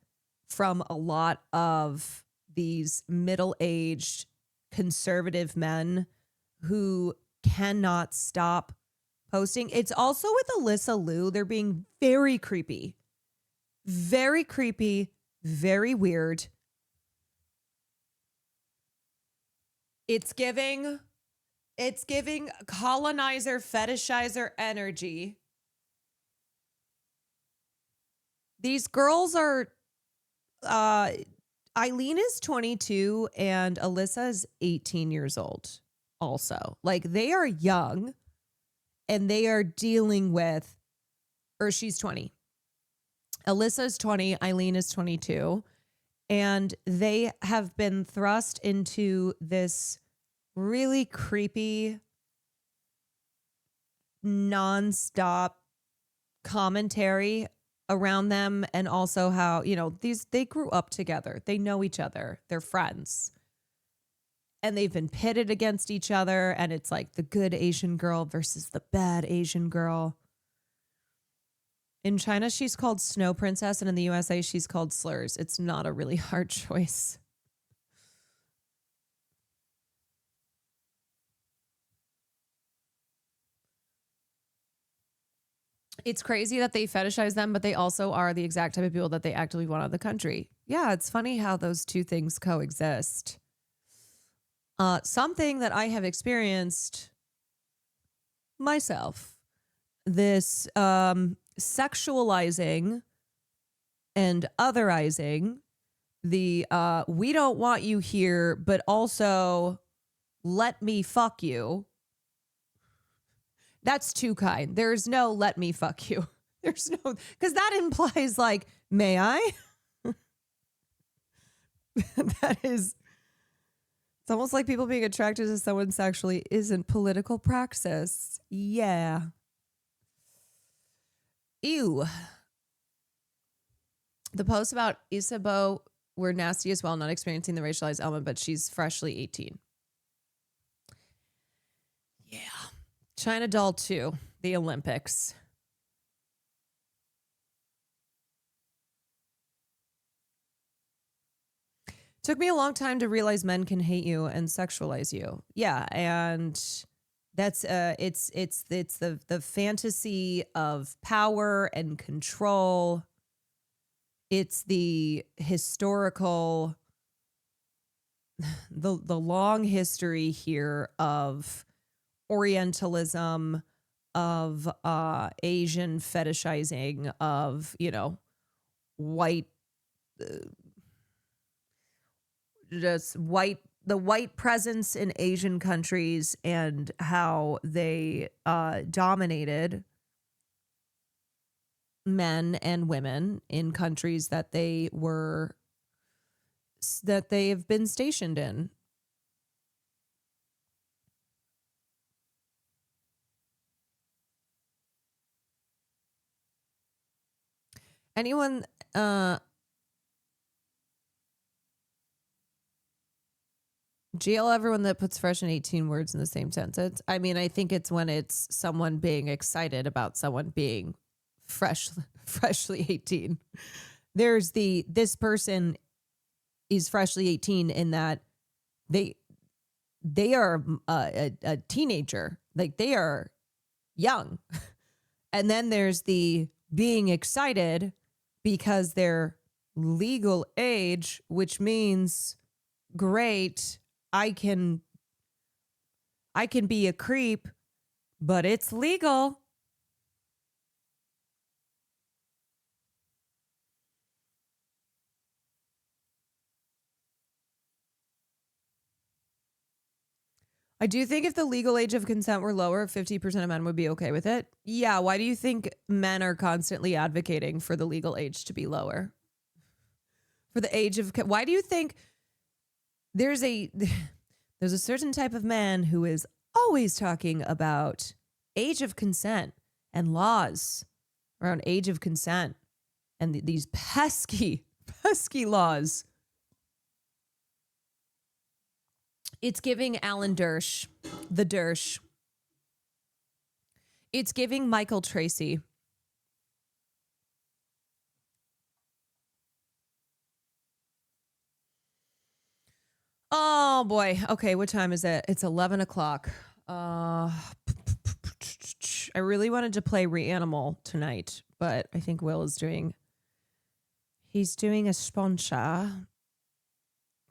from a lot of these middle-aged conservative men who cannot stop posting. It's also with Alyssa Liu. They're being very creepy, very weird. It's giving colonizer, fetishizer energy. These girls are, Eileen is 22 and Alyssa is 18 years old also. Like they are young and they are dealing with, or she's 20. Alyssa is 20, Eileen is 22. And they have been thrust into this really creepy, nonstop commentary around them, and also how, you know, they grew up together. They know each other. They're friends. And they've been pitted against each other, and it's like the good Asian girl versus the bad Asian girl. In China, she's called Snow Princess, and in the USA, she's called Slurs. It's not a really hard choice. It's crazy that they fetishize them, but they also are the exact type of people that they actively want out of the country. Yeah, it's funny how those two things coexist. Something that I have experienced myself, this sexualizing and otherizing, the we don't want you here, but also let me fuck you. That's too kind. There's no let me fuck you. There's no, because that implies like, may I? That is, it's almost like people being attracted to someone sexually isn't political praxis. Yeah. Ew. The posts about Isabeau were nasty as well, not experiencing the racialized element, but she's freshly 18. Yeah. China Doll 2, the Olympics. Took me a long time to realize men can hate you and sexualize you. Yeah, and that's it's the fantasy of power and control. It's the historical, the long history here of Orientalism, of Asian fetishizing, of, you know, white, the white presence in Asian countries and how they dominated men and women in countries that they have been stationed in. Anyone GL everyone that puts fresh and 18 words in the same sentence. I mean, I think it's when it's someone being excited about someone being freshly 18. There's this person is freshly 18 in that they are a teenager, like they are young. And then there's the being excited because they're legal age, which means great, I can be a creep, but it's legal. I do think if the legal age of consent were lower, 50% of men would be okay with it. Yeah, why do you think men are constantly advocating for the legal age to be lower? For the age of, why do you think there's a certain type of man who is always talking about age of consent and laws around age of consent and these pesky laws. It's giving Alan Dersh, the Dersh. It's giving Michael Tracy. Oh boy. Okay, what time is it? It's 11 o'clock. I really wanted to play Reanimal tonight, but I think Will is he's doing a sponsor.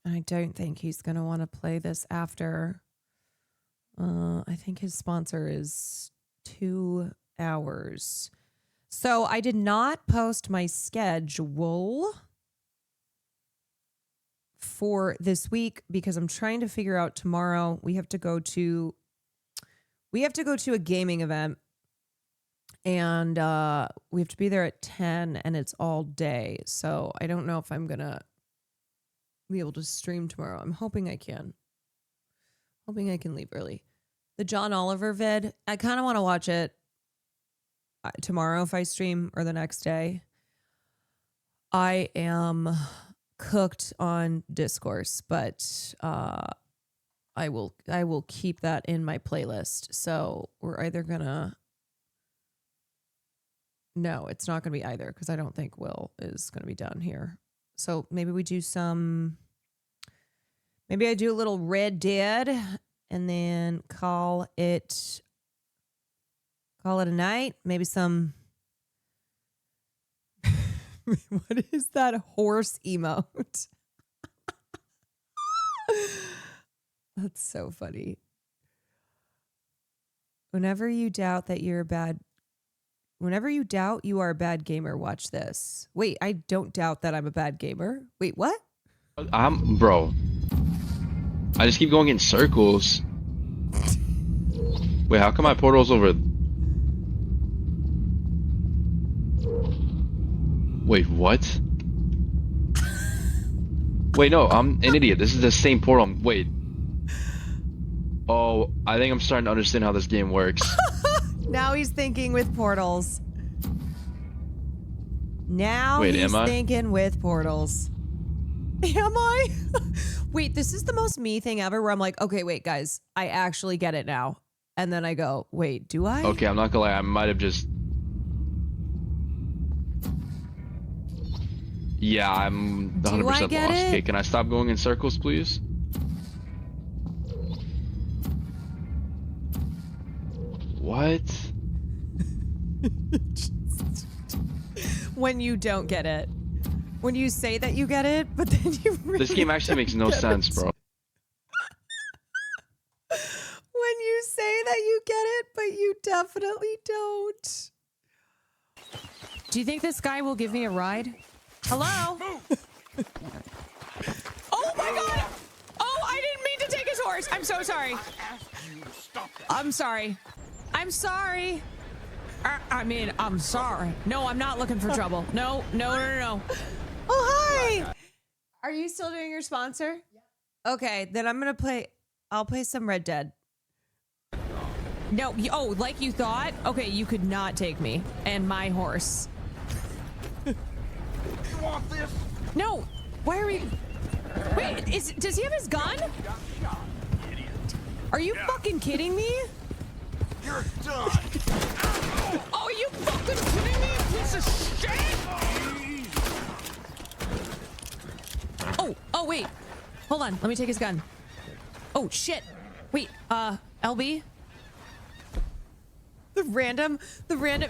I don't think he's going to want to play this after. I think his sponsor is 2 hours. So I did not post my schedule for this week because I'm trying to figure out tomorrow. We have to go to a gaming event, and we have to be there at 10, and it's all day. So I don't know if I'm going to be able to stream tomorrow. I'm hoping I can. Hoping I can leave early. The John Oliver vid, I kind of want to watch it tomorrow if I stream, or the next day. I am cooked on discourse, but I will keep that in my playlist. So we're either gonna... No, it's not gonna be either, because I don't think Will is gonna be done here. So maybe we do some... Maybe I do a little Red Dead and then call it a night. Maybe some... What is that horse emote? That's so funny. Whenever you doubt you are a bad gamer, watch this. Wait, I don't doubt that I'm a bad gamer. Wait, what? Bro. I just keep going in circles. Wait, how come my portal's over? Wait, what? Wait, no, I'm an idiot. This is the same portal. Wait. Oh, I think I'm starting to understand how this game works. Now he's thinking with portals. Now Wait, he's am I? thinking with portals. Am I? Wait, this is the most me thing ever where I'm like, okay, wait, guys, I actually get it now. And then I go, wait, do I? Okay, I'm not gonna lie, I might have just... Yeah, I'm 100% lost. Okay, can I stop going in circles, please? What? When you don't get it. When you say that you get it, but then you really This game actually makes no sense, bro. When you say that you get it, but you definitely don't. Do you think this guy will give me a ride? Hello? Oh my god! Oh, I didn't mean to take his horse. I'm so sorry. I'm sorry. I'm sorry. I'm sorry. No, I'm not looking for trouble. No. Oh, hi. Are you still doing your sponsor? Yeah. Okay, then I'll play some Red Dead. No, oh, like you thought? Okay, you could not take me and my horse. You want this? No, why are we... Wait, does he have his gun? Are you fucking kidding me? You're done. Oh, are you fucking kidding me, you piece of shit? Oh, wait. Hold on, let me take his gun. Oh, shit. Wait, LB? The random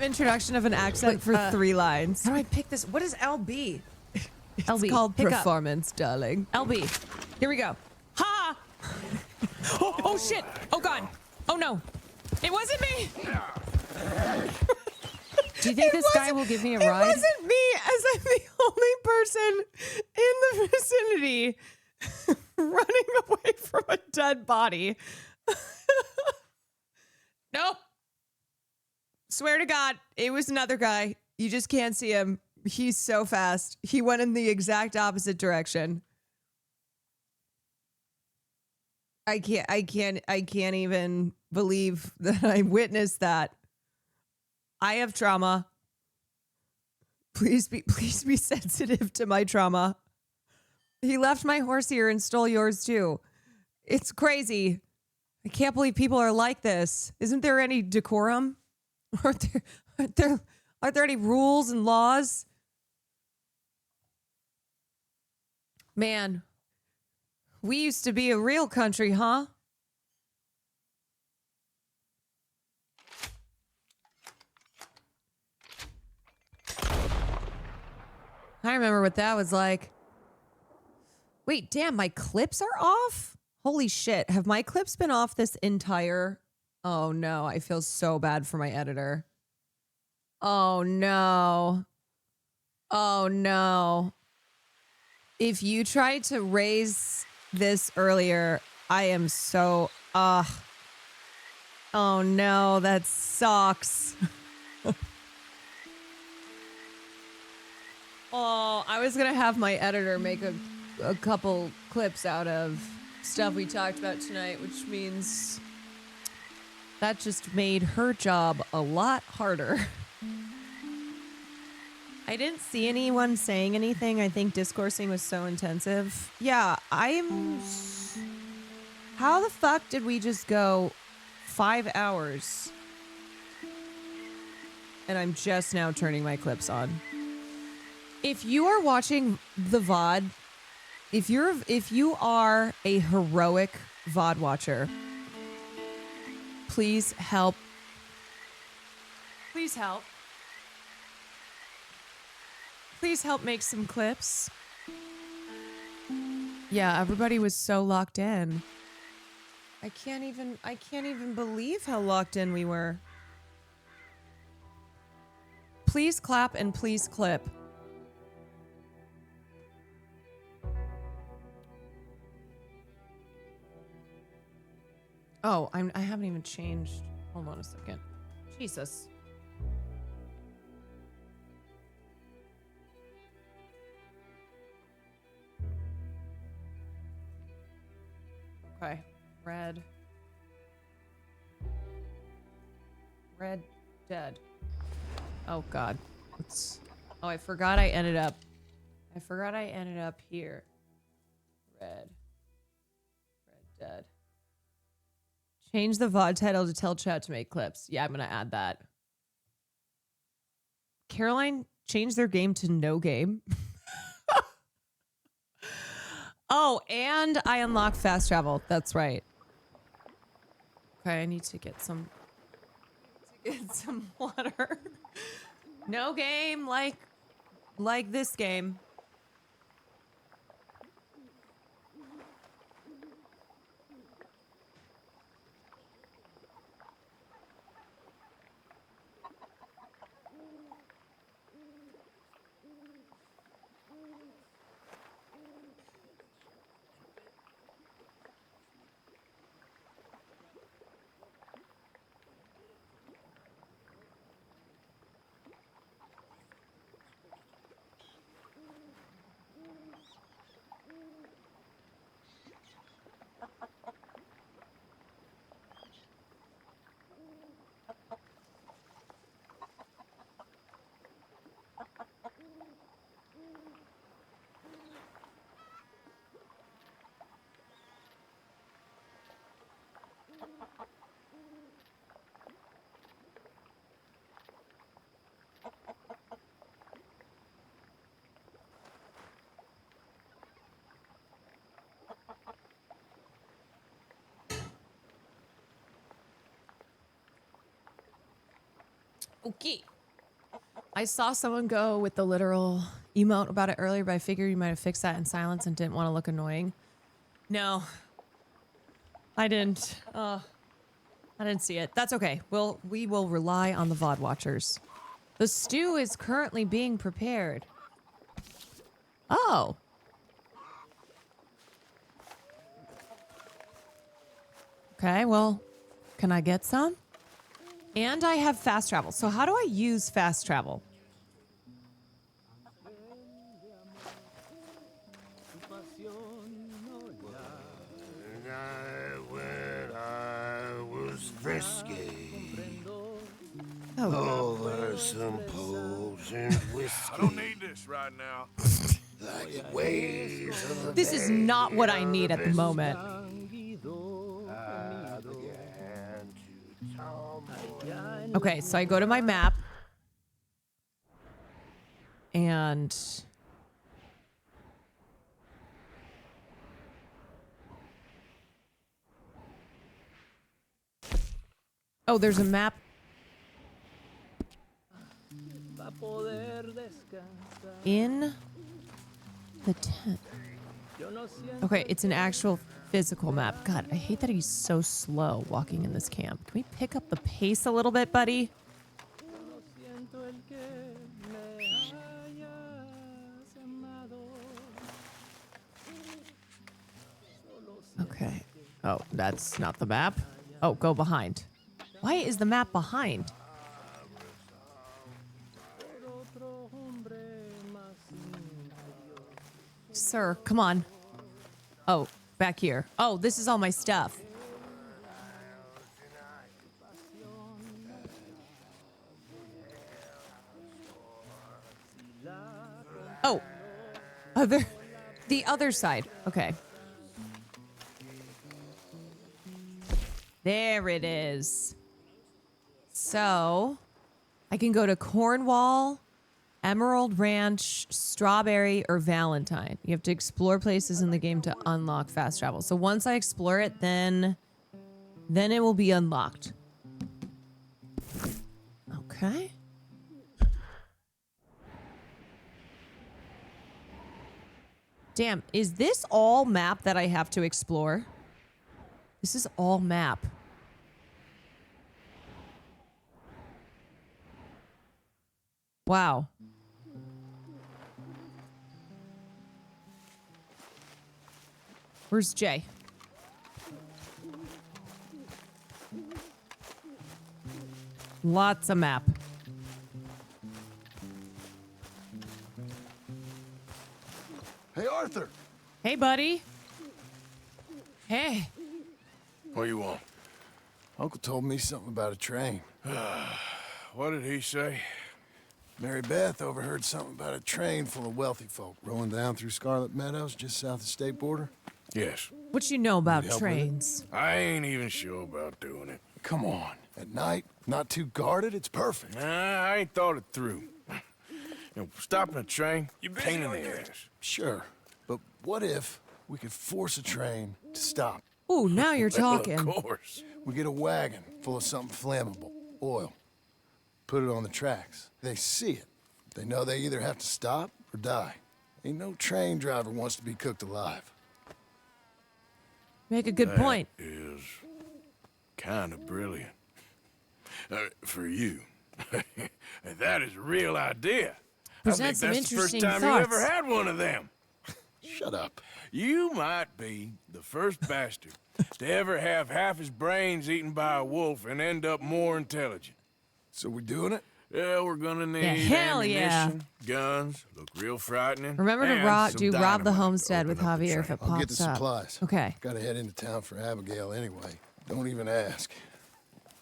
introduction of an accent for 3 lines. How do I pick this? What is LB? It's LB, called pick up. performance, darling. LB, here we go. Ha! Oh shit! Oh god! Oh no! It wasn't me! Do you think this guy will give me a ride? It wasn't me, as I'm the only person in the vicinity running away from a dead body. Nope. Swear to God, it was another guy. You just can't see him. He's so fast. He went in the exact opposite direction. I can't even believe that I witnessed that. I have trauma. Please be sensitive to my trauma. He left my horse here and stole yours too. It's crazy. I can't believe people are like this. Isn't there any decorum? Aren't there any rules and laws? Man, we used to be a real country, huh? I remember what that was like. Wait, damn, my clips are off? Holy shit. Have my clips been off this entire... Oh no, I feel so bad for my editor. Oh no. Oh no. If you tried to raise this earlier, I am so... Oh no, that sucks. Oh, I was gonna have my editor make a couple clips out of stuff we talked about tonight, which means that just made her job a lot harder. I didn't see anyone saying anything. I think discoursing was so intensive. Yeah, how the fuck did we just go 5 hours? And I'm just now turning my clips on. If you are watching the VOD, if you are a heroic VOD watcher, please help. Please help. Please help make some clips. Yeah, everybody was so locked in. I can't even believe how locked in we were. Please clap and please clip. Oh, I haven't even changed. Hold on a second. Jesus. Okay. Red. Dead. Oh God. I forgot I ended up here. Red dead. Change the VOD title to tell chat to make clips. Yeah, I'm gonna add that. Caroline changed their game to no game. Oh, and I unlocked fast travel. That's right. Okay, I need to get some water. No game like this game. Okay. I saw someone go with the literal emote about it earlier, but I figured you might have fixed that in silence and didn't want to look annoying. No. I didn't. I didn't see it. That's okay. We will rely on the VOD watchers. The stew is currently being prepared. Oh. Okay, well, can I get some? And I have fast travel. So how do I use fast travel? When I was frisky, Over some poles and whiskey. I don't need this right now. Like the waves of the This is not what I need at the moment. Okay, so I go to my map. And oh, there's a map. In the tent. Okay, it's an actual physical map. God, I hate that he's so slow walking in this camp. Can we pick up the pace a little bit, buddy? Okay. Oh, that's not the map. Oh, go behind. Why is the map behind? Sir, come on. Oh, back here. Oh, this is all my stuff. Oh, the other side. Okay. There it is. So, I can go to Cornwall, Emerald Ranch, Strawberry, or Valentine. You have to explore places in the game to unlock fast travel. So once I explore it, then it will be unlocked. Okay. Damn, is this all map that I have to explore? This is all map. Wow. Where's Jay? Lots of map. Hey, Arthur. Hey, buddy. Hey. What do you want? Uncle told me something about a train. What did he say? Mary Beth overheard something about a train full of wealthy folk rolling down through Scarlet Meadows just south of the state border. Yes. What you know about Need help trains? I ain't even sure about doing it. Come on. At night, not too guarded, it's perfect. Nah, I ain't thought it through. You know, stopping a train, pain in the ass. Sure. But what if we could force a train to stop? Ooh, now you're talking. Of course. We get a wagon full of something flammable, oil. Put it on the tracks. They see it. They know they either have to stop or die. Ain't no train driver wants to be cooked alive. Make a good point. That is kind of brilliant. For you. That is a real idea. Present I some think that's the first interesting time thoughts. you ever had one of them. Shut up. You might be the first bastard to ever have half his brains eaten by a wolf and end up more intelligent. So we doing it? Yeah, we're gonna need hell yeah. ammunition, guns, look real frightening. Remember to and rob some the dynamite homestead to with open up the Javier train. if it I'll get pops the up. supplies. Okay. Gotta head into town for Abigail anyway. Don't even ask.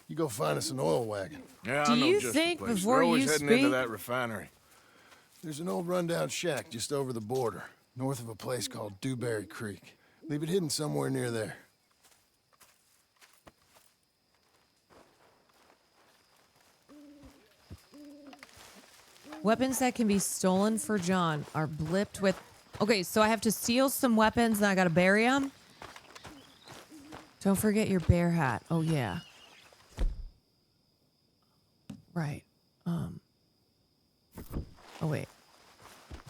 You go find us an oil wagon. Yeah, Do I know you just think the place. before We're always you heading into speak- that refinery. There's an old rundown shack just over the border, north of a place called Dewberry Creek. Leave it hidden somewhere near there. Weapons that can be stolen for John are blipped with... Okay, so I have to steal some weapons and I gotta bury them? Don't forget your bear hat. Oh, yeah. Right. Oh, wait.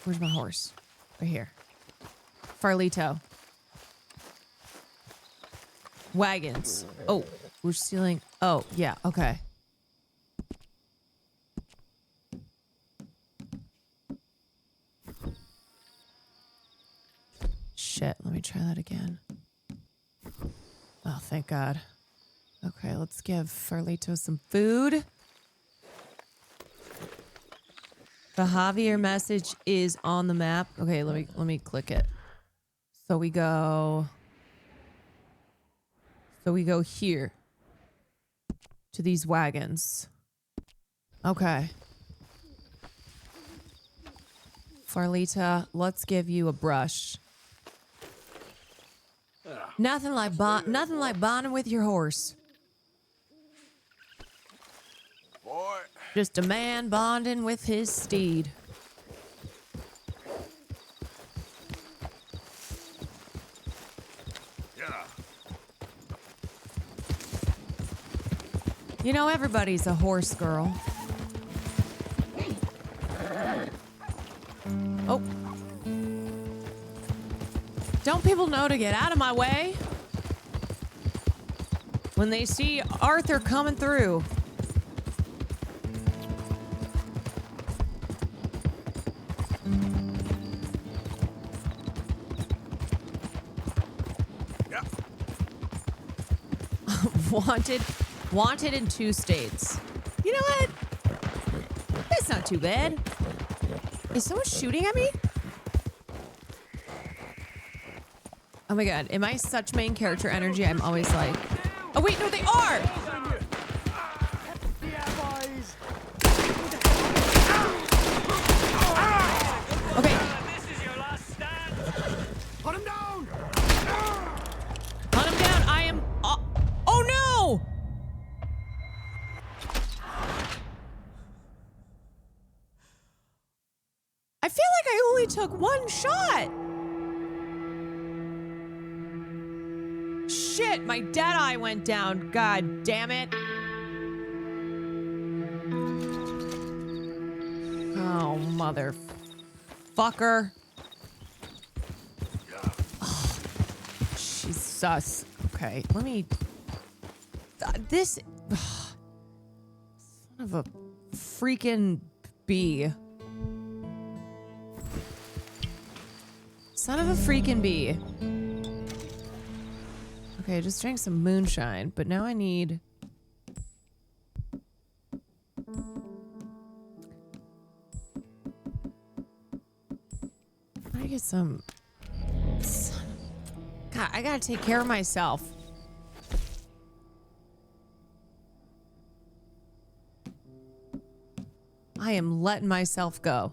Where's my horse? Right here. Farlito. Wagons. Oh, we're stealing... Oh, yeah, okay. Shit, let me try that again. Oh, thank God. Okay, let's give Farlito some food. The Javier message is on the map. Okay, let me click it. So we go here to these wagons. Okay. Farlita, let's give you a brush. Nothing like bonding with your horse. Boy. Just a man bonding with his steed. Yeah. You know, everybody's a horse girl. Oh. Don't people know to get out of my way? When they see Arthur coming through. Yeah. Wanted in 2 states. You know what? That's not too bad. Is someone shooting at me? Oh my god, am I such main character energy? I'm always like, oh wait, no, they are! Okay. Put him down! Hunt him down. I am. Oh no! I feel like I only took 1 shot. Shit, my dead eye went down. God damn it. Oh, motherfucker. Oh, she's sus. Okay, let me... This... Son of a freaking bee. Son of a freaking bee. Okay, I just drank some moonshine, but now I need... I get some... God, I gotta take care of myself. I am letting myself go.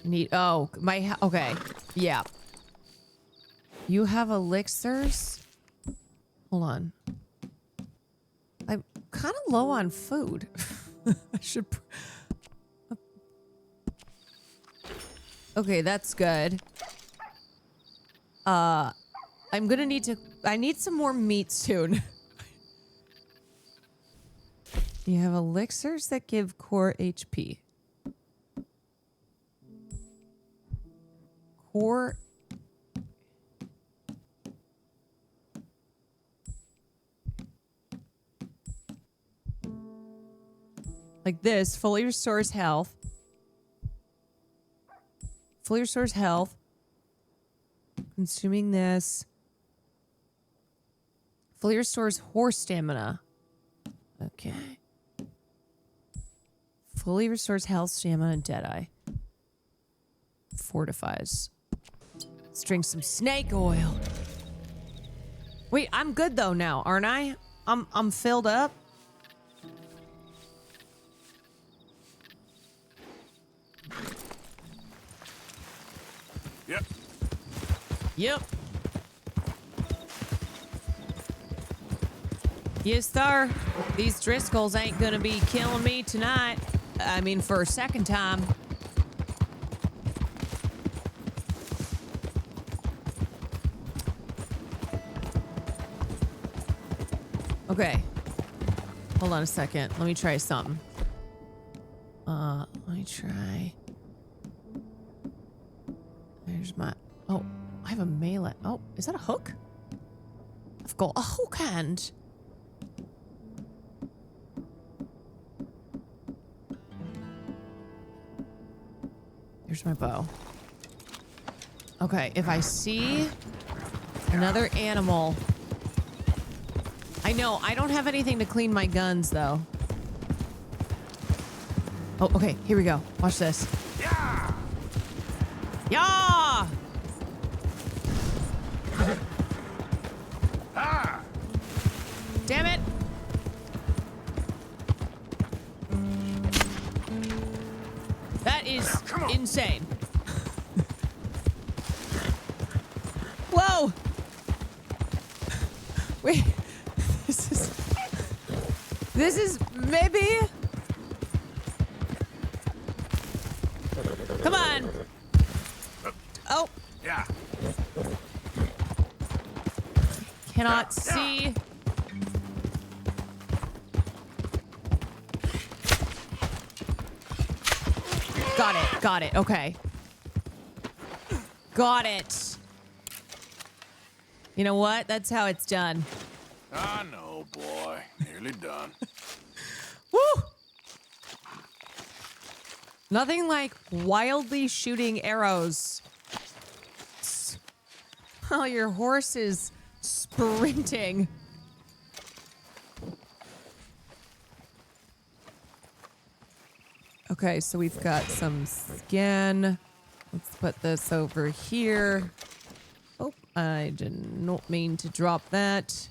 Okay. Yeah. You have elixirs? Hold on. I'm kind of low on food. I should... Okay, that's good. I'm gonna need to... I need some more meat soon. You have elixirs that give core HP. Core... Like this, fully restores health. Fully restores health. Consuming this. Fully restores horse stamina. Okay. Fully restores health, stamina, and deadeye. Fortifies. Let's drink some snake oil. Wait, I'm good though now, aren't I? I'm filled up. Yep. Yep. Yes, sir. These Driscolls ain't gonna be killing me tonight. I mean, for a second time. Okay. Hold on a second. Let me try something. Let me try. There's my... Oh, I have a melee. Oh, is that a hook? I've got a hook hand. Here's my bow. Okay, if I see another animal... I know, I don't have anything to clean my guns, though. Oh, okay, here we go. Watch this. Yeah! Yeah! Damn it. That is insane. Whoa. Wait. This is maybe. Come on. Oh. Yeah. Cannot see. Got it. Got it. Okay. Got it. You know what? That's how it's done. I know, boy. Nearly done. Woo! Nothing like wildly shooting arrows while your horse is sprinting. Okay, so we've got some skin. Let's put this over here. Oh, I did not mean to drop that.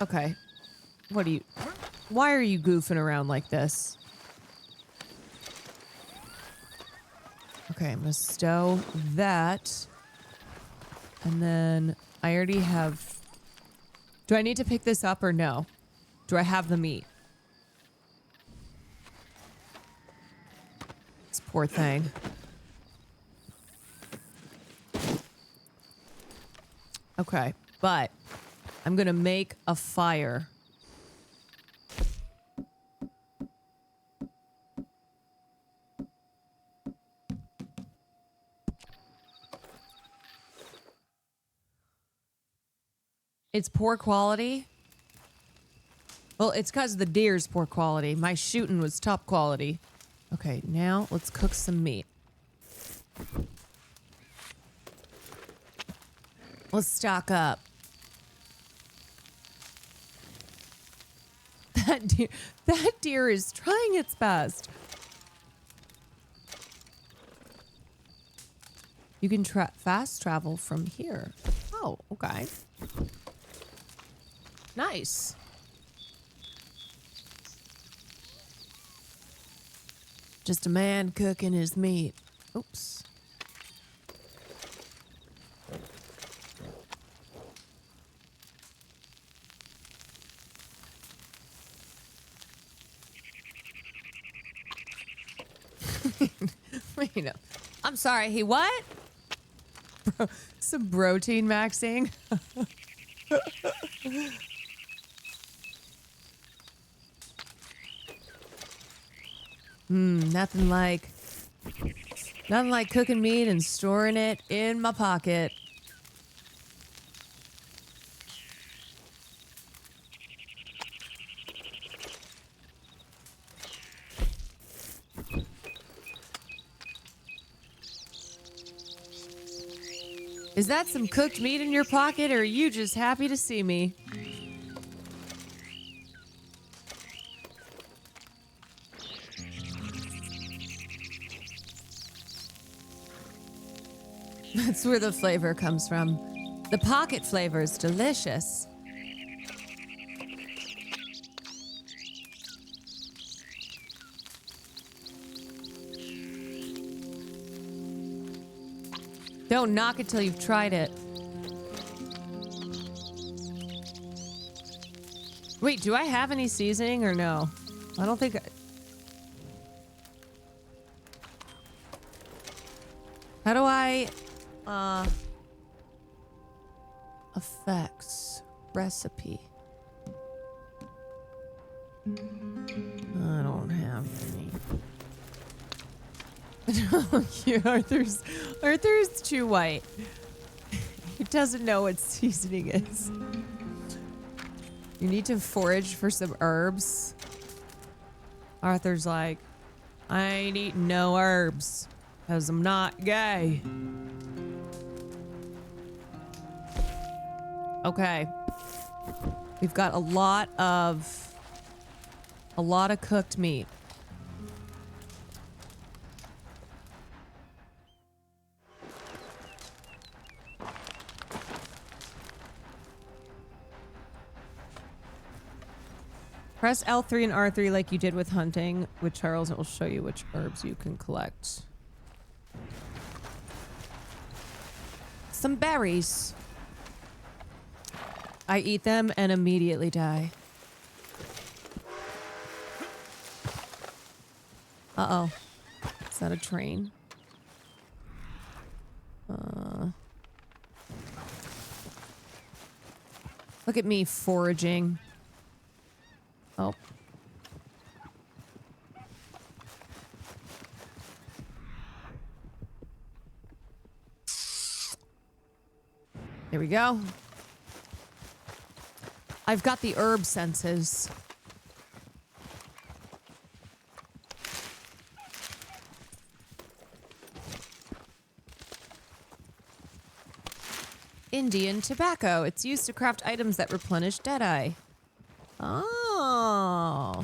Okay. What are you... Why are you goofing around like this? Okay, I'm gonna stow that. And then I already have... Do I need to pick this up or no? Do I have the meat? This poor thing. Okay, but I'm gonna make a fire. It's poor quality. Well, it's because the deer's poor quality. My shooting was top quality. Okay, now let's cook some meat. Let's stock up. That deer is trying its best. You can fast travel from here. Oh, okay. Nice. Just a man cooking his meat. Oops. Wait, no. I'm sorry, he what? Some protein maxing. Nothing like cooking meat and storing it in my pocket. Is that some cooked meat in your pocket, or are you just happy to see me? That's where the flavor comes from. The pocket flavor is delicious. Don't knock it till you've tried it. Wait, do I have any seasoning or no? I don't think How do I... Effects. Recipe. I don't have any. Arthur's too white. He doesn't know what seasoning is. You need to forage for some herbs. Arthur's like, I ain't eating no herbs, because I'm not gay. Okay. We've got a lot of cooked meat. Press L3 and R3 like you did with hunting with Charles. It will show you which herbs you can collect. Some berries. I eat them and immediately die. Uh-oh. Is that a train? Look at me foraging. Oh. There we go. I've got the herb senses. Indian tobacco. It's used to craft items that replenish Deadeye. Oh.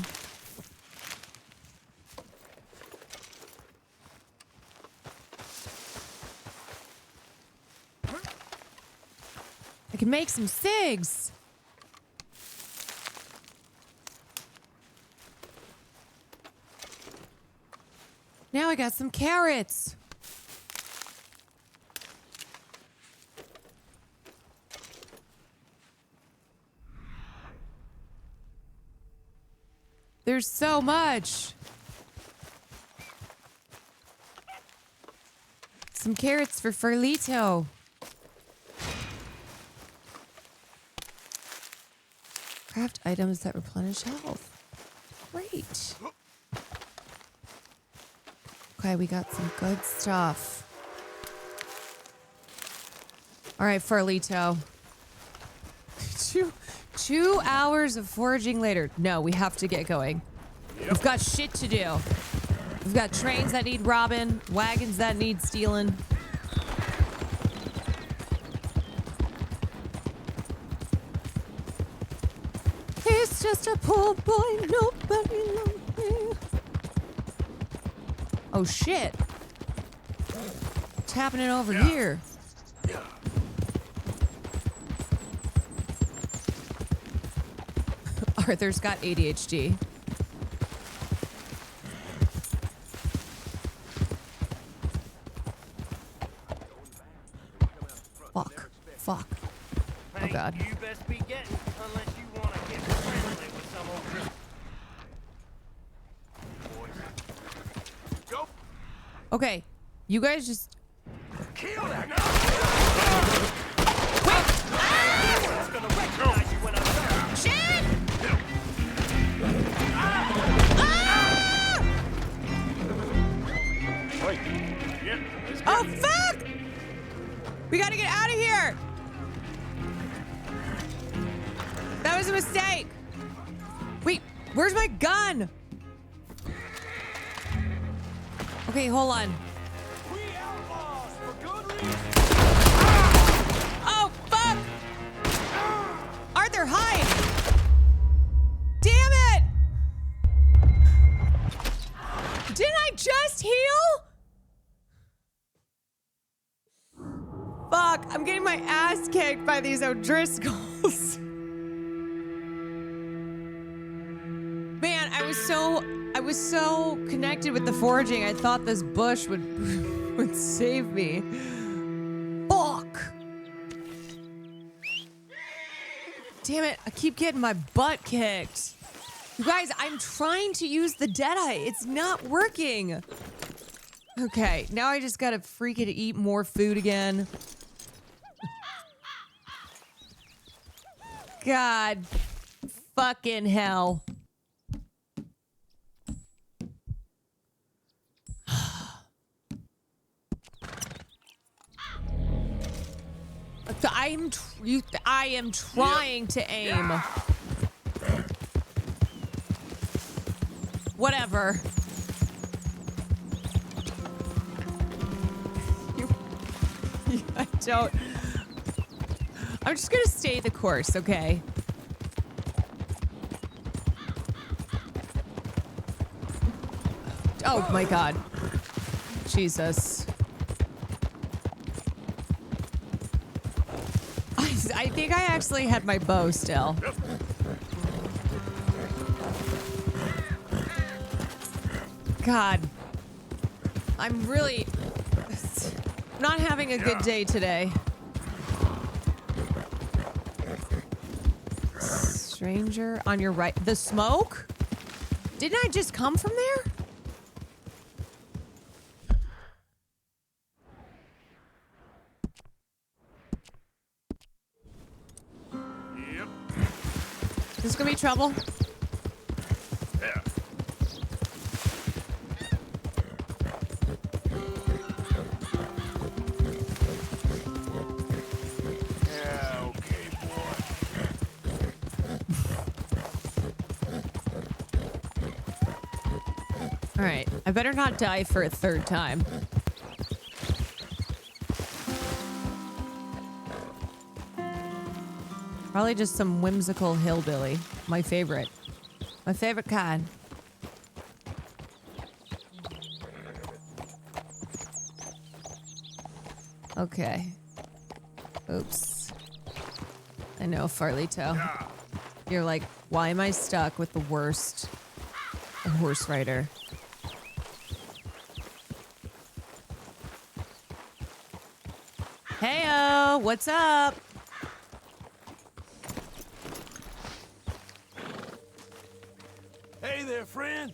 I can make some cigs. Now I got some carrots. There's so much. Some carrots for Ferlito. Craft items that replenish health. Great. Okay, we got some good stuff. All right, Farlito. 2 hours of foraging later. No, we have to get going. Yep. We've got shit to do. We've got trains that need robbing, wagons that need stealing. He's just a poor boy, nobody loves me. Oh shit. What's happening over here? Arthur's got ADHD. Fuck. Fuck. Oh god. You best be getting, unless you want to get friendly with some old drip. Go. Okay. You guys just Kill that. Wait. Ah! It's gonna recognize you when I'm done. Shit! Oh, fuck! We gotta get out of here! That was a mistake. Wait, where's my gun? Okay, hold on. Oh, fuck! Arthur, hide! Damn it! Didn't I just heal? Fuck, I'm getting my ass kicked by these O'Driscolls. Man, I was so connected with the foraging. I thought this bush would save me. Fuck. Damn it, I keep getting my butt kicked. You guys, I'm trying to use the Deadeye. It's not working. Okay, now I just gotta freaking eat more food again. God fucking hell. I am trying to aim. Whatever. I don't. I'm just gonna stay the course, okay? Oh my god. Jesus. I think I actually had my bow still. God. I'm really not having a good day today. Stranger on your right. The smoke? Didn't I just come from there? Yep. Is this gonna be trouble? Yeah. Yeah, okay, boy. All right. I better not die for a third time. Probably just some whimsical hillbilly. My favorite. My favorite kind. Okay. Oops. I know, Farlito. You're like, why am I stuck with the worst horse rider? Heyo, what's up? Hey there, friend.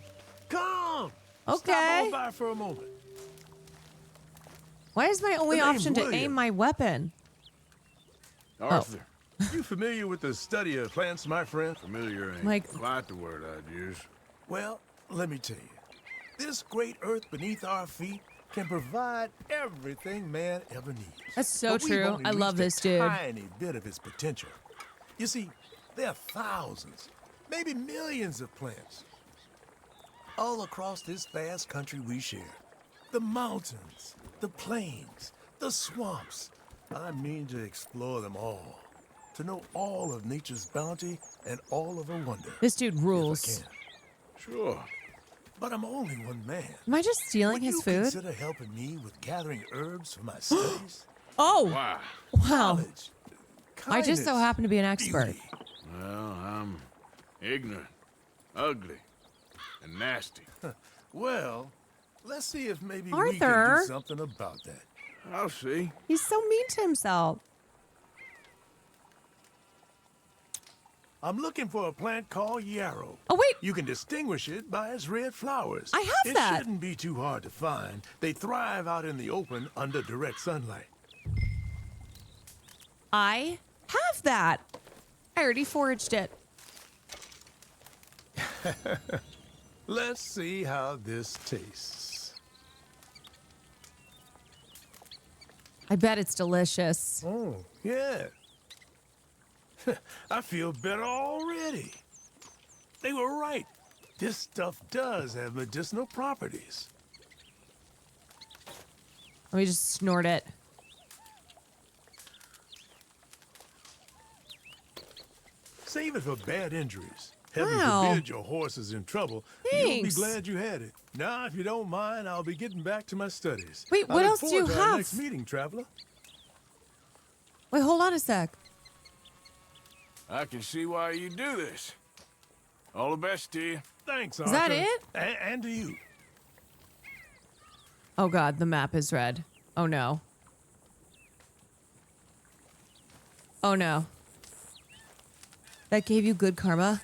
Come. Okay. Stop on by for a moment. Why is my only The name's option to William. aim my weapon? Arthur, you familiar with the study of plants, my friend? Familiar ain't Like- quite the word I'd use. Well, let me tell you. This great earth beneath our feet can provide everything man ever needs. That's so But we've true. only I love reached this dude. a tiny bit of its potential. You see, there are thousands, maybe millions of plants all across this vast country we share. The mountains, the plains, the swamps. I mean to explore them all, to know all of nature's bounty and all of her wonder. This dude rules. If I can. Sure. But I'm only one man. Am I just stealing Would his you food? consider helping me with gathering herbs for my studies? Oh! Wow. Wow. Knowledge, I just so kindness, happen to be an expert. beauty. Well, I'm ignorant, ugly, and nasty. Well, let's see if maybe we can Arthur. do something about that. I'll see. He's so mean to himself. I'm looking for a plant called yarrow. Oh, wait. You can distinguish it by its red flowers. I have that. It shouldn't be too hard to find. They thrive out in the open under direct sunlight. I have that. I already foraged it. Let's see how this tastes. I bet it's delicious. Oh, yeah. I feel better already. They were right. This stuff does have medicinal properties. Let me just snort it. Save it for bad injuries. Heaven Wow. forbid your horse is in trouble. You'll be Thanks. glad you had it. Now, if you don't mind, I'll be getting back to my studies. Wait, I what look else do forward you to our have? next meeting, traveler. Wait, hold on a sec. I can see why you do this. All the best to you. Thanks, Arthur. Is that it? And to you. Oh god, the map is red. Oh no. Oh no. That gave you good karma?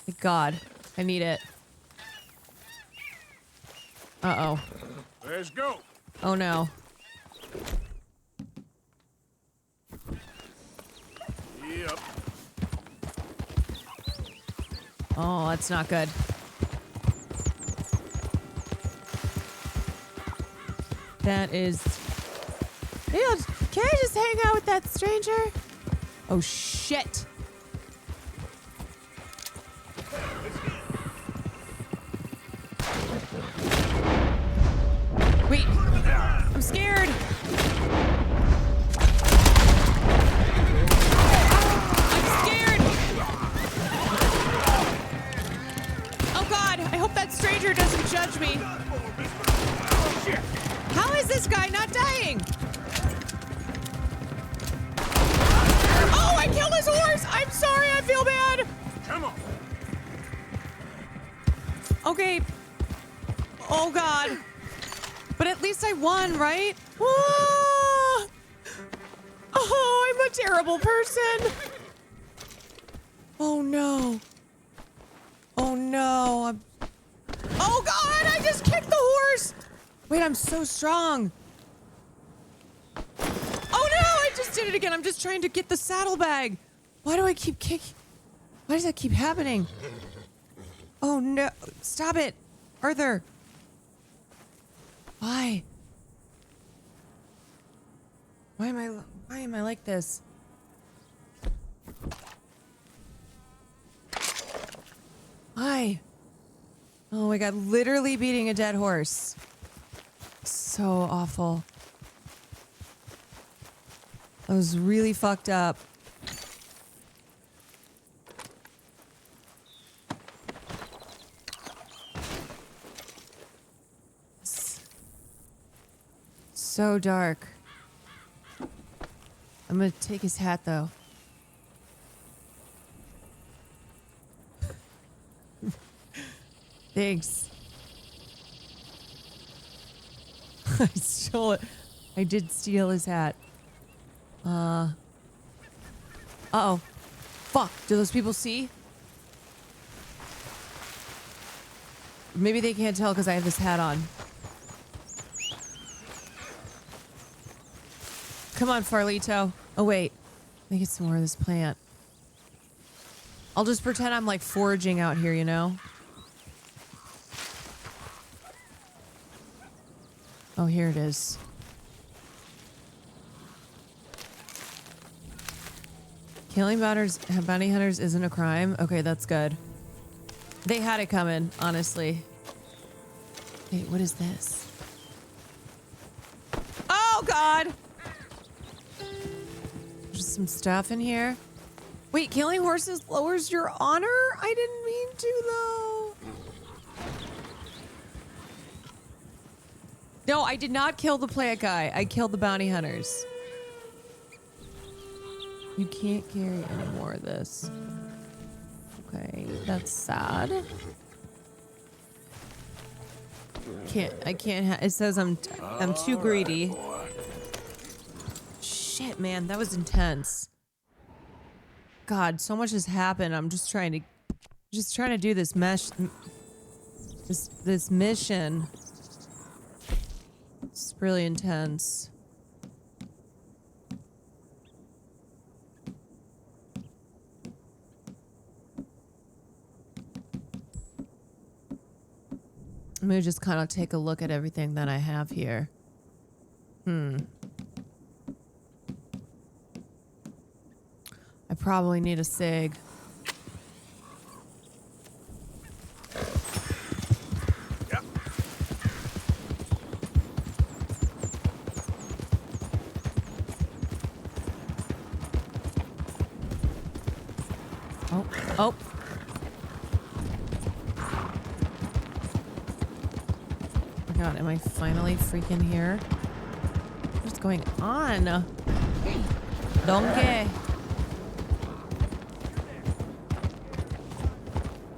Thank God. I need it. Uh-oh. Let's go. Oh no. Yep. Oh, that's not good. That is... Yeah, can I just hang out with that stranger? Oh, shit. Wait. I'm scared. I'm scared. Oh, God. I hope that stranger doesn't judge me. How is this guy not dying? Oh, I killed his horse! I'm sorry, I feel bad! Come on. Okay. Oh, God. But at least I won, right? Oh, I'm a terrible person. Oh, no. Oh, no. Oh, God, I just kicked the horse. Wait, I'm so strong. Oh, no, I just did it again. I'm just trying to get the saddlebag. Why do I keep kicking? Why does that keep happening? Oh, no. Stop it. Arthur. Why? Why am I like this? Why? Oh my God, literally beating a dead horse. So awful. I was really fucked up. So dark. I'm gonna take his hat though. Thanks. I stole it. I did steal his hat. Uh-oh. Fuck. Do those people see? Maybe they can't tell because I have this hat on. Come on, Farlito. Oh, wait. Let me get some more of this plant. I'll just pretend I'm like foraging out here, you know? Oh, here it is. Killing bounty hunters isn't a crime? Okay, that's good. They had it coming, honestly. Wait, what is this? Oh, God! There's some stuff in here. Wait, killing horses lowers your honor? I didn't mean to, though. No, I did not kill the plant guy. I killed the bounty hunters. You can't carry any more of this. Okay, that's sad. I can't it says I'm too greedy. Shit, man, that was intense. God, so much has happened. I'm just trying to do this this mission. It's really intense. I'm gonna just kind of take a look at everything that I have here. I probably need a SIG. Oh. Oh my God, am I finally freaking here? What's going on? Donkey.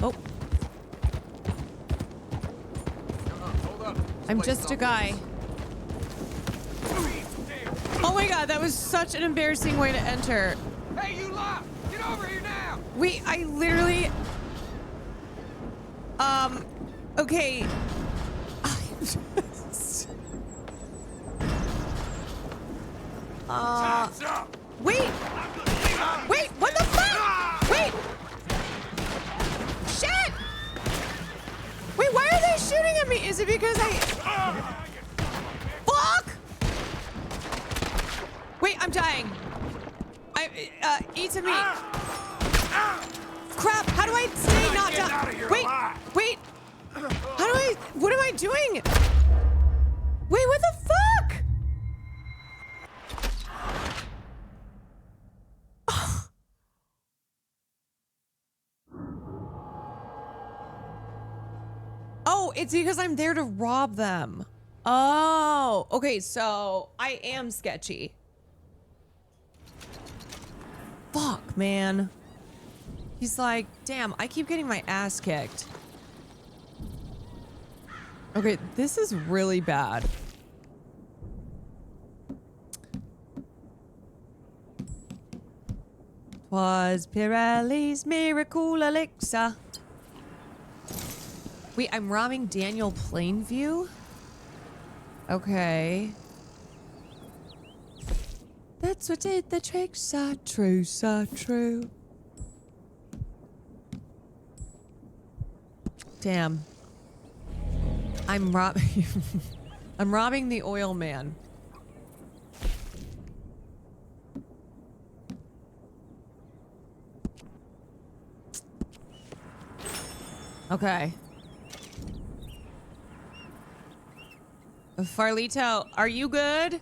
Oh. I'm just a guy. Oh my God, that was such an embarrassing way to enter. Hey, you lot! Get over here now! Wait, I literally... Okay. Wait! Wait, what the fuck? Wait! Shit! Wait, why are they shooting at me? Is it because Fuck! Wait, I'm dying. Eat some meat. Crap, how do I stay not die? Wait! How do what am I doing? Wait, what the fuck? Oh, it's because I'm there to rob them. Oh, okay, so I am sketchy. Fuck, man. He's like, damn, I keep getting my ass kicked. Okay, this is really bad. Was Pirelli's miracle elixir. Wait, I'm robbing Daniel Plainview? Okay. That's what did the trick, so true, so true. Damn. I'm robbing the oil man. Okay. Farlito, are you good?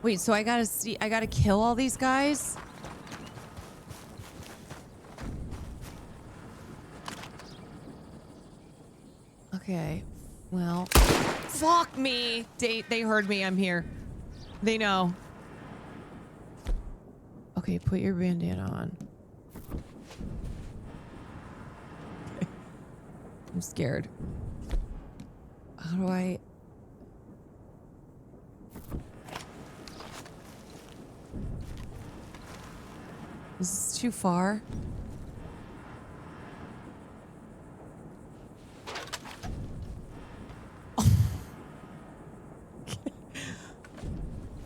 Wait, so I gotta kill all these guys? Okay. Well, fuck me. They heard me. I'm here. They know. Okay, put your bandana on. Okay. I'm scared. How do I... Is this too far?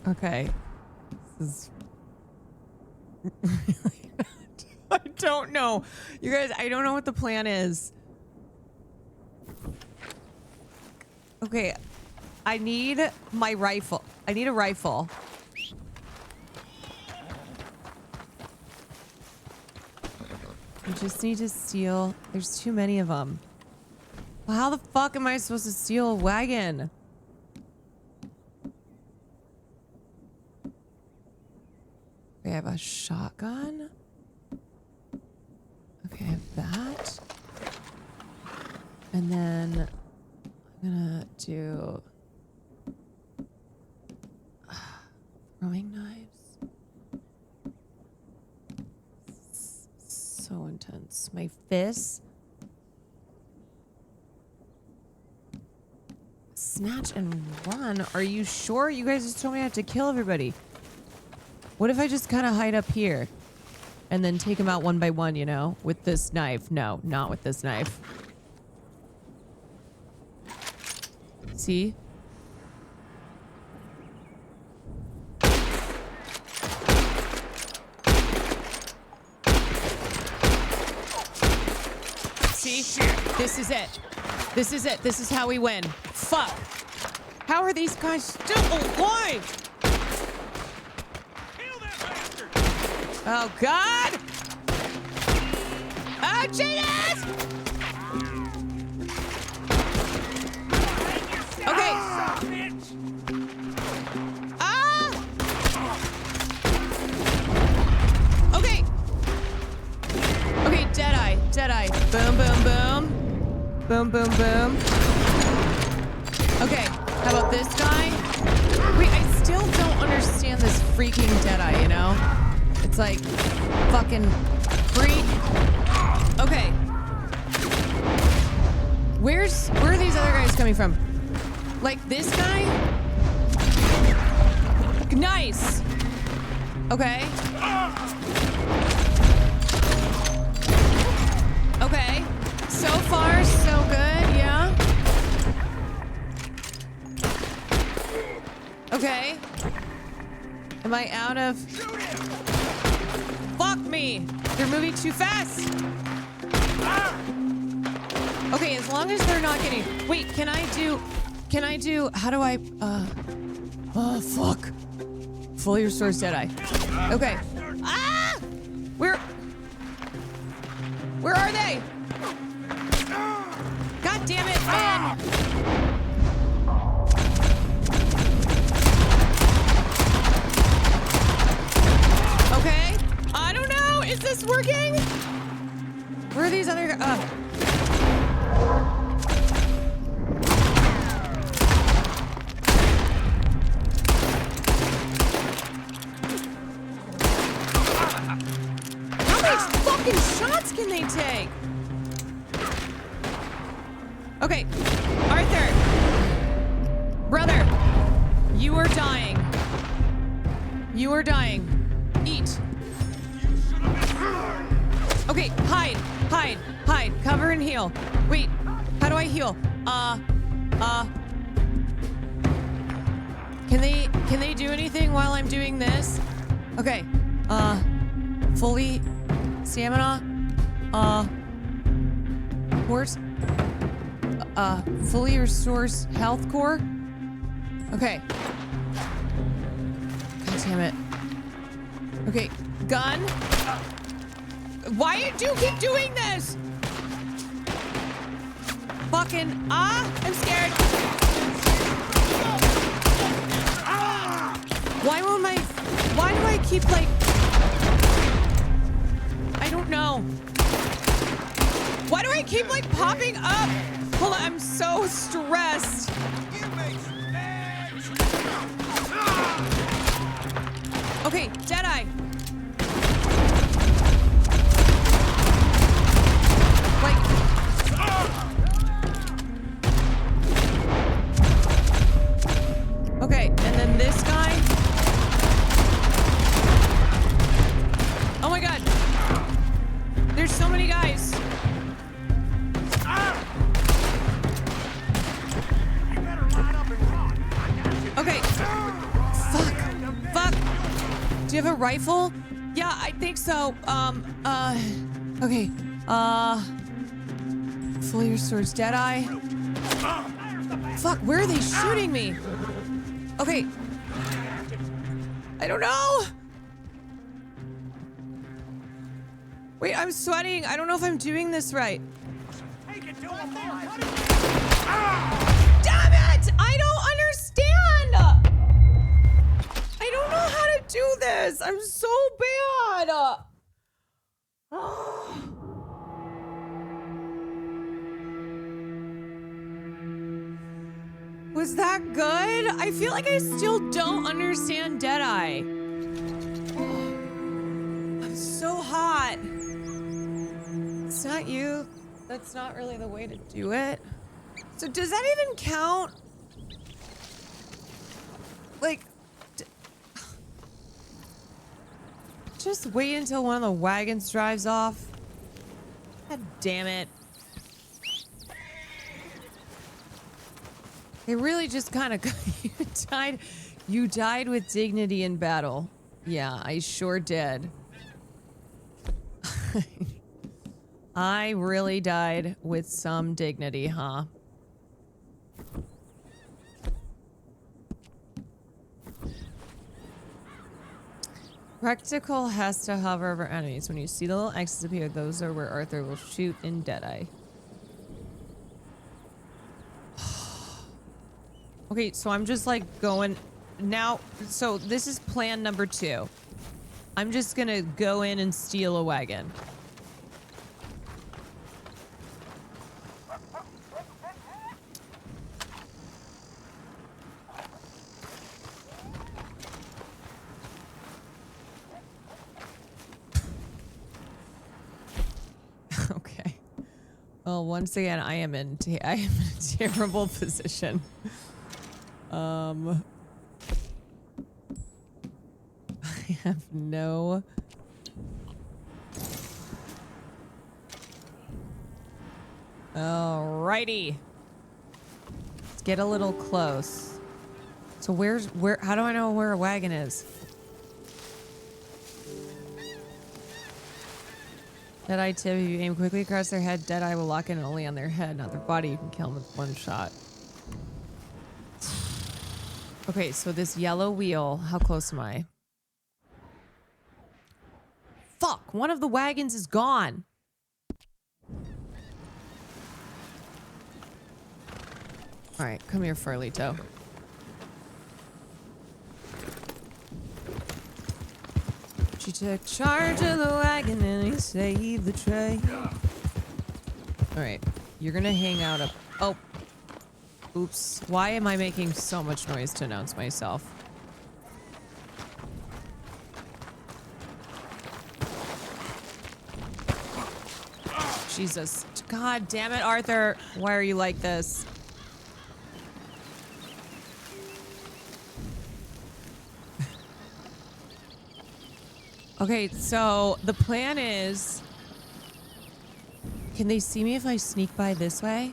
Okay. This is really I don't know. You guys, I don't know what the plan is. Okay. I need my rifle. I need a rifle. I just need to steal. There's too many of them. Well, how the fuck am I supposed to steal a wagon? Okay, I have a shotgun. Okay, I have that. And then I'm gonna do throwing knives. So intense. My fists. Snatch and run? Are you sure? You guys just told me I have to kill everybody. What if I just kind of hide up here and then take them out one by one, you know, with this knife? No, not with this knife. See? See? This is it. This is it. This is how we win. Fuck. How are these guys still alive? Oh, God! Oh, Jesus! Okay. Ah! Okay. Okay, Deadeye. Deadeye. Boom, boom, boom. Boom, boom, boom. Okay, how about this guy? Wait, I still don't understand this freaking Deadeye, you know? It's like fucking freak. Okay. Where are these other guys coming from? Like this guy? Nice. Okay. Okay. So far, so good, yeah. Okay. Am I out of... Fuck me! They're moving too fast! Okay, as long as they're not getting... Wait, can I do... How do I... Oh, fuck. Fully restores Deadeye. Okay. Ah! Where are they? God damn it, man! Okay. I don't know. Is this working? Where are these other... How many fucking shots can they take? Okay, Arthur. Brother, you are dying. You are dying. Eat. Okay, hide. Cover and heal. Wait, how do I heal? Can they do anything while I'm doing this? Okay, fully stamina. Course. Fully restores health core. Okay. God damn it. Okay, gun. Why do you keep doing this? Fucking, I'm scared. Why do I keep like, I don't know. Why do I keep like popping up? Hold on, I'm so stressed. Okay, Deadeye. Like, okay, and then this guy. Oh my god. There's so many guys. Okay. Fuck. Do you have a rifle? Yeah, I think so. Okay. Fully restores Deadeye. Fuck, where are they shooting me? Okay. I don't know. Wait, I'm sweating. I don't know if I'm doing this right. Damn it! I don't understand! I don't know how to do this. I'm so bad. Was that good? I feel like I still don't understand Deadeye. I'm so hot. It's not you. That's not really the way to do it. So does that even count? Like, just wait until one of the wagons drives off. God damn it. They really just kind of you died with dignity in battle. Yeah, I sure did. I really died with some dignity, huh? Rectical has to hover over enemies. When you see the little X's appear, those are where Arthur will shoot in Deadeye. Okay, so I'm just like going now. So this is plan number 2. I'm just gonna go in and steal a wagon. Okay. Well, once again, I am in a terrible position. I have no... Alrighty. Let's get a little close. So how do I know where a wagon is? Deadeye tip, if you aim quickly across their head, Deadeye will lock in only on their head, not their body. You can kill them with one shot. Okay, so this yellow wheel, how close am I? Fuck, one of the wagons is gone. All right, come here, Farlito. She took charge of the wagon and he saved the train. All right, you're gonna hang out up. Oh, oops. Why am I making so much noise to announce myself? Jesus. God damn it, Arthur. Why are you like this? Okay, so the plan is... Can they see me if I sneak by this way?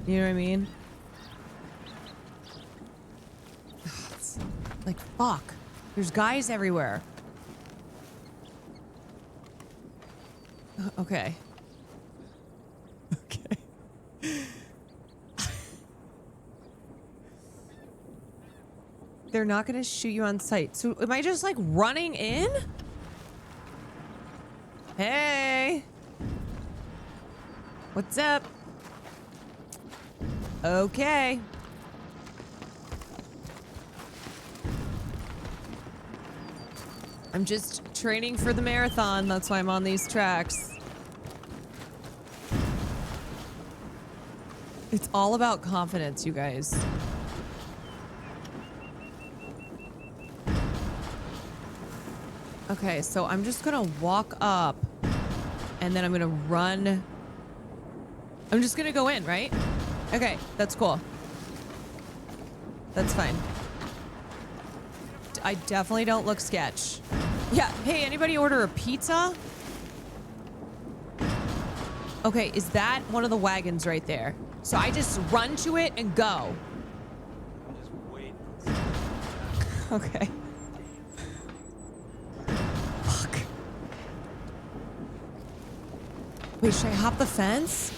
You know what I mean? It's like, fuck. There's guys everywhere. Okay. Okay. They're not gonna shoot you on sight. So am I just like running in? Hey. What's up? Okay. I'm just training for the marathon. That's why I'm on these tracks. It's all about confidence, you guys. Okay, so I'm just gonna walk up and then I'm gonna run. I'm just gonna go in, right? Okay, that's cool. That's fine. I definitely don't look sketch. Yeah, hey, anybody order a pizza? Okay, is that one of the wagons right there? So I just run to it and go. I'm just waiting. Okay. Fuck. Wait, should I hop the fence?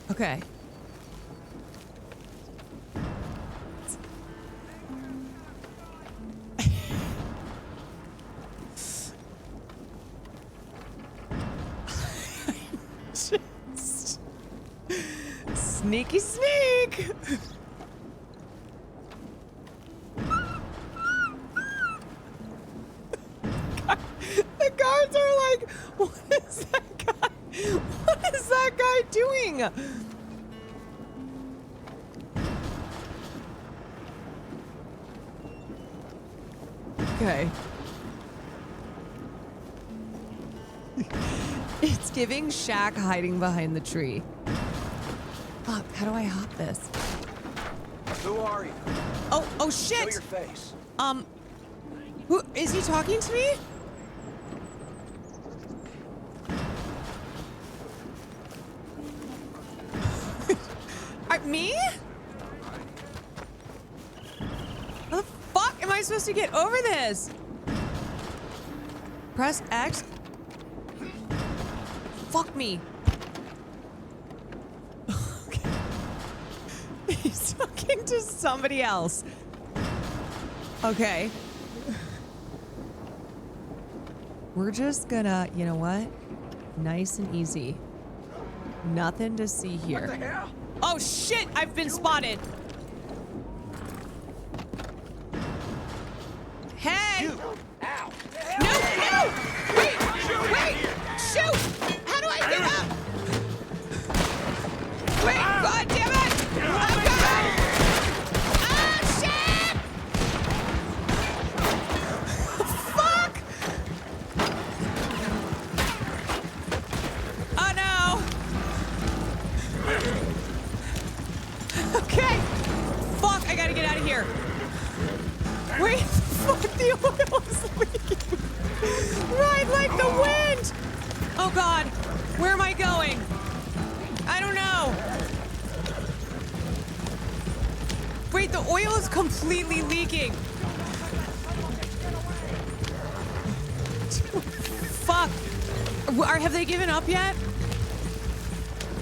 Okay. Just sneaky sneak. The guards are like, what is that guy? What is that guy doing? Okay. It's giving Shaq hiding behind the tree. Fuck, how do I hop this? Who are you? Oh shit! Show your face. Who is he talking to me? Me? How the fuck am I supposed to get over this? Press X. Fuck me. Okay. He's talking to somebody else. Okay. We're just gonna, you know what? Nice and easy. Nothing to see here. What the hell? Oh shit! I've been spotted. Hey! Ow! No! Wait! Shoot! How do I get up? Wait! God damn it! Oh god! Ah shit! Fuck! Oh no! Okay. Fuck, I gotta get out of here. Wait, fuck, the oil is leaking. Right like the wind. Oh god, where am I going? I don't know. Wait, the oil is completely leaking. Fuck. Have they given up yet?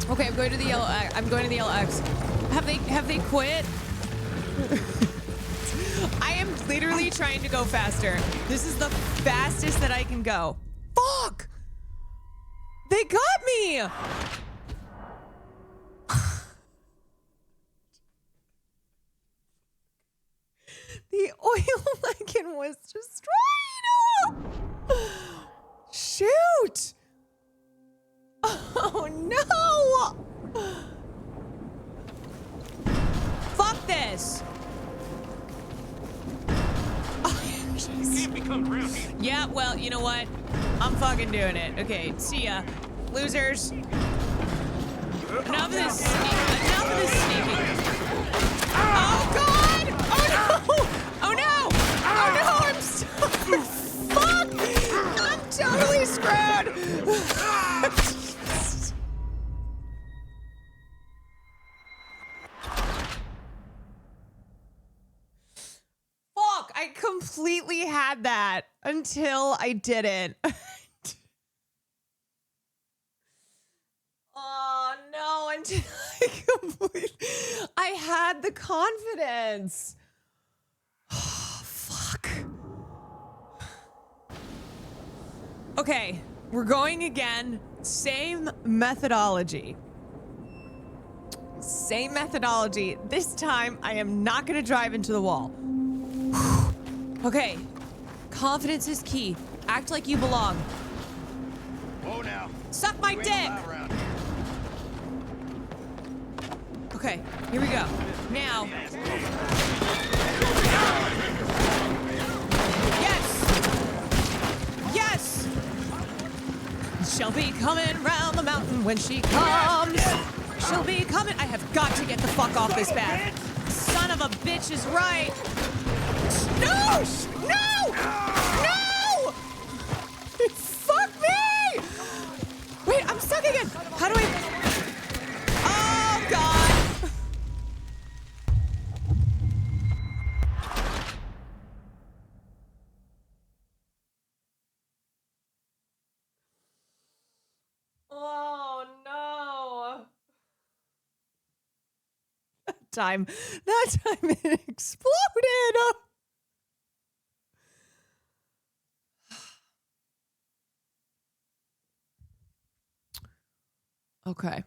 Okay, I'm going to the yellow. I'm going to the yellow X. Have they quit? I am literally trying to go faster. This is the fastest that I can go. Fuck! They got me! The oil wagon was destroyed! Shoot! Oh no! Fuck this. You can't become ground here. Yeah, well, you know what? I'm fucking doing it. Okay, see ya. Losers. Enough of this sneaking. Oh, God! Oh, no! Oh, no! Oh, no! I'm so... Fuck! I'm totally screwed! Fuck! I completely had that until I didn't. Oh, no, until I had the confidence. Oh, fuck. Okay, we're going again. Same methodology. Same methodology. This time, I am not going to drive into the wall. Okay, confidence is key. Act like you belong. Whoa now. Suck my dick! Okay, here we go. Now. Yes! Yes! She'll be coming round the mountain when she comes. She'll be coming. I have got to get the fuck off this bed. Son of a bitch is right. No! No! No! Fuck me! Wait, I'm stuck again. How do I... Oh, God. Oh, no. That time it exploded. Okay.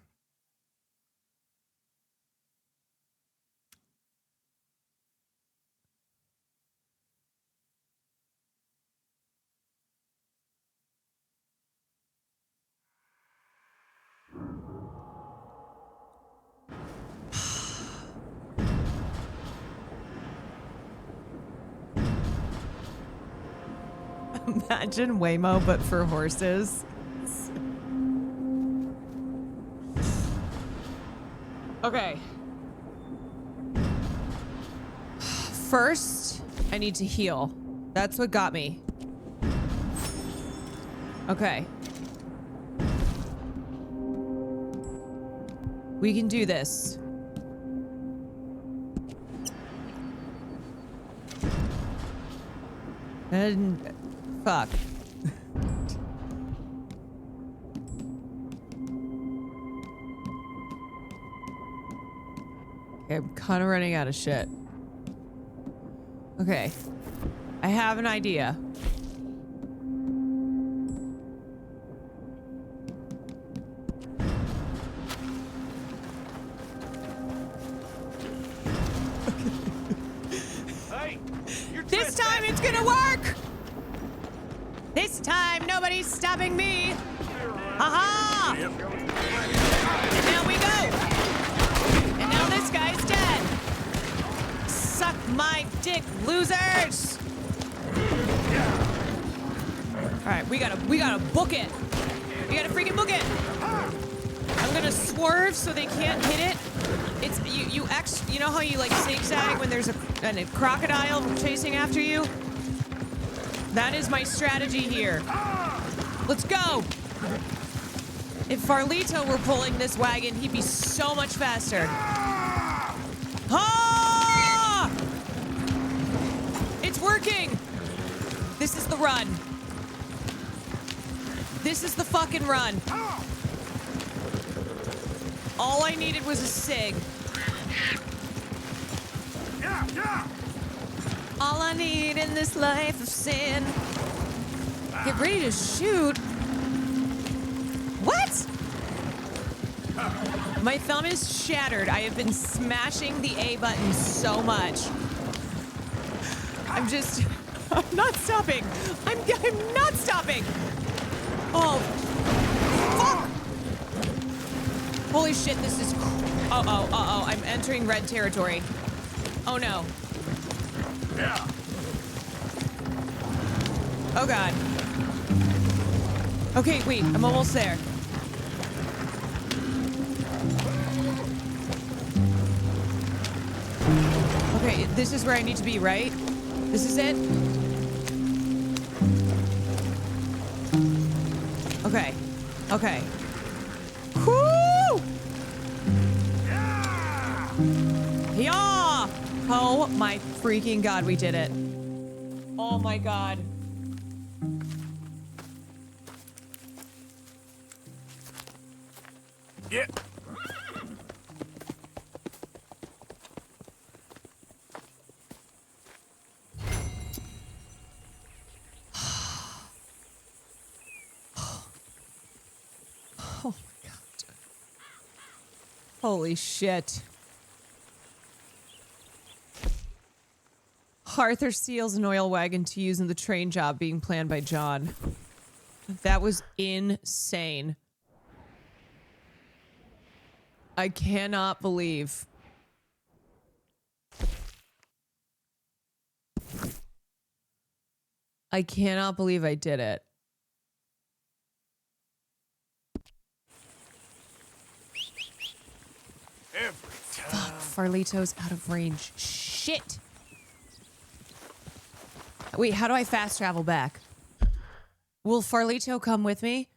Imagine Waymo, but for horses. Okay. First, I need to heal. That's what got me. Okay. We can do this. And fuck. Okay, I'm kind of running out of shit. Okay. I have an idea. Hey, this time it's gonna work! This time nobody's stopping me! Haha! And now we go! And now this guy's dead! Suck my dick, losers! Alright, we gotta book it! We gotta freaking book it! I'm gonna swerve so they can't hit it. It's you know how you like zigzag when there's a crocodile chasing after you? That is my strategy here. Let's go! If Farlito were pulling this wagon, he'd be so much faster. Ah! It's working! This is the run. This is the fucking run. All I needed was a cig. All I need in this life of sin. Get ready to shoot. What? My thumb is shattered. I have been smashing the A button so much. I'm not stopping. I'm not stopping. Oh, fuck. Holy shit, this is, uh-oh, I'm entering red territory. Oh no. Yeah. Oh god. Okay, wait, I'm almost there. Okay, this is where I need to be, right? This is it? Okay. Okay. Whoo! Yeah! Oh my freaking god, we did it. Oh my god. Yeah. Oh my god. Holy shit. Arthur steals an oil wagon to use in the train job being planned by John. That was insane. I cannot believe. I cannot believe I did it. Fuck, Farlito's out of range. Shit. Wait, how do I fast travel back? Will Farlito come with me?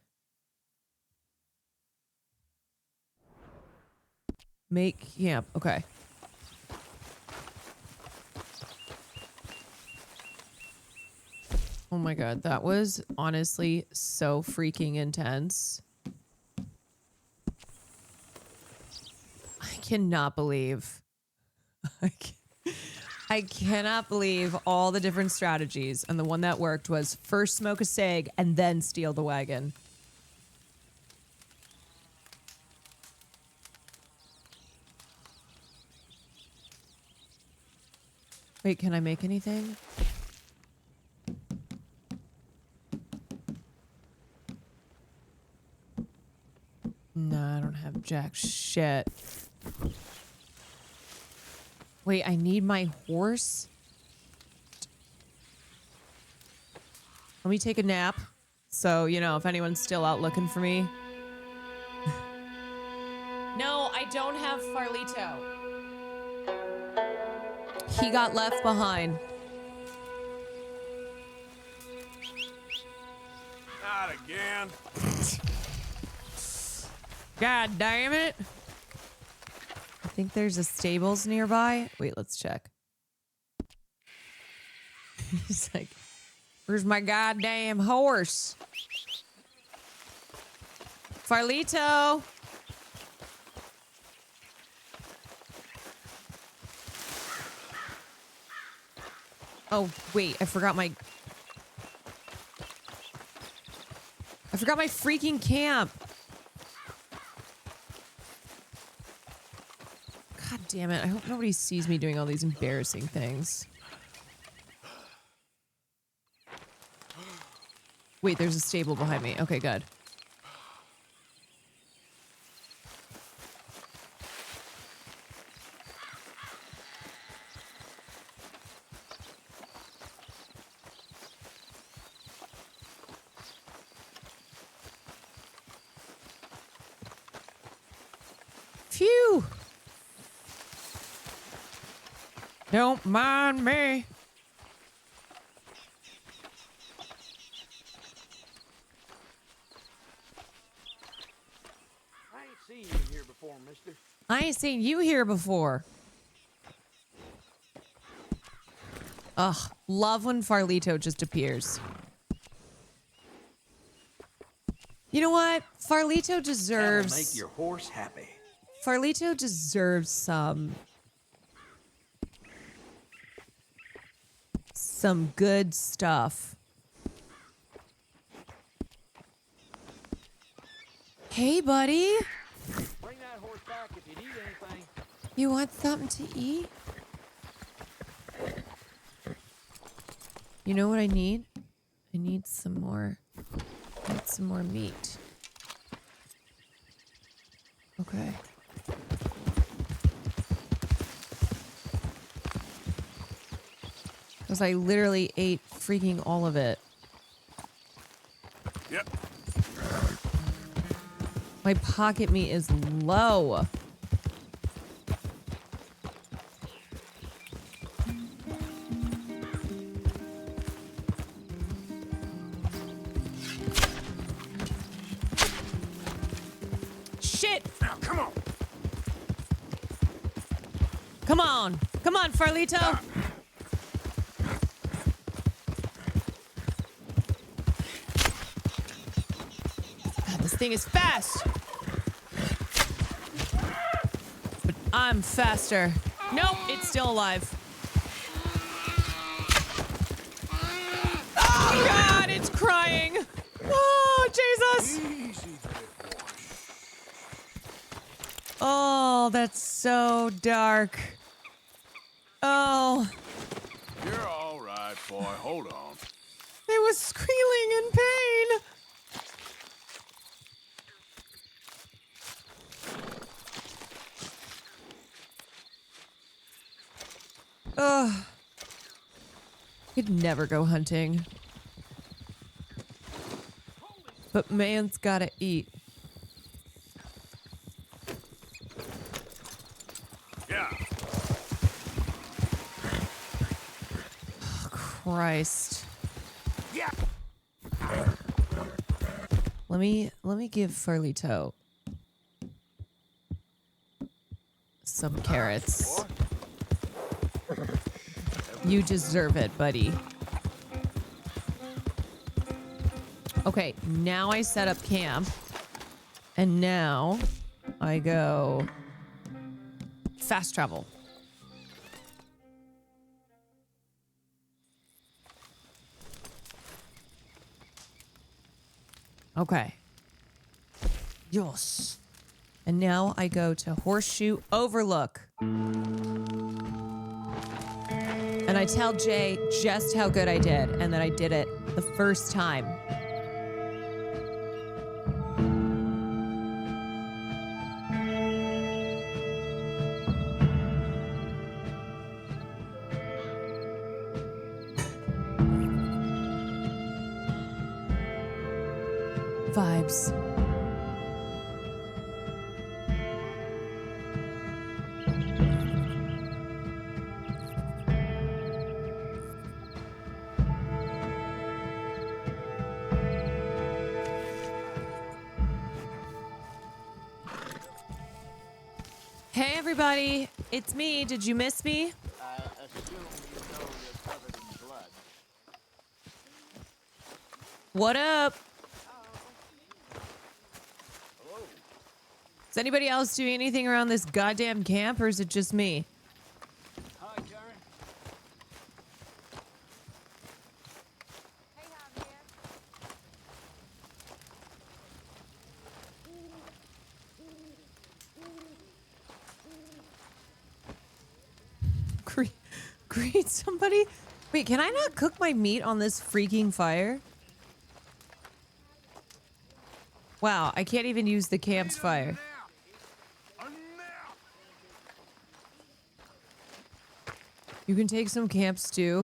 Make camp. Okay. Oh my god, that was honestly so freaking intense. I cannot believe. I cannot believe all the different strategies, and the one that worked was first smoke a cig and then steal the wagon. Wait, can I make anything? No, I don't have jack shit. Wait, I need my horse? Let me take a nap. So, you know, if anyone's still out looking for me. No, I don't have Farlito. He got left behind. Not again. God damn it. I think there's a stables nearby. Wait, let's check. He's like, where's my goddamn horse? Farlito. Oh, wait, I forgot my freaking camp. God damn it. I hope nobody sees me doing all these embarrassing things. Wait, there's a stable behind me. Okay, good. Phew. Don't mind me. I ain't seen you here before, mister. I ain't seen you here before. Ugh, love when Farlito just appears. You know what? Farlito deserves... That'll make your horse happy. Farlito deserves some good stuff. Hey, buddy. Bring that horse back if you need anything. You want something to eat? You know what I need? I need some more meat. Okay. Because I literally ate freaking all of it. Yep. My pocket meat is low. Shit! Now, come on. Come on. Come on, Farlito. God, this thing is fast. But I'm faster. Nope, it's still alive. Oh, God, it's crying. Oh, Jesus. Oh, that's so dark. Oh. You're all right, boy. Hold on. It was squealing in pain. Ugh. Could never go hunting. But man's gotta eat. Yeah. Oh, Christ. Yeah. Let me give Farlito some carrots. You deserve it, buddy. Okay, now I set up camp. And now I go fast travel. Okay. Yes. And now I go to Horseshoe Overlook. And I tell Jay just how good I did and that I did it the first time. Vibes. Hey everybody, it's me. Did you miss me? I assume you know you're covered in blood. What up? Is anybody else doing anything around this goddamn camp, or is it just me? Hi, Karen. Greet somebody? Wait, can I not cook my meat on this freaking fire? Wow, I can't even use the camp's fire. You can take some camp stew.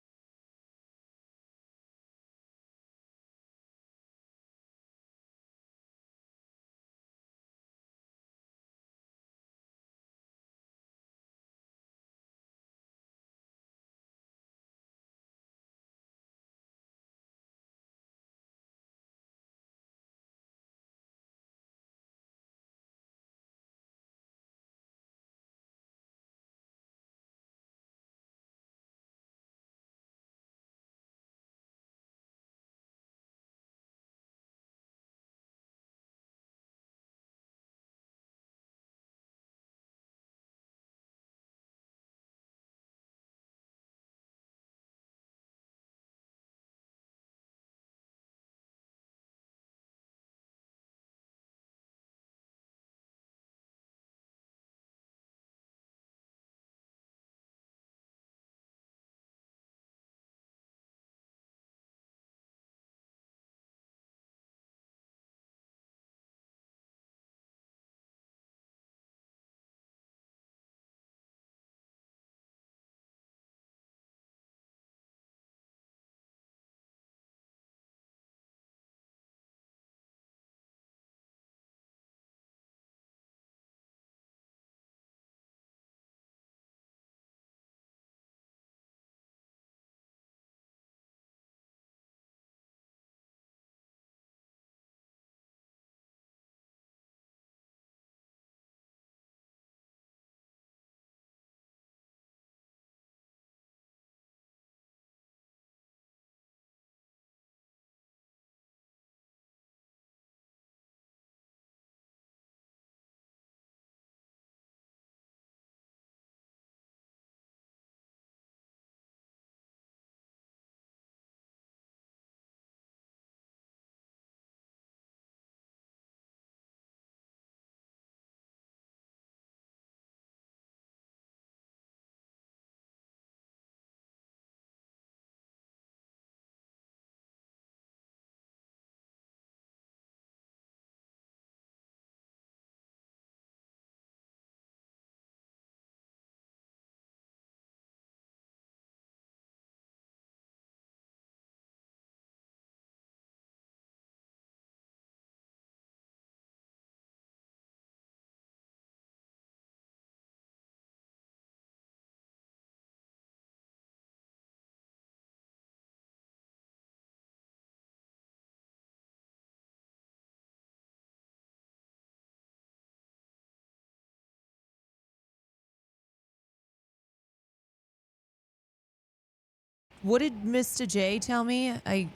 what did Mr. J tell me? I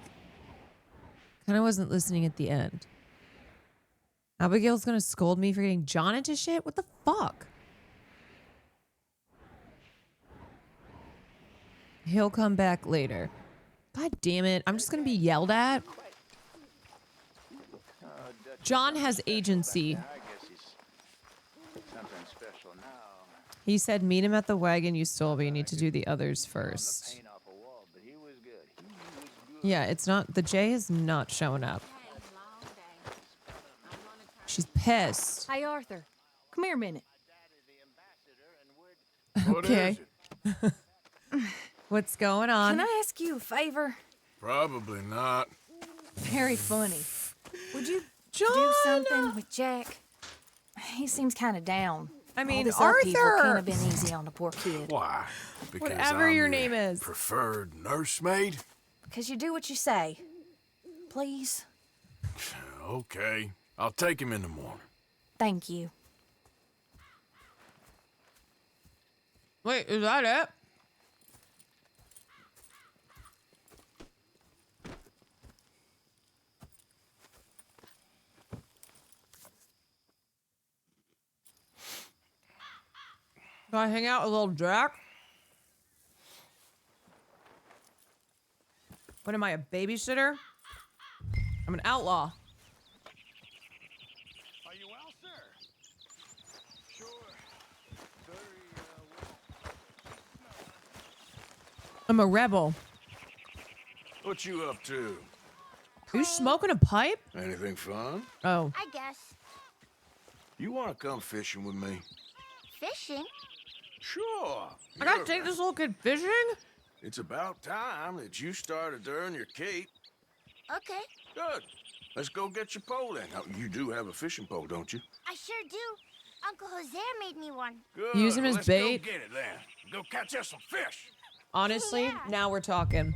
kind of wasn't listening at the end. Abigail's gonna scold me for getting John into shit? What the fuck? He'll come back later. God damn it. I'm just gonna be yelled at. John has agency. He said, meet him at the wagon you stole, but you need to do the others first. Yeah, it's not. The J is not showing up. She's pissed. Hey, Arthur. Come here a minute. Okay. What's going on? Can I ask you a favor? Probably not. Very funny. Would you John! do something with Jack? He seems kind of down. I mean, all this upheaval Arthur! can't have been easy on the poor kid. Why? Because Whatever I'm your name is. Preferred nursemaid? Because you do what you say. Please. Okay. I'll take him in the morning. Thank you. Wait, is that it? Can I hang out with little Jack? What am I, a babysitter? I'm an outlaw. Are you well, sir? Sure. I'm a rebel. What you up to? Are you smoking a pipe? Anything fun? Oh. I guess. You want to come fishing with me? Fishing? Sure. I gotta take this little kid fishing? It's about time that you started to earn your keep. Okay. Good. Let's go get your pole then. Now, you do have a fishing pole, don't you? I sure do. Uncle Jose made me one. Good. Use him as Let's bait. Go get it then. Go catch us some fish. Honestly, now we're talking.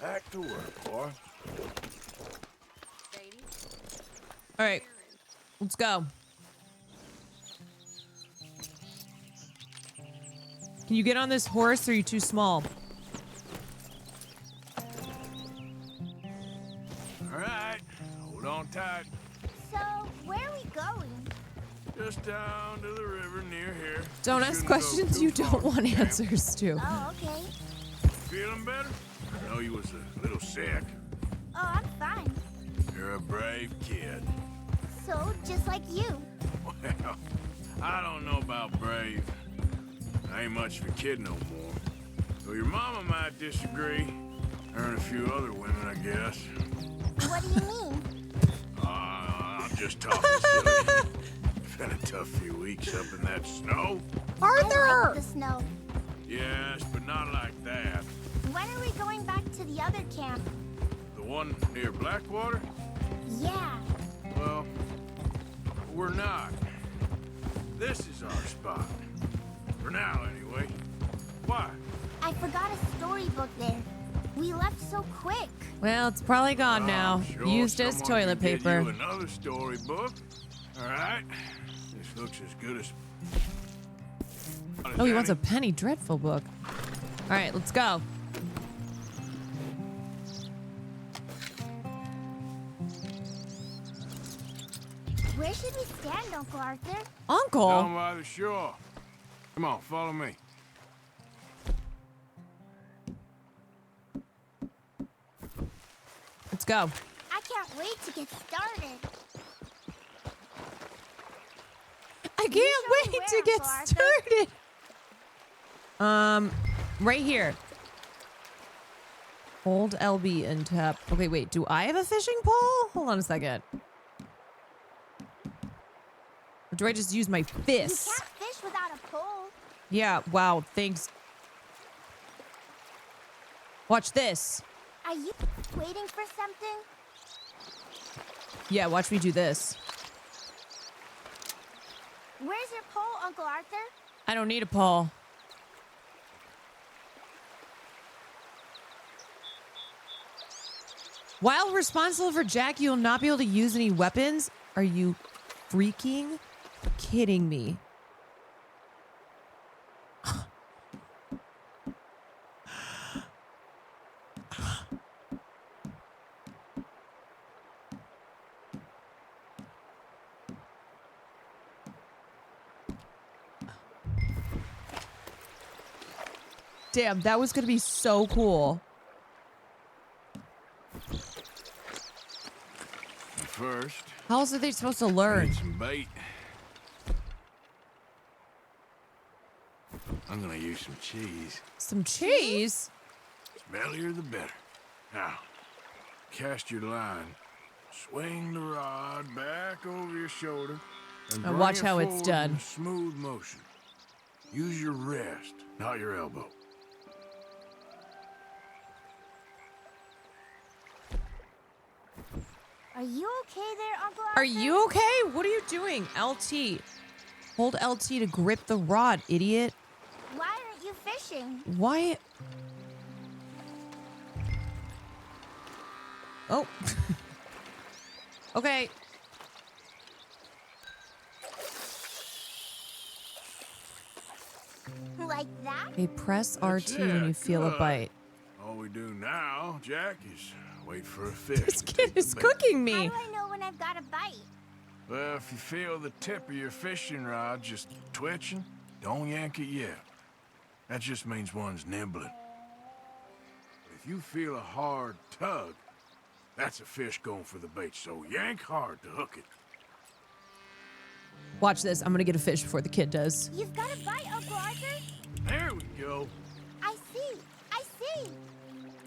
Back to work, boy. All right, let's go. Can you get on this horse or are you too small? All right. Hold on tight. So, where are we going? Just down to the river near here. Don't You ask shouldn't go questions too you far, don't want champ. answers to. Oh, okay. Feeling better? I know you was a little sick. Oh, I'm fine. You're a brave kid. So, just like you. Well, I don't know about brave. I ain't much of a kid no more. So your mama might disagree. Her and a few other women, I guess. What do you mean? I'm just talking silly. Been a tough few weeks up in that snow. I like the snow. Yes, but not like that. When are we going back to the other camp? The one near Blackwater? Yeah. Well, we're not. This is our spot. For now, anyway. Why? I forgot a storybook there. We left so quick. Well, it's probably gone now. Sure Used as someone toilet can get paper. you another storybook. All right. This looks as good as. Oh, he wants a Penny Dreadful book. All right, let's go. Where should we stand, Uncle Arthur? Uncle? Down by the shore. Come on, follow me. Let's go. I can't wait to get started. I can't wait to get started. Right here. Hold LB and tap. Okay, wait. Do I have a fishing pole? Hold on a second. Or do I just use my fists? You can't fish without a pole. Yeah, wow, thanks. Watch this. Are you waiting for something? Yeah, watch me do this. Where's your pole, Uncle Arthur? I don't need a pole. While responsible for Jack, you'll not be able to use any weapons? Are you freaking kidding me? Damn, that was gonna be so cool. First, how else are they supposed to learn? Some bait. I'm gonna use some cheese. Some cheese? Smellier the better. Now, cast your line. Swing the rod back over your shoulder. And Now bring watch it how it's forward done. in a smooth motion. Use your wrist, not your elbow. Are you okay there, Uncle Are you okay? What are you doing? LT. Hold LT to grip the rod, idiot. Why aren't you fishing? Why? Oh. Okay. Like that? Okay, press RT when you it. feel a Good. bite. All we do now, Jack, is wait for a fish. This kid is cooking me. How do I know when I've got a bite? Well, if you feel the tip of your fishing rod just twitching, don't yank it yet. That just means one's nibbling. If you feel a hard tug, that's a fish going for the bait, so yank hard to hook it. Watch this. I'm gonna get a fish before the kid does. You've got a bite, Uncle Arthur. There we go. I see. I see.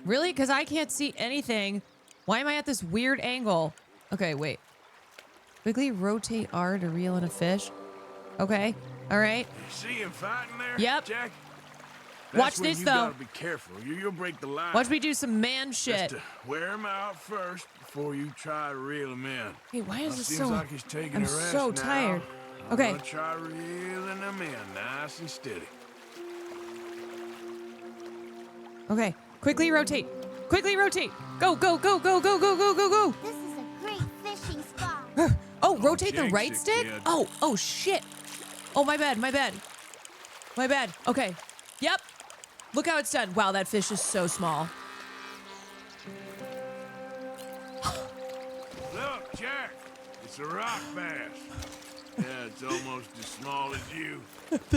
Really? Because I can't see anything. Why am I at this weird angle? Okay, wait. Quickly rotate R to reel in a fish. Okay. All right. You see him fighting there? Yep. Jack? Watch That's when this, you though. gotta be careful. You'll break the line. Watch me do some man Just shit. to wear him out first before you try to reel him in. Hey, why is Well, this seems so... like he's taking I'm a rest so now. tired. I'm Okay. gonna try reeling him in nice and steady. Okay. Quickly rotate. Quickly rotate. Go, go, go, go, go, go, go, go, go. This is a great fishing spot. Oh, rotate the jinx right it, stick? kid. Oh, shit. Oh, my bad, my bad. My bad. Okay. Yep. Look how it's done. Wow, that fish is so small. Look, Jack, it's a rock bass. Yeah, it's almost as small as you.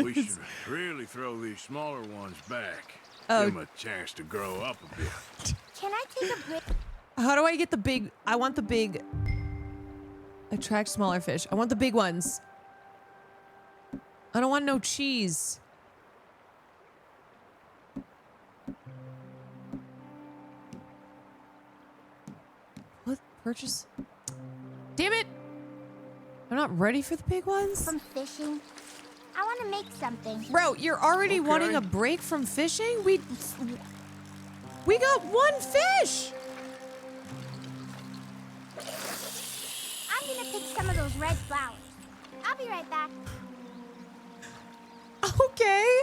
We should really throw these smaller ones back. Oh. Give them a chance to grow up a bit. Can I take a break? How do I get the big... I want the big... Attract smaller fish. I want the big ones. I don't want no cheese. What? Purchase? Damn it! I'm not ready for the big ones? From fishing? I want to make something. Bro, you're already Okay. wanting a break from fishing? We got one fish! I'm going to pick some of those red flowers. I'll be right back. Okay.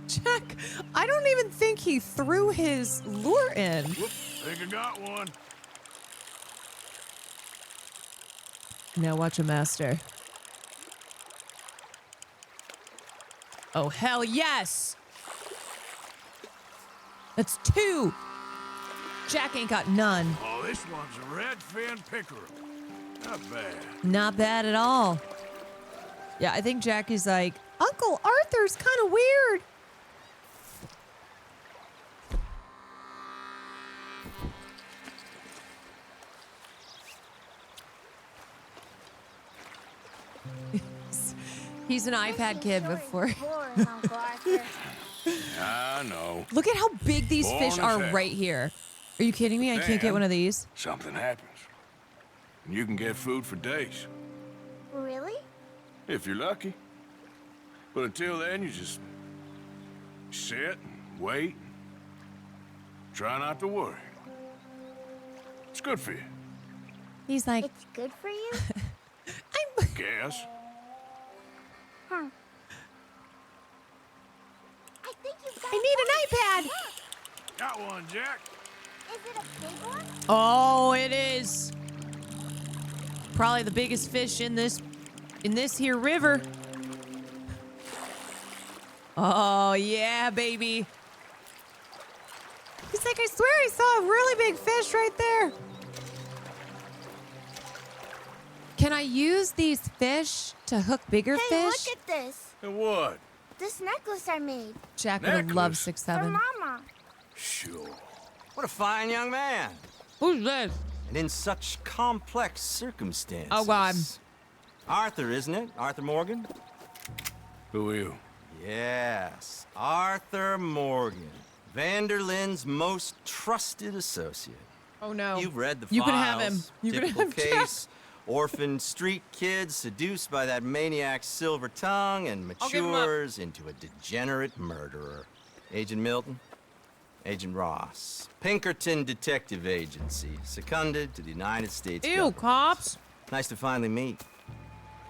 Jack, I don't even think he threw his lure in. Whoop, think I got one. Now watch a master. Oh, hell yes! That's two! Jack ain't got none. Oh, this one's a red-fin pickerel. Not bad. Not bad at all. Yeah, I think Jack is like, Uncle Arthur's kind of weird. He's an iPad kid before. Boring, Uncle Arthur. I know. Look at how big these Born fish as are hell. right here. Are you kidding me? I can't get Then one of these. Something happens. And you can get food for days, Really? if you're lucky. But until then, you just sit and wait. Try not to worry. It's good for you, He's like, It's good for you? guess. Huh. I think you've got I need an iPad. Got one, Jack. Is it a big one? Oh, it is. Probably the biggest fish in this here river. Oh, yeah, baby. He's like, I swear I saw a really big fish right there. Can I use these fish to hook bigger Hey, fish? look at this. What? This necklace I made. Jack would have loved 6'7". For Mama. Sure. What a fine young man. Who's this? And in such complex circumstances. Oh, God. Arthur, isn't it? Arthur Morgan? Who are you? Yes, Arthur Morgan. Vanderlyn's most trusted associate. Oh, no. You've read the You files. can have him. You can Typical have Jack. case. Orphaned street kid seduced by that maniac's silver tongue and I'll give him matures into a degenerate murderer. Agent Milton, Agent Ross, Pinkerton Detective Agency, seconded to the United States Ew, government. cops. Nice to finally meet.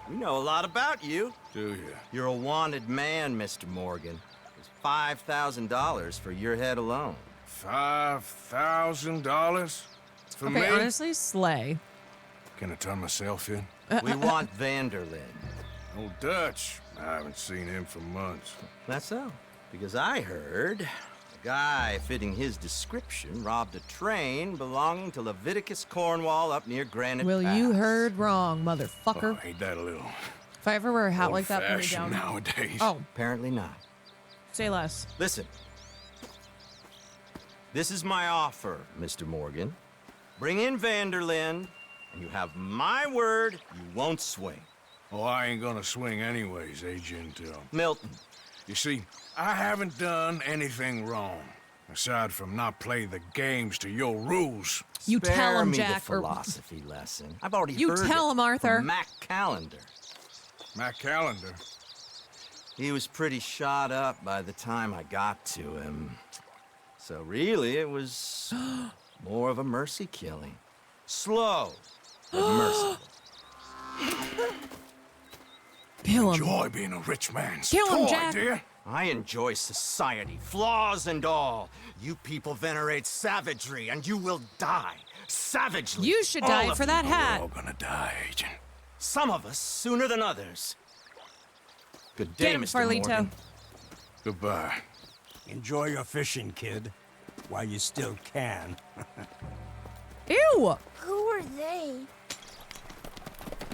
We know a lot about you. Do you? You're a wanted man, Mr. Morgan. There's $5,000 for your head alone. $5,000? For Okay, me? honestly, slay. Can I turn myself in? We want Vanderlyn. Old Dutch. I haven't seen him for months. That's so. Because I heard a guy fitting his description robbed a train belonging to Leviticus Cornwall up near Granite Well, Pass. you heard wrong, motherfucker. Oh, ain't that a little If I ever wear a hat like that, put me old-fashioned down. nowadays? Oh, Apparently not. say less. Listen. This is my offer, Mr. Morgan. Bring in Vanderlyn, and you have my word you won't swing. Oh, I ain't gonna swing anyways, Agent Milton. You see, I haven't done anything wrong, aside from not play the games to your rules. You Spare tell him, me Jack. the philosophy lesson. I've already You heard tell it him, Arthur. from Mac Callender. Mac Callender? He was pretty shot up by the time I got to him. So really, it was more of a mercy killing. Slow, but merciful. Kill him. Enjoy being a rich man's Kill him, toy, Jack. dear. I enjoy society, flaws and all. You people venerate savagery, and you will die savagely. You should All die of for you. that We're hat. all gonna die, Agent. Some of us sooner than others. Good day, Get him, Mr. Farlito. Morgan. Goodbye. Enjoy your fishing, kid, while you still can. Ew. Who are they?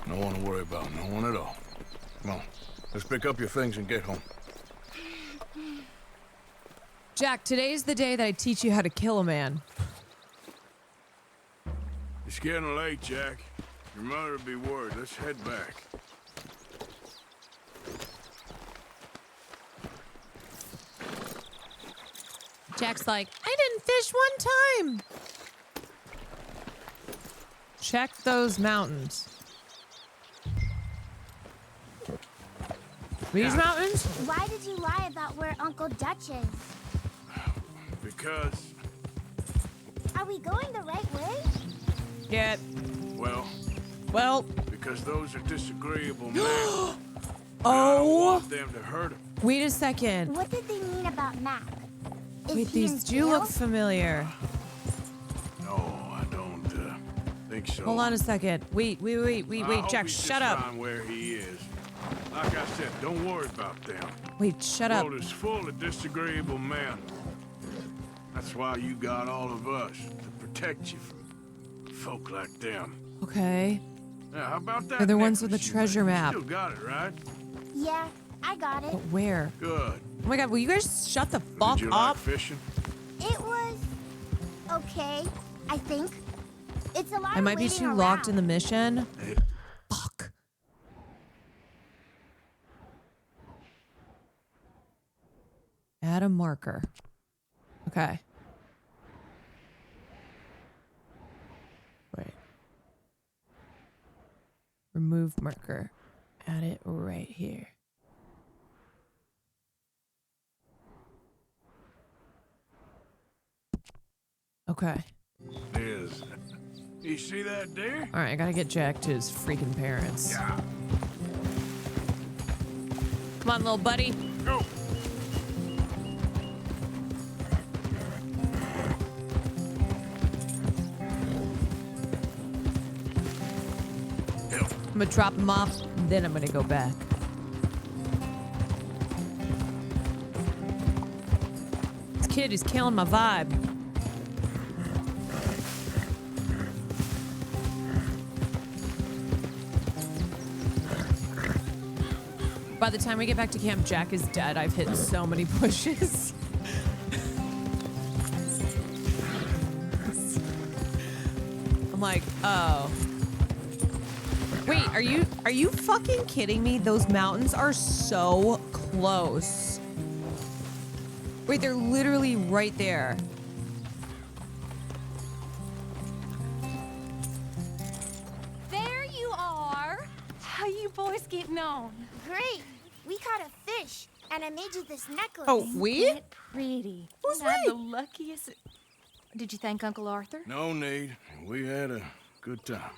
No one to worry about, no one at all. Come on, let's pick up your things and get home. Jack, today's the day that I teach you how to kill a man. It's getting late, Jack. Your mother'll be worried. Let's head back. Jack's like, I didn't fish one time. Check those mountains. These mountains? Why did you lie about where Uncle Dutch is? Because, Are we going the right way? Get. well, because those are disagreeable men. I don't Oh. want them to hurt him. Wait a second. What did they mean about Mac? Is Wait, he in these do look jail? familiar. No, I don't think so. Hold on a second. Wait, I hope Jack, he's shut just up. fine where he is. Like I said, don't worry about them. Wait, shut The up. world is full of disagreeable men. That's why you got all of us, to protect you from folk like them. Okay. Now, how about that? They're the ones with the necklace you treasure made? map. You still got it, right? Yeah, I got it. But where? Good. Oh my god, will you guys shut the fuck Did you up? like fishing? It was okay, I think. It's a lot I of might be waiting too locked in the around. mission. Fuck. Add a marker. Okay. Wait. Remove marker. Add it right here. Okay. Is. You see that deer? All right, I gotta get Jack to his freaking parents. Yeah. Come on, little buddy. Go. I'm gonna drop him off, then I'm gonna go back. This kid is killing my vibe. By the time we get back to camp, Jack is dead. I've hit so many bushes. I'm like, oh. Wait, are you fucking kidding me? Those mountains are so close. Wait, they're literally right there. There you are. How you boys getting on? Great. We caught a fish, and I made you this necklace. Oh, we? Ain't it pretty? Who's Not we? the luckiest. Did you thank Uncle Arthur? No need. We had a good time.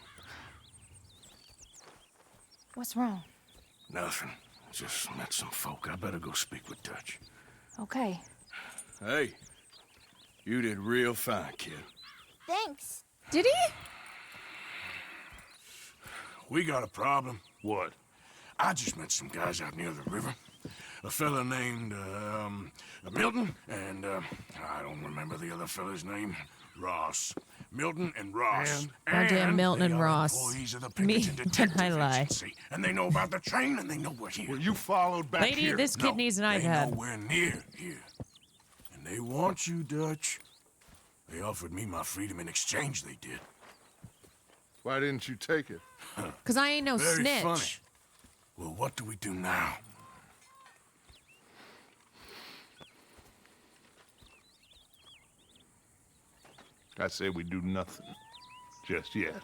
What's wrong? Nothing. Just met some folk. I better go speak with Dutch. Okay. Hey, you did real fine, kid. Thanks. Did he? We got a problem. What? I just met some guys out near the river. A fella named, Milton, and, I don't remember the other fella's name. Ross. Milton and Ross. Goddamn Milton and they are Ross. employees of the Me, Pinkerton Detective I lie. Agency, and they know about the train, and they know we're here. Well, you followed back Lady, here. this kid needs an They iPad. know we're near here. And they want you, Dutch. They offered me my freedom in exchange, they did. Why didn't you take it? Because I ain't no Very snitch. funny. Well, what do we do now? I say we do nothing. Just yet.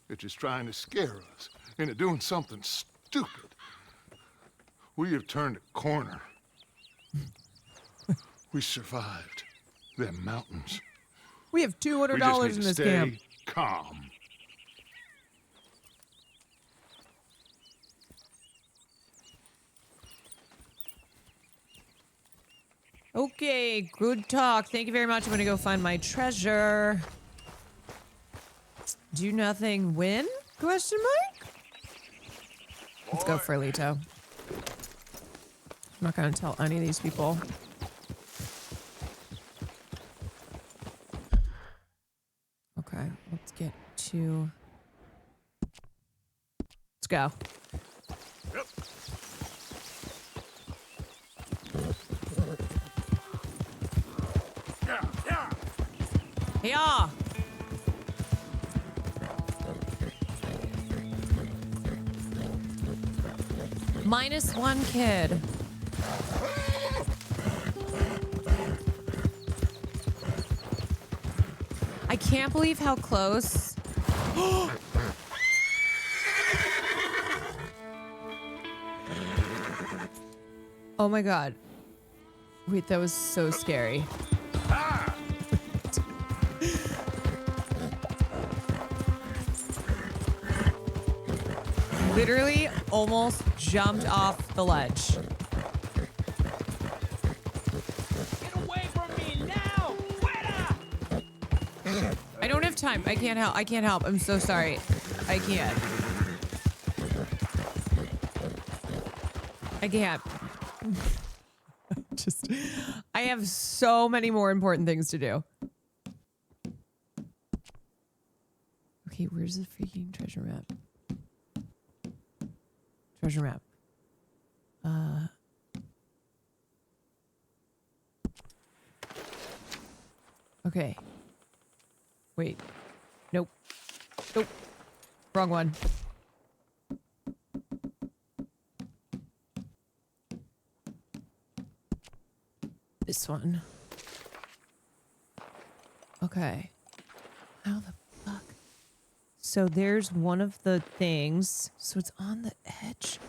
They're just trying to scare us into doing something stupid. We have turned a corner. We survived them mountains. We have $200 in this camp. Calm. Okay, good talk. Thank you very much. I'm gonna go find my treasure. Do nothing, win? Question mark? Let's go for Lito. I'm not gonna tell any of these people. Okay, let's get to... Let's go. Yep. Yeah. -1 kid. I can't believe how close. Oh my god. Wait, that was so scary. Literally almost jumped off the ledge. Get away from me now! Fuera! I don't have time. I can't help. I can't help. I'm so sorry. I can't. I can't. Just, I have so many more important things to do. Okay, where's the freaking treasure map? Treasure map. Okay. Wait. Nope. Nope. Wrong one. This one. Okay. How the fuck? So there's one of the things. So it's on the edge.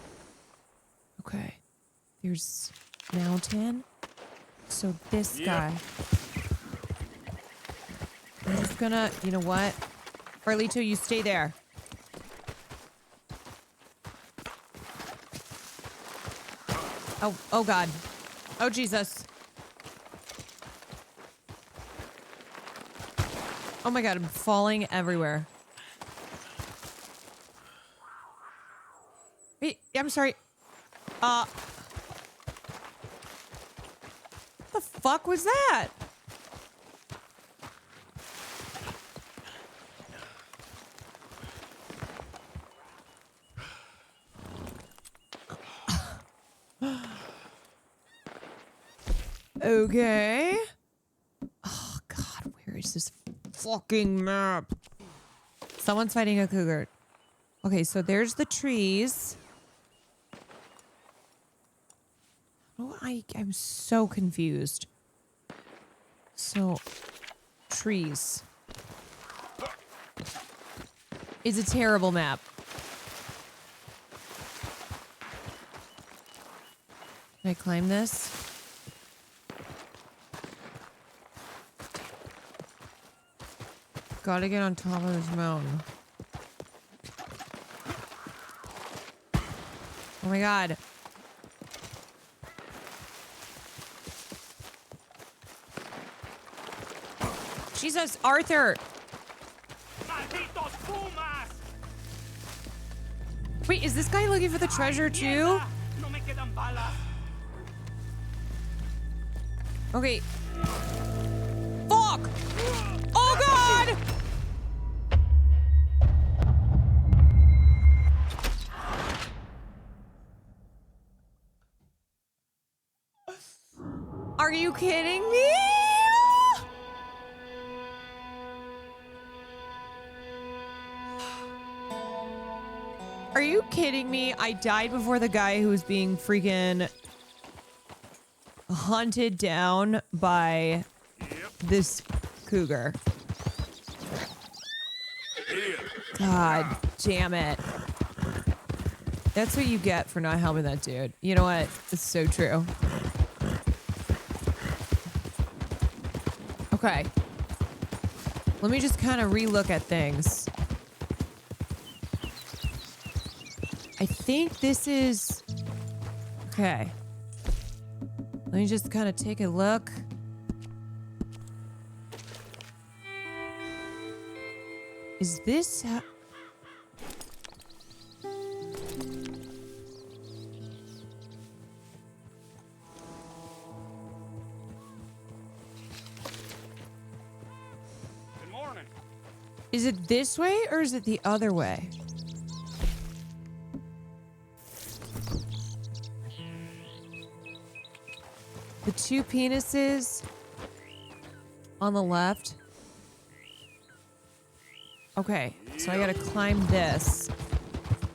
Okay. There's mountain. So this guy. I'm just gonna, you know what? Carlito, you stay there. Oh God. Oh Jesus. Oh my God, I'm falling everywhere. Wait, I'm sorry. What the fuck was that? Okay. Oh, God. Where is this fucking map? Someone's fighting a cougar. Okay, so there's the trees. Oh, I'm so confused. So, trees. It's a terrible map. Can I climb this? Gotta get on top of this mountain. Oh my god. Jesus, Arthur! Wait, is this guy looking for the treasure too? Okay. Fuck! Oh god! Are you kidding me? Are you kidding me? I died before the guy who was being freaking hunted down by this cougar. God damn it. That's what you get for not helping that dude. You know what? It's so true. Okay. Let me just kind of relook at things. I think this is... Okay. Let me just kind of take a look. Is this... Is it this way or is it the other way? The two penises on the left. Okay, so I gotta climb this.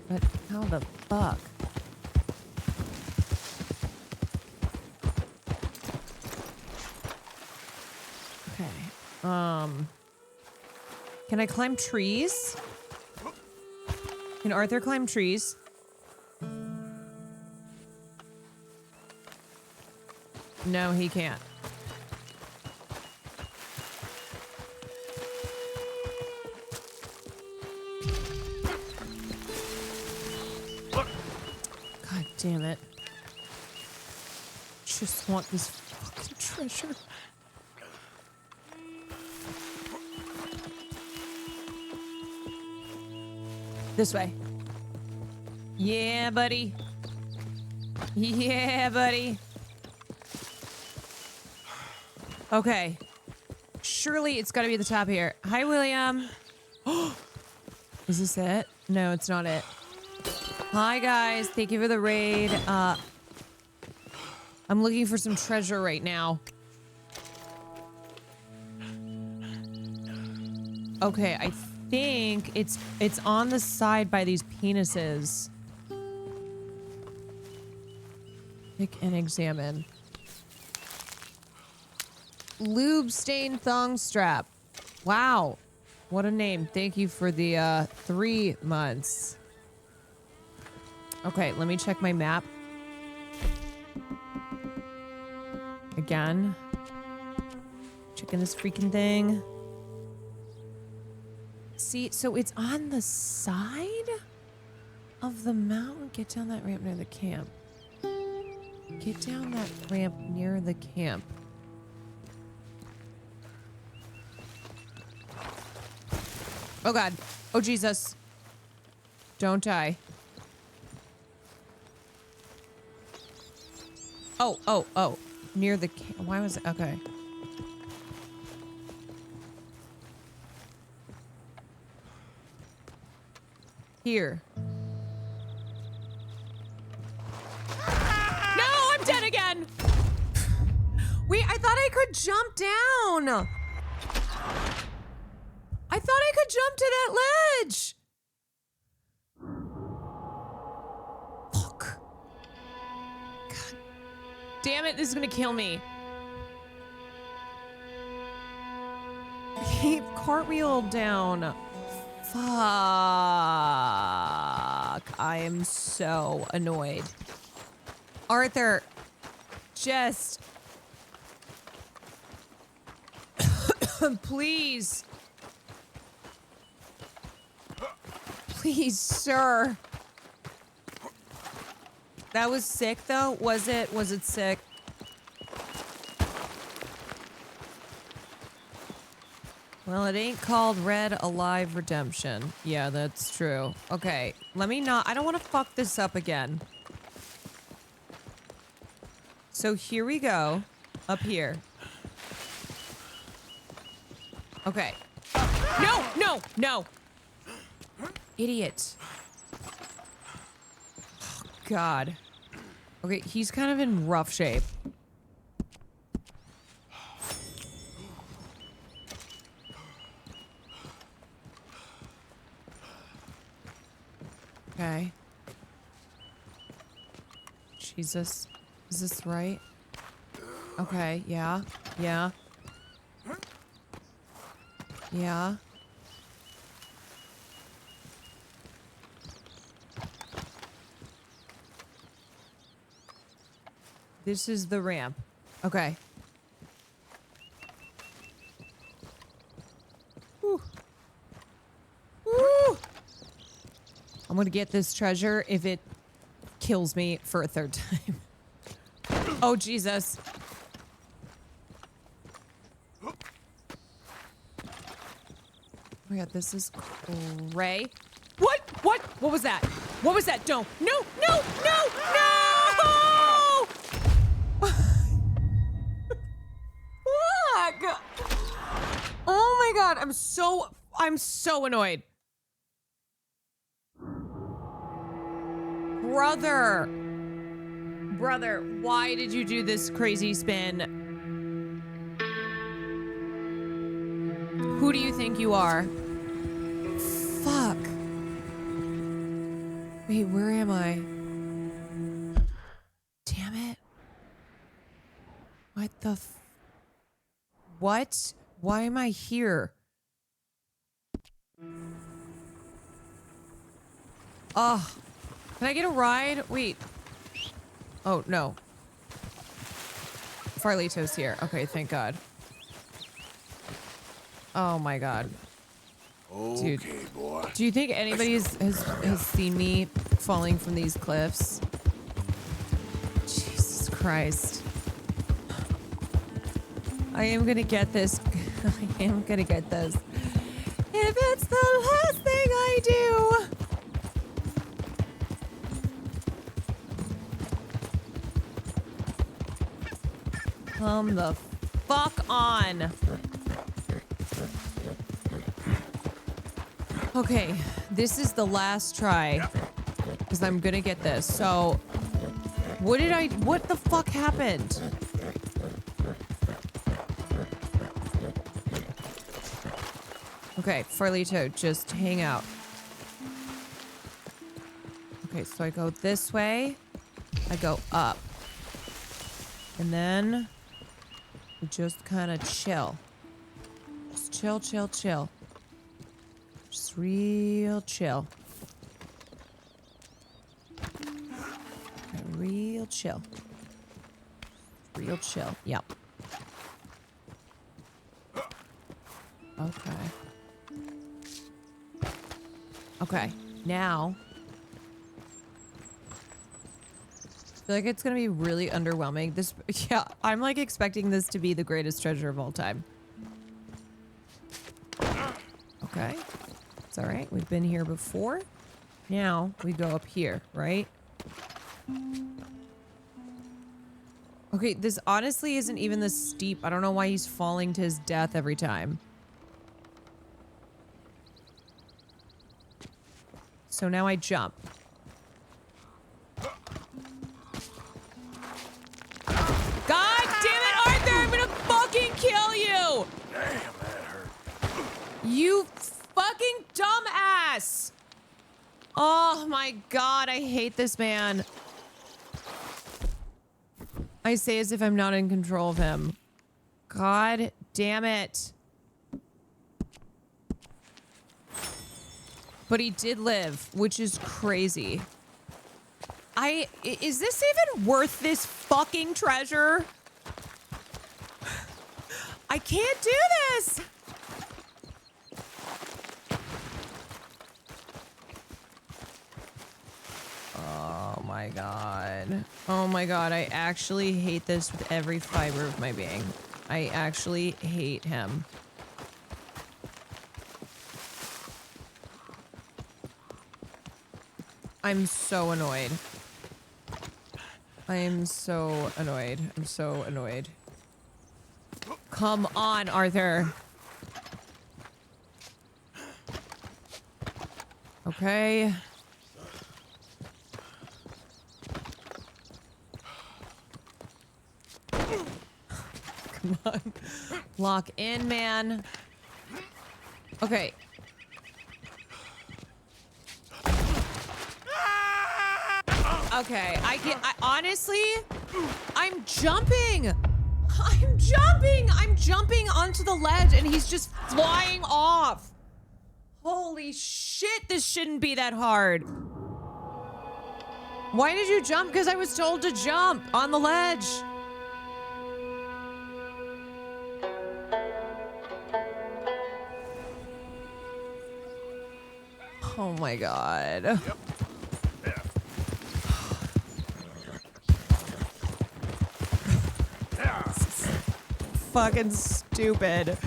But how the fuck? Okay. Can I climb trees? Can Arthur climb trees? No, he can't. God damn it. Just want this fucking treasure. This way. Yeah, buddy. Yeah, buddy. Okay. Surely it's got to be at the top here. Hi, William. Is this it? No, it's not it. Hi, guys. Thank you for the raid. I'm looking for some treasure right now. Okay, I think it's on the side by these penises. Pick and examine. Lube stain thong strap. Wow. What a name. Thank you for the 3 months. Okay, let me check my map. Again. Checking this freaking thing. See, so it's on the side of the mountain. Get down that ramp near the camp. Get down that ramp near the camp. Oh God. Oh Jesus. Don't die. Oh. Near the camp. Why was it? Okay. Here. No, I'm dead again. thought I could jump down. I thought I could jump to that ledge. Fuck. God. Damn it, this is gonna kill me. He cartwheeled down. Fuck. I am so annoyed. Arthur, just... Please. Please, sir. That was sick, though? Was it? Was it sick? Well, it ain't called Red Alive Redemption. Yeah, that's true. Okay, let me not... I don't want to fuck this up again. So here we go. Up here. Okay. No, no, no. Idiot. Oh, God. Okay, he's kind of in rough shape. Okay. Jesus. Is this right? Okay, yeah. Yeah. Yeah. This is the ramp. Okay. Whew. Woo! I'm gonna get this treasure if it kills me for a third time. Oh, Jesus. Oh my God, this is Ray. What? What? What was that? What was that? No, no, no, no, no! Fuck! Oh my God, I'm so annoyed. Brother, why did you do this crazy spin? Who do you think you are? Fuck. Wait, where am I? Damn it. What the what? Why am I here? Oh. Can I get a ride? Wait. Oh, no. Farlito's here. Okay, thank God. Oh my God. Dude, Okay, boy. do you think anybody has seen me falling from these cliffs? Jesus Christ. I am gonna get this. I am gonna get this. If it's the last thing I do. Come the fuck on. Okay, this is the last try. Because I'm gonna get this. So, what the fuck happened? Okay, Farlito, just hang out. Okay, so I go this way. I go up. And then we just kind of chill. Just chill, chill, chill. Just real chill. Okay, real chill. Real chill. Yep. Okay. Okay. Now. I feel like it's gonna be really underwhelming. This, yeah, I'm like expecting this to be the greatest treasure of all time. Okay. It's all right. We've been here before. Now we go up here, right? Okay, this honestly isn't even this steep. I don't know why he's falling to his death every time. So now I jump. God damn it, Arthur! I'm gonna Oh my God, I hate this man. I say as if I'm not in control of him. God damn it. But he did live, which is crazy. Is this even worth this fucking treasure? I can't do this. Oh my God. Oh my God. I actually hate this with every fiber of my being. I actually hate him. I'm so annoyed. I am so annoyed. I'm so annoyed. Come on, Arthur. Okay. Come on. Lock in, man. Okay. Okay, honestly, I'm jumping. I'm jumping onto the ledge and he's just flying off. Holy shit, this shouldn't be that hard. Why did you jump? Because I was told to jump on the ledge. Oh my God. Yep. Fucking stupid.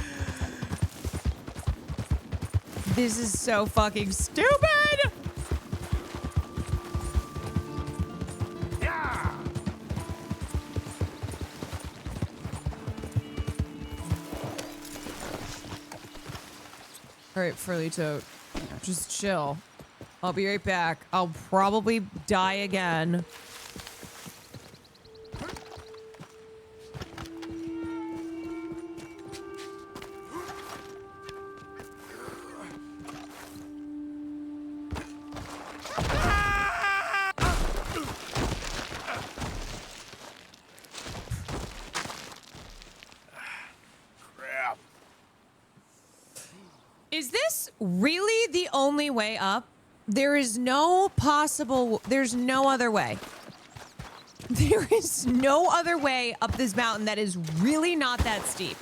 This is so fucking stupid. Yeah. All right, Furlito, just chill. I'll be right back. I'll probably die again. Is this really the only way up? There's no other way. There is no other way up this mountain that is really not that steep.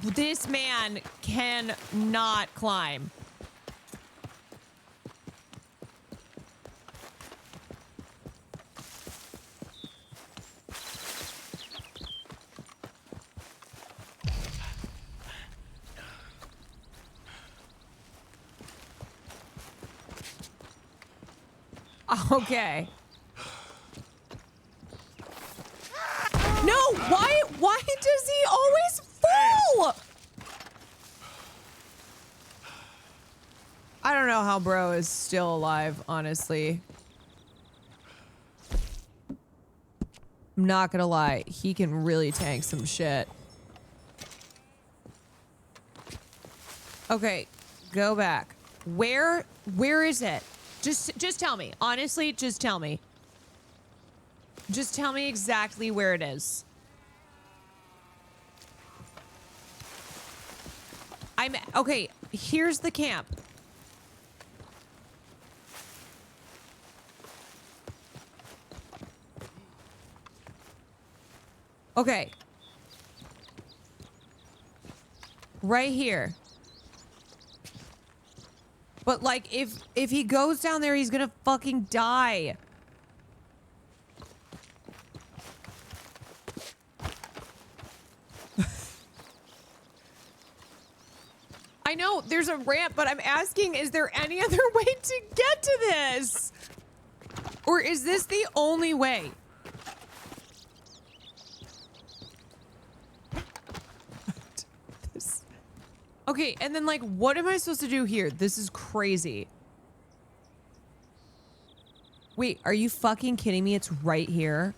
This man cannot climb. Okay. No, why does he always fall? I don't know how bro is still alive, honestly. I'm not gonna lie, he can really tank some shit. Okay, go back. Where is it? Just tell me. Honestly, just tell me. Just tell me exactly where it is. Okay, here's the camp. Okay. Right here. But like, if he goes down there, he's gonna fucking die. I know there's a ramp, but I'm asking, is there any other way to get to this? Or is this the only way? Okay, and then like, what am I supposed to do here? This is crazy. Wait, are you fucking kidding me? It's right here.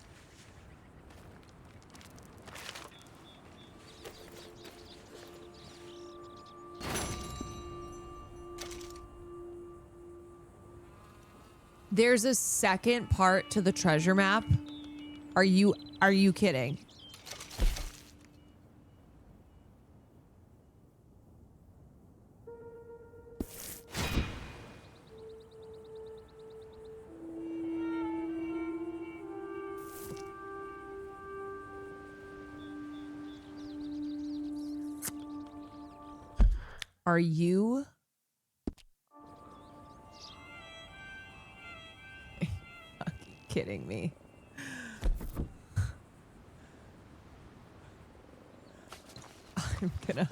There's a second part to the treasure map. Are you kidding? Are you fucking kidding me? I'm gonna...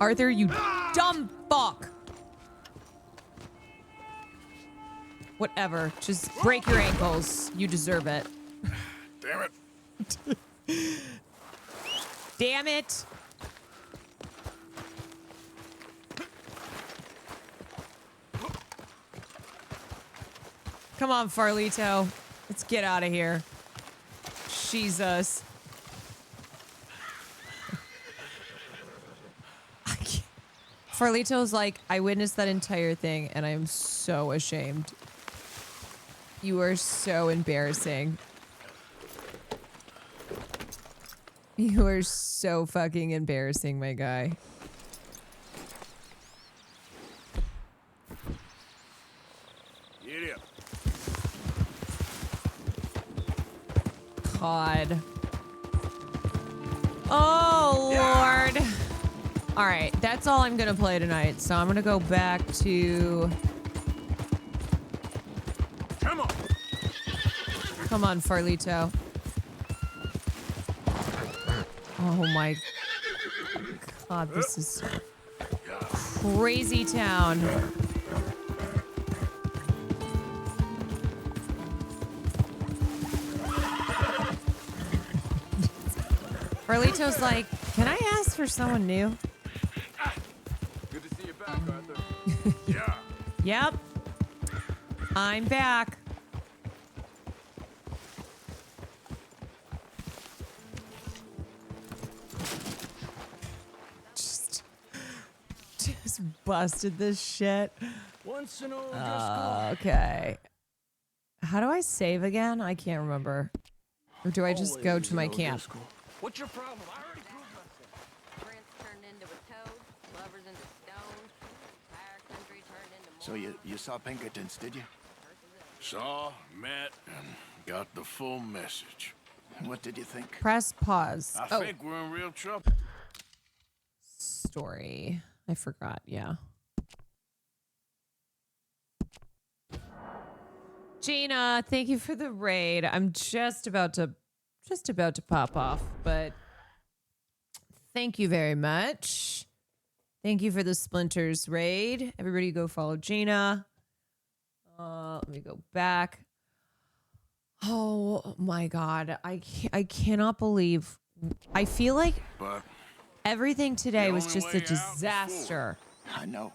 Arthur, you dumb fuck! Whatever. Just break your ankles. You deserve it. Damn it. Damn it. Come on, Farlito. Let's get out of here. Jesus. Farlito's like, I witnessed that entire thing and I am so ashamed. You are so embarrassing. You are so fucking embarrassing, my guy. Idiot. God. Oh, Lord. All right, that's all I'm gonna play tonight. So I'm gonna go back to... Come on, Farlito. Oh my God, this is crazy town. Farlito's like, can I ask for someone new? Good to see you back, Arthur. Yeah. Yep. I'm back. Just busted this shit. Once in all, Okay. How do I save again? I can't remember. Or do I just go to my camp? What's your problem? I already proved myself. Prince turned into a toad, lovers into stone, entire country turned into... So you saw Pinkertons, did you? Saw, met, and got the full message. What did you think? Press pause. I think we're in real trouble. Story. I forgot, yeah. Gina, thank you for the raid. I'm just about to pop off, but thank you very much. Thank you for the Splinters raid. Everybody go follow Gina. Let me go back. Oh my God. I cannot believe. I feel like everything today was just a disaster. I know.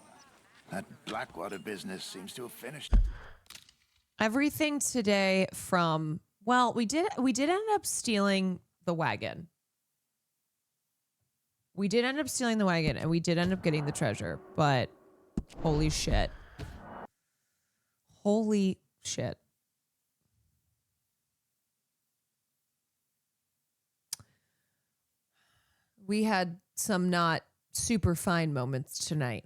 That Blackwater business seems to have finished. Everything today from, well, we did end up stealing the wagon. We did end up stealing the wagon and we did end up getting the treasure, but holy shit. Holy shit. We had some not super fine moments tonight.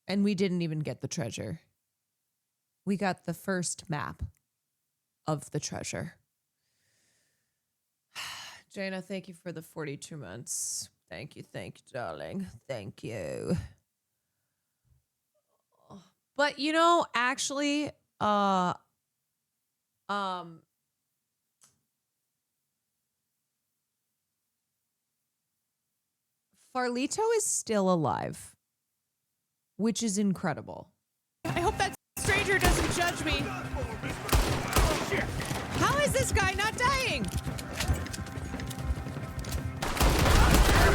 And we didn't even get the treasure. We got the first map of the treasure. Jaina, thank you for the 42 months. Thank you, darling. Thank you. But you know, actually, Farlito is still alive, which is incredible. I hope that stranger doesn't judge me. How is this guy not dying?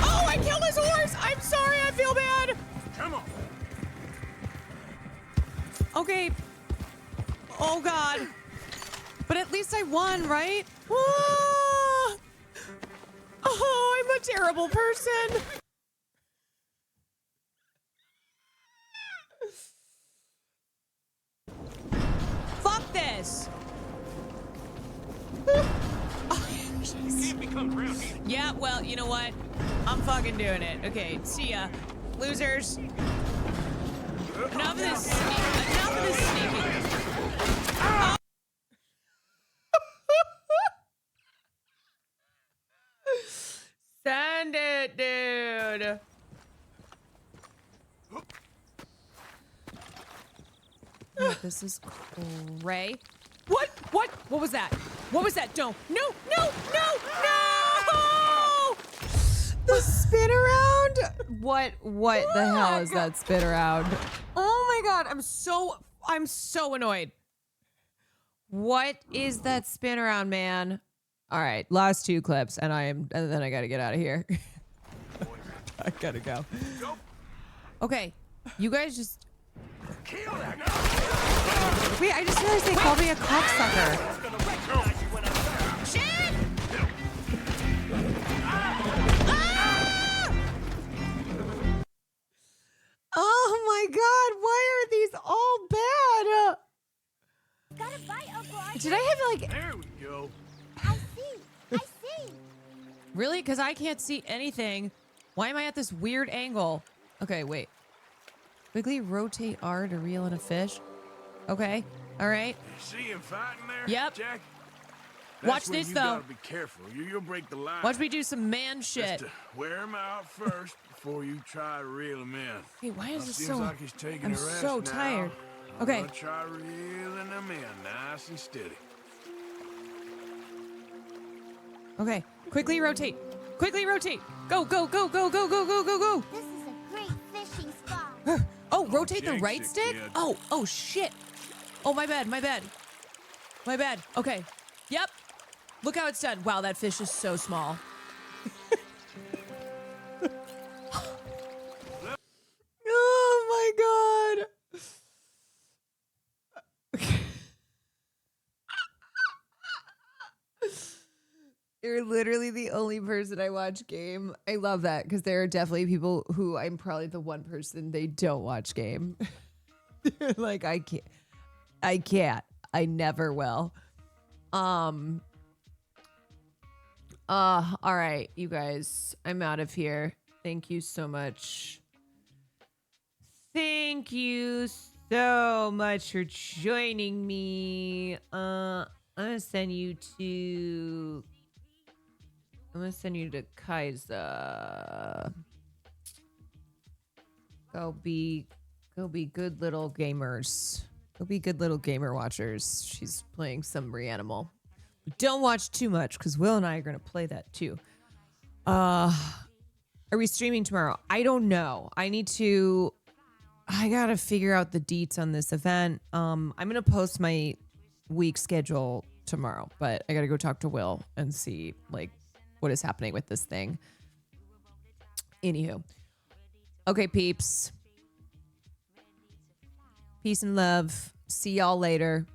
Oh, I killed his horse! I'm sorry, I feel bad. Come on. Okay. Oh, God. But at least I won, right? Oh, I'm a terrible person. Yeah, well, you know what? I'm fucking doing it. Okay, see ya. Losers. Enough of this sneaking. Oh. Send it, dude. Oh, this is cray. What? What? What was that? What was that? No. No, no, no, no! The spin around? What the hell is that spin around? Oh my god, I'm so annoyed. What is that spin around, man? All right, last 2 clips and then I gotta get out of here. I gotta go. Okay, you guys just... Wait, I just realized they called me a cocksucker. Shit! Oh my god, why are these all bad? Got a bite, Uncle. Did I have like... There we go. I see. Really? Because I can't see anything. Why am I at this weird angle? Okay, wait. Quickly rotate R to reel in a fish. Okay, all right. You see him fighting there? Yep. Jack? Watch this, you though. Gotta be careful. You'll break the line. Watch me do some man shit. Just wear him out first before you try to reel him in. Hey, why is this Seems so... like he's taking I'm a rest so now. tired. I'm Okay. gonna try reeling him in nice and steady. Okay, quickly rotate. Quickly rotate. Go, go, go, go, go, go, go, go, go. This is a great fishing spot. Oh, rotate the jinx right it, stick? kid. Oh, shit. Oh, my bad. Okay. Yep. Look how it's done. Wow, that fish is so small. Oh, my God. You're literally the only person I watch game. I love that because there are definitely people who I'm probably the one person they don't watch game. Like I can't. I never will. All right, you guys. I'm out of here. Thank you so much. Thank you so much for joining me. I'm gonna send you to Kaiser. Go be good little gamers. Go be good little gamer watchers. She's playing some Reanimal. Don't watch too much because Will and I are gonna play that too. Are we streaming tomorrow? I don't know. I gotta figure out the deets on this event. I'm gonna post my week schedule tomorrow, but I gotta go talk to Will and see like what is happening with this thing. Anywho. Okay, peeps. Peace and love. See y'all later.